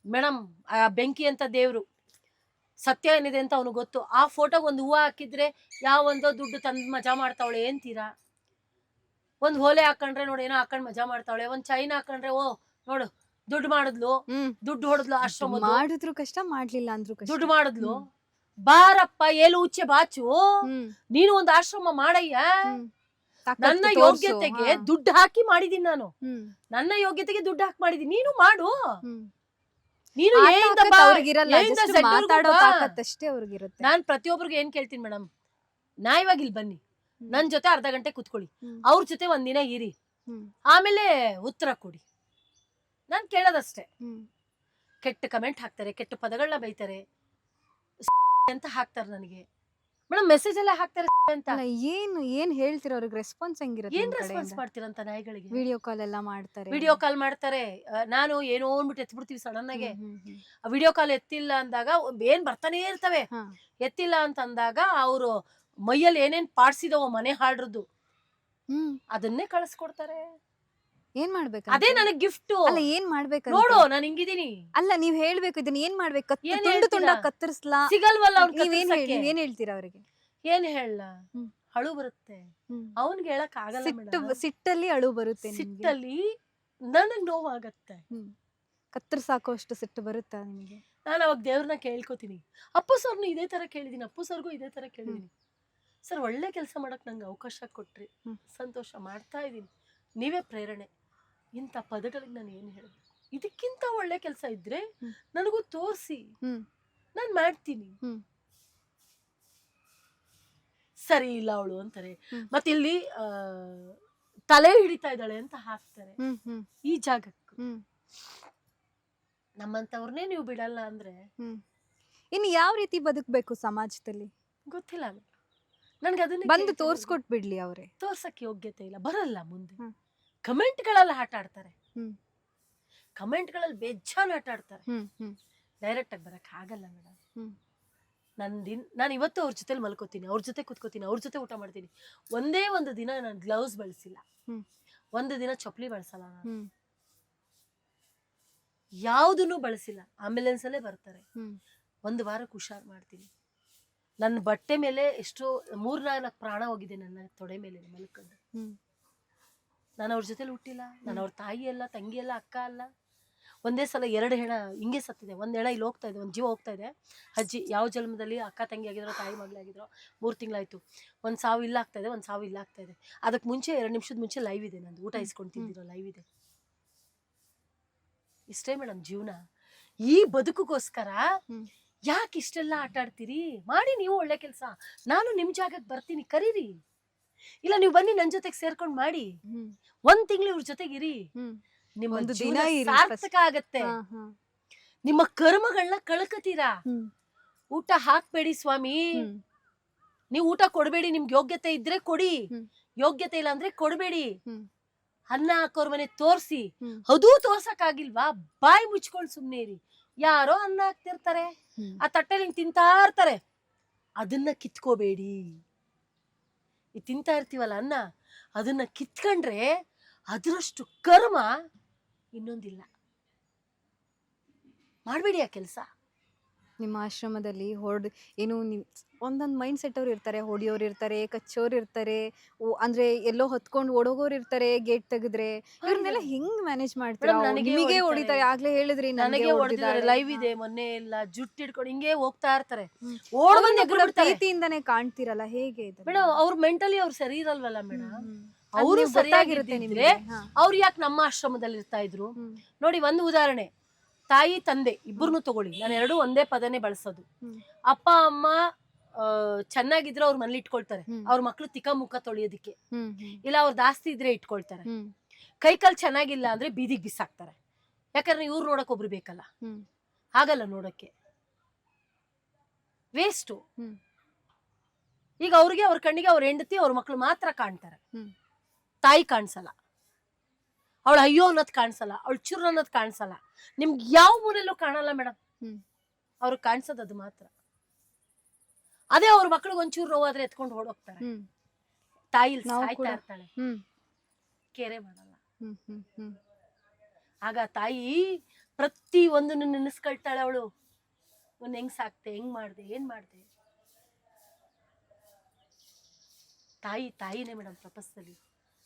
ಮೇಡಮ್, ಆ ಬೆಂಕಿ ಅಂತ ದೇವ್ರು ಸತ್ಯ ಏನಿದೆ ಅಂತ ಅವ್ನಿಗೆ ಗೊತ್ತು. ಆ ಫೋಟೋಗೆ ಒಂದು ಹೂವು ಹಾಕಿದ್ರೆ ಯಾವೊಂದೋ ದುಡ್ಡು ತಂದು ಮಜಾ ಮಾಡ್ತಾವಳೆ ಅಂತೀರಾ. ಒಂದ್ ಹೋಲೆ ಹಾಕೊಂಡ್ರೆ ನೋಡಿ ಏನೋ ಹಾಕೊಂಡ್ ಮಜಾ ಮಾಡ್ತಾವಳೆ, ಒಂದ್ ಚೈನ್ ಹಾಕೊಂಡ್ರೆ ಓ ನೋಡು ದುಡ್ಡು ಮಾಡಿದ್ಲು, ದುಡ್ಡು ಹೊಡೆದ್ಲು, ಆಶ್ರಮ ಮಾಡಿದ್ರು ಕಷ್ಟ, ಮಾಡ್ಲಿಲ್ಲ ಅಂದ್ರು ಕಷ್ಟ, ದುಡ್ಡು ಮಾಡಿದ್ಲು. ಬಾರಪ್ಪ ಏಳು ಉಚ್ಚೆ ಬಾಚು, ನೀನು ಒಂದು ಆಶ್ರಮ ಮಾಡಯ್ಯ. ನನ್ನ ಯೋಗ್ಯತೆಗೆ ದುಡ್ಡು ಹಾಕಿ ಮಾಡಿದೀನಿ ನಾನು, ನನ್ನ ಯೋಗ್ಯತೆಗೆ ದುಡ್ಡು ಹಾಕಿ ಮಾಡಿದೀನಿ, ನೀನು ಮಾಡು. ನೀನು ನಾನ್ ಪ್ರತಿಯೊಬ್ಬರಿಗೆ ಏನ್ ಕೇಳ್ತೀನಿ ಮೇಡಮ್, ನ್ಯಾಯವಾಗಿ ಇಲ್ಲಿ ಬನ್ನಿ, ನನ್ ಜೊತೆ ಅರ್ಧ ಗಂಟೆ ಕುತ್ಕೊಳ್ಳಿ, ಅವ್ರ ಜೊತೆ ಒಂದಿನ ಇರಿ, ಆಮೇಲೆ ಉತ್ತರ ಕೊಡಿ. ನಾನ್ ಕೇಳೋದಷ್ಟೇ. ಕೆಟ್ಟ ಕಮೆಂಟ್ ಹಾಕ್ತಾರೆ, ಕೆಟ್ಟ ಪದಗಳನ್ನ ಬೈತಾರೆ ಅಂತ ಹಾಕ್ತಾರೆ ನನಗೆ ಮೇಡಮ್. ಮೆಸೇಜ್ ಎಲ್ಲ ಹಾಕ್ತಾರೆ ಅಂತ. ಏನ್ ಹೇಳ್ತೀರಾ ಅವ್ರಿಗೆ? ರೆಸ್ಪಾನ್ಸ್ ಹೆಂಗಿರುತ್ತೆ? ಏನ್ ರೆಸ್ಪಾನ್ಸ್ ಮಾಡ್ತೀರಂತ ನಾಯಿಗಳಿಗೆ? ವಿಡಿಯೋ ಕಾಲ್ ಎಲ್ಲ ಮಾಡ್ತಾರೆ, ವಿಡಿಯೋ ಕಾಲ್ ಮಾಡ್ತಾರೆ. ನಾನು ಏನೋ ಅಂದ್ಬಿಟ್ಟು ಎತ್ಬಿಡ್ತೀವಿ ಸಡನ್ ಆಗಿ. ವಿಡಿಯೋ ಕಾಲ್ ಎತ್ತಿಲ್ಲ ಅಂದಾಗ ಏನ್ ಬರ್ತಾನೆ ಇರ್ತವೆ. ಎತ್ತಿಲ್ಲ ಅಂತ ಅಂದಾಗ ಅವ್ರು ಮೈಯಲ್ಲಿ ಏನೇನ್ ಪಾಡ್ಸಿದವ ಮನೆ ಹಾಡ್ರದ್ದು ಅದನ್ನೇ ಕಳಿಸ್ಕೊಡ್ತಾರೆ. ಏನ್ ಮಾಡ್ಬೇಕು? ಅದೇ ನನಗ್ ಗಿಫ್ಟ್. ಅಲ್ಲ ಏನ್ ಮಾಡ್ಬೇಕು ನೋಡು ನಾನು ಹಿಂಗಿದೀನಿ. ಅಲ್ಲ ನೀವ್ ಹೇಳ್ಬೇಕು, ಇದನ್ನ ಏನ್ ಮಾಡ್ಬೇಕು? ತುಂಡು ತುಂಡ ಕತ್ತರಿಸ್ಲಾ? ಸಿಗಲ್ವಲ್ಲ. ನೀವೇನ್ ಹೇಳ್ತೀರಾ ಅವ್ರಿಗೆ? ಏನ್ ಹೇಳ, ಅಳು ಬರುತ್ತೆ ಅವನ್ಗೆ, ಹೇಳಕ್ ಆಗಲ್ಲ. ಸಿಟ್ಟಲ್ಲಿ ಅಳು ಬರುತ್ತೆ, ಸಿಟ್ಟಲ್ಲಿ ನನಗ್ ನೋವಾಗತ್ತೆ. ಕತ್ತರಿಸಾಕೋ ಅಷ್ಟು ಸಿಟ್ಟು ಬರುತ್ತಾ ನಿಮಗೆ? ನಾನು ಅವಾಗ ದೇವ್ರನ್ನ ಕೇಳ್ಕೊತೀನಿ. ಅಪ್ಪು ಸರ್ನು ಇದೇ ತರ ಕೇಳಿದೀನಿ, ಅಪ್ಪು ಸರ್ಗೂ ಇದೇ ತರ ಕೇಳಿದೀನಿ. ಸರ್ ಒಳ್ಳೆ ಕೆಲಸ ಮಾಡಕ್ ನಂಗೆ ಅವಕಾಶ ಕೊಟ್ರಿ, ಸಂತೋಷ, ಮಾಡ್ತಾ ಇದ್ದೀನಿ, ನೀವೇ ಪ್ರೇರಣೆ. ಇಂಥ ಪದಗಳಿಗೆ ನಾನು ಏನು ಹೇಳಬೇಕು? ಇದಕ್ಕಿಂತ ಒಳ್ಳೆ ಕೆಲಸ ಇದ್ರೆ ನನಗೂ ತೋರಿಸಿ, ನಾನು ಮಾಡ್ತೀನಿ. ಸರಿ ಇಲ್ಲ ಅವಳು ಅಂತಾರೆ. ಮತ್ತೆ ಇಲ್ಲಿ ತಲೆ ಹಿಡಿತಾ ಇದ್ದಾಳೆ ಅಂತ ಹಾಕ್ತಾರೆ ಈ ಜಾಗಕ್ಕೆ. ನಮ್ಮಂತವ್ರನ್ನೇ ನೀವು ಬಿಡಲ್ಲ ಅಂದ್ರೆ ಇನ್ನು ಯಾವ ರೀತಿ ಬದುಕಬೇಕು ಸಮಾಜದಲ್ಲಿ ಗೊತ್ತಿಲ್ಲ. ನನ್ಗೆ ಅದನ್ನ ಬಂದು ತೋರ್ಸ್ಕೊಟ್ ಬಿಡ್ಲಿ ಅವರೇ. ತೋರ್ಸಕ್ ಯೋಗ್ಯತೆ ಇಲ್ಲ, ಬರಲ್ಲ ಮುಂದೆ. ಕಮೆಂಟ್ಗಳಲ್ಲಿ ಆಟ ಆಡ್ತಾರೆ, ಕಮೆಂಟ್ಗಳಲ್ಲಿ ಬೇಜಾನ್ ಆಟ ಆಡ್ತಾರೆ. ಡೈರೆಕ್ಟ್ ಆಗಿ ಬರಕ್ ಆಗಲ್ಲ ಮೇಡಮ್. ನಾನು ಇವತ್ತು ಅವ್ರ ಜೊತೆಲಿ ಮಲ್ಕೋತೀನಿ, ಅವ್ರ ಜೊತೆ ಕುತ್ಕೋತೀನಿ, ಅವ್ರ ಜೊತೆ ಊಟ ಮಾಡ್ತೀನಿ. ಒಂದೇ ಒಂದು ದಿನ ನಾನು ಗ್ಲೌಸ್ ಬಳಸಿಲ್ಲ, ಒಂದು ದಿನ ಚಪ್ಪಲಿ ಬಳಸಲ್ಲ, ನಾನು ಯಾವುದನ್ನು ಬಳಸಿಲ್ಲ. ಆಂಬ್ಯುಲೆನ್ಸ್ ಅಲ್ಲೇ ಬರ್ತಾರೆ, ಒಂದು ವಾರಕ್ಕೆ ಹುಷಾರ್ ಮಾಡ್ತೀನಿ. ನನ್ನ ಬಟ್ಟೆ ಮೇಲೆ ಎಷ್ಟೋ 3-4 ಪ್ರಾಣ ಹೋಗಿದೆ ನನ್ನ ತೊಡೆ ಮೇಲೆ ಮಲ್ಕೊಂಡು. ನಾನು ಅವ್ರ ಜೊತೆಲಿ ಹುಟ್ಟಿಲ್ಲ, ನಾನು ಅವ್ರ ತಾಯಿ ಅಲ್ಲ, ತಂಗಿ ಅಲ್ಲ, ಅಕ್ಕ ಅಲ್ಲ. ಒಂದೇ ಸಲ 2 ಹೆಣ ಹಿಂಗೆ ಸತ್ತಿದೆ. ಒಂದು ಹೆಣ ಇಲ್ಲಿ ಹೋಗ್ತಾ ಇದೆ, ಒಂದು ಜೀವ ಹೋಗ್ತಾ ಇದೆ. ಅಜ್ಜಿ ಯಾವ ಜನ್ಮದಲ್ಲಿ ಅಕ್ಕ ತಂಗಿ ಆಗಿದ್ರೋ, ತಾಯಿ ಮಗಳಾಗಿದ್ರೋ, 3 ತಿಂಗಳಾಯ್ತು. ಒಂದು ಸಾವು ಇಲ್ಲ ಆಗ್ತಾ ಇದೆ, ಒಂದು ಸಾವು ಇಲ್ಲ ಆಗ್ತಾ ಇದೆ. ಅದಕ್ಕೆ ಮುಂಚೆ 2 ನಿಮಿಷದ ಮುಂಚೆ ಲೈವ್ ಇದೆ, ನಂದು ಊಟ ಇಸ್ಕೊಂಡು ತಿಂದಿರೋ ಲೈವ್ ಇದೆ. ಇಷ್ಟೇ ಮೇಡಮ್ ಜೀವನ. ಈ ಬದುಕಿಗೋಸ್ಕರ ಯಾಕೆ ಇಷ್ಟೆಲ್ಲ ಆಟ ಆಡ್ತೀರಿ? ಮಾಡಿ ನೀವು ಒಳ್ಳೆ ಕೆಲಸ. ನಾನು ನಿಮ್ ಜಾಗಕ್ಕೆ ಬರ್ತೀನಿ, ಕರೀರಿ. ಇಲ್ಲ ನೀವು ಬನ್ನಿ ನನ್ನ ಜೊತೆಗೆ ಸೇರ್ಕೊಂಡು ಮಾಡಿ. 1 ತಿಂಗಳು ಇವ್ರ ಜೊತೆಗಿರಿ, ನಿಮ್ಮ ಜೀವನ ಸಾರ್ಥಕ ಆಗತ್ತೆ. ನಿಮ್ಮ ಕರ್ಮಗಳನ್ನ ಕಳ್ಕತೀರಾ. ಊಟ ಹಾಕ್ಬೇಡಿ ಸ್ವಾಮಿ, ನೀವು ಊಟ ಕೊಡ್ಬೇಡಿ. ನಿಮ್ಗೆ ಯೋಗ್ಯತೆ ಇದ್ರೆ ಕೊಡಿ, ಯೋಗ್ಯತೆ ಇಲ್ಲ ಅಂದ್ರೆ ಕೊಡ್ಬೇಡಿ. ಅನ್ನ ಹಾಕೋರ್ ಮನೆ ತೋರ್ಸಿ, ಅದೂ ತೋರ್ಸಕ್ ಆಗಿಲ್ವಾ, ಬಾಯಿ ಮುಚ್ಕೊಂಡು ಸುಮ್ನೆ ಇರಿ. ಯಾರೋ ಅನ್ನ ಹಾಕ್ತಿರ್ತಾರೆ, ಆ ತಟ್ಟೆಲಿ ಹಿಂಗ್ ತಿಂತಾ ಇರ್ತಾರೆ, ಅದನ್ನ ಕಿತ್ಕೋಬೇಡಿ. ಈ ತಿಂತಾ ಇರ್ತೀವಲ್ಲ ಅನ್ನ, ಅದನ್ನ ಕಿತ್ಕೊಂಡ್ರೆ ಅದರಷ್ಟು ಕರ್ಮ ಇನ್ನೊಂದಿಲ್ಲ. ಮಾಡ್ಬೇಡಿ ಆ ಕೆಲಸ. ನಿಮ್ಮ ಆಶ್ರಮದಲ್ಲಿ ಏನು ಒಂದೊಂದು ಮೈಂಡ್ ಸೆಟ್ ಅವ್ರು ಇರ್ತಾರೆ, ಹೊಡಿಯೋರು ಇರ್ತಾರೆ, ಕಚ್ಚೋರು ಇರ್ತಾರೆ, ಅಂದ್ರೆ ಎಲ್ಲೋ ಹೊತ್ಕೊಂಡು ಓಡೋಗೋರು ಇರ್ತಾರೆ ಗೇಟ್ ತೆಗೆದ್ರೆ. ಇವ್ರನ್ನೆಲ್ಲ ಹೆಂಗ್ ಮ್ಯಾನೇಜ್ ಮಾಡ್ತೀರಾ? ನಿಮಗೆ ಹೊಡಿತಾರೆ, ಆಗ್ಲೇ ಹೇಳಿದ್ರಿ ನನಗೆ ಹೊಡೆದಿದ್ದಾರೆ. ಲೈವ್ ಇದೆ, ಮೊನ್ನೆ ಎಲ್ಲ ಜುಟ್ಟು ಹಿಡ್ಕೊಂಡು ಹಿಂಗೆ ಹೋಗ್ತಾ ಇರ್ತಾರೆ. ಪ್ರೀತಿಯಿಂದಾನೇ ಕಾಣ್ತಿರಲ್ಲ, ಹೇಗೆ ಇದು ಮೇಡಮ್? ಅವ್ರ ಮೆಂಟಲಿ ಅವ್ರು ಸರಿ ಇರಲ್ವಲ್ಲ ಮೇಡಮ್. ಅವ್ರು ಸರಿಯಾಗಿರುತ್ತೆ ನಿಮ್ಗೆ. ಅವ್ರು ಯಾಕೆ ನಮ್ಮ ಆಶ್ರಮದಲ್ಲಿ ಇರ್ತಾ ಇದ್ರು ನೋಡಿ. ಒಂದು ಉದಾಹರಣೆ, ತಾಯಿ ತಂದೆ ಇಬ್ಬರನ್ನು ತಗೊಳ್ಳಿ, ನಾನು 2 ಒಂದೇ ಪದನೇ ಬಳಸೋದು. ಅಪ್ಪ ಅಮ್ಮ ಚೆನ್ನಾಗಿದ್ರೆ ಅವ್ರ ಮನೇಲಿ ಇಟ್ಕೊಳ್ತಾರೆ, ಅವ್ರ ಮಕ್ಳು ತಿಕ್ಕ ಮುಖ ತೊಳಿಯೋದಿಕ್ಕೆ. ಇಲ್ಲ ಅವ್ರ ದಾಸ್ತಿ ಇದ್ರೆ ಇಟ್ಕೊಳ್ತಾರೆ. ಕೈಕಾಲ್ ಚೆನ್ನಾಗಿಲ್ಲ ಅಂದ್ರೆ ಬೀದಿಗೆ ಬಿಸಾಕ್ತಾರೆ. ಯಾಕಂದ್ರೆ ಇವ್ರು ನೋಡಕ್ ಒಬ್ರು ಬೇಕಲ್ಲ, ಹಾಗಲ್ಲ ನೋಡಕ್ಕೆ, ವೇಸ್ಟು. ಈಗ ಅವ್ರಿಗೆ ಅವ್ರ ಕಣ್ಣಿಗೆ ಅವ್ರ ಹೆಂಡತಿ ಅವ್ರ ಮಕ್ಳು ಮಾತ್ರ ಕಾಣ್ತಾರೆ, ತಾಯಿ ಕಾಣಿಸಲ್ಲ. ಅವಳು ಅಯ್ಯೋ ಅನ್ನೋದು ಕಾಣಿಸಲ್ಲ, ಅವಳು ಚುರ್ ಅನ್ನೋದು ಕಾಣಿಸಲ್ಲ. ನಿಮ್ಗೆ ಯಾವ ಮೂಲೆಯಲ್ಲೂ ಕಾಣಲ್ಲ ಮೇಡಮ್, ಅವ್ರಿಗೆ ಕಾಣಿಸೋದು ಅದು ಮಾತ್ರ. ಅದೇ ಅವ್ರ ಮಕ್ಳಿಗೆ ಒಂಚೂರು ನೋವಾದ್ರೆ ಎತ್ಕೊಂಡು ಓಡೋಗ್ತಾರೆ. ತಾಯಿ ಸಾಯ್ತಾ ಇರ್ತಾಳೆ, ಕೇರೆ ಮಾಡಲ್ಲ. ಆಗ ತಾಯಿ ಪ್ರತಿ ಒಂದನ್ನು ನೆನೆಸ್ಕೊಳ್ತಾಳೆ. ಅವಳು ಹೆಂಗ್ ಸಾಕ್ತೆ, ಹೆಂಗ್ ಮಾಡ್ದೆ, ಏನ್ ಮಾಡ್ದೆ. ತಾಯಿ ತಾಯಿನೇ ಮೇಡಮ್ ಪ್ರಪಂಚದಲ್ಲಿ.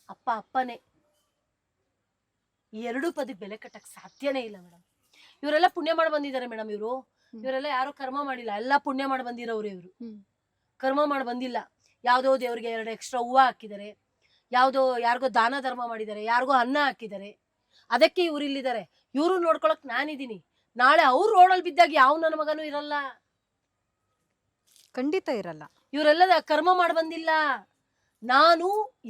ಅಪ್ಪ ಅಪ್ಪನೇ. ಈ 2 ಪದಕ್ಕೆ ಬೆಲೆ ಕಟ್ಟಕ್ ಸಾಧ್ಯನೇ ಇಲ್ಲ ಮೇಡಮ್. ಇವರೆಲ್ಲ ಪುಣ್ಯ ಮಾಡಿ ಬಂದಿದ್ದಾರೆ ಮೇಡಮ್. ಇವರೆಲ್ಲ ಯಾರೋ ಕರ್ಮ ಮಾಡಿಲ್ಲ, ಎಲ್ಲ ಪುಣ್ಯ ಮಾಡಿ ಬಂದಿರೋರು. ಇವರು ಕರ್ಮ ಮಾಡಿ ಬಂದಿಲ್ಲ. ಯಾವ್ದೋ ದೇವ್ರಿಗೆ 2 ಎಕ್ಸ್ಟ್ರಾ ಹೂವು ಹಾಕಿದ್ದಾರೆ, ಯಾರಿಗೋ ದಾನ ಧರ್ಮ ಮಾಡಿದ್ದಾರೆ, ಯಾರಿಗೋ ಅನ್ನ ಹಾಕಿದ್ದಾರೆ. ಅದಕ್ಕೆ ಇವ್ರು ಇಲ್ಲಿದ್ದಾರೆ. ಇವ್ರು ನೋಡ್ಕೊಳಕ್ ನಾನಿದ್ದೀನಿ. ನಾಳೆ ಅವ್ರು ರೋಡಲ್ಲಿ ಬಿದ್ದಾಗ ಯಾವ ನನ್ನ ಮಗನೂ ಇರಲ್ಲ, ಖಂಡಿತ ಇರಲ್ಲ. ಇವರೆಲ್ಲ ಕರ್ಮ ಮಾಡಿ ಬಂದಿಲ್ಲ. ನಾನು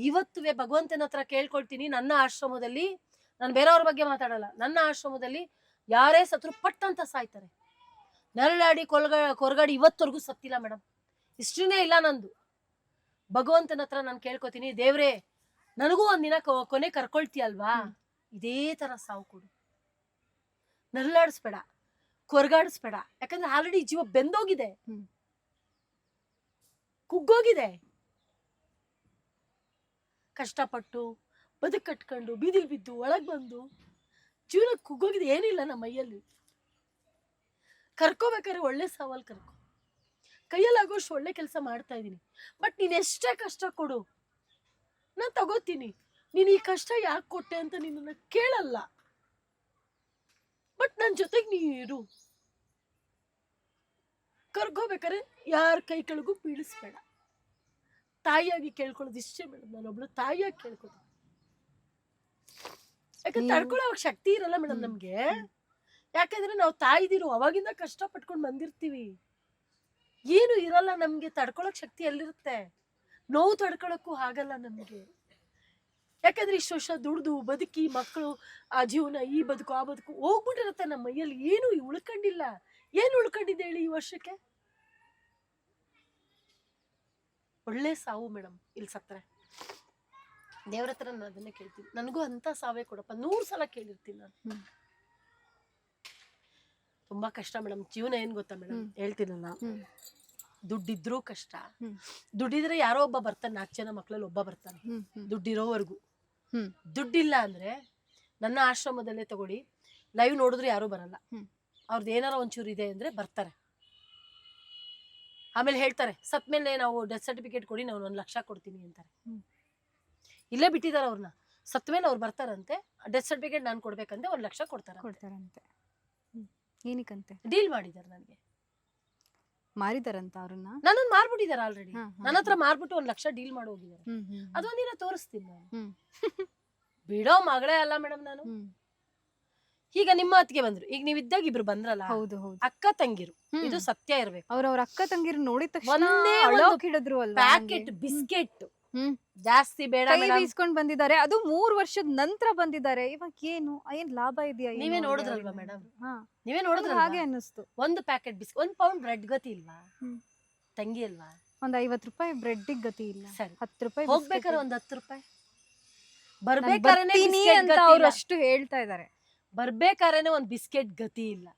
ಇವತ್ತುವೆ ಭಗವಂತನ ಹತ್ರ ಕೇಳ್ಕೊಳ್ತೀನಿ, ನನ್ನ ಆಶ್ರಮದಲ್ಲಿ, ನಾನು ಬೇರೆಯವ್ರ ಬಗ್ಗೆ ಮಾತಾಡಲ್ಲ, ನನ್ನ ಆಶ್ರಮದಲ್ಲಿ ಯಾರೇ ಸತ್ರು ಪಟ್ ಅಂತ ಸಾಯ್ತಾರೆ. ನರಳಾಡಿ ಕೊರಗಾಡಿ ಇವತ್ತವರೆಗೂ ಸತ್ತಿಲ್ಲ ಮೇಡಮ್. ಹಿಸ್ಟ್ರಿನೇ ಇಲ್ಲ ನಂದು. ಭಗವಂತನ ಹತ್ರ ನಾನು ಕೇಳ್ಕೊತೀನಿ, ದೇವ್ರೇ ನನಗೂ ಒಂದಿನ ಕೊನೆ ಕರ್ಕೊಳ್ತೀಯಲ್ವಾ, ಇದೇ ತರ ಸಾವು ಕೊಡು. ನರಳಾಡಿಸ್ಬೇಡ, ಕೊರಗಾಡಿಸ್ಬೇಡ. ಯಾಕಂದ್ರೆ ಆಲ್ರೆಡಿ ಜೀವ ಬೆಂದೋಗಿದೆ, ಕುಗ್ಗೋಗಿದೆ. ಕಷ್ಟಪಟ್ಟು ಬದುಕು ಕಟ್ಕೊಂಡು ಬೀದಿಲ್ ಬಿದ್ದು ಒಳಗ್ ಬಂದು ಜೀವನ ಕುಗ್ಗೋಗಿದೆ. ಏನಿಲ್ಲ ನಮ್ಮ ಮೈಯಲ್ಲಿ. ಕರ್ಕೋಬೇಕಾದ್ರೆ ಒಳ್ಳೆ ಸವಾಲ್ ಕರ್ಕೊ. ಕೈಯಲ್ಲಾಗೋಷ್ಟು ಒಳ್ಳೆ ಕೆಲಸ ಮಾಡ್ತಾ ಇದ್ದೀನಿ. ಬಟ್ ನೀನ್ ಎಷ್ಟೇ ಕಷ್ಟ ಕೊಡು, ನಾನು ತಗೋತೀನಿ. ನೀನ್ ಈ ಕಷ್ಟ ಯಾಕೆ ಕೊಟ್ಟೆ ಅಂತ ನಿನ್ನ ಕೇಳಲ್ಲ, ಬಟ್ ನನ್ನ ಜೊತೆಗೆ ನೀರು ಕರ್ಕೋಬೇಕಾದ್ರೆ ಯಾರ ಕೈ ಕೆಳಗೂ ಬೀಳಿಸ್ಬೇಡ. ತಾಯಿಯಾಗಿ ಕೇಳ್ಕೊಳ್ಳೋದು ಇಷ್ಟೇ ಮೇಡಮ್. ನಾನೊಬ್ಳು ತಾಯಿಯಾಗಿ ಕೇಳ್ಕೊತೀನಿ. ಯಾಕಂದ್ರೆ ತಡ್ಕೊಳ್ಳೋ ಶಕ್ತಿ ಇರಲ್ಲ ಮೇಡಮ್ ನಮ್ಗೆ. ಯಾಕಂದ್ರೆ ನಾವು ತಾಯಿದಿರು ಅವಾಗಿಂದ ಕಷ್ಟ ಪಟ್ಕೊಂಡು ಬಂದಿರ್ತೀವಿ. ಏನು ಇರಲ್ಲ ನಮ್ಗೆ, ತಡ್ಕೊಳಕ್ ಶಕ್ತಿ ಎಲ್ಲಿರುತ್ತೆ? ನೋವು ತಡ್ಕೊಳಕ್ಕೂ ಆಗಲ್ಲ ನಮ್ಗೆ. ಯಾಕಂದ್ರೆ ಇಷ್ಟು ವರ್ಷ ದುಡ್ದು ಬದುಕಿ ಮಕ್ಕಳು, ಆ ಜೀವನ, ಈ ಬದುಕು ಆ ಬದುಕು ಹೋಗ್ಬಿಟ್ಟಿರುತ್ತೆ ನಮ್ಮ ಮೈಯಲ್ಲಿ. ಏನು ಉಳ್ಕೊಂಡಿಲ್ಲ. ಏನು ಉಳ್ಕೊಂಡಿದೆ ಹೇಳಿ ಈ ವರ್ಷಕ್ಕೆ? ಒಳ್ಳೆ ಸಾವು ಮೇಡಮ್. ಇಲ್ಲಿ ಸತ್ರೆ ದೇವ್ರ ಹತ್ರ ನಾನು ಅದನ್ನೇ ಕೇಳ್ತೀನಿ, ನನಗೂ ಅಂತ ಸಾವೇ ಕೊಡಪ್ಪ. 100 ಸಲ ಕೇಳಿರ್ತೀನಿ ನಾನು. ತುಂಬಾ ಕಷ್ಟ ಮೇಡಮ್ ಜೀವನ. ಏನ್ ಗೊತ್ತಾ ಮೇಡಮ್, ಹೇಳ್ತೀನಲ್ಲ, ದುಡ್ಡಿದ್ರೂ ಕಷ್ಟ. ದುಡ್ಡಿದ್ರೆ ಯಾರೋ ಒಬ್ಬ ಬರ್ತಾನೆ, 4 ಜನ ಮಕ್ಳಲ್ಲಿ ಒಬ್ಬ ಬರ್ತಾನೆ ದುಡ್ಡಿರೋವರೆಗೂ. ದುಡ್ಡಿಲ್ಲ ಅಂದ್ರೆ ನನ್ನ ಆಶ್ರಮದಲ್ಲೇ ತಗೊಳ್ಳಿ, ಲೈವ್ ನೋಡಿದ್ರೆ ಯಾರು ಬರಲ್ಲ. ಅವ್ರದ್ದು ಏನಾರ ಒಂಚೂರು ಇದೆ ಅಂದ್ರೆ ಬರ್ತಾರೆ. ಆಮೇಲೆ ಹೇಳ್ತಾರೆ, ಸತ್ಮೇಲೆ ನಾವು ಡೆತ್ ಸರ್ಟಿಫಿಕೇಟ್ ಕೊಡಿ, ನಾವು 1 ಲಕ್ಷ ಕೊಡ್ತೀನಿ ಅಂತಾರೆ. ಇಲ್ಲೇ ಬಿಟ್ಟಿದಾರ ಅವ್ರನ್ನ. ಸತ್ಮೇಲೆ ಅವ್ರು ಬರ್ತಾರಂತೆ, ಡೆತ್ ಸರ್ಟಿಫಿಕೇಟ್ ನಾನು ಕೊಡ್ಬೇಕಂತೆ, 1 ಲಕ್ಷ ಕೊಡ್ತಾರಂತೆ. ಏನಕ್ಕಂತೆ? ಡೀಲ್ ಮಾಡಿದಾರೆ ನನಗೆ. ಮಾರಿದಾರಂತ ಅವ್ರನ್ನ? ನನ್ನನ್ನು ಮಾರ್ಬಿಟ್ಟಿದಾರ ಆಲ್ರೆಡಿ. ನನ್ನ ಹತ್ರ ಮಾರ್ಬಿಟ್ಟು 1 ಲಕ್ಷ ಡೀಲ್ ಮಾಡಿ ಹೋಗಿದ್ದಾರೆ. ಅದೊಂದಿನ ತೋರಿಸ್ತೀನಿ ನಾನು. ಬಿಡೋ ಮಗಳೇ ಅಲ್ಲ ಮೇಡಮ್ ನಾನು. ಈಗ ನಿಮ್ಮ ಅತ್ತಿಗೆ ಬಂದ್ರು, ಈಗ ನೀವಿದ್ದಾಗ ಇಬ್ರು ಬಂದ್ರಲ್ಲ, ಹೌದು ಹೌದು, ಅಕ್ಕ ತಂಗಿರು. ಇದು ಸತ್ಯ ಇರ್ಬೇಕು. ಅವ್ರ ಅಕ್ಕ ತಂಗಿರು ನೋಡಿದ ತಕ್ಷಣ ಒಂದೇ ಅಳೋಕ್ ಹಿಡಿದ್ರು ಅಲ್ವಾ? ಪ್ಯಾಕೆಟ್ ಬಿಸ್ಕೆಟ್ ಜಾಸ್ತಿ ಬೇಡ ಬೀಸ್ಕೊಂಡ್ ಬಂದಿದ್ದಾರೆ. ಅದು 3 ವರ್ಷದ ನಂತರ ಬಂದಿದ್ದಾರೆ. ಇವಾಗ ಏನ್ ಲಾಭ ಇದೆಯಾ? ನೀವೇ ನೋಡಿದ್ರಲ್ವಾ ಮೇಡಮ್, ನೀವೇ ನೋಡಿದ್ರ ಹಾಗೆ ಅನ್ನಿಸ್ತು. 1 ಪ್ಯಾಕೆಟ್ ಬಿಸ್ಕೆಟ್, 1 ಪೌಂಡ್ ಬ್ರೆಡ್ ಗತಿ ಇಲ್ವಾ? ತಂಗಿ ಅಲ್ವಾ? ಒಂದ್ 50 ರೂಪಾಯಿ ಬ್ರೆಡ್ ಗತಿ ಇಲ್ಲ. ಸರಿ, 10 ರೂಪಾಯಿ ಹೋಗ್ಬೇಕಾರೆ ಒಂದ್ 10 ರೂಪಾಯಿ. ಬರ್ತೀನಿ ಅಂತ ಅವ್ರು ಅಷ್ಟು ಹೇಳ್ತಾ ಇದಾರೆ. ಬರ್ಬೇಕಾರೇನೆ ಒಂದ್ ಬಿಸ್ಕೆಟ್ ಗತಿ ಇಲ್ಲ.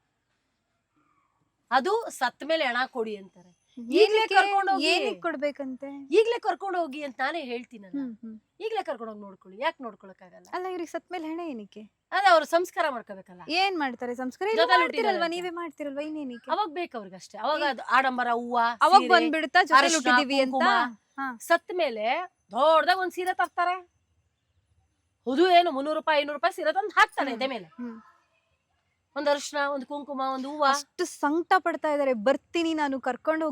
ಅದು ಸತ್ ಮೇಲೆ ಹಣ ಕೊಡಿ ಅಂತಾರೆ. ಈಗ್ಲೇ ಕರ್ಕೊಂಡು ಹೋಗಿ. ಏನಕ್ಕೆ ಕೊಡ್ಬೇಕಂತೆ? ಈಗ್ಲೇ ಕರ್ಕೊಂಡು ಹೋಗಿ ಅಂತ ನಾನೇ ಹೇಳ್ತೀನಲ್ಲ. ಈಗ್ಲೇ ಕರ್ಕೊಂಡು ಹೋಗಿ ನೋಡ್ಕೊಳ್ಳಿ. ಯಾಕೆ ನೋಡ್ಕೊಳಕ್ಕಾಗಲ್ಲ? ಅಲ್ಲ, ಇವ್ರಿಗೆ ಸತ್ ಮೇಲೆ ಹಣ ಏನಕ್ಕೆ? ಅದೇ ಅವ್ರು ಸಂಸ್ಕಾರ ಮಾಡ್ಕೋಬೇಕಲ್ಲ. ಏನ್ ಮಾಡ್ತಾರೆ ಸಂಸ್ಕಾರ? ಮಾಡ್ತಿರಲ್ವಾ, ನೀವೇ ಮಾಡ್ತಿರಲ್ವಾ, ಇನ್ನೇನಕ್ಕೆ? ಅವಾಗ ಬೇಕು ಅವ್ರಿಗೆ ಅಷ್ಟೇ. ಅವಾಗ ಆಡಂಬರ, ಹೂವ, ಅವಾಗ ಬಂದ್ಬಿಡುತ್ತಾ ಜೊತೆಲಿ ಹುಟ್ಟಿದೀವಿ ಅಂತ. ಸತ್ ಮೇಲೆ ದೊಡ್ಡದಾಗ ಒಂದ್ ಸೀರೆ ತರ್ತಾರೆ. ಹುದು ಏನು 300 ರೂಪಾಯಿ 500 ರೂಪಾಯಿ ಸೀರೆ ತಂದು ಹಾಕ್ತಾನೆ ಎದೆ ಮೇಲೆ. ಒಂದ್ ಅರಿಶಿನ, ಒಂದ್ ಕುಂಕುಮ, ಒಂದ್ ಹೂವ. ಅಷ್ಟು ಸಂಕಟ ಪಡ್ತಾ ಇದಾರೆ. ಬರ್ತೀನಿ ನಾನು, ಕರ್ಕೊಂಡ್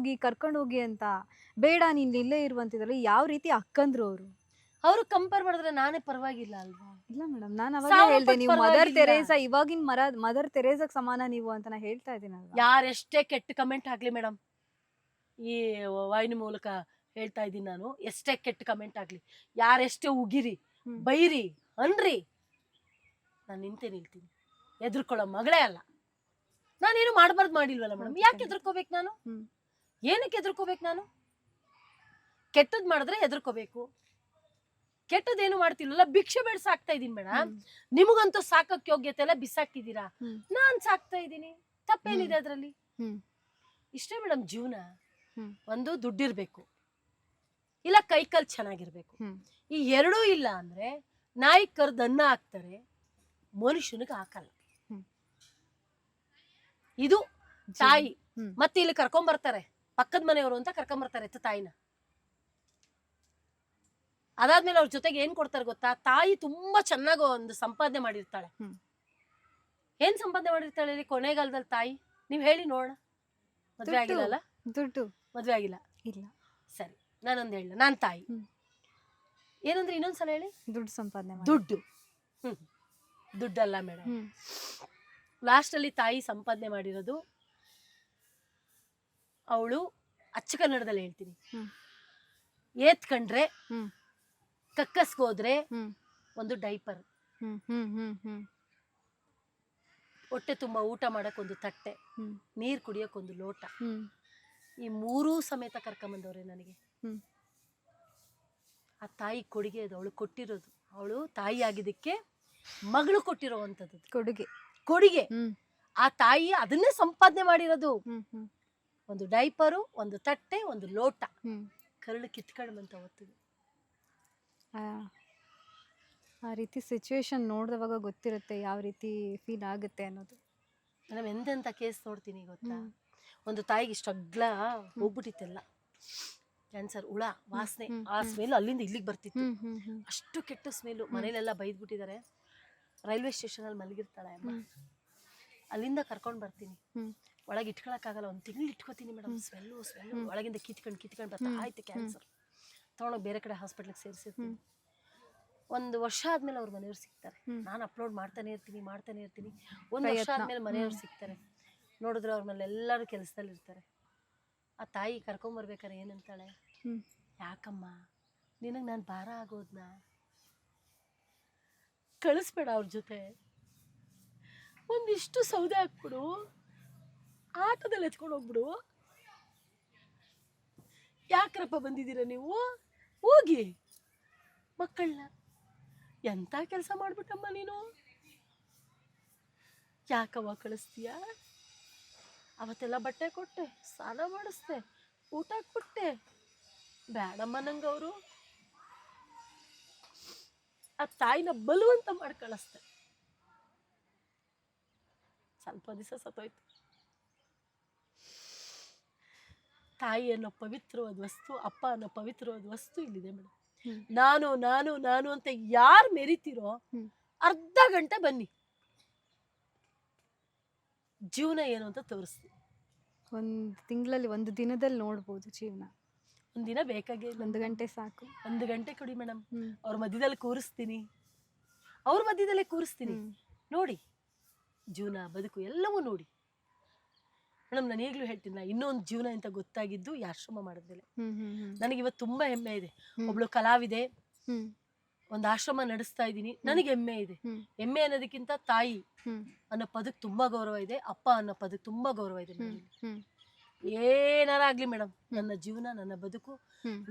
ಹೋಗಿ ಅಂತ. ಬೇಡ ನೀನ್ ಇಲ್ಲೇ ಇರುವಂತಿದ್ರಲ್ಲ. ಯಾವ ರೀತಿ ಅಕ್ಕಂದ್ರು ಅವ್ರು ಕಂಪೇರ್ ಮಾಡಿದ್ರೆ ನಾನೇ ಪರವಾಗಿಲ್ಲ ಅಲ್ವಾ? ಇಲ್ಲ ಮೇಡಮ್, ನಾನು ಅವಾಗ ಹೇಳ್ದೆ, ನೀವು ಮದರ್ ತೆರೇಸಾ, ಇವಾಗಿನ ಮದರ್ ತೆರೇಸಾಗ್ ಸಮಾನ ನೀವು ಅಂತ ನಾ ಹೇಳ್ತಾ ಇದ್ದೀನಲ್ವಾ. ಯಾರೆಷ್ಟೇ ಕೆಟ್ಟ ಕಮೆಂಟ್ ಹಾಕ್ಲಿ ಮೇಡಮ್, ಈ ವಾಹಿನಿ ಮೂಲಕ ಹೇಳ್ತಾ ಇದ್ದೀನಿ ನಾನು, ಎಷ್ಟೇ ಕೆಟ್ಟ ಕಮೆಂಟ್ ಆಗ್ಲಿ, ಯಾರೆಷ್ಟೇ ಉಗಿರಿ, ಬೈರಿ, ಅನ್ರಿ, ನಾನು ನಿಂತೆ ನಿಲ್ತೀನಿ. ಎದ್ರುಕೊಳ್ಳೋ ಮಗಳೇ ಅಲ್ಲ. ನಾನೇನು ಮಾಡಬಾರ್ದು ಮಾಡಿಲ್ವಲ್ಲ ಮೇಡಮ್. ಯಾಕೆ ಎದ್ರಕೋಬೇಕು ನಾನು? ಏನಕ್ಕೆ ಎದ್ರಕೋಬೇಕು ನಾನು? ಕೆಟ್ಟದ್ ಮಾಡಿದ್ರೆ ಎದ್ರಕೋಬೇಕು. ಕೆಟ್ಟದೇನು ಮಾಡ್ತಿಲ್ವಲ್ಲ, ಭಿಕ್ಷೆ ಬೇಡ ಸಾಕ್ತಾ ಇದೀನಿ ಮೇಡಮ್. ನಿಮಗಂತೂ ಸಾಕಕ್ ಯೋಗ್ಯತೆ ಎಲ್ಲ ಬಿಸಾಕಿದೀರಾ, ನಾನ್ ಸಾಕ್ತಾ ಇದ್ದೀನಿ. ತಪ್ಪೇನಿದೆ ಅದ್ರಲ್ಲಿ? ಇಷ್ಟೇ ಮೇಡಮ್ ಜೀವನ. ಒಂದು ದುಡ್ಡಿರ್ಬೇಕು, ಇಲ್ಲ ಕೈಕಲ್ ಚೆನ್ನಾಗಿರ್ಬೇಕು. ಈ ಎರಡೂ ಇಲ್ಲ ಅಂದ್ರೆ ನಾಯಿ ಕರ್ದು ಅನ್ನ ಹಾಕ್ತಾರೆ, ಮನುಷ್ಯನಿಗೆ ಹಾಕಲ್ಲ. ಇದು ತಾಯಿ. ಮತ್ತೆ ಇಲ್ಲಿ ಕರ್ಕೊಂಡ್ ಬರ್ತಾರೆ, ಪಕ್ಕದ ಮನೆಯವರು ಅಂತ ಕರ್ಕೊಂಡ್ ಬರ್ತಾರೆ ತಾಯಿನ. ಅದಾದ್ಮೇಲೆ ಅವ್ರ ಜೊತೆಗೆ ಏನ್ ಕೊಡ್ತಾರೆ ಗೊತ್ತಾ? ತಾಯಿ ತುಂಬಾ ಚೆನ್ನಾಗಿ ಒಂದು ಸಂಪಾದನೆ ಮಾಡಿರ್ತಾಳೆ. ಏನ್ ಸಂಪಾದನೆ ಮಾಡಿರ್ತಾಳೆ ಹೇಳಿ ಕೊನೆಗಾಲದಲ್ಲಿ ತಾಯಿ? ನೀವ್ ಹೇಳಿ ನೋಡೋಣ. ಮದ್ವೆ ಆಗಿಲ್ಲ? ದುಡ್ಡು. ಮದ್ವೆ ಆಗಿಲ್ಲ? ಇಲ್ಲ. ಸರಿ, ನಾನೊಂದು ಹೇಳ, ನಾನ್ ತಾಯಿ ಏನಂದ್ರೆ ಇನ್ನೊಂದ್ಸಲ ಹೇಳಿ. ದುಡ್ಡು ಸಂಪಾದನೆ. ದುಡ್ಡು. ದುಡ್ಡಲ್ಲ ಮೇಡಮ್. ಲಾಸ್ಟ್ ಅಲ್ಲಿ ತಾಯಿ ಸಂಪಾದನೆ ಮಾಡಿರೋದು, ಅವಳು ಅಚ್ಚ ಕನ್ನಡದಲ್ಲಿ ಹೇಳ್ತೀನಿ, ಏತ್ಕಂಡ್ರೆ, ಕಕ್ಕಸ್ಗೋದ್ರೆ ಒಂದು ಡೈಪರ್, ಹೊಟ್ಟೆ ತುಂಬಾ ಊಟ ಮಾಡಕ್ ಒಂದು ತಟ್ಟೆ, ನೀರ್ ಕುಡಿಯಕ್ ಒಂದು ಲೋಟ, ಈ 3 ಸಮೇತ ಕರ್ಕೊಂಬಂದವ್ರೆ ನನಗೆ. ಆ ತಾಯಿ ಕೊಡುಗೆ ಅದು, ಅವಳು ಕೊಟ್ಟಿರೋದು. ಅವಳು ತಾಯಿ ಆಗಿದ್ದಕ್ಕೆ ಮಗಳು ಕೊಟ್ಟಿರೋವಂಥದ್ದು ಕೊಡುಗೆ. ಆ ತಾಯಿ ಅದನ್ನೇ ಸಂಪಾದನೆ ಮಾಡಿರೋದು. ಒಂದು ಡೈಪರು, ಒಂದು ತಟ್ಟೆ, ಒಂದು ಲೋಟ. ಕರಳು ಕಿತ್ಕೊಂಡ್ಬಂತ ಹೊತ್ತಿಗೆ ಆ ರೀತಿ ಸಿಚುವೇಶನ್ ನೋಡಿದವಾಗ ಗೊತ್ತಿರುತ್ತೆ ಯಾವ ರೀತಿ ಫೀಲ್ ಆಗುತ್ತೆ ಅನ್ನೋದು. ನಾನು ಎಂತೆಂಥ ಕೇಸ್ ನೋಡ್ತೀನಿ ಗೊತ್ತಾ? ಒಂದು ತಾಯಿಗೆ ಇಷ್ಟು ಅಗ್ಲ ಹೋಗ್ಬಿಟ್ಟಿತ್ತೆಲ್ಲ, ಕ್ಯಾನ್ಸರ್, ಹುಳ, ವಾಸನೆ, ಆ ಸ್ಮೆಲ್ ಅಲ್ಲಿಂದ ಇಲ್ಲಿಗೆ ಬರ್ತಿತ್ತು. ಅಷ್ಟು ಕೆಟ್ಟ ಸ್ಮೆಲ್ಲು. ಮನೇಲೆಲ್ಲ ಬೈದ್ಬಿಟ್ಟಿದ್ದಾರೆ. ರೈಲ್ವೆ ಸ್ಟೇಷನ್ ಅಲ್ಲಿ ಮಲಗಿರ್ತಾಳೆ ಅಮ್ಮ. ಅಲ್ಲಿಂದ ಕರ್ಕೊಂಡು ಬರ್ತೀನಿ. ಹ್ಮ್. ಒಳಗೆ ಇಟ್ಕೊಳಕ್ಕಾಗಲ್ಲ, ಒಂದು ತಿಂಗಳು ಇಟ್ಕೋತೀನಿ ಮೇಡಮ್. ಸ್ಮೆಲ್ಲು ಒಳಗಿಂದ ಕಿತ್ಕೊಂಡು ಬರ್ತಾ ಆಯ್ತು ಕ್ಯಾನ್ಸರ್. ತೊಗೊಂಡೋಗಿ ಬೇರೆ ಕಡೆ ಹಾಸ್ಪಿಟ್ಲಿಗೆ ಸೇರಿಸಿರ್ತೀನಿ. 1 ವರ್ಷ ಆದ್ಮೇಲೆ ಅವ್ರ ಮನೆಯವ್ರು ಸಿಗ್ತಾರೆ. ನಾನು ಅಪ್ಲೋಡ್ ಮಾಡ್ತಾನೆ ಇರ್ತೀನಿ 1 ವರ್ಷ ಆದ್ಮೇಲೆ ಮನೆಯವ್ರು ಸಿಗ್ತಾರೆ. ನೋಡಿದ್ರೆ ಅವ್ರ ಮೇಲೆ ಎಲ್ಲರೂ ಕೆಲಸದಲ್ಲಿ ಇರ್ತಾರೆ. ಆ ತಾಯಿ ಕರ್ಕೊಂಬರ್ಬೇಕಾರೆ ಏನಂತಾಳೆ, ಯಾಕಮ್ಮ ನಿನಗೆ ನಾನು ಭಾರ ಆಗೋದ್ನ, ಕಳಿಸ್ಬೇಡ ಅವ್ರ ಜೊತೆ, ಒಂದಿಷ್ಟು ಸೌದೆ ಹಾಕ್ಬಿಡು, ಆಟೋದಲ್ಲಿ ಎತ್ಕೊಂಡು ಹೋಗ್ಬಿಡು. ಯಾಕ್ರಪ್ಪ ಬಂದಿದ್ದೀರ ನೀವು, ಹೋಗಿ ಮಕ್ಕಳನ್ನ. ಎಂಥ ಕೆಲಸ ಮಾಡ್ಬಿಟ್ಟಮ್ಮ ನೀನು, ಯಾಕವ್ವ ಕಳಿಸ್ತೀಯ? ಅವತ್ತೆಲ್ಲ ಬಟ್ಟೆ ಕೊಟ್ಟೆ, ಸ್ನಾನ ಮಾಡಿಸ್ದೆ, ಊಟ ಕೊಟ್ಟೆ, ಬೇಡಮ್ಮ ನಂಗೆ ಅವರು. ಆ ತಾಯಿನ ಬಲವಂತ ಮಾಡಿ ಕಳಿಸ್ದೆ. ಸ್ವಲ್ಪ ದಿವಸ ಸತ್ತೋಯ್ತು. ತಾಯಿ ಅನ್ನೋ ಪವಿತ್ರವಾದ ವಸ್ತು, ಅಪ್ಪ ಅನ್ನೋ ಪವಿತ್ರವಾದ ವಸ್ತು ಇಲ್ಲಿದೆ ಮೇಡಮ್. ನಾನು ನಾನು ನಾನು ಅಂತ ಯಾರು ಮೆರಿತೀರೋ ಅರ್ಧ ಗಂಟೆ ಬನ್ನಿ, ಜೀವನ ಏನು ಅಂತ ತೋರಿಸ್ತೀನಿ. 1 ತಿಂಗಳಲ್ಲಿ 1 ದಿನದಲ್ಲಿ ನೋಡ್ಬೋದು ಜೀವನ. 1 ದಿನ ಬೇಕಾಗೇ ಇಲ್ಲ, 1 ಗಂಟೆ ಸಾಕು. 1 ಗಂಟೆ ಕೊಡಿ ಮೇಡಮ್. ಅವ್ರ ಮಧ್ಯದಲ್ಲಿ ಕೂರಿಸ್ತೀನಿ, ನೋಡಿ ಜೀವನ ಬದುಕು ಎಲ್ಲವೂ ನೋಡಿ ಮೇಡಮ್. ನಾನು ಈಗಲೂ ಹೇಳ್ತೀನಿ, ಇನ್ನೊಂದು ಜೀವನ ಅಂತ ಗೊತ್ತಾಗಿದ್ದು ಈ ಆಶ್ರಮ ಮಾಡಿದ್ಮೇಲೆ. ನನಗಿವತ್ತು ತುಂಬಾ ಹೆಮ್ಮೆ ಇದೆ. ಒಬ್ಳು ಕಲಾವಿದೆ, ಒಂದು ಆಶ್ರಮ ನಡೆಸ್ತಾ ಇದ್ದೀನಿ, ನನಗೆ ಹೆಮ್ಮೆ ಇದೆ. ಹೆಮ್ಮೆ ಅನ್ನೋದಕ್ಕಿಂತ ತಾಯಿ ಅನ್ನೋ ಪದಕ್ಕೆ ತುಂಬಾ ಗೌರವ ಇದೆ, ಅಪ್ಪ ಅನ್ನೋ ಪದಕ್ಕೆ ತುಂಬಾ ಗೌರವ ಇದೆ. ಏನಾರ ಆಗ್ಲಿ ಮೇಡಮ್, ನನ್ನ ಜೀವನ, ನನ್ನ ಬದುಕು,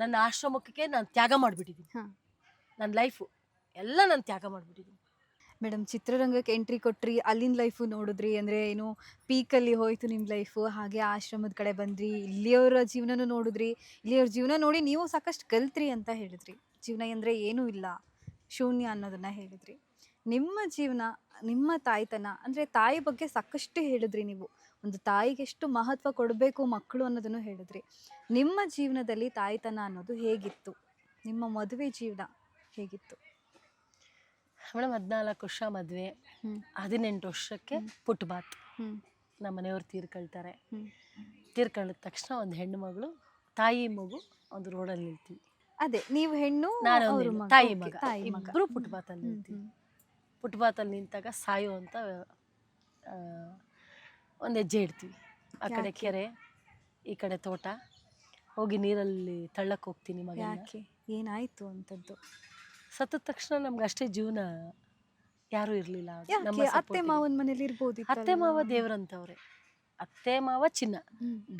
ನನ್ನ ಆಶ್ರಮಕ್ಕೆ ನಾನು ತ್ಯಾಗ ಮಾಡ್ಬಿಟ್ಟಿದ್ದೀನಿ. ನನ್ನ ಲೈಫು ಎಲ್ಲ ನಾನು ತ್ಯಾಗ ಮಾಡ್ಬಿಟ್ಟಿದ್ದೀನಿ. ಮೇಡಮ್, ಚಿತ್ರರಂಗಕ್ಕೆ ಎಂಟ್ರಿ ಕೊಟ್ರಿ, ಅಲ್ಲಿನ ಲೈಫು ನೋಡಿದ್ರಿ, ಅಂದರೆ ಏನು ಪೀಕಲ್ಲಿ ಹೋಯ್ತು ನಿಮ್ಮ ಲೈಫು, ಹಾಗೆ ಆಶ್ರಮದ ಕಡೆ ಬಂದ್ರಿ, ಇಲ್ಲಿಯವರ ಜೀವನನೂ ನೋಡಿದ್ರಿ, ಇಲ್ಲಿಯವ್ರ ಜೀವನ ನೋಡಿ ನೀವು ಸಾಕಷ್ಟು ಕಲ್ತ್ರಿ ಅಂತ ಹೇಳಿದ್ರಿ. ಜೀವನ ಅಂದರೆ ಏನೂ ಇಲ್ಲ, ಶೂನ್ಯ ಅನ್ನೋದನ್ನು ಹೇಳಿದ್ರಿ. ನಿಮ್ಮ ಜೀವನ, ನಿಮ್ಮ ತಾಯ್ತನ, ಅಂದರೆ ತಾಯಿ ಬಗ್ಗೆ ಸಾಕಷ್ಟು ಹೇಳಿದ್ರಿ ನೀವು. ಒಂದು ತಾಯಿಗೆ ಎಷ್ಟು ಮಹತ್ವ ಕೊಡಬೇಕು ಮಕ್ಕಳು ಅನ್ನೋದನ್ನು ಹೇಳಿದ್ರಿ. ನಿಮ್ಮ ಜೀವನದಲ್ಲಿ ತಾಯ್ತನ ಅನ್ನೋದು ಹೇಗಿತ್ತು? ನಿಮ್ಮ ಮದುವೆ ಜೀವನ ಹೇಗಿತ್ತು? ಮೇಡಮ್ 14 ವರ್ಷ ಮದುವೆ, 18 ವರ್ಷಕ್ಕೆ ಪುಟ್ಬಾತ್. ನಮ್ಮ ಮನೆಯವ್ರು ತೀರ್ಕೊಳ್ತಾರೆ. ತೀರ್ಕೊಳ್ಳಿದ ತಕ್ಷಣ ಒಂದು ಹೆಣ್ಣು ಮಗಳು, ತಾಯಿ ಮಗು ಒಂದು ರೋಡಲ್ಲಿ ನಿಲ್ತೀವಿ. ಅದೇ ನೀವು ಹೆಣ್ಣು, ನಾನು ತಾಯಿ ಮಗ, ಇಬ್ಬರು ಪುಟ್ಬಾತಲ್ಲಿ ನಿಲ್ತೀವಿ. ಪುಟ್ಬಾತಲ್ಲಿ ನಿಂತಾಗ ಸಾಯೋ ಅಂತ ಒಂದು ಹೆಜ್ಜೆ ಇಡ್ತೀವಿ. ಆ ಕಡೆ ಕೆರೆ, ಈ ಕಡೆ ತೋಟ. ಹೋಗಿ ನೀರಲ್ಲಿ ತಳ್ಳಕ್ಕೆ ಹೋಗ್ತೀನಿ ಮಗ. ಯಾಕೆ, ಏನಾಯ್ತು ಅಂತದ್ದು? ಸತ್ತ ತಕ್ಷಣ ನಮ್ಗೆ ಅಷ್ಟೇ ಜೀವನ, ಯಾರೂ ಇರಲಿಲ್ಲ. ಅತ್ತೆ ಮಾವನ ಮನೇಲಿ ಇರ್ಬೋದು. ಅತ್ತೆ ಮಾವ ದೇವ್ರಂತವ್ರೆ, ಅತ್ತೆ ಮಾವ ಚಿನ್ನ,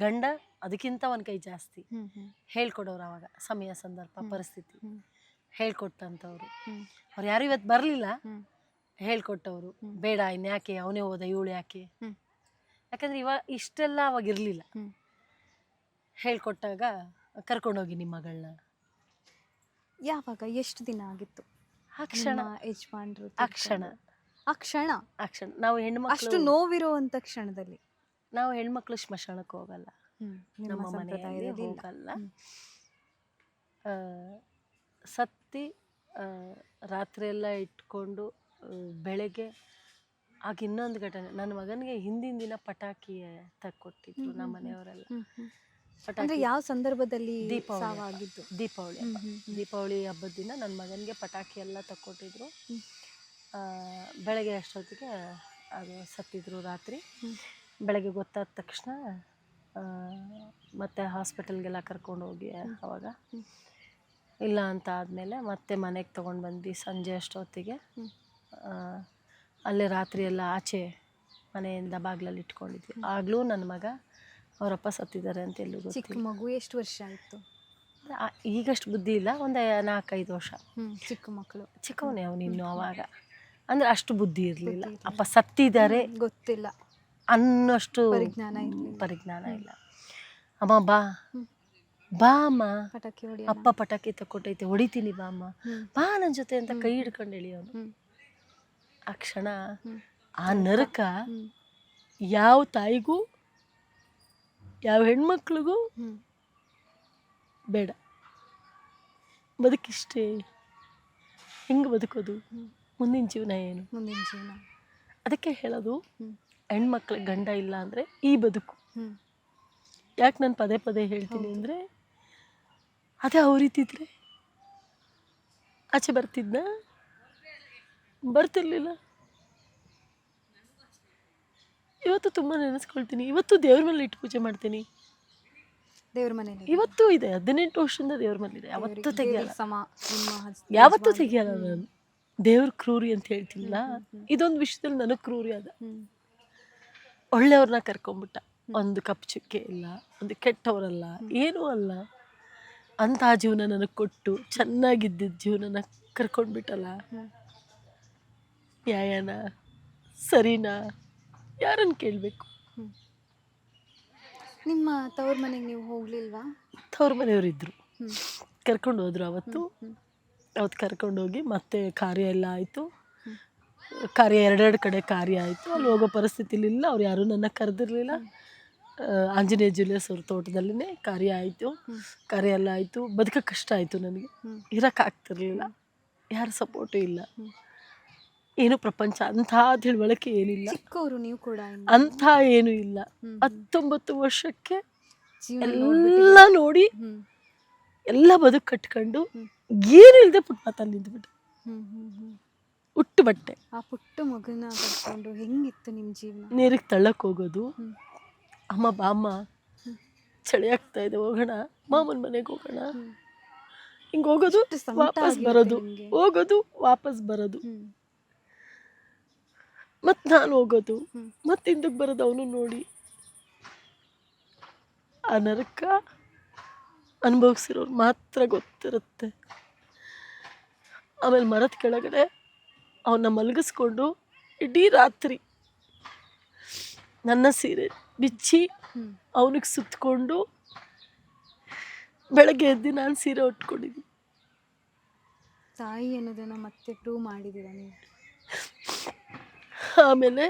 ಗಂಡ ಅದಕ್ಕಿಂತ ಒಂದು ಕೈ ಜಾಸ್ತಿ. ಹೇಳ್ಕೊಡೋರು ಅವಾಗ, ಸಮಯ ಸಂದರ್ಭ ಪರಿಸ್ಥಿತಿ ಹೇಳ್ಕೊಟ್ಟಂಥವ್ರು. ಅವ್ರು ಯಾರು ಇವತ್ತು ಬರಲಿಲ್ಲ, ಹೇಳ್ಕೊಟ್ಟವರು. ಬೇಡ ಇನ್ಯಾಕೆ, ಅವನೇ ಹೋದ, ಇವಳು ಯಾಕೆ? ಯಾಕಂದ್ರೆ ಇಷ್ಟೆಲ್ಲ ಅವಾಗ ಇರಲಿಲ್ಲ. ಹೇಳ್ಕೊಟ್ಟಾಗ ಕರ್ಕೊಂಡೋಗಿ ನಿಮ್ಮ ಮಗಳನ್ನ. ಯಾವಾಗ, ಎಷ್ಟು ದಿನ ಆಗಿತ್ತು? ಆ ಕ್ಷಣ, ಯಜಮಾನ್ರು ಆ ಕ್ಷಣ, ಆ ಕ್ಷಣ, ಆ ಕ್ಷಣ. ನಾವು ಹೆಣ್ಮಕ್ಳು ಅಷ್ಟು ನೋವಿರುವಂತ ಕ್ಷಣದಲ್ಲಿ ನಾವು ಹೆಣ್ಮಕ್ಳು ಸ್ಮಶಾನಕ್ಕೆ ಹೋಗಲ್ಲ, ನಮ್ಮ ಮನೆಯಲ್ಲಿ ಹೋಗಲ್ಲ. ಸತ್ತಿ ರಾತ್ರಿ ಎಲ್ಲ ಇಟ್ಕೊಂಡು ಬೆಳಗ್ಗೆ ಆಗ ಇನ್ನೊಂದು ಘಟನೆ. ನನ್ನ ಮಗನಿಗೆ ಹಿಂದಿನ ದಿನ ಪಟಾಕಿ ತಕ್ಕೊಟ್ಟಿದ್ರು ನಮ್ಮ ಮನೆಯವರೆಲ್ಲ. ಅಂದ್ರೆ ಯಾವ ಸಂದರ್ಭದಲ್ಲಿ? ದೀಪಾವಳಿ ಹಬ್ಬದ ದಿನ ನನ್ನ ಮಗನಿಗೆ ಪಟಾಕಿ ಎಲ್ಲ ತಕ್ಕೊಟ್ಟಿದ್ರು. ಬೆಳಗ್ಗೆ ಅಷ್ಟೊತ್ತಿಗೆ ಅದು ಸತ್ತಿದ್ರು. ರಾತ್ರಿ ಬೆಳಗ್ಗೆ ಗೊತ್ತಾದ ತಕ್ಷಣ ಮತ್ತೆ ಹಾಸ್ಪಿಟಲ್ಗೆಲ್ಲ ಕರ್ಕೊಂಡು ಹೋಗಿ, ಅವಾಗ ಇಲ್ಲ ಅಂತ ಆದಮೇಲೆ ಮತ್ತೆ ಮನೆಗೆ ತೊಗೊಂಡು ಬಂದ್ವಿ. ಸಂಜೆ ಅಷ್ಟೊತ್ತಿಗೆ ಅಲ್ಲೇ ರಾತ್ರಿ ಎಲ್ಲ ಆಚೆ ಮನೆಯಿಂದ ಬಾಗಿಲಲ್ಲಿ ಇಟ್ಕೊಂಡಿದ್ವಿ. ಆಗಲೂ ನನ್ನ ಮಗ ಅವರಪ್ಪ ಸತ್ತಿದ್ದಾರೆ ಅಂತ ಎಲ್ಲೂ ಗೊತ್ತಿಲ್ಲ. ಚಿಕ್ಕ ಮಗು, ಎಷ್ಟು ವರ್ಷ ಆಯಿತು? ಈಗಷ್ಟು ಬುದ್ಧಿ ಇಲ್ಲ, ಒಂದು 4-5 ವರ್ಷ. ಚಿಕ್ಕ ಮಕ್ಕಳು, ಚಿಕ್ಕವನೇ ಅವನು ಇನ್ನೂ. ಅವಾಗ ಅಂದರೆ ಅಷ್ಟು ಬುದ್ಧಿ ಇರಲಿಲ್ಲ. ಅಪ್ಪ ಸತ್ತಿದ್ದಾರೆ ಗೊತ್ತಿಲ್ಲ ಅನ್ನೋಷ್ಟು ಪರಿಜ್ಞಾನ ಇಲ್ಲ. ಅಮ್ಮ ಬಾ ಅಮ್ಮ, ಪಟಾಕಿ ಹೊಡಿ, ಅಪ್ಪ ಪಟಾಕಿ ತಕ್ಕೊಟ್ಟೈತೆ, ಹೊಡಿತೀನಿ ಬಾ ಅಮ್ಮ, ಬಾ ನನ್ನ ಜೊತೆ ಅಂತ ಕೈ ಹಿಡ್ಕೊಂಡು ಎಳಿಯೋನು. ಆ ಕ್ಷಣ, ಆ ನರಕ ಯಾವ ತಾಯಿಗೂ ಯಾವ ಹೆಣ್ಮಕ್ಳಿಗೂ ಬೇಡ. ಬದುಕಿಷ್ಟೇ, ಹೆಂಗೆ ಬದುಕೋದು, ಮುಂದಿನ ಜೀವನ ಏನು? ಮುಂದಿನ ಜೀವನ. ಅದಕ್ಕೆ ಹೇಳೋದು, ಹೆಣ್ಮಕ್ಳಿಗೆ ಗಂಡ ಇಲ್ಲ ಅಂದರೆ ಈ ಬದುಕು. ಹ್ಮ್ ಯಾಕೆ ನಾನು ಪದೇ ಪದೇ ಹೇಳ್ತೀನಿ ಅಂದರೆ, ಅದೇ ಅವ್ರಿದ್ದಿದ್ರೆ ಆಚೆ ಬರ್ತಿದ್ನ, ಬರ್ತಿರ್ಲಿಲ್ಲ. ಇವತ್ತು ತುಂಬ ನೆನೆಸ್ಕೊಳ್ತೀನಿ. ಇವತ್ತು ದೇವ್ರ ಮೇಲೆ ಇಟ್ಟು ಪೂಜೆ ಮಾಡ್ತೀನಿ. ದೇವ್ರ ಮನೇಲಿ ಇವತ್ತು ಇದೆ, 18 ವರ್ಷದಿಂದ ದೇವ್ರ ಮೇಲಿದೆ. ಯಾವತ್ತೂ ತೆಗಿಯಲ್ಲ, ಸಮ ನಿಮ್ಮ ಯಾವತ್ತೂ ತೆಗಿಯಲ್ಲ. ನಾನು ದೇವ್ರ ಕ್ರೂರಿ ಅಂತ ಹೇಳ್ತೀನಿಲ್ಲ, ಇದೊಂದು ವಿಷಯದಲ್ಲಿ ನನಗೆ ಕ್ರೂರಿ ಅದ. ಒಳ್ಳೆಯವ್ರನ್ನ ಕರ್ಕೊಂಬಿಟ್ಟ, ಒಂದು ಕಪ್ ಚುಕ್ಕೆ ಇಲ್ಲ, ಒಂದು ಕೆಟ್ಟವರಲ್ಲ, ಏನೂ ಅಲ್ಲ ಅಂಥ ಜೀವನ ನನಗೆ ಕೊಟ್ಟು ಚೆನ್ನಾಗಿದ್ದಿದ್ದ ಜೀವನನ ಕರ್ಕೊಂಡ್ಬಿಟ್ಟಲ್ಲ. ನ್ಯಾಯನಾ, ಸರಿನಾ, ಯಾರನ್ನು ಕೇಳಬೇಕು? ನಿಮ್ಮ ತವ್ರ ಮನೆಗೆ ನೀವು ಹೋಗ್ಲಿಲ್ವಾ? ತವ್ರ ಮನೆಯವರಿದ್ದರು, ಕರ್ಕೊಂಡು ಹೋದ್ರು. ಅವತ್ತು ಕರ್ಕೊಂಡೋಗಿ ಮತ್ತೆ ಕಾರ್ಯ ಎಲ್ಲ ಆಯಿತು. ಕಾರ್ಯ ಎರಡೆರಡು ಕಡೆ ಕಾರ್ಯ ಆಯಿತು. ಅಲ್ಲಿ ಹೋಗೋ ಪರಿಸ್ಥಿತಿಲಿಲ್ಲ, ಅವ್ರು ಯಾರೂ ನನ್ನ ಕರೆದಿರಲಿಲ್ಲ. ಆಂಜನೇಯ ಜ್ಯುವೆಲರ್ಸ್ ಅವ್ರ ತೋಟದಲ್ಲೇ ಕಾರ್ಯ ಆಯಿತು. ಕಾರ್ಯ ಎಲ್ಲ ಆಯಿತು. ಬದುಕೋಕ್ಕೆ ಕಷ್ಟ ಆಯಿತು ನನಗೆ, ಇರೋಕ್ಕಾಗ್ತಿರ್ಲಿಲ್ಲ, ಯಾರ ಸಪೋರ್ಟು ಇಲ್ಲ, ಏನು ಪ್ರಪಂಚ ಅಂಥ ತಿಳುವಳಿಕೆ ಏನಿಲ್ಲ, ಚಿಕ್ಕವರು ನೀವು ಕೂಡ ಅಂಥ ಏನೂ ಇಲ್ಲ. 19 ವರ್ಷಕ್ಕೆ ಎಲ್ಲ ನೋಡಿ ಎಲ್ಲ ಬದುಕು ಕಟ್ಕೊಂಡು ಏನು ಇಲ್ಲದೆ ಫುಟ್ಪಾತಲ್ಲಿ ನಿಂತ್ಬಿಟ್ಟು, ಹುಟ್ಟು ಬಟ್ಟೆ, ಆ ಪುಟ್ಟ ಮಗನ ಕರ್ಕೊಂಡು ಹೆಂಗಿತ್ತು ನಿಮ್ಮ ಜೀವನ? ನೀರಿಗೆ ತಳ್ಳಕ್ಕೆ ಹೋಗೋದು, ಅಮ್ಮ ಬಾಮ್ಮ ಚಳಿ ಆಗ್ತಾ ಇದೆ ಹೋಗೋಣ, ಮಾಮನ ಮನೆಗೆ ಹೋಗೋಣ, ಹಿಂಗೆ ಹೋಗೋದು ವಾಪಸ್ ಬರೋದು, ಹೋಗೋದು ವಾಪಸ್ ಬರೋದು, ಮತ್ತು ನಾನು ಹೋಗೋದು ಮತ್ತೆ ಹಿಂದಕ್ಕೆ ಬರೋದು. ಅವನು ನೋಡಿ ಆ ನರಕ ಅನುಭವಿಸಿರೋರು ಮಾತ್ರ ಗೊತ್ತಿರುತ್ತೆ. ಆಮೇಲೆ ಮರದ ಕೆಳಗಡೆ ಅವನ್ನ ಮಲಗಿಸ್ಕೊಂಡು ಇಡೀ ರಾತ್ರಿ ನನ್ನ ಸೀರೆ ಬಿಚ್ಚಿ ಅವನಿಗೆ ಸುತ್ತಕೊಂಡು ಬೆಳಗ್ಗೆ ಎದ್ದು ನಾನು ಸೀರೆ ಉಟ್ಕೊಂಡಿದ್ದೀನಿ. ತಾಯಿ ಅನ್ನೋದನ್ನು ಮತ್ತೆ ಪ್ರೂವ್ ಮಾಡಿದ್ದೀರ ನೀವು. ಆಮೇಲೆ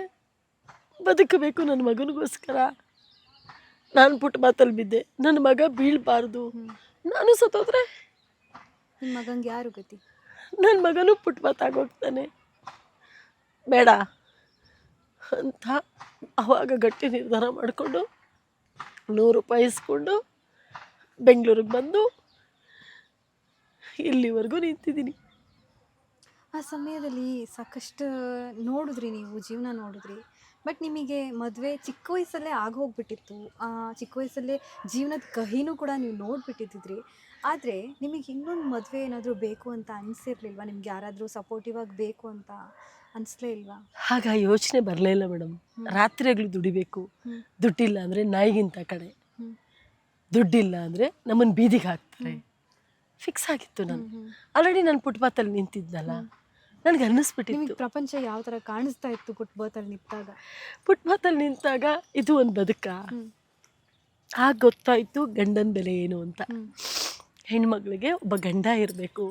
ಬದುಕಬೇಕು ನನ್ನ ಮಗನಿಗೋಸ್ಕರ ನಾನು ಫುಟ್ಪಾತಲ್ಲಿ ಬಿದ್ದೆ. ನನ್ನ ಮಗ ಬೀಳಬಾರ್ದು, ನಾನು ಸತ್ತೋದ್ರೆ ನಿಮ್ಮ ಮಗಂಗೆ ಯಾರು ಗತಿ? ನನ್ನ ಮಗನೂ ಫುಟ್ಪಾತ್ ಆಗೋಗ್ತಾನೆ, ಬೇಡ ಅಂತ ಆವಾಗ ಗಟ್ಟಿ ನಿರ್ಧಾರ ಮಾಡಿಕೊಂಡು 100 ರೂಪಾಯಿ ಇಸ್ಕೊಂಡು ಬೆಂಗಳೂರಿಗೆ ಬಂದು ಇಲ್ಲಿವರೆಗೂ ನಿಂತಿದ್ದೀನಿ. ಆ ಸಮಯದಲ್ಲಿ ಸಾಕಷ್ಟು ನೋಡಿದ್ರಿ, ನೀವು ಜೀವನ ನೋಡಿದ್ರಿ. ಬಟ್ ನಿಮಗೆ ಮದುವೆ ಚಿಕ್ಕ ವಯಸ್ಸಲ್ಲೇ ಆಗೋಗ್ಬಿಟ್ಟಿತ್ತು. ಚಿಕ್ಕ ವಯಸ್ಸಲ್ಲೇ ಜೀವನದ ಕಹಿನೂ ಕೂಡ ನೀವು ನೋಡಿಬಿಟ್ಟಿದ್ರಿ. ಆದರೆ ನಿಮಗೆ ಇನ್ನೊಂದು ಮದುವೆ ಏನಾದರೂ ಬೇಕು ಅಂತ ಅನಿಸಿರ್ಲಿಲ್ವಾ? ನಿಮ್ಗೆ ಯಾರಾದರೂ ಸಪೋರ್ಟಿವ್ ಆಗಿ ಬೇಕು ಅಂತ ಅನಿಸ್ಲೇ ಇಲ್ವಾ? ಆಗ ಯೋಚನೆ ಬರಲೇ ಇಲ್ಲ ಮೇಡಮ್. ರಾತ್ರಿಯಾಗಲೂ ದುಡಿಬೇಕು, ದುಡ್ಡಿಲ್ಲ ಅಂದರೆ ನಾಯಿಗಿಂತ ಕಡೆ, ದುಡ್ಡಿಲ್ಲ ಅಂದರೆ ನಮ್ಮನ್ನು ಬೀದಿಗೆ ಹಾಕ್ತಾರೆ, ಫಿಕ್ಸ್ ಆಗಿತ್ತು. ನಾನು ಆಲ್ರೆಡಿ ನಾನು ಫುಟ್ಪಾತಲ್ಲಿ ನಿಂತಿದ್ನಲ್ಲ, ನನಗೆ ಅನ್ನಿಸ್ಬಿಟ್ಟಿತ್ತು ಪ್ರಪಂಚ ಯಾವ ಥರ ಕಾಣಿಸ್ತಾ ಇತ್ತು ಫುಟ್ಪಾತಲ್ಲಿ ನಿಂತಾಗ. ಫುಟ್ಪಾತಲ್ಲಿ ನಿಂತಾಗ ಇದು ಒಂದು ಬದುಕ ಆಗ ಗೊತ್ತಾಯಿತು ಗಂಡನ ಬೆಲೆ ಏನು ಅಂತ. ಹೆಣ್ಮಗಳಿಗೆ ಒಬ್ಬ ಗಂಡ ಇರಬೇಕು,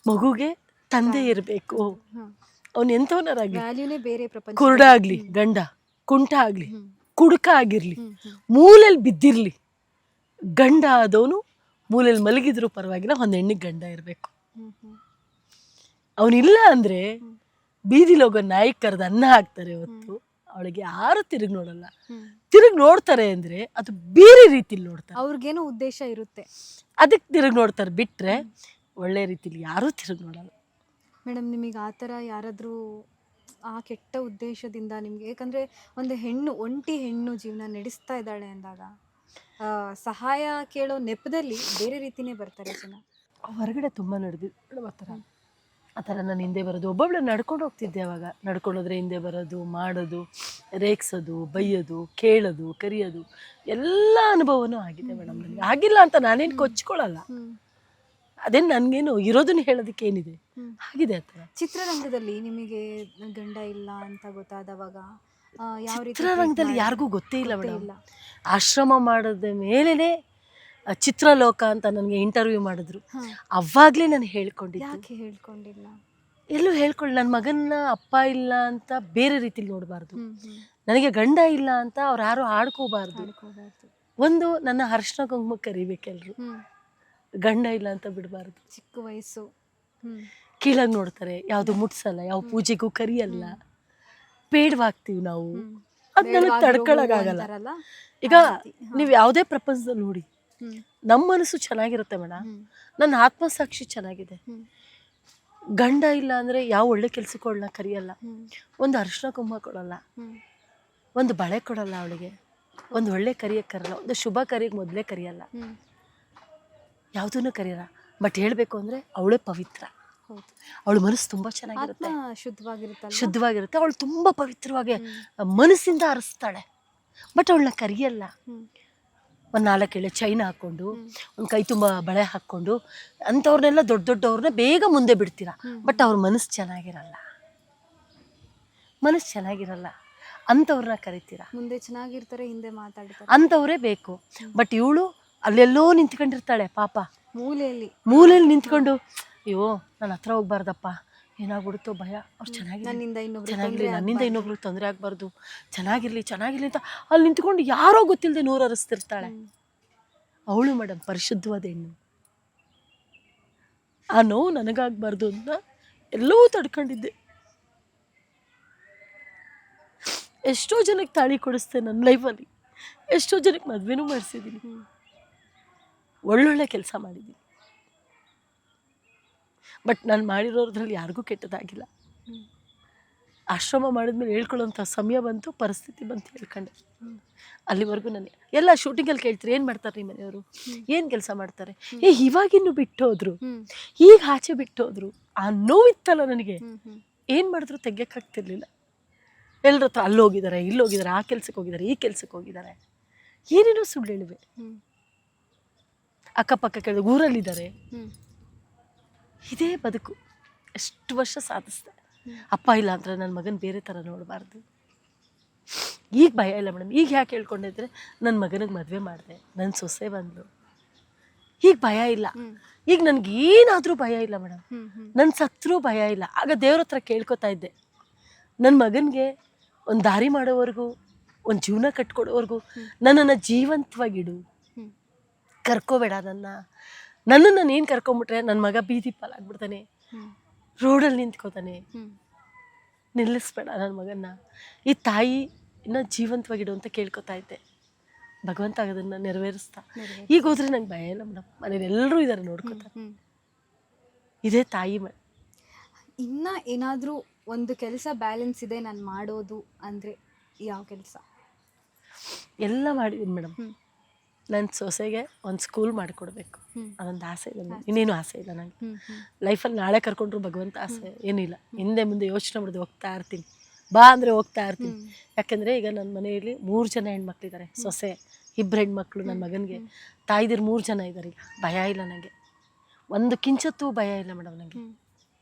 ಮಗುಗೆ ತಂದೆ ಇರಬೇಕು. ಅವನು ಎಂಥವನಾರಾಗಲಿ, ವ್ಯಾಲ್ಯೂನೇ ಬೇರೆ ಪ್ರಪಂಚ. ಕುರುಡ ಆಗಲಿ, ಗಂಡ ಕುಂಟ ಆಗಲಿ, ಕುಡುಕ ಆಗಿರಲಿ, ಮೂಲೆಯಲ್ಲಿ ಬಿದ್ದಿರಲಿ, ಗಂಡ ಆದವನು ಮೂಲೆಯಲ್ಲಿ ಮಲಗಿದ್ರು ಪರವಾಗಿಲ್ಲ, ಒಂದು ಹೆಣ್ಣಿಗೆ ಗಂಡ ಇರಬೇಕು. ಅವನಿಲ್ಲ ಅಂದರೆ ಬೀದಿಲಿ ಹೋಗೋ ನಾಯಿ ಕರೆದು ಅನ್ನ ಹಾಕ್ತಾರೆ. ಇವತ್ತು ಅವಳಿಗೆ ಯಾರು ತಿರುಗಿ ನೋಡಲ್ಲ. ತಿರುಗಿ ನೋಡ್ತಾರೆ ಅಂದರೆ ಅದು ಬೇರೆ ರೀತಿಲಿ ನೋಡ್ತಾರೆ, ಅವ್ರಿಗೇನೋ ಉದ್ದೇಶ ಇರುತ್ತೆ, ಅದಕ್ಕೆ ತಿರುಗಿ ನೋಡ್ತಾರೆ. ಬಿಟ್ಟರೆ ಒಳ್ಳೆ ರೀತಿಲಿ ಯಾರೂ ತಿರುಗಿ ನೋಡಲ್ಲ. ಮೇಡಮ್, ನಿಮಗೆ ಆ ಥರ ಯಾರಾದರೂ ಆ ಕೆಟ್ಟ ಉದ್ದೇಶದಿಂದ ನಿಮಗೆ, ಯಾಕಂದರೆ ಒಂದು ಹೆಣ್ಣು, ಒಂಟಿ ಹೆಣ್ಣು ಜೀವನ ನಡೆಸ್ತಾ ಇದ್ದಾಳೆ ಅಂದಾಗ ಸಹಾಯ ಕೇಳೋ ನೆಪದಲ್ಲಿ ಬೇರೆ ರೀತಿಯೇ ಬರ್ತಾರೆ ಜನ. ಹೊರಗಡೆ ತುಂಬ ನಡೆದಿದ್ದು ಆ ಥರ ನಾನು ಹಿಂದೆ ಬರೋದು. ಒಬ್ಬೊಬ್ಬಳು ನಡ್ಕೊಂಡು ಹೋಗ್ತಿದ್ದೆ. ಅವಾಗ ನಡ್ಕೊಂಡೋದ್ರೆ ಹಿಂದೆ ಬರೋದು, ಮಾಡೋದು, ರೇಗ್ಸೋದು, ಬೈಯೋದು, ಕೇಳೋದು, ಕರಿಯೋದು, ಎಲ್ಲ ಅನುಭವನೂ ಆಗಿದೆ ಮೇಡಮ್. ನನಗೆ ಆಗಿಲ್ಲ ಅಂತ ನಾನೇನು ಕೊಚ್ಕೊಳ್ಳಲ್ಲ. ಅದೇನು ನನಗೇನು ಇರೋದನ್ನ ಹೇಳೋದಕ್ಕೆ ಏನಿದೆ, ಆಗಿದೆ ಆ ಥರ. ಚಿತ್ರರಂಗದಲ್ಲಿ ನಿಮಗೆ ಗಂಡ ಇಲ್ಲ ಅಂತ ಗೊತ್ತಾದವಾಗ ಯಾವ ರೀತಿ? ಚಿತ್ರರಂಗದಲ್ಲಿ ಯಾರಿಗೂ ಗೊತ್ತೇ ಇಲ್ಲ ಮೇಡಮ್. ಆಶ್ರಮ ಮಾಡೋದ ಮೇಲೇ ಚಿತ್ರಲೋಕ ಅಂತ ನನಗೆ ಇಂಟರ್ವ್ಯೂ ಮಾಡಿದ್ರು. ಅವಾಗಲೇ ನಾನು ಹೇಳ್ಕೊಂಡಿದ್ದೆ. ಯಾಕೆ ಹೇಳ್ಕೊಂಡಿಲ್ಲ? ಎಲ್ಲೂ ಹೇಳ್ಕೊಳ್ಳಿ. ನನ್ನ ಮಗನ್ನ ಅಪ್ಪ ಇಲ್ಲ ಅಂತ ಬೇರೆ ರೀತಿಲಿ ನೋಡಬಾರ್ದು, ನನಗೆ ಗಂಡ ಇಲ್ಲ ಅಂತ ಅವ್ರು ಯಾರು ಆಡ್ಕೋಬಾರ್ದು. ಒಂದು ನನ್ನ ಅರಿಶಿನ ಕುಂಕುಮ ಕರಿಬೇಕೆಲ್ರು, ಗಂಡ ಇಲ್ಲ ಅಂತ ಬಿಡಬಾರ್ದು. ಚಿಕ್ಕ ವಯಸ್ಸು, ಕೀಳಾಗಿ ನೋಡ್ತಾರೆ, ಯಾವುದು ಮುಟ್ಸಲ್ಲ, ಯಾವ ಪೂಜೆಗೂ ಕರಿಯಲ್ಲ, ಬೇಡವಾಗ್ತೀವಿ ನಾವು. ಅದು ನನಗೆ ತಡ್ಕೊಳಕ್ಕಾಗಲ್ಲ. ಈಗ ನೀವು ಯಾವುದೇ ಪ್ರಪಂಚದಲ್ಲಿ ನೋಡಿ, ನಮ್ಮ ಮನಸ್ಸು ಚೆನ್ನಾಗಿರುತ್ತೆ ಮೇಡಮ್, ನನ್ನ ಆತ್ಮಸಾಕ್ಷಿ ಚೆನ್ನಾಗಿದೆ. ಗಂಡ ಇಲ್ಲ ಅಂದರೆ ಯಾವ ಒಳ್ಳೆ ಕೆಲ್ಸಕ್ಕೆ ಅವಳನ್ನ ಕರೆಯಲ್ಲ, ಒಂದು ಅರಿಶಿನ ಕುಂಕುಮ ಕೊಡಲ್ಲ, ಒಂದು ಬಳೆ ಕೊಡಲ್ಲ ಅವಳಿಗೆ, ಒಂದು ಒಳ್ಳೆ ಕರಿಯಕ್ಕೆ ಕರಲ್ಲ, ಒಂದು ಶುಭ ಕರಿಯಕ್ಕೆ ಮೊದಲೇ ಕರೆಯಲ್ಲ, ಯಾವುದನ್ನು ಕರೆಯಲ್ಲ. ಬಟ್ ಹೇಳಬೇಕು ಅಂದರೆ ಅವಳೇ ಪವಿತ್ರ. ಅವಳ ಮನಸ್ಸು ತುಂಬ ಚೆನ್ನಾಗಿರುತ್ತೆ, ಶುದ್ಧವಾಗಿರುತ್ತೆ. ಅವಳು ತುಂಬ ಪವಿತ್ರವಾಗಿ ಮನಸ್ಸಿಂದ ಹರಿಸ್ತಾಳೆ. ಬಟ್ ಅವಳನ್ನ ಕರಿಯಲ್ಲ. ಒಂದು 4 ಎಳೆ ಚೈನ್ ಹಾಕ್ಕೊಂಡು, ಒಂದು ಕೈ ತುಂಬ ಬಳೆ ಹಾಕ್ಕೊಂಡು ಅಂಥವ್ರನ್ನೆಲ್ಲ ದೊಡ್ಡವ್ರನ್ನ ಬೇಗ ಮುಂದೆ ಬಿಡ್ತೀರಾ. ಬಟ್ ಅವ್ರ ಮನಸ್ಸು ಚೆನ್ನಾಗಿರಲ್ಲ, ಅಂಥವ್ರನ್ನ ಕರಿತೀರಾ. ಮುಂದೆ ಚೆನ್ನಾಗಿರ್ತಾರೆ, ಹಿಂದೆ ಮಾತಾಡ್ತಾರೆ, ಅಂಥವ್ರೇ ಬೇಕು. ಬಟ್ ಇವಳು ಅಲ್ಲೆಲ್ಲೋ ನಿಂತ್ಕೊಂಡಿರ್ತಾಳೆ ಪಾಪ, ಮೂಲೆಯಲ್ಲಿ ನಿಂತ್ಕೊಂಡು, ಅಯ್ಯೋ ನನ್ನ ಹತ್ರ ಹೋಗ್ಬಾರ್ದಪ್ಪ, ಏನಾಗ್ಬಿಡುತ್ತೋ ಭಯ, ಅವ್ರು ಚೆನ್ನಾಗಿರಲಿ, ನನ್ನಿಂದ ಇನ್ನೊಬ್ರಿಗೆ ತೊಂದರೆ ಆಗಬಾರ್ದು, ಚೆನ್ನಾಗಿರ್ಲಿ ಅಂತ ಅಲ್ಲಿ ನಿಂತ್ಕೊಂಡು ಯಾರೋ ಗೊತ್ತಿಲ್ಲದೆ ನೂರು ಹರಿಸ್ತಿರ್ತಾಳೆ. ಅವಳು ಮೇಡಮ್ ಪರಿಶುದ್ಧವಾದ ಹೆಣ್ಣು. ಆ ನೋವು ನನಗಾಗಬಾರ್ದು ಅಂತ ಎಲ್ಲವೂ ತಡ್ಕೊಂಡಿದ್ದೆ. ಎಷ್ಟೋ ಜನಕ್ಕೆ ತಾಳಿ ಕೊಡಿಸ್ತೆ ನನ್ನ ಲೈಫಲ್ಲಿ, ಎಷ್ಟೋ ಜನಕ್ಕೆ ಮದುವೆನೂ ಮಾಡಿಸಿದ್ದೀನಿ, ಒಳ್ಳೊಳ್ಳೆ ಕೆಲಸ ಮಾಡಿದ್ದೀನಿ. ಬಟ್ ನಾನು ಮಾಡಿರೋದ್ರಲ್ಲಿ ಯಾರಿಗೂ ಕೆಟ್ಟದಾಗಿಲ್ಲ. ಆಶ್ರಮ ಮಾಡಿದ್ಮೇಲೆ ಹೇಳ್ಕೊಳ್ಳೋಂಥ ಸಮಯ ಬಂತು, ಪರಿಸ್ಥಿತಿ ಬಂತು, ಹೇಳ್ಕೊಂಡೆ. ಅಲ್ಲಿವರೆಗೂ ನನಗೆ ಎಲ್ಲ ಶೂಟಿಂಗಲ್ಲಿ ಕೇಳ್ತಾರೆ, ಏನು ಮಾಡ್ತಾರೆ ನಿಮ್ಮ ಮನೆಯವರು, ಏನು ಕೆಲಸ ಮಾಡ್ತಾರೆ, ಇವಾಗಿನ್ನು ಬಿಟ್ಟೋದ್ರು, ಈಗ ಆಚೆ ಬಿಟ್ಟೋದ್ರು. ಆ ನೋವಿತ್ತಲ್ಲ ನನಗೆ, ಏನು ಮಾಡಿದ್ರು ತೆಗಿಯೋಕ್ಕಾಗ್ತಿರ್ಲಿಲ್ಲ. ಎಲ್ಲರ ಹತ್ರ ಅಲ್ಲೋಗಿದ್ದಾರೆ, ಇಲ್ಲೋಗಿದ್ದಾರೆ, ಆ ಕೆಲ್ಸಕ್ಕೆ ಹೋಗಿದ್ದಾರೆ, ಈ ಕೆಲ್ಸಕ್ಕೆ ಹೋಗಿದ್ದಾರೆ, ಏನೇನೋ ಸುಳ್ಳು ಹೇಳಿವೆ. ಅಕ್ಕಪಕ್ಕ ಕೇಳಿದ ಊರಲ್ಲಿದ್ದಾರೆ. ಇದೇ ಬದುಕು. ಎಷ್ಟು ವರ್ಷ ಸಾಧಿಸ್ದೆ. ಅಪ್ಪ ಇಲ್ಲ ಅಂದರೆ ನನ್ನ ಮಗನ ಬೇರೆ ಥರ ನೋಡಬಾರ್ದು. ಈಗ ಭಯ ಇಲ್ಲ ಮೇಡಮ್. ಈಗ ಯಾಕೆ ಹೇಳ್ಕೊಂಡಿದ್ರೆ ನನ್ನ ಮಗನಿಗೆ ಮದುವೆ ಮಾಡಿದೆ, ನನ್ನ ಸೊಸೆ ಬಂದಳು, ಈಗ ಭಯ ಇಲ್ಲ. ಈಗ ನನಗೇನಾದರೂ ಭಯ ಇಲ್ಲ ಮೇಡಮ್, ನನ್ನ ಸತ್ರೂ ಭಯ ಇಲ್ಲ. ಆಗ ದೇವ್ರ ಹತ್ರ ಕೇಳ್ಕೊತಾ ಇದ್ದೆ, ನನ್ನ ಮಗನಿಗೆ ಒಂದು ದಾರಿ ಮಾಡೋವರೆಗೂ, ಒಂದು ಜೀವನ ಕಟ್ಕೊಡೋವರೆಗೂ ನನ್ನನ್ನು ಜೀವಂತವಾಗಿಡು, ಕರ್ಕೋಬೇಡ ನನ್ನನ್ನು ನಾನು ಕರ್ಕೊಂಬಿಟ್ರೆ ನನ್ನ ಮಗ ಬೀದಿ ಪಾಲಾಗ್ಬಿಡ್ತಾನೆ, ರೋಡಲ್ಲಿ ನಿಂತ್ಕೋತಾನೆ, ನಿಲ್ಲಿಸ್ಬೇಡ ನನ್ನ ಮಗನ್ನ. ಈ ತಾಯಿ ಇನ್ನು ಜೀವಂತವಾಗಿಡು ಅಂತ ಕೇಳ್ಕೊತಾ ಇದ್ದೆ. ಭಗವಂತ ಅದನ್ನು ನೆರವೇರಿಸ್ತಾ. ಈಗ ಹೋದ್ರೆ ನಂಗೆ ಭಯ ಇಲ್ಲ ಮೇಡಮ್, ಮನೇಲಿ ಎಲ್ಲರೂ ಇದ್ದಾರೆ ನೋಡ್ಕೊತಾರೆ. ಇದೇ ತಾಯಿ ಮೇಡಮ್. ಇನ್ನು ಏನಾದರೂ ಒಂದು ಕೆಲಸ ಬ್ಯಾಲೆನ್ಸ್ ಇದೆ ನಾನು ಮಾಡೋದು ಅಂದರೆ ಯಾವ ಕೆಲಸ? ಎಲ್ಲ ಮಾಡಿದ್ದೀನಿ ಮೇಡಮ್. ನನ್ನ ಸೊಸೆಗೆ ಒಂದು ಸ್ಕೂಲ್ ಮಾಡಿಕೊಡ್ಬೇಕು, ಅದೊಂದು ಆಸೆ ಇಲ್ಲ. ಇನ್ನೇನು ಆಸೆ ಇಲ್ಲ ನನಗೆ ಲೈಫಲ್ಲಿ. ನಾಳೆ ಕರ್ಕೊಂಡ್ರು ಭಗವಂತ ಆಸೆ ಏನಿಲ್ಲ. ಹಿಂದೆ ಮುಂದೆ ಯೋಚನೆ ಮಾಡಿದೆ, ಹೋಗ್ತಾ ಇರ್ತೀನಿ, ಬಾ ಅಂದರೆ ಹೋಗ್ತಾ ಇರ್ತೀನಿ. ಯಾಕೆಂದರೆ ಈಗ ನನ್ನ ಮನೆಯಲ್ಲಿ 3 ಜನ ಹೆಣ್ಮಕ್ಳಿದ್ದಾರೆ, ಸೊಸೆ 2 ಹೆಣ್ಮಕ್ಳು, ನನ್ನ ಮಗನಿಗೆ ತಾಯಿದಿರು 3 ಜನ ಇದ್ದಾರೆ. ಈಗ ಭಯ ಇಲ್ಲ ನನಗೆ, ಒಂದು ಕಿಂಚತ್ತೂ ಭಯ ಇಲ್ಲ ಮೇಡಮ್ ನನಗೆ.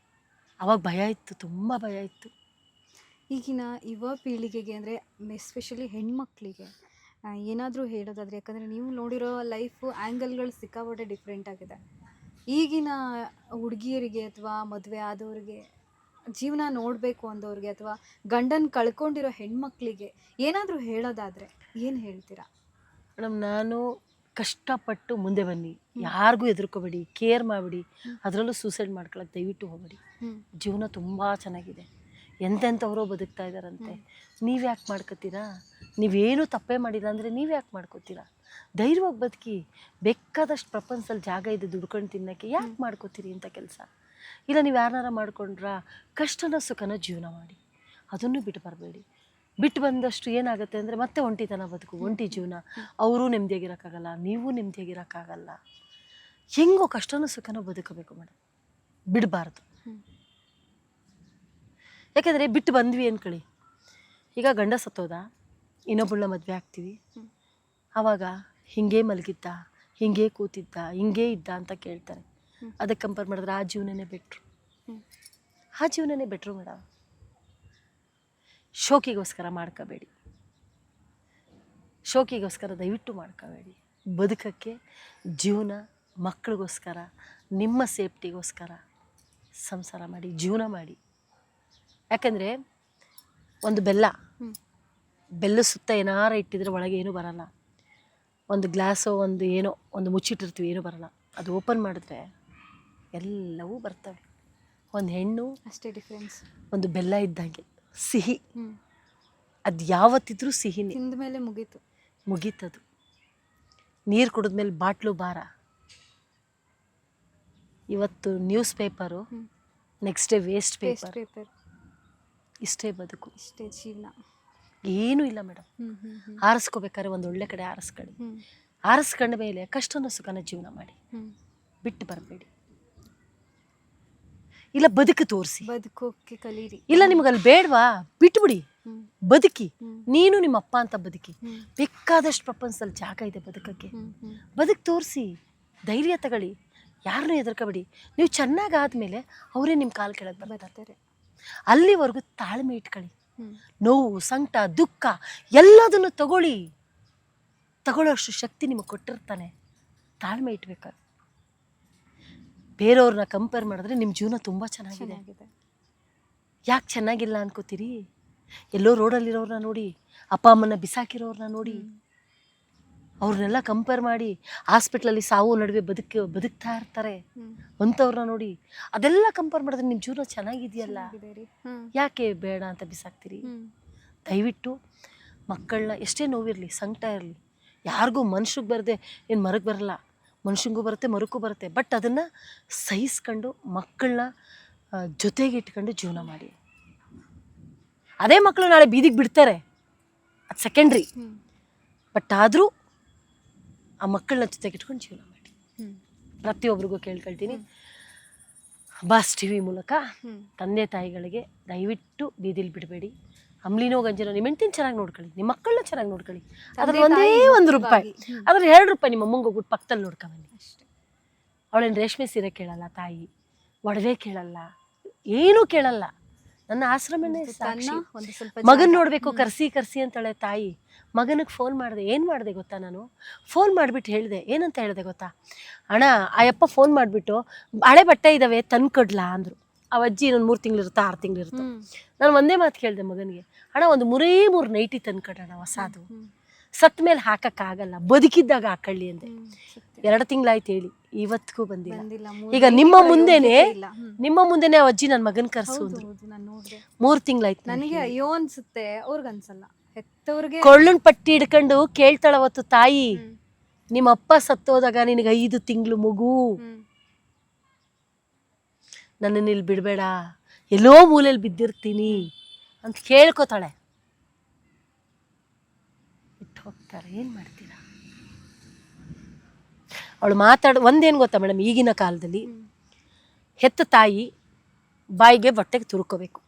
ಅವಾಗ ಭಯ ಇತ್ತು, ತುಂಬ ಭಯ ಇತ್ತು. ಈಗಿನ ಯುವ ಪೀಳಿಗೆಗೆ ಅಂದರೆ ಎಸ್ಪೆಷಲಿ ಹೆಣ್ಮಕ್ಳಿಗೆ ಏನಾದರೂ ಹೇಳೋದಾದರೆ, ಯಾಕಂದರೆ ನೀವು ನೋಡಿರೋ ಲೈಫು ಆ್ಯಂಗಲ್ಗಳು ಸಿಕ್ಕಾಪಟ್ಟೆ ಡಿಫ್ರೆಂಟ್ ಆಗಿದೆ. ಈಗಿನ ಹುಡುಗಿಯರಿಗೆ ಅಥವಾ ಮದುವೆ ಆದವ್ರಿಗೆ, ಜೀವನ ನೋಡಬೇಕು ಅಂದವ್ರಿಗೆ, ಅಥವಾ ಗಂಡನ ಕಳ್ಕೊಂಡಿರೋ ಹೆಣ್ಮಕ್ಳಿಗೆ ಏನಾದರೂ ಹೇಳೋದಾದರೆ ಏನು ಹೇಳ್ತೀರಾ? ಮೇಡಮ್, ನಾನು ಕಷ್ಟಪಟ್ಟು ಮುಂದೆ ಬನ್ನಿ, ಯಾರಿಗೂ ಹೆದರ್ಕೋಬೇಡಿ, ಕೇರ್ ಮಾಡಿಬಿಡಿ. ಅದರಲ್ಲೂ ಸೂಸೈಡ್ ಮಾಡ್ಕೊಳಕ್ಕೆ ದಯವಿಟ್ಟು ಹೋಗಬೇಡಿ. ಜೀವನ ತುಂಬ ಚೆನ್ನಾಗಿದೆ, ಎಂತೆಂಥವ್ರೋ ಬದುಕ್ತಾ ಇದ್ದಾರಂತೆ. ನೀವು ಯಾಕೆ ಮಾಡ್ಕೋತೀರಾ? ನೀವೇನು ತಪ್ಪೇ ಮಾಡಿಲ್ಲ ಅಂದರೆ ನೀವು ಯಾಕೆ ಮಾಡ್ಕೋತೀರಾ? ಧೈರ್ಯವಾಗಿ ಬದುಕಿ. ಬೇಕಾದಷ್ಟು ಪ್ರಪಂಚದಲ್ಲಿ ಜಾಗ ಇದೆ ದುಡ್ಕೊಂಡು ತಿನ್ನೋಕ್ಕೆ, ಯಾಕೆ ಮಾಡ್ಕೋತೀರಿ ಇಂಥ ಕೆಲಸ? ಇಲ್ಲ ನೀವು ಯಾರನ್ನಾರ ಮಾಡ್ಕೊಂಡ್ರಾ, ಕಷ್ಟನ ಸುಖನ ಜೀವನ ಮಾಡಿ, ಅದನ್ನು ಬಿಟ್ಟು ಬರಬೇಡಿ. ಬಿಟ್ಟು ಬಂದಷ್ಟು ಏನಾಗುತ್ತೆ ಅಂದರೆ ಮತ್ತೆ ಒಂಟಿತನ ಬದುಕು, ಒಂಟಿ ಜೀವನ. ಅವರೂ ನೆಮ್ಮದಿಯಾಗಿರೋಕ್ಕಾಗಲ್ಲ, ನೀವು ನೆಮ್ಮದಿಯಾಗಿರೋಕ್ಕಾಗಲ್ಲ. ಹೆಂಗೋ ಕಷ್ಟನೂ ಸುಖನೂ ಬದುಕಬೇಕು ಮೇಡಮ್, ಬಿಡಬಾರ್ದು. ಯಾಕೆಂದರೆ ಬಿಟ್ಟು ಬಂದ್ವಿ ಅಂದ್ಕೊಳ್ಳಿ, ಈಗ ಗಂಡ ಸತ್ತೋದ, ಇನ್ನೊಬ್ಬಳನ್ನ ಮದುವೆ ಆಗ್ತೀವಿ, ಆವಾಗ ಹಿಂಗೆ ಮಲಗಿದ್ದ, ಹಿಂಗೆ ಕೂತಿದ್ದ, ಹಿಂಗೆ ಇದ್ದ ಅಂತ ಕೇಳ್ತಾರೆ. ಅದಕ್ಕೆ ಕಂಪೇರ್ ಮಾಡಿದ್ರೆ ಆ ಜೀವನನೇ ಬೆಟ್ರು ಮೇಡಮ್. ಶೋಕಿಗೋಸ್ಕರ ಮಾಡ್ಕೋಬೇಡಿ, ದಯವಿಟ್ಟು ಮಾಡ್ಕೋಬೇಡಿ. ಬದುಕಕ್ಕೆ ಜೀವನ, ಮಕ್ಕಳಿಗೋಸ್ಕರ, ನಿಮ್ಮ ಸೇಫ್ಟಿಗೋಸ್ಕರ ಸಂಸಾರ ಮಾಡಿ, ಜೀವನ ಮಾಡಿ. ಯಾಕಂದರೆ ಒಂದು ಬೆಲ್ಲ ಸುತ್ತ ಏನಾರ ಇಟ್ಟಿದ್ರೆ ಒಳಗೆ ಏನೂ ಬರಲ್ಲ. ಒಂದು ಗ್ಲಾಸೋ ಒಂದು ಏನೋ ಒಂದು ಮುಚ್ಚಿಟ್ಟಿರ್ತೀವಿ, ಏನೂ ಬರಲ್ಲ. ಅದು ಓಪನ್ ಮಾಡಿದ್ರೆ ಎಲ್ಲವೂ ಬರ್ತವೆ. ಒಂದು ಹೆಣ್ಣು ಅಷ್ಟೇ ಡಿಫ್ರೆನ್ಸ್. ಒಂದು ಬೆಲ್ಲ ಇದ್ದಂಗೆ ಸಿಹಿ, ಅದು ಯಾವತ್ತಿದ್ರೂ ಸಿಹಿನೇ. ತಿಂದ ಮೇಲೆ ಮುಗೀತು. ಮುಗೀತದು. ನೀರು ಕುಡಿದ್ಮೇಲೆ ಬಾಟ್ಲು ಭಾರ. ಇವತ್ತು news paper, next day waste paper. ಇಷ್ಟೇ ಬದುಕು, ಇಷ್ಟೇ ಜೀವನ. ಏನೂ ಇಲ್ಲ ಮೇಡಮ್. ಆರಿಸ್ಕೋಬೇಕಾದ್ರೆ ಒಂದು ಒಳ್ಳೆ ಕಡೆ ಆರಿಸ್ಕೊಳ್ಳಿ. ಆರಿಸ್ಕೊಂಡ ಮೇಲೆ ಕಷ್ಟನ ಸುಖನ ಜೀವನ ಮಾಡಿ, ಬಿಟ್ಟು ಬರಬೇಡಿ. ಇಲ್ಲ ಬದುಕು ತೋರಿಸಿ, ಬದುಕೋಕೆ ಕಲೀರಿ. ಇಲ್ಲ ನಿಮ್ಗೆ ಅಲ್ಲಿ ಬೇಡವಾ ಬಿಟ್ಬಿಡಿ, ಬದುಕಿ. ನೀನು ನಿಮ್ಮ ಅಪ್ಪ ಅಂತ ಬದುಕಿ. ಬೇಕಾದಷ್ಟು ಪ್ರಪಂಚದಲ್ಲಿ ಜಾಗ ಇದೆ ಬದುಕಕ್ಕೆ. ಬದುಕು ತೋರಿಸಿ, ಧೈರ್ಯ ತಗೊಳ್ಳಿ, ಯಾರನ್ನೂ ಹೆದರ್ಕೋಬೇಡಿ. ನೀವು ಚೆನ್ನಾಗಾದ್ಮೇಲೆ ಅವರೇ ನಿಮ್ಮ ಕಾಲು ಕೆಳಗೆ ಬರ್ತಾರೆ. ಅಲ್ಲಿವರೆಗೂ ತಾಳ್ಮೆ ಇಟ್ಕೊಳ್ಳಿ. ನೋವು, ಸಂಕಟ, ದುಃಖ ಎಲ್ಲದನ್ನು ತಗೊಳ್ಳೋಷ್ಟು ಶಕ್ತಿ ನಿಮಗೆ ಕೊಟ್ಟಿರ್ತಾನೆ. ತಾಳ್ಮೆ ಇಟ್ಬೇಕಾದ್ರೆ ಬೇರೆಯವ್ರನ್ನ ಕಂಪೇರ್ ಮಾಡಿದ್ರೆ ನಿಮ್ಮ ಜೀವನ ತುಂಬ ಚೆನ್ನಾಗಿದೆ. ಯಾಕೆ ಚೆನ್ನಾಗಿಲ್ಲ ಅನ್ಕೋತೀರಿ? ಎಲ್ಲೋ ರೋಡಲ್ಲಿರೋರನ್ನ ನೋಡಿ, ಅಪ್ಪ ಅಮ್ಮನ ಬಿಸಾಕಿರೋರನ್ನ ನೋಡಿ, ಅವ್ರನ್ನೆಲ್ಲ ಕಂಪೇರ್ ಮಾಡಿ ಹಾಸ್ಪಿಟ್ಲಲ್ಲಿ ಸಾವು ನಡುವೆ ಬದುಕ್ತಾ ಇರ್ತಾರೆ ಅಂಥವ್ರನ್ನ ನೋಡಿ, ಅದೆಲ್ಲ ಕಂಪೇರ್ ಮಾಡಿದ್ರೆ ನಿಮ್ಮ ಜೀವನ ಚೆನ್ನಾಗಿದೆಯಲ್ಲ, ಯಾಕೆ ಬೇಡ ಅಂತ ಬಿಸಾಕ್ತೀರಿ? ದಯವಿಟ್ಟು ಮಕ್ಕಳನ್ನ ಎಷ್ಟೇ ನೋವಿರಲಿ, ಸಂಕಟ ಇರಲಿ, ಯಾರಿಗೂ ಮನುಷ್ಯಗೆ ಬರದೆ ಏನು ಮರಕ್ಕೆ ಬರಲ್ಲ, ಮನುಷ್ಯಂಗೂ ಬರುತ್ತೆ ಮರಕ್ಕೂ ಬರುತ್ತೆ. ಬಟ್ ಅದನ್ನು ಸಹಿಸ್ಕೊಂಡು ಮಕ್ಕಳನ್ನ ಜೊತೆಗೆ ಇಟ್ಕೊಂಡು ಜೀವನ ಮಾಡಿ. ಅದೇ ಮಕ್ಕಳು ನಾಳೆ ಬೀದಿಗೆ ಬಿಡ್ತಾರೆ, ಅದು ಸೆಕೆಂಡ್ರಿ. ಬಟ್ ಆದರೂ ಆ ಮಕ್ಕಳನ್ನ ಜೊತೆಗೆ ಇಟ್ಕೊಂಡು ಜೀವನ ಮಾಡಿ. ಪ್ರತಿಯೊಬ್ಬರಿಗೂ ಕೇಳ್ಕೊಳ್ತೀನಿ, ಬಾಸ್ ಟಿವಿ ಮೂಲಕ ತಂದೆ ತಾಯಿಗಳಿಗೆ ದಯವಿಟ್ಟು ಬೀದಿಲಿ ಬಿಡಬೇಡಿ. ಅಂಬ್ಲಿನೋ ಗಂಜಿನೋ ನಿಮ್ಮ ಹೆಂಡ್ತಿನ ಚೆನ್ನಾಗಿ ನೋಡ್ಕೊಳ್ಳಿ, ನಿಮ್ಮ ಮಕ್ಕಳನ್ನ ಚೆನ್ನಾಗಿ ನೋಡ್ಕೊಳ್ಳಿ. ಅದ್ರಲ್ಲಿ ಒಂದೇ ₹1, ಅದ್ರಲ್ಲಿ ₹2 ನಿಮ್ಮ ಅಮ್ಮಂಗೆ ಹೋಗ್ಬಿಟ್ಟು ಪಕ್ಕದಲ್ಲಿ ನೋಡ್ಕೊಂಬನ್ನಿ. ಅವಳೇನು ರೇಷ್ಮೆ ಸೀರೆ ಕೇಳಲ್ಲ ತಾಯಿ, ಒಡವೆ ಕೇಳಲ್ಲ, ಏನೂ ಕೇಳಲ್ಲ. ನನ್ನ ಆಶ್ರಮನೇ ಸಾಕ್ಷಿ. ಮಗನ್ ನೋಡ್ಬೇಕು, ಕರ್ಸಿ ಅಂತಾಳೆ ತಾಯಿ. ಮಗನಿಗೆ ಫೋನ್ ಮಾಡಿದೆ. ಏನು ಮಾಡಿದೆ ಗೊತ್ತಾ? ನಾನು ಫೋನ್ ಮಾಡಿಬಿಟ್ಟು ಹೇಳಿದೆ. ಏನಂತ ಹೇಳಿದೆ ಗೊತ್ತಾ? ಅಣ್ಣ ಆಯಪ್ಪ ಫೋನ್ ಮಾಡಿಬಿಟ್ಟು ಹಳೆ ಬಟ್ಟೆ ಇದ್ದಾವೆ ತಂದ್ಕೊಡ್ಲಾ ಅಂದರು. ಆ ಅಜ್ಜಿ ಇನ್ನೊಂದು 3 ತಿಂಗಳಿರುತ್ತೆ, 6 ತಿಂಗಳಿರುತ್ತೆ. ನಾನು ಒಂದೇ ಮಾತು ಕೇಳಿದೆ ಮಗನಿಗೆ, ಅಣ್ಣ ಒಂದು 3 ನೈಟಿ ತಂದ್ಕೊಡೋಣ ಹೊಸಾದು, ಸತ್ ಮೇಲೆ ಹಾಕಕ್ಕಾಗಲ್ಲ, ಬದುಕಿದ್ದಾಗ ಹಾಕೊಳ್ಳಿ ಅಂದೆ. 2 ತಿಂಗಳಾಯ್ತು ಹೇಳಿ, ಇವತ್ತಿಗೂ ಬಂದಿಲ್ಲ. ಈಗ ನಿಮ್ಮ ಮುಂದೆನೆ ಆ ಅಜ್ಜಿ ನನ್ನ ಮಗನ್ ಕರ್ಸು ಅಂದ್ರು. 3 ತಿಂಗಳಾಯ್ತು. ನನಗೆ ಅಯ್ಯೋ ಅನ್ಸುತ್ತೆ, ಅವ್ರಿಗೆ ಅನ್ಸಲ್ಲ. ಹೆತ್ತವ್ರಿಗೆ ಕೊಳ್ಳನ್ ಪಟ್ಟಿ ಹಿಡ್ಕೊಂಡು ಕೇಳ್ತಾಳ ಅವತ್ತು ತಾಯಿ, ನಿಮ್ಮ ಅಪ್ಪ ಸತ್ತೋದಾಗ ನಿನಗೆ 5 ತಿಂಗಳು ಮಗು, ನನ್ನನ್ನು ಇಲ್ಲಿ ಬಿಡಬೇಡ, ಎಲ್ಲೋ ಮೂಲೆಯಲ್ಲಿ ಬಿದ್ದಿರ್ತೀನಿ ಅಂತ ಕೇಳ್ಕೊತಾಳೆ. ಬಿಟ್ಟು ಹೋಗ್ತಾರೆ. ಏನು ಮಾಡ್ತೀರಾ? ಅವಳು ಒಂದೇನು ಗೊತ್ತಾ ಮೇಡಮ್, ಈಗಿನ ಕಾಲದಲ್ಲಿ ಹೆತ್ತ ತಾಯಿ ಬಾಯಿಗೆ ಬಟ್ಟೆಗೆ ತುರ್ಕೋಬೇಕು,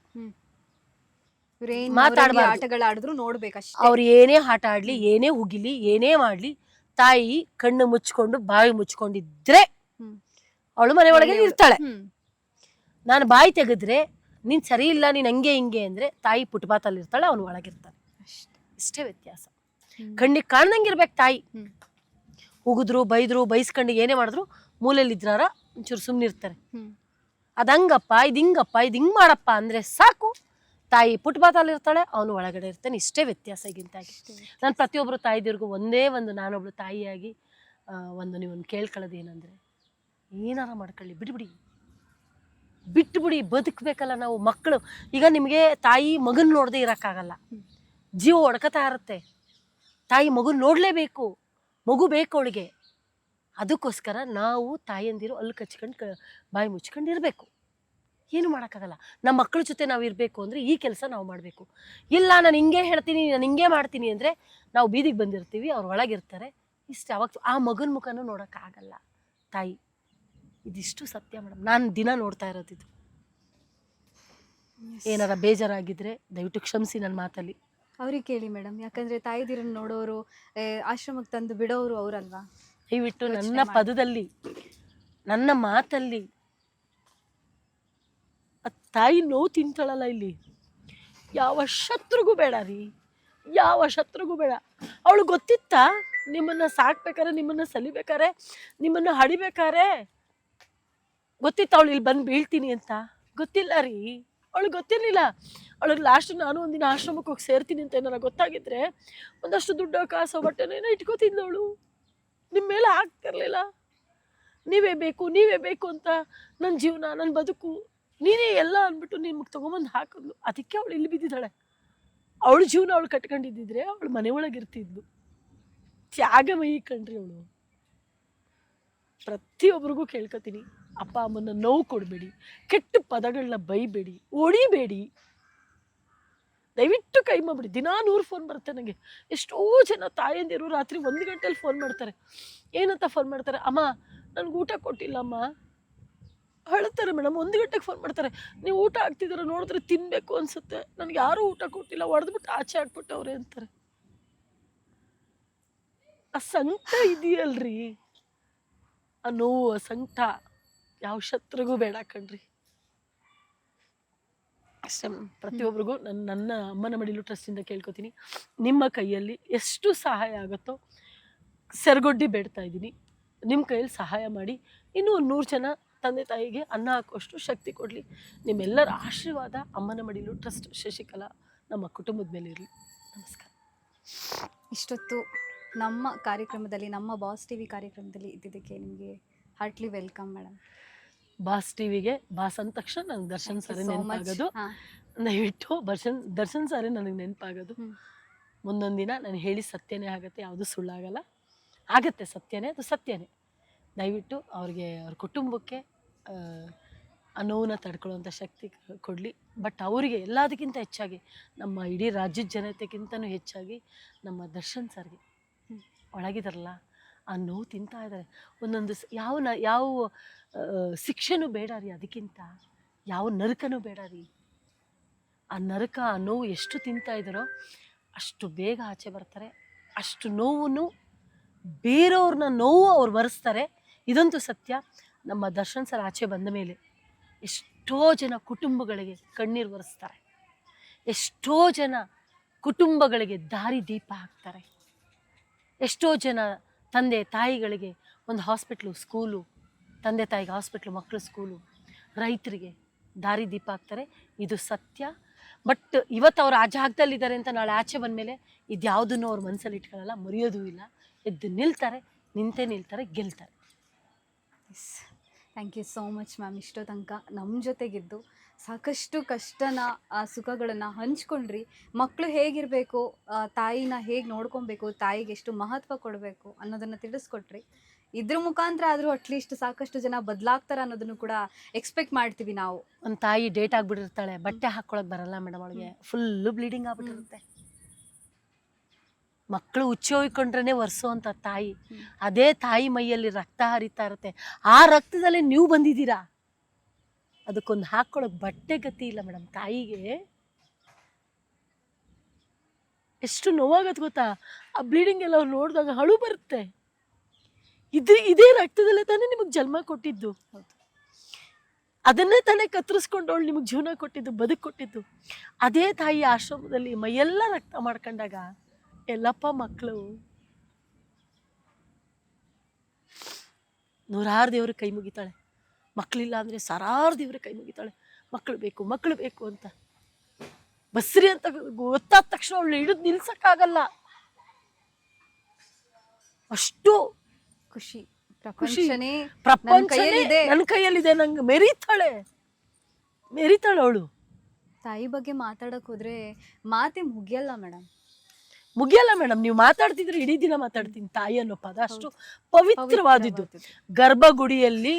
ಮಾತಾಡಬಾರ್ದು. ಆಟಗಳಾಡಿದ್ರು ನೋಡ್ಬೇಕಷ್ಟೇ. ಅವ್ರು ಏನೇ ಆಟ ಆಡ್ಲಿ, ಏನೇ ಉಗಿಲಿ, ಏನೇ ಮಾಡ್ಲಿ, ತಾಯಿ ಕಣ್ಣು ಮುಚ್ಕೊಂಡು ಬಾಯಿ ಮುಚ್ಕೊಂಡಿದ್ರೆ ಅವಳು ಮನೆ ಒಳಗೆ ಇರ್ತಾಳೆ. ನಾನು ಬಾಯಿ ತೆಗೆದ್ರೆ ನೀನ್ ಸರಿ ಇಲ್ಲ, ನೀನ್ ಹಂಗೆ ಹಿಂಗೆ ಅಂದ್ರೆ ತಾಯಿ ಪುಟ್ಬಾತಲ್ಲಿ ಇರ್ತಾಳೆ, ಅವನು ಒಳಗಿರ್ತಾನೆ. ಇಷ್ಟೇ ವ್ಯತ್ಯಾಸ. ಕಣ್ಣಿಗೆ ಕಾಣ್ದಂಗಿರ್ಬೇಕು ತಾಯಿ. ಉಗಿದ್ರು ಬೈದ್ರು ಬೈಸ್ಕೊಂಡು ಏನೇ ಮಾಡಿದ್ರು ಮೂಲೆಯಲ್ಲಿ ಇದ್ರಾರ ಒಂಚೂರು ಸುಮ್ಮನಿರ್ತಾರೆ. ಅದಂಗಪ್ಪ ಇದು ಹಿಂಗಪ್ಪ ಇದು ಹಿಂಗ್ ಮಾಡಪ್ಪ ಅಂದ್ರೆ ಸಾಕು, ತಾಯಿ ಪುಟ್ಬಾತಲ್ಲಿ ಇರ್ತಾಳೆ, ಅವನು ಒಳಗಡೆ ಇರ್ತಾನೆ. ಇಷ್ಟೇ ವ್ಯತ್ಯಾಸ ಈಗಿಂತಾಗಿ. ನಾನು ಪ್ರತಿಯೊಬ್ಬರು ತಾಯಿದಿರ್ಗೂ ನಾನೊಬ್ಳು ತಾಯಿಯಾಗಿ ನೀವೊಂದು ಕೇಳ್ಕೊಳ್ಳೋದು ಏನಂದ್ರೆ, ಏನಾರ ಮಾಡ್ಕೊಳ್ಳಿ, ಬಿಟ್ಬಿಡಿ, ಬದುಕಬೇಕಲ್ಲ ನಾವು. ಮಕ್ಕಳು ಈಗ ನಿಮಗೆ ತಾಯಿ ಮಗನ್ ನೋಡದೆ ಇರೋಕ್ಕಾಗಲ್ಲ, ಜೀವ ಒಡ್ಕತಾ ಇರುತ್ತೆ. ತಾಯಿ ಮಗನ್ ನೋಡಲೇಬೇಕು, ಮಗು ಬೇಕು ಅವಳಿಗೆ. ಅದಕ್ಕೋಸ್ಕರ ನಾವು ತಾಯಿಯಂದಿರು ಅಲ್ಲಿ ಕಚ್ಕೊಂಡು ಬಾಯಿ ಮುಚ್ಕೊಂಡು ಇರಬೇಕು. ಏನು ಮಾಡೋಕ್ಕಾಗಲ್ಲ. ನಮ್ಮ ಮಕ್ಕಳ ಜೊತೆ ನಾವು ಇರಬೇಕು ಅಂದರೆ ಈ ಕೆಲಸ ನಾವು ಮಾಡಬೇಕು. ಇಲ್ಲ ನಾನು ಹಿಂಗೆ ಹೇಳ್ತೀನಿ, ನಾನು ಹಿಂಗೆ ಮಾಡ್ತೀನಿ ಅಂದರೆ ನಾವು ಬೀದಿಗೆ ಬಂದಿರ್ತೀವಿ, ಅವ್ರು ಒಳಗಿರ್ತಾರೆ. ಇಷ್ಟು ಅವಾಗ ಆ ಮಗನ ಮುಖನೂ ನೋಡೋಕ್ಕಾಗಲ್ಲ ತಾಯಿ. ಇದಿಷ್ಟು ಸತ್ಯ ಮೇಡಮ್. ನಾನು ದಿನ ನೋಡ್ತಾ ಇರೋದಿದು. ಏನಾರ ಬೇಜಾರಾಗಿದ್ದರೆ ದಯವಿಟ್ಟು ಕ್ಷಮಿಸಿ ನನ್ನ ಮಾತಲ್ಲಿ. ಅವ್ರಿಗೆ ಕೇಳಿ ಮೇಡಮ್, ಯಾಕಂದರೆ ತಾಯಿದಿರನ್ನು ನೋಡೋರು, ಆಶ್ರಮಕ್ಕೆ ತಂದು ಬಿಡೋರು ಅವರಲ್ವಾ. ದಯವಿಟ್ಟು ನನ್ನ ಪದದಲ್ಲಿ, ನನ್ನ ಮಾತಲ್ಲಿ ತಾಯಿ ನೋವು ತಿಂತಾಳಲ್ಲ, ಇಲ್ಲಿ ಯಾವ ಶತ್ರುಗೂ ಬೇಡ ರೀ, ಯಾವ ಶತ್ರುಗೂ ಬೇಡ. ಅವಳು ಗೊತ್ತಿತ್ತಾ ನಿಮ್ಮನ್ನು ಸಾಕ್ಬೇಕಾರೆ, ನಿಮ್ಮನ್ನು ಸಲಿಬೇಕಾರೆ, ನಿಮ್ಮನ್ನು ಹಡಿಬೇಕಾರೆ ಗೊತ್ತಿತ್ತ ಅವಳು ಇಲ್ಲಿ ಬಂದು ಬೀಳ್ತೀನಿ ಅಂತ? ಗೊತ್ತಿಲ್ಲ ರೀ, ಅವಳಿಗೆ ಗೊತ್ತಿರಲಿಲ್ಲ. ಅವಳಿಗೆ ಲಾಸ್ಟ್ ನಾನು ಒಂದಿನ ಆಶ್ರಮಕ್ಕೆ ಹೋಗಿ ಸೇರ್ತೀನಿ ಅಂತ ಏನಾರ ಗೊತ್ತಾಗಿದ್ರೆ ಒಂದಷ್ಟು ದುಡ್ಡು ಕಾಸು ಬಟ್ಟೆನೇನೋ ಇಟ್ಕೋತಿದ್ಲು ಅವಳು. ನಿಮ್ಮ ಮೇಲೆ ಆಗ್ತಿರ್ಲಿಲ್ಲ. ನೀವೇ ಬೇಕು ಅಂತ, ನನ್ನ ಜೀವನ, ನನ್ನ ಬದುಕು, ನೀನೇ ಎಲ್ಲ ಅಂದ್ಬಿಟ್ಟು ನಿಮ್ಗೆ ತೊಗೊಂಬಂದು ಹಾಕಿದ್ಲು. ಅದಕ್ಕೆ ಅವಳು ಇಲ್ಲಿ ಬಿದ್ದಿದ್ದಾಳೆ. ಅವಳ ಜೀವನ ಅವಳು ಕಟ್ಕೊಂಡಿದ್ದಿದ್ರೆ ಅವಳು ಮನೆ ಒಳಗೆ ಇರ್ತಿದ್ಲು. ತ್ಯಾಗಮಯಿ ಕಣ್ರಿ ಅವಳು. ಪ್ರತಿಯೊಬ್ಬರಿಗೂ ಕೇಳ್ಕೊತೀನಿ, ಅಪ್ಪ ಅಮ್ಮನ ನೋವು ಕೊಡಬೇಡಿ, ಕೆಟ್ಟ ಪದಗಳನ್ನ ಬೈಬೇಡಿ, ಹೊಡಿಬೇಡಿ, ದಯವಿಟ್ಟು ಕೈ ಮಾಡ್ಬಿಡಿ. ದಿನಾ 100 ಫೋನ್ ಬರುತ್ತೆ ನನಗೆ. ಎಷ್ಟೋ ಜನ ತಾಯಂದಿರು ರಾತ್ರಿ 1 ಗಂಟೆಲಿ ಫೋನ್ ಮಾಡ್ತಾರೆ. ಏನಂತ ಫೋನ್ ಮಾಡ್ತಾರೆ, ಅಮ್ಮ ನನ್ಗೆ ಊಟ ಕೊಟ್ಟಿಲ್ಲ ಅಮ್ಮ ಹೇಳ್ತಾರೆ ಮೇಡಮ್. 1 ಗಂಟೆಗೆ ಫೋನ್ ಮಾಡ್ತಾರೆ, ನೀವು ಊಟ ಹಾಕ್ತಿದ್ದೀರ ನೋಡಿದ್ರೆ ತಿನ್ಬೇಕು ಅನ್ಸುತ್ತೆ, ನನ್ಗೆ ಯಾರೂ ಊಟ ಕೊಟ್ಟಿಲ್ಲ, ಹೊಡೆದ್ಬಿಟ್ಟು ಆಚೆ ಹಾಕ್ಬಿಟ್ಟವ್ರೆ ಅಂತಾರೆ. ಆ ಸಂಕಟ ಇದೆಯಲ್ರಿ, ಆ ನೋವು, ಆ ಸಂಕಟ ಯಾವ ಶತ್ರುಗೂ ಬೇಡ ಕಣ್ರಿ. ಅಷ್ಟೇ ಪ್ರತಿಯೊಬ್ಬರಿಗೂ ನನ್ನ ಅಮ್ಮನ ಮಡಿಲು ಟ್ರಸ್ಟಿಂದ ಕೇಳ್ಕೊತೀನಿ, ನಿಮ್ಮ ಕೈಯಲ್ಲಿ ಎಷ್ಟು ಸಹಾಯ ಆಗುತ್ತೋ ಸೆರಗೊಡ್ಡಿ ಬೇಡ್ತಾ ಇದ್ದೀನಿ. ನಿಮ್ಮ ಕೈಯಲ್ಲಿ ಸಹಾಯ ಮಾಡಿ ಇನ್ನೂ 100 ಜನ ತಂದೆ ತಾಯಿಗೆ ಅನ್ನ ಹಾಕುವಷ್ಟು ಶಕ್ತಿ ಕೊಡಲಿ. ನಿಮ್ಮೆಲ್ಲರ ಆಶೀರ್ವಾದ ಅಮ್ಮನ ಮಡಿಲು ಟ್ರಸ್ಟ್ ಶಶಿಕಲಾ ನಮ್ಮ ಕುಟುಂಬದ ಮೇಲೆ ಇರಲಿ. ನಮಸ್ಕಾರ. ಇಷ್ಟೊತ್ತು ನಮ್ಮ ಕಾರ್ಯಕ್ರಮದಲ್ಲಿ, ನಮ್ಮ ಬಾಸ್ ಟಿವಿ ಕಾರ್ಯಕ್ರಮದಲ್ಲಿ ಇದ್ದಿದ್ದಕ್ಕೆ ನಿಮಗೆ ಹಾರ್ಟ್ಲಿ ವೆಲ್ಕಮ್ ಮೇಡಮ್. ಬಾಸ್ ಟಿವಿಗೆ ಬಾಸ್ ಅಂದ ತಕ್ಷಣ ನನಗೆ ದರ್ಶನ್ ಸರ್ ನೆನಪಾಗೋದು. ದಯವಿಟ್ಟು ದರ್ಶನ್ ಸರ್ ನನಗೆ ನೆನಪಾಗೋದು. ಮುಂದೊಂದು ದಿನ ನಾನು ಹೇಳಿ ಸತ್ಯನೇ ಆಗುತ್ತೆ, ಯಾವುದು ಸುಳ್ಳಾಗಲ್ಲ. ಆಗತ್ತೆ, ಸತ್ಯನೇ, ಅದು ಸತ್ಯನೇ. ದಯವಿಟ್ಟು ಅವ್ರಿಗೆ, ಅವ್ರ ಕುಟುಂಬಕ್ಕೆ ಆ ನೋವನ್ನ ತಡ್ಕೊಳ್ಳೋವಂಥ ಶಕ್ತಿ ಕೊಡಲಿ. ಬಟ್ ಅವರಿಗೆ ಎಲ್ಲದಕ್ಕಿಂತ ಹೆಚ್ಚಾಗಿ, ನಮ್ಮ ಇಡೀ ರಾಜ್ಯದ ಜನತೆಗಿಂತನೂ ಹೆಚ್ಚಾಗಿ ನಮ್ಮ ದರ್ಶನ್ ಸರ್ಗೆ ಒಳಗಿದಾರಲ್ಲ, ಆ ನೋವು ತಿಂತಾ ಇದ್ದಾರೆ. ಒಂದೊಂದು ಯಾವ ಶಿಕ್ಷೆನೂ ಬೇಡ ರೀ, ಅದಕ್ಕಿಂತ ಯಾವ ನರಕನೂ ಬೇಡ ರೀ. ಆ ನರಕ, ಆ ನೋವು ಎಷ್ಟು ತಿಂತಾ ಇದ್ದಾರೋ ಅಷ್ಟು ಬೇಗ ಆಚೆ ಬರ್ತಾರೆ. ಅಷ್ಟು ನೋವನ್ನು ಬೇರೆಯವ್ರನ್ನ ನೋವು ಅವ್ರು ಬರೆಸ್ತಾರೆ. ಇದಂತೂ ಸತ್ಯ. ನಮ್ಮ ದರ್ಶನ್ ಸರ್ ಆಚೆ ಬಂದ ಮೇಲೆ ಎಷ್ಟೋ ಜನ ಕುಟುಂಬಗಳಿಗೆ ಕಣ್ಣೀರು ಒರೆಸ್ತಾರೆ, ಎಷ್ಟೋ ಜನ ಕುಟುಂಬಗಳಿಗೆ ದಾರಿ ದೀಪ ಹಾಕ್ತಾರೆ, ಎಷ್ಟೋ ಜನ ತಂದೆ ತಾಯಿಗಳಿಗೆ ಒಂದು ಹಾಸ್ಪಿಟ್ಲು, ಸ್ಕೂಲು, ತಂದೆ ತಾಯಿಗೆ ಹಾಸ್ಪಿಟ್ಲು, ಮಕ್ಕಳು ಸ್ಕೂಲು, ರೈತರಿಗೆ ದಾರಿ ದೀಪ ಹಾಕ್ತಾರೆ. ಇದು ಸತ್ಯ. ಬಟ್ ಇವತ್ತು ಅವ್ರು ಆ ಜಾಗದಲ್ಲಿದ್ದಾರೆ ಅಂತ ನಾಳೆ ಆಚೆ ಬಂದಮೇಲೆ ಇದ್ಯಾವುದನ್ನು ಅವ್ರ ಮನಸ್ಸಲ್ಲಿ ಇಟ್ಕೊಳ್ಳಲ್ಲ, ಮರೆಯೋದೂ ಇಲ್ಲ. ಎದ್ದು ನಿಲ್ತಾರೆ, ನಿಂತೇ ನಿಲ್ತಾರೆ, ಗೆಲ್ತಾರೆ. Yes, thank you so much ma'am. ಇಷ್ಟೋ ತನಕ ನಮ್ಮ ಜೊತೆಗಿದ್ದು ಸಾಕಷ್ಟು ಕಷ್ಟನ, ಆ ಸುಖಗಳನ್ನು ಹಂಚ್ಕೊಂಡ್ರಿ. ಮಕ್ಕಳು ಹೇಗಿರಬೇಕು, ತಾಯಿನ ಹೇಗೆ ನೋಡ್ಕೊಬೇಕು, ತಾಯಿಗೆ ಎಷ್ಟು ಮಹತ್ವ ಕೊಡಬೇಕು ಅನ್ನೋದನ್ನು ತಿಳಿಸ್ಕೊಟ್ರಿ. ಇದ್ರ ಮುಖಾಂತರ ಆದರೂ ಅಟ್ಲೀಸ್ಟ್ ಸಾಕಷ್ಟು ಜನ ಬದಲಾಗ್ತಾರೆ ಅನ್ನೋದನ್ನು ಕೂಡ ಎಕ್ಸ್ಪೆಕ್ಟ್ ಮಾಡ್ತೀವಿ ನಾವು. ಒಂದು ತಾಯಿ ಡೇಟ್ ಆಗಿಬಿಟ್ಟಿರ್ತಾಳೆ, ಬಟ್ಟೆ ಹಾಕ್ಕೊಳಕ್ಕೆ ಬರಲ್ಲ ಮೇಡಮ್, ಅವಳಿಗೆ ಫುಲ್ಲು ಬ್ಲೀಡಿಂಗ್ ಆಗ್ಬಿಟ್ಟಿರುತ್ತೆ. ಮಕ್ಕಳು ಹುಚ್ಚಿ ಹೋಯ್ಕೊಂಡ್ರೆ ಒರೆಸೋವಂಥ ತಾಯಿ, ಅದೇ ತಾಯಿ ಮೈಯಲ್ಲಿ ರಕ್ತ ಹರಿತಾ ಇರುತ್ತೆ. ಆ ರಕ್ತದಲ್ಲಿ ನೀವು ಬಂದಿದ್ದೀರಾ, ಅದಕ್ಕೊಂದು ಹಾಕ್ಕೊಳಕ್ ಬಟ್ಟೆ ಗತಿ ಇಲ್ಲ ಮೇಡಮ್. ತಾಯಿಗೆ ಎಷ್ಟು ನೋವಾಗತ್ತೆ ಗೊತ್ತಾ? ಆ ಬ್ಲೀಡಿಂಗ್ ಎಲ್ಲ ಅವ್ರು ನೋಡಿದಾಗ ಅಳು ಬರುತ್ತೆ. ಇದೇ ರಕ್ತದಲ್ಲೇ ತಾನೇ ನಿಮಗೆ ಜನ್ಮ ಕೊಟ್ಟಿದ್ದು, ಅದನ್ನೇ ತಾನೇ ಕತ್ತರಿಸ್ಕೊಂಡು ಅವಳು ನಿಮಗೆ ಜೀವನ ಕೊಟ್ಟಿದ್ದು, ಬದುಕು ಕೊಟ್ಟಿದ್ದು. ಅದೇ ತಾಯಿ ಆಶ್ರಮದಲ್ಲಿ ಮೈಯೆಲ್ಲ ರಕ್ತ ಮಾಡ್ಕೊಂಡಾಗ ಎಲ್ಲಪ್ಪ ಮಕ್ಕಳು. ನೂರಾರು ದೇವ್ರ ಕೈ ಮುಗಿತಾಳೆ, ಮಕ್ಕಳಿಲ್ಲ ಅಂದರೆ ಸಾವಿರಾರು ದೇವ್ರ ಕೈ ಮುಗಿತಾಳೆ. ಮಕ್ಕಳು ಬೇಕು, ಮಕ್ಕಳು ಬೇಕು ಅಂತ. ಬಸ್ರಿ ಅಂತ ಗೊತ್ತಾದ ತಕ್ಷಣ ಅವಳು ಹಿಡಿದು ನಿಲ್ಸಕ್ಕಾಗಲ್ಲ. ಅಷ್ಟು ಖುಷಿ, ಪ್ರಪಂಚನೇ ಕೈಯಲ್ಲಿದೆ, ನನ್ನ ಕೈಯಲ್ಲಿದೆ. ನಂಗೆ ಮೆರೀತಾಳೆ ಅವಳು. ತಾಯಿ ಬಗ್ಗೆ ಮಾತಾಡಕ್ ಹೋದ್ರೆ ಮಾತೆ ಮುಗಿಯಲ್ಲ ಮೇಡಮ್. ನೀವು ಮಾತಾಡ್ತಿದ್ರೆ ಇಡೀ ದಿನ ಮಾತಾಡ್ತೀನಿ. ತಾಯಿ ಅನ್ನೋ ಪದ ಅಷ್ಟು ಪವಿತ್ರವಾದಿದ್ದು. ಗರ್ಭಗುಡಿಯಲ್ಲಿ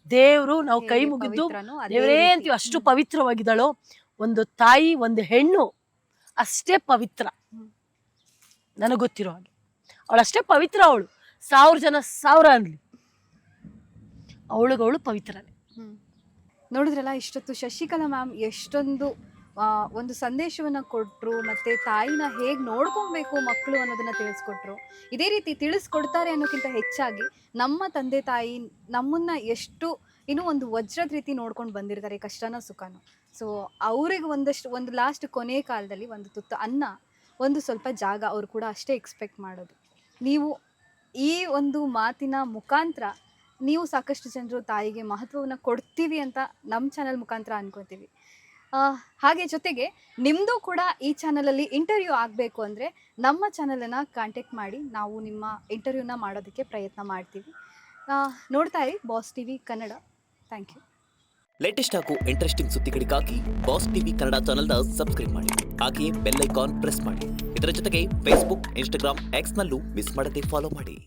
ದೇವ್ರು, ನಾವು ಕೈ ಮುಗಿದ್ದು ದೇವರೇ ಅಂತೀವಿ, ಅಷ್ಟು ಪವಿತ್ರವಾಗಿದ್ದಾಳೋ. ಒಂದು ತಾಯಿ, ಒಂದು ಹೆಣ್ಣು ಅಷ್ಟೇ ಪವಿತ್ರ. ನನಗೆ ಗೊತ್ತಿರೋ ಹಾಗೆ ಅವಳಷ್ಟೇ ಪವಿತ್ರ. ಅವಳು 1000 ಜನ 1000 ಅನ್ಲಿ, ಅವಳು ಪವಿತ್ರನೇ. ನೋಡಿದ್ರಲ್ಲ, ಇಷ್ಟೊತ್ತು ಶಶಿಕಲಾ ಮ್ಯಾಮ್ ಎಷ್ಟೊಂದು ಒಂದು ಸಂದೇಶವನ್ನು ಕೊಟ್ಟರು, ಮತ್ತು ತಾಯಿನ ಹೇಗೆ ನೋಡ್ಕೊಬೇಕು ಮಕ್ಕಳು ಅನ್ನೋದನ್ನು ತಿಳಿಸ್ಕೊಟ್ರು. ಇದೇ ರೀತಿ ತಿಳಿಸ್ಕೊಡ್ತಾರೆ ಅನ್ನೋಕ್ಕಿಂತ ಹೆಚ್ಚಾಗಿ ನಮ್ಮ ತಂದೆ ತಾಯಿ ನಮ್ಮನ್ನು ಎಷ್ಟು ಇನ್ನೂ ಒಂದು ವಜ್ರದ ರೀತಿ ನೋಡ್ಕೊಂಡು ಬಂದಿರ್ತಾರೆ, ಕಷ್ಟನ ಸುಖನೂ. ಸೊ ಅವ್ರಿಗೆ ಒಂದು ಲಾಸ್ಟ್ ಕೊನೆ ಕಾಲದಲ್ಲಿ ಒಂದು ತುತ್ತು ಅನ್ನ, ಒಂದು ಸ್ವಲ್ಪ ಜಾಗ ಅವ್ರು ಕೂಡ ಅಷ್ಟೇ ಎಕ್ಸ್ಪೆಕ್ಟ್ ಮಾಡೋದು. ನೀವು ಈ ಒಂದು ಮಾತಿನ ಮುಖಾಂತರ ನೀವು ಸಾಕಷ್ಟು ಜನರು ತಾಯಿಗೆ ಮಹತ್ವವನ್ನು ಕೊಡ್ತೀವಿ ಅಂತ ನಮ್ಮ ಚಾನಲ್ ಮುಖಾಂತರ ಅನ್ಕೋತೀವಿ. ಹಾಗೆ ಜೊತೆಗೆ ನಿಮ್ಮದು ಕೂಡ ಈ ಚಾನಲಲ್ಲಿ ಇಂಟರ್ವ್ಯೂ ಆಗಬೇಕು ಅಂದರೆ ನಮ್ಮ ಚಾನಲನ್ನು ಕಾಂಟ್ಯಾಕ್ಟ್ ಮಾಡಿ, ನಾವು ನಿಮ್ಮ ಇಂಟರ್ವ್ಯೂನ ಮಾಡೋದಕ್ಕೆ ಪ್ರಯತ್ನ ಮಾಡ್ತೀವಿ. ನೋಡ್ತಾ ಇರಿ Boss TV Kannada. Thank you. Latest ಹಾಗೂ ಇಂಟ್ರೆಸ್ಟಿಂಗ್ ಸುದ್ದಿಗಳಿಗಾಗಿ ಬಾಸ್ ಟಿವಿ ಕನ್ನಡ ಚಾನೆಲ್ನ ಸಬ್ಸ್ಕ್ರೈಬ್ ಮಾಡಿ. ಹಾಗೆಯೇ ಬೆಲ್ ಐಕಾನ್ ಪ್ರೆಸ್ ಮಾಡಿ. ಇದರ ಜೊತೆಗೆ ಫೇಸ್ಬುಕ್, ಇನ್ಸ್ಟಾಗ್ರಾಮ್, ಎಕ್ಸ್ನಲ್ಲೂ ಮಿಸ್ ಮಾಡದೆ ಫಾಲೋ ಮಾಡಿ.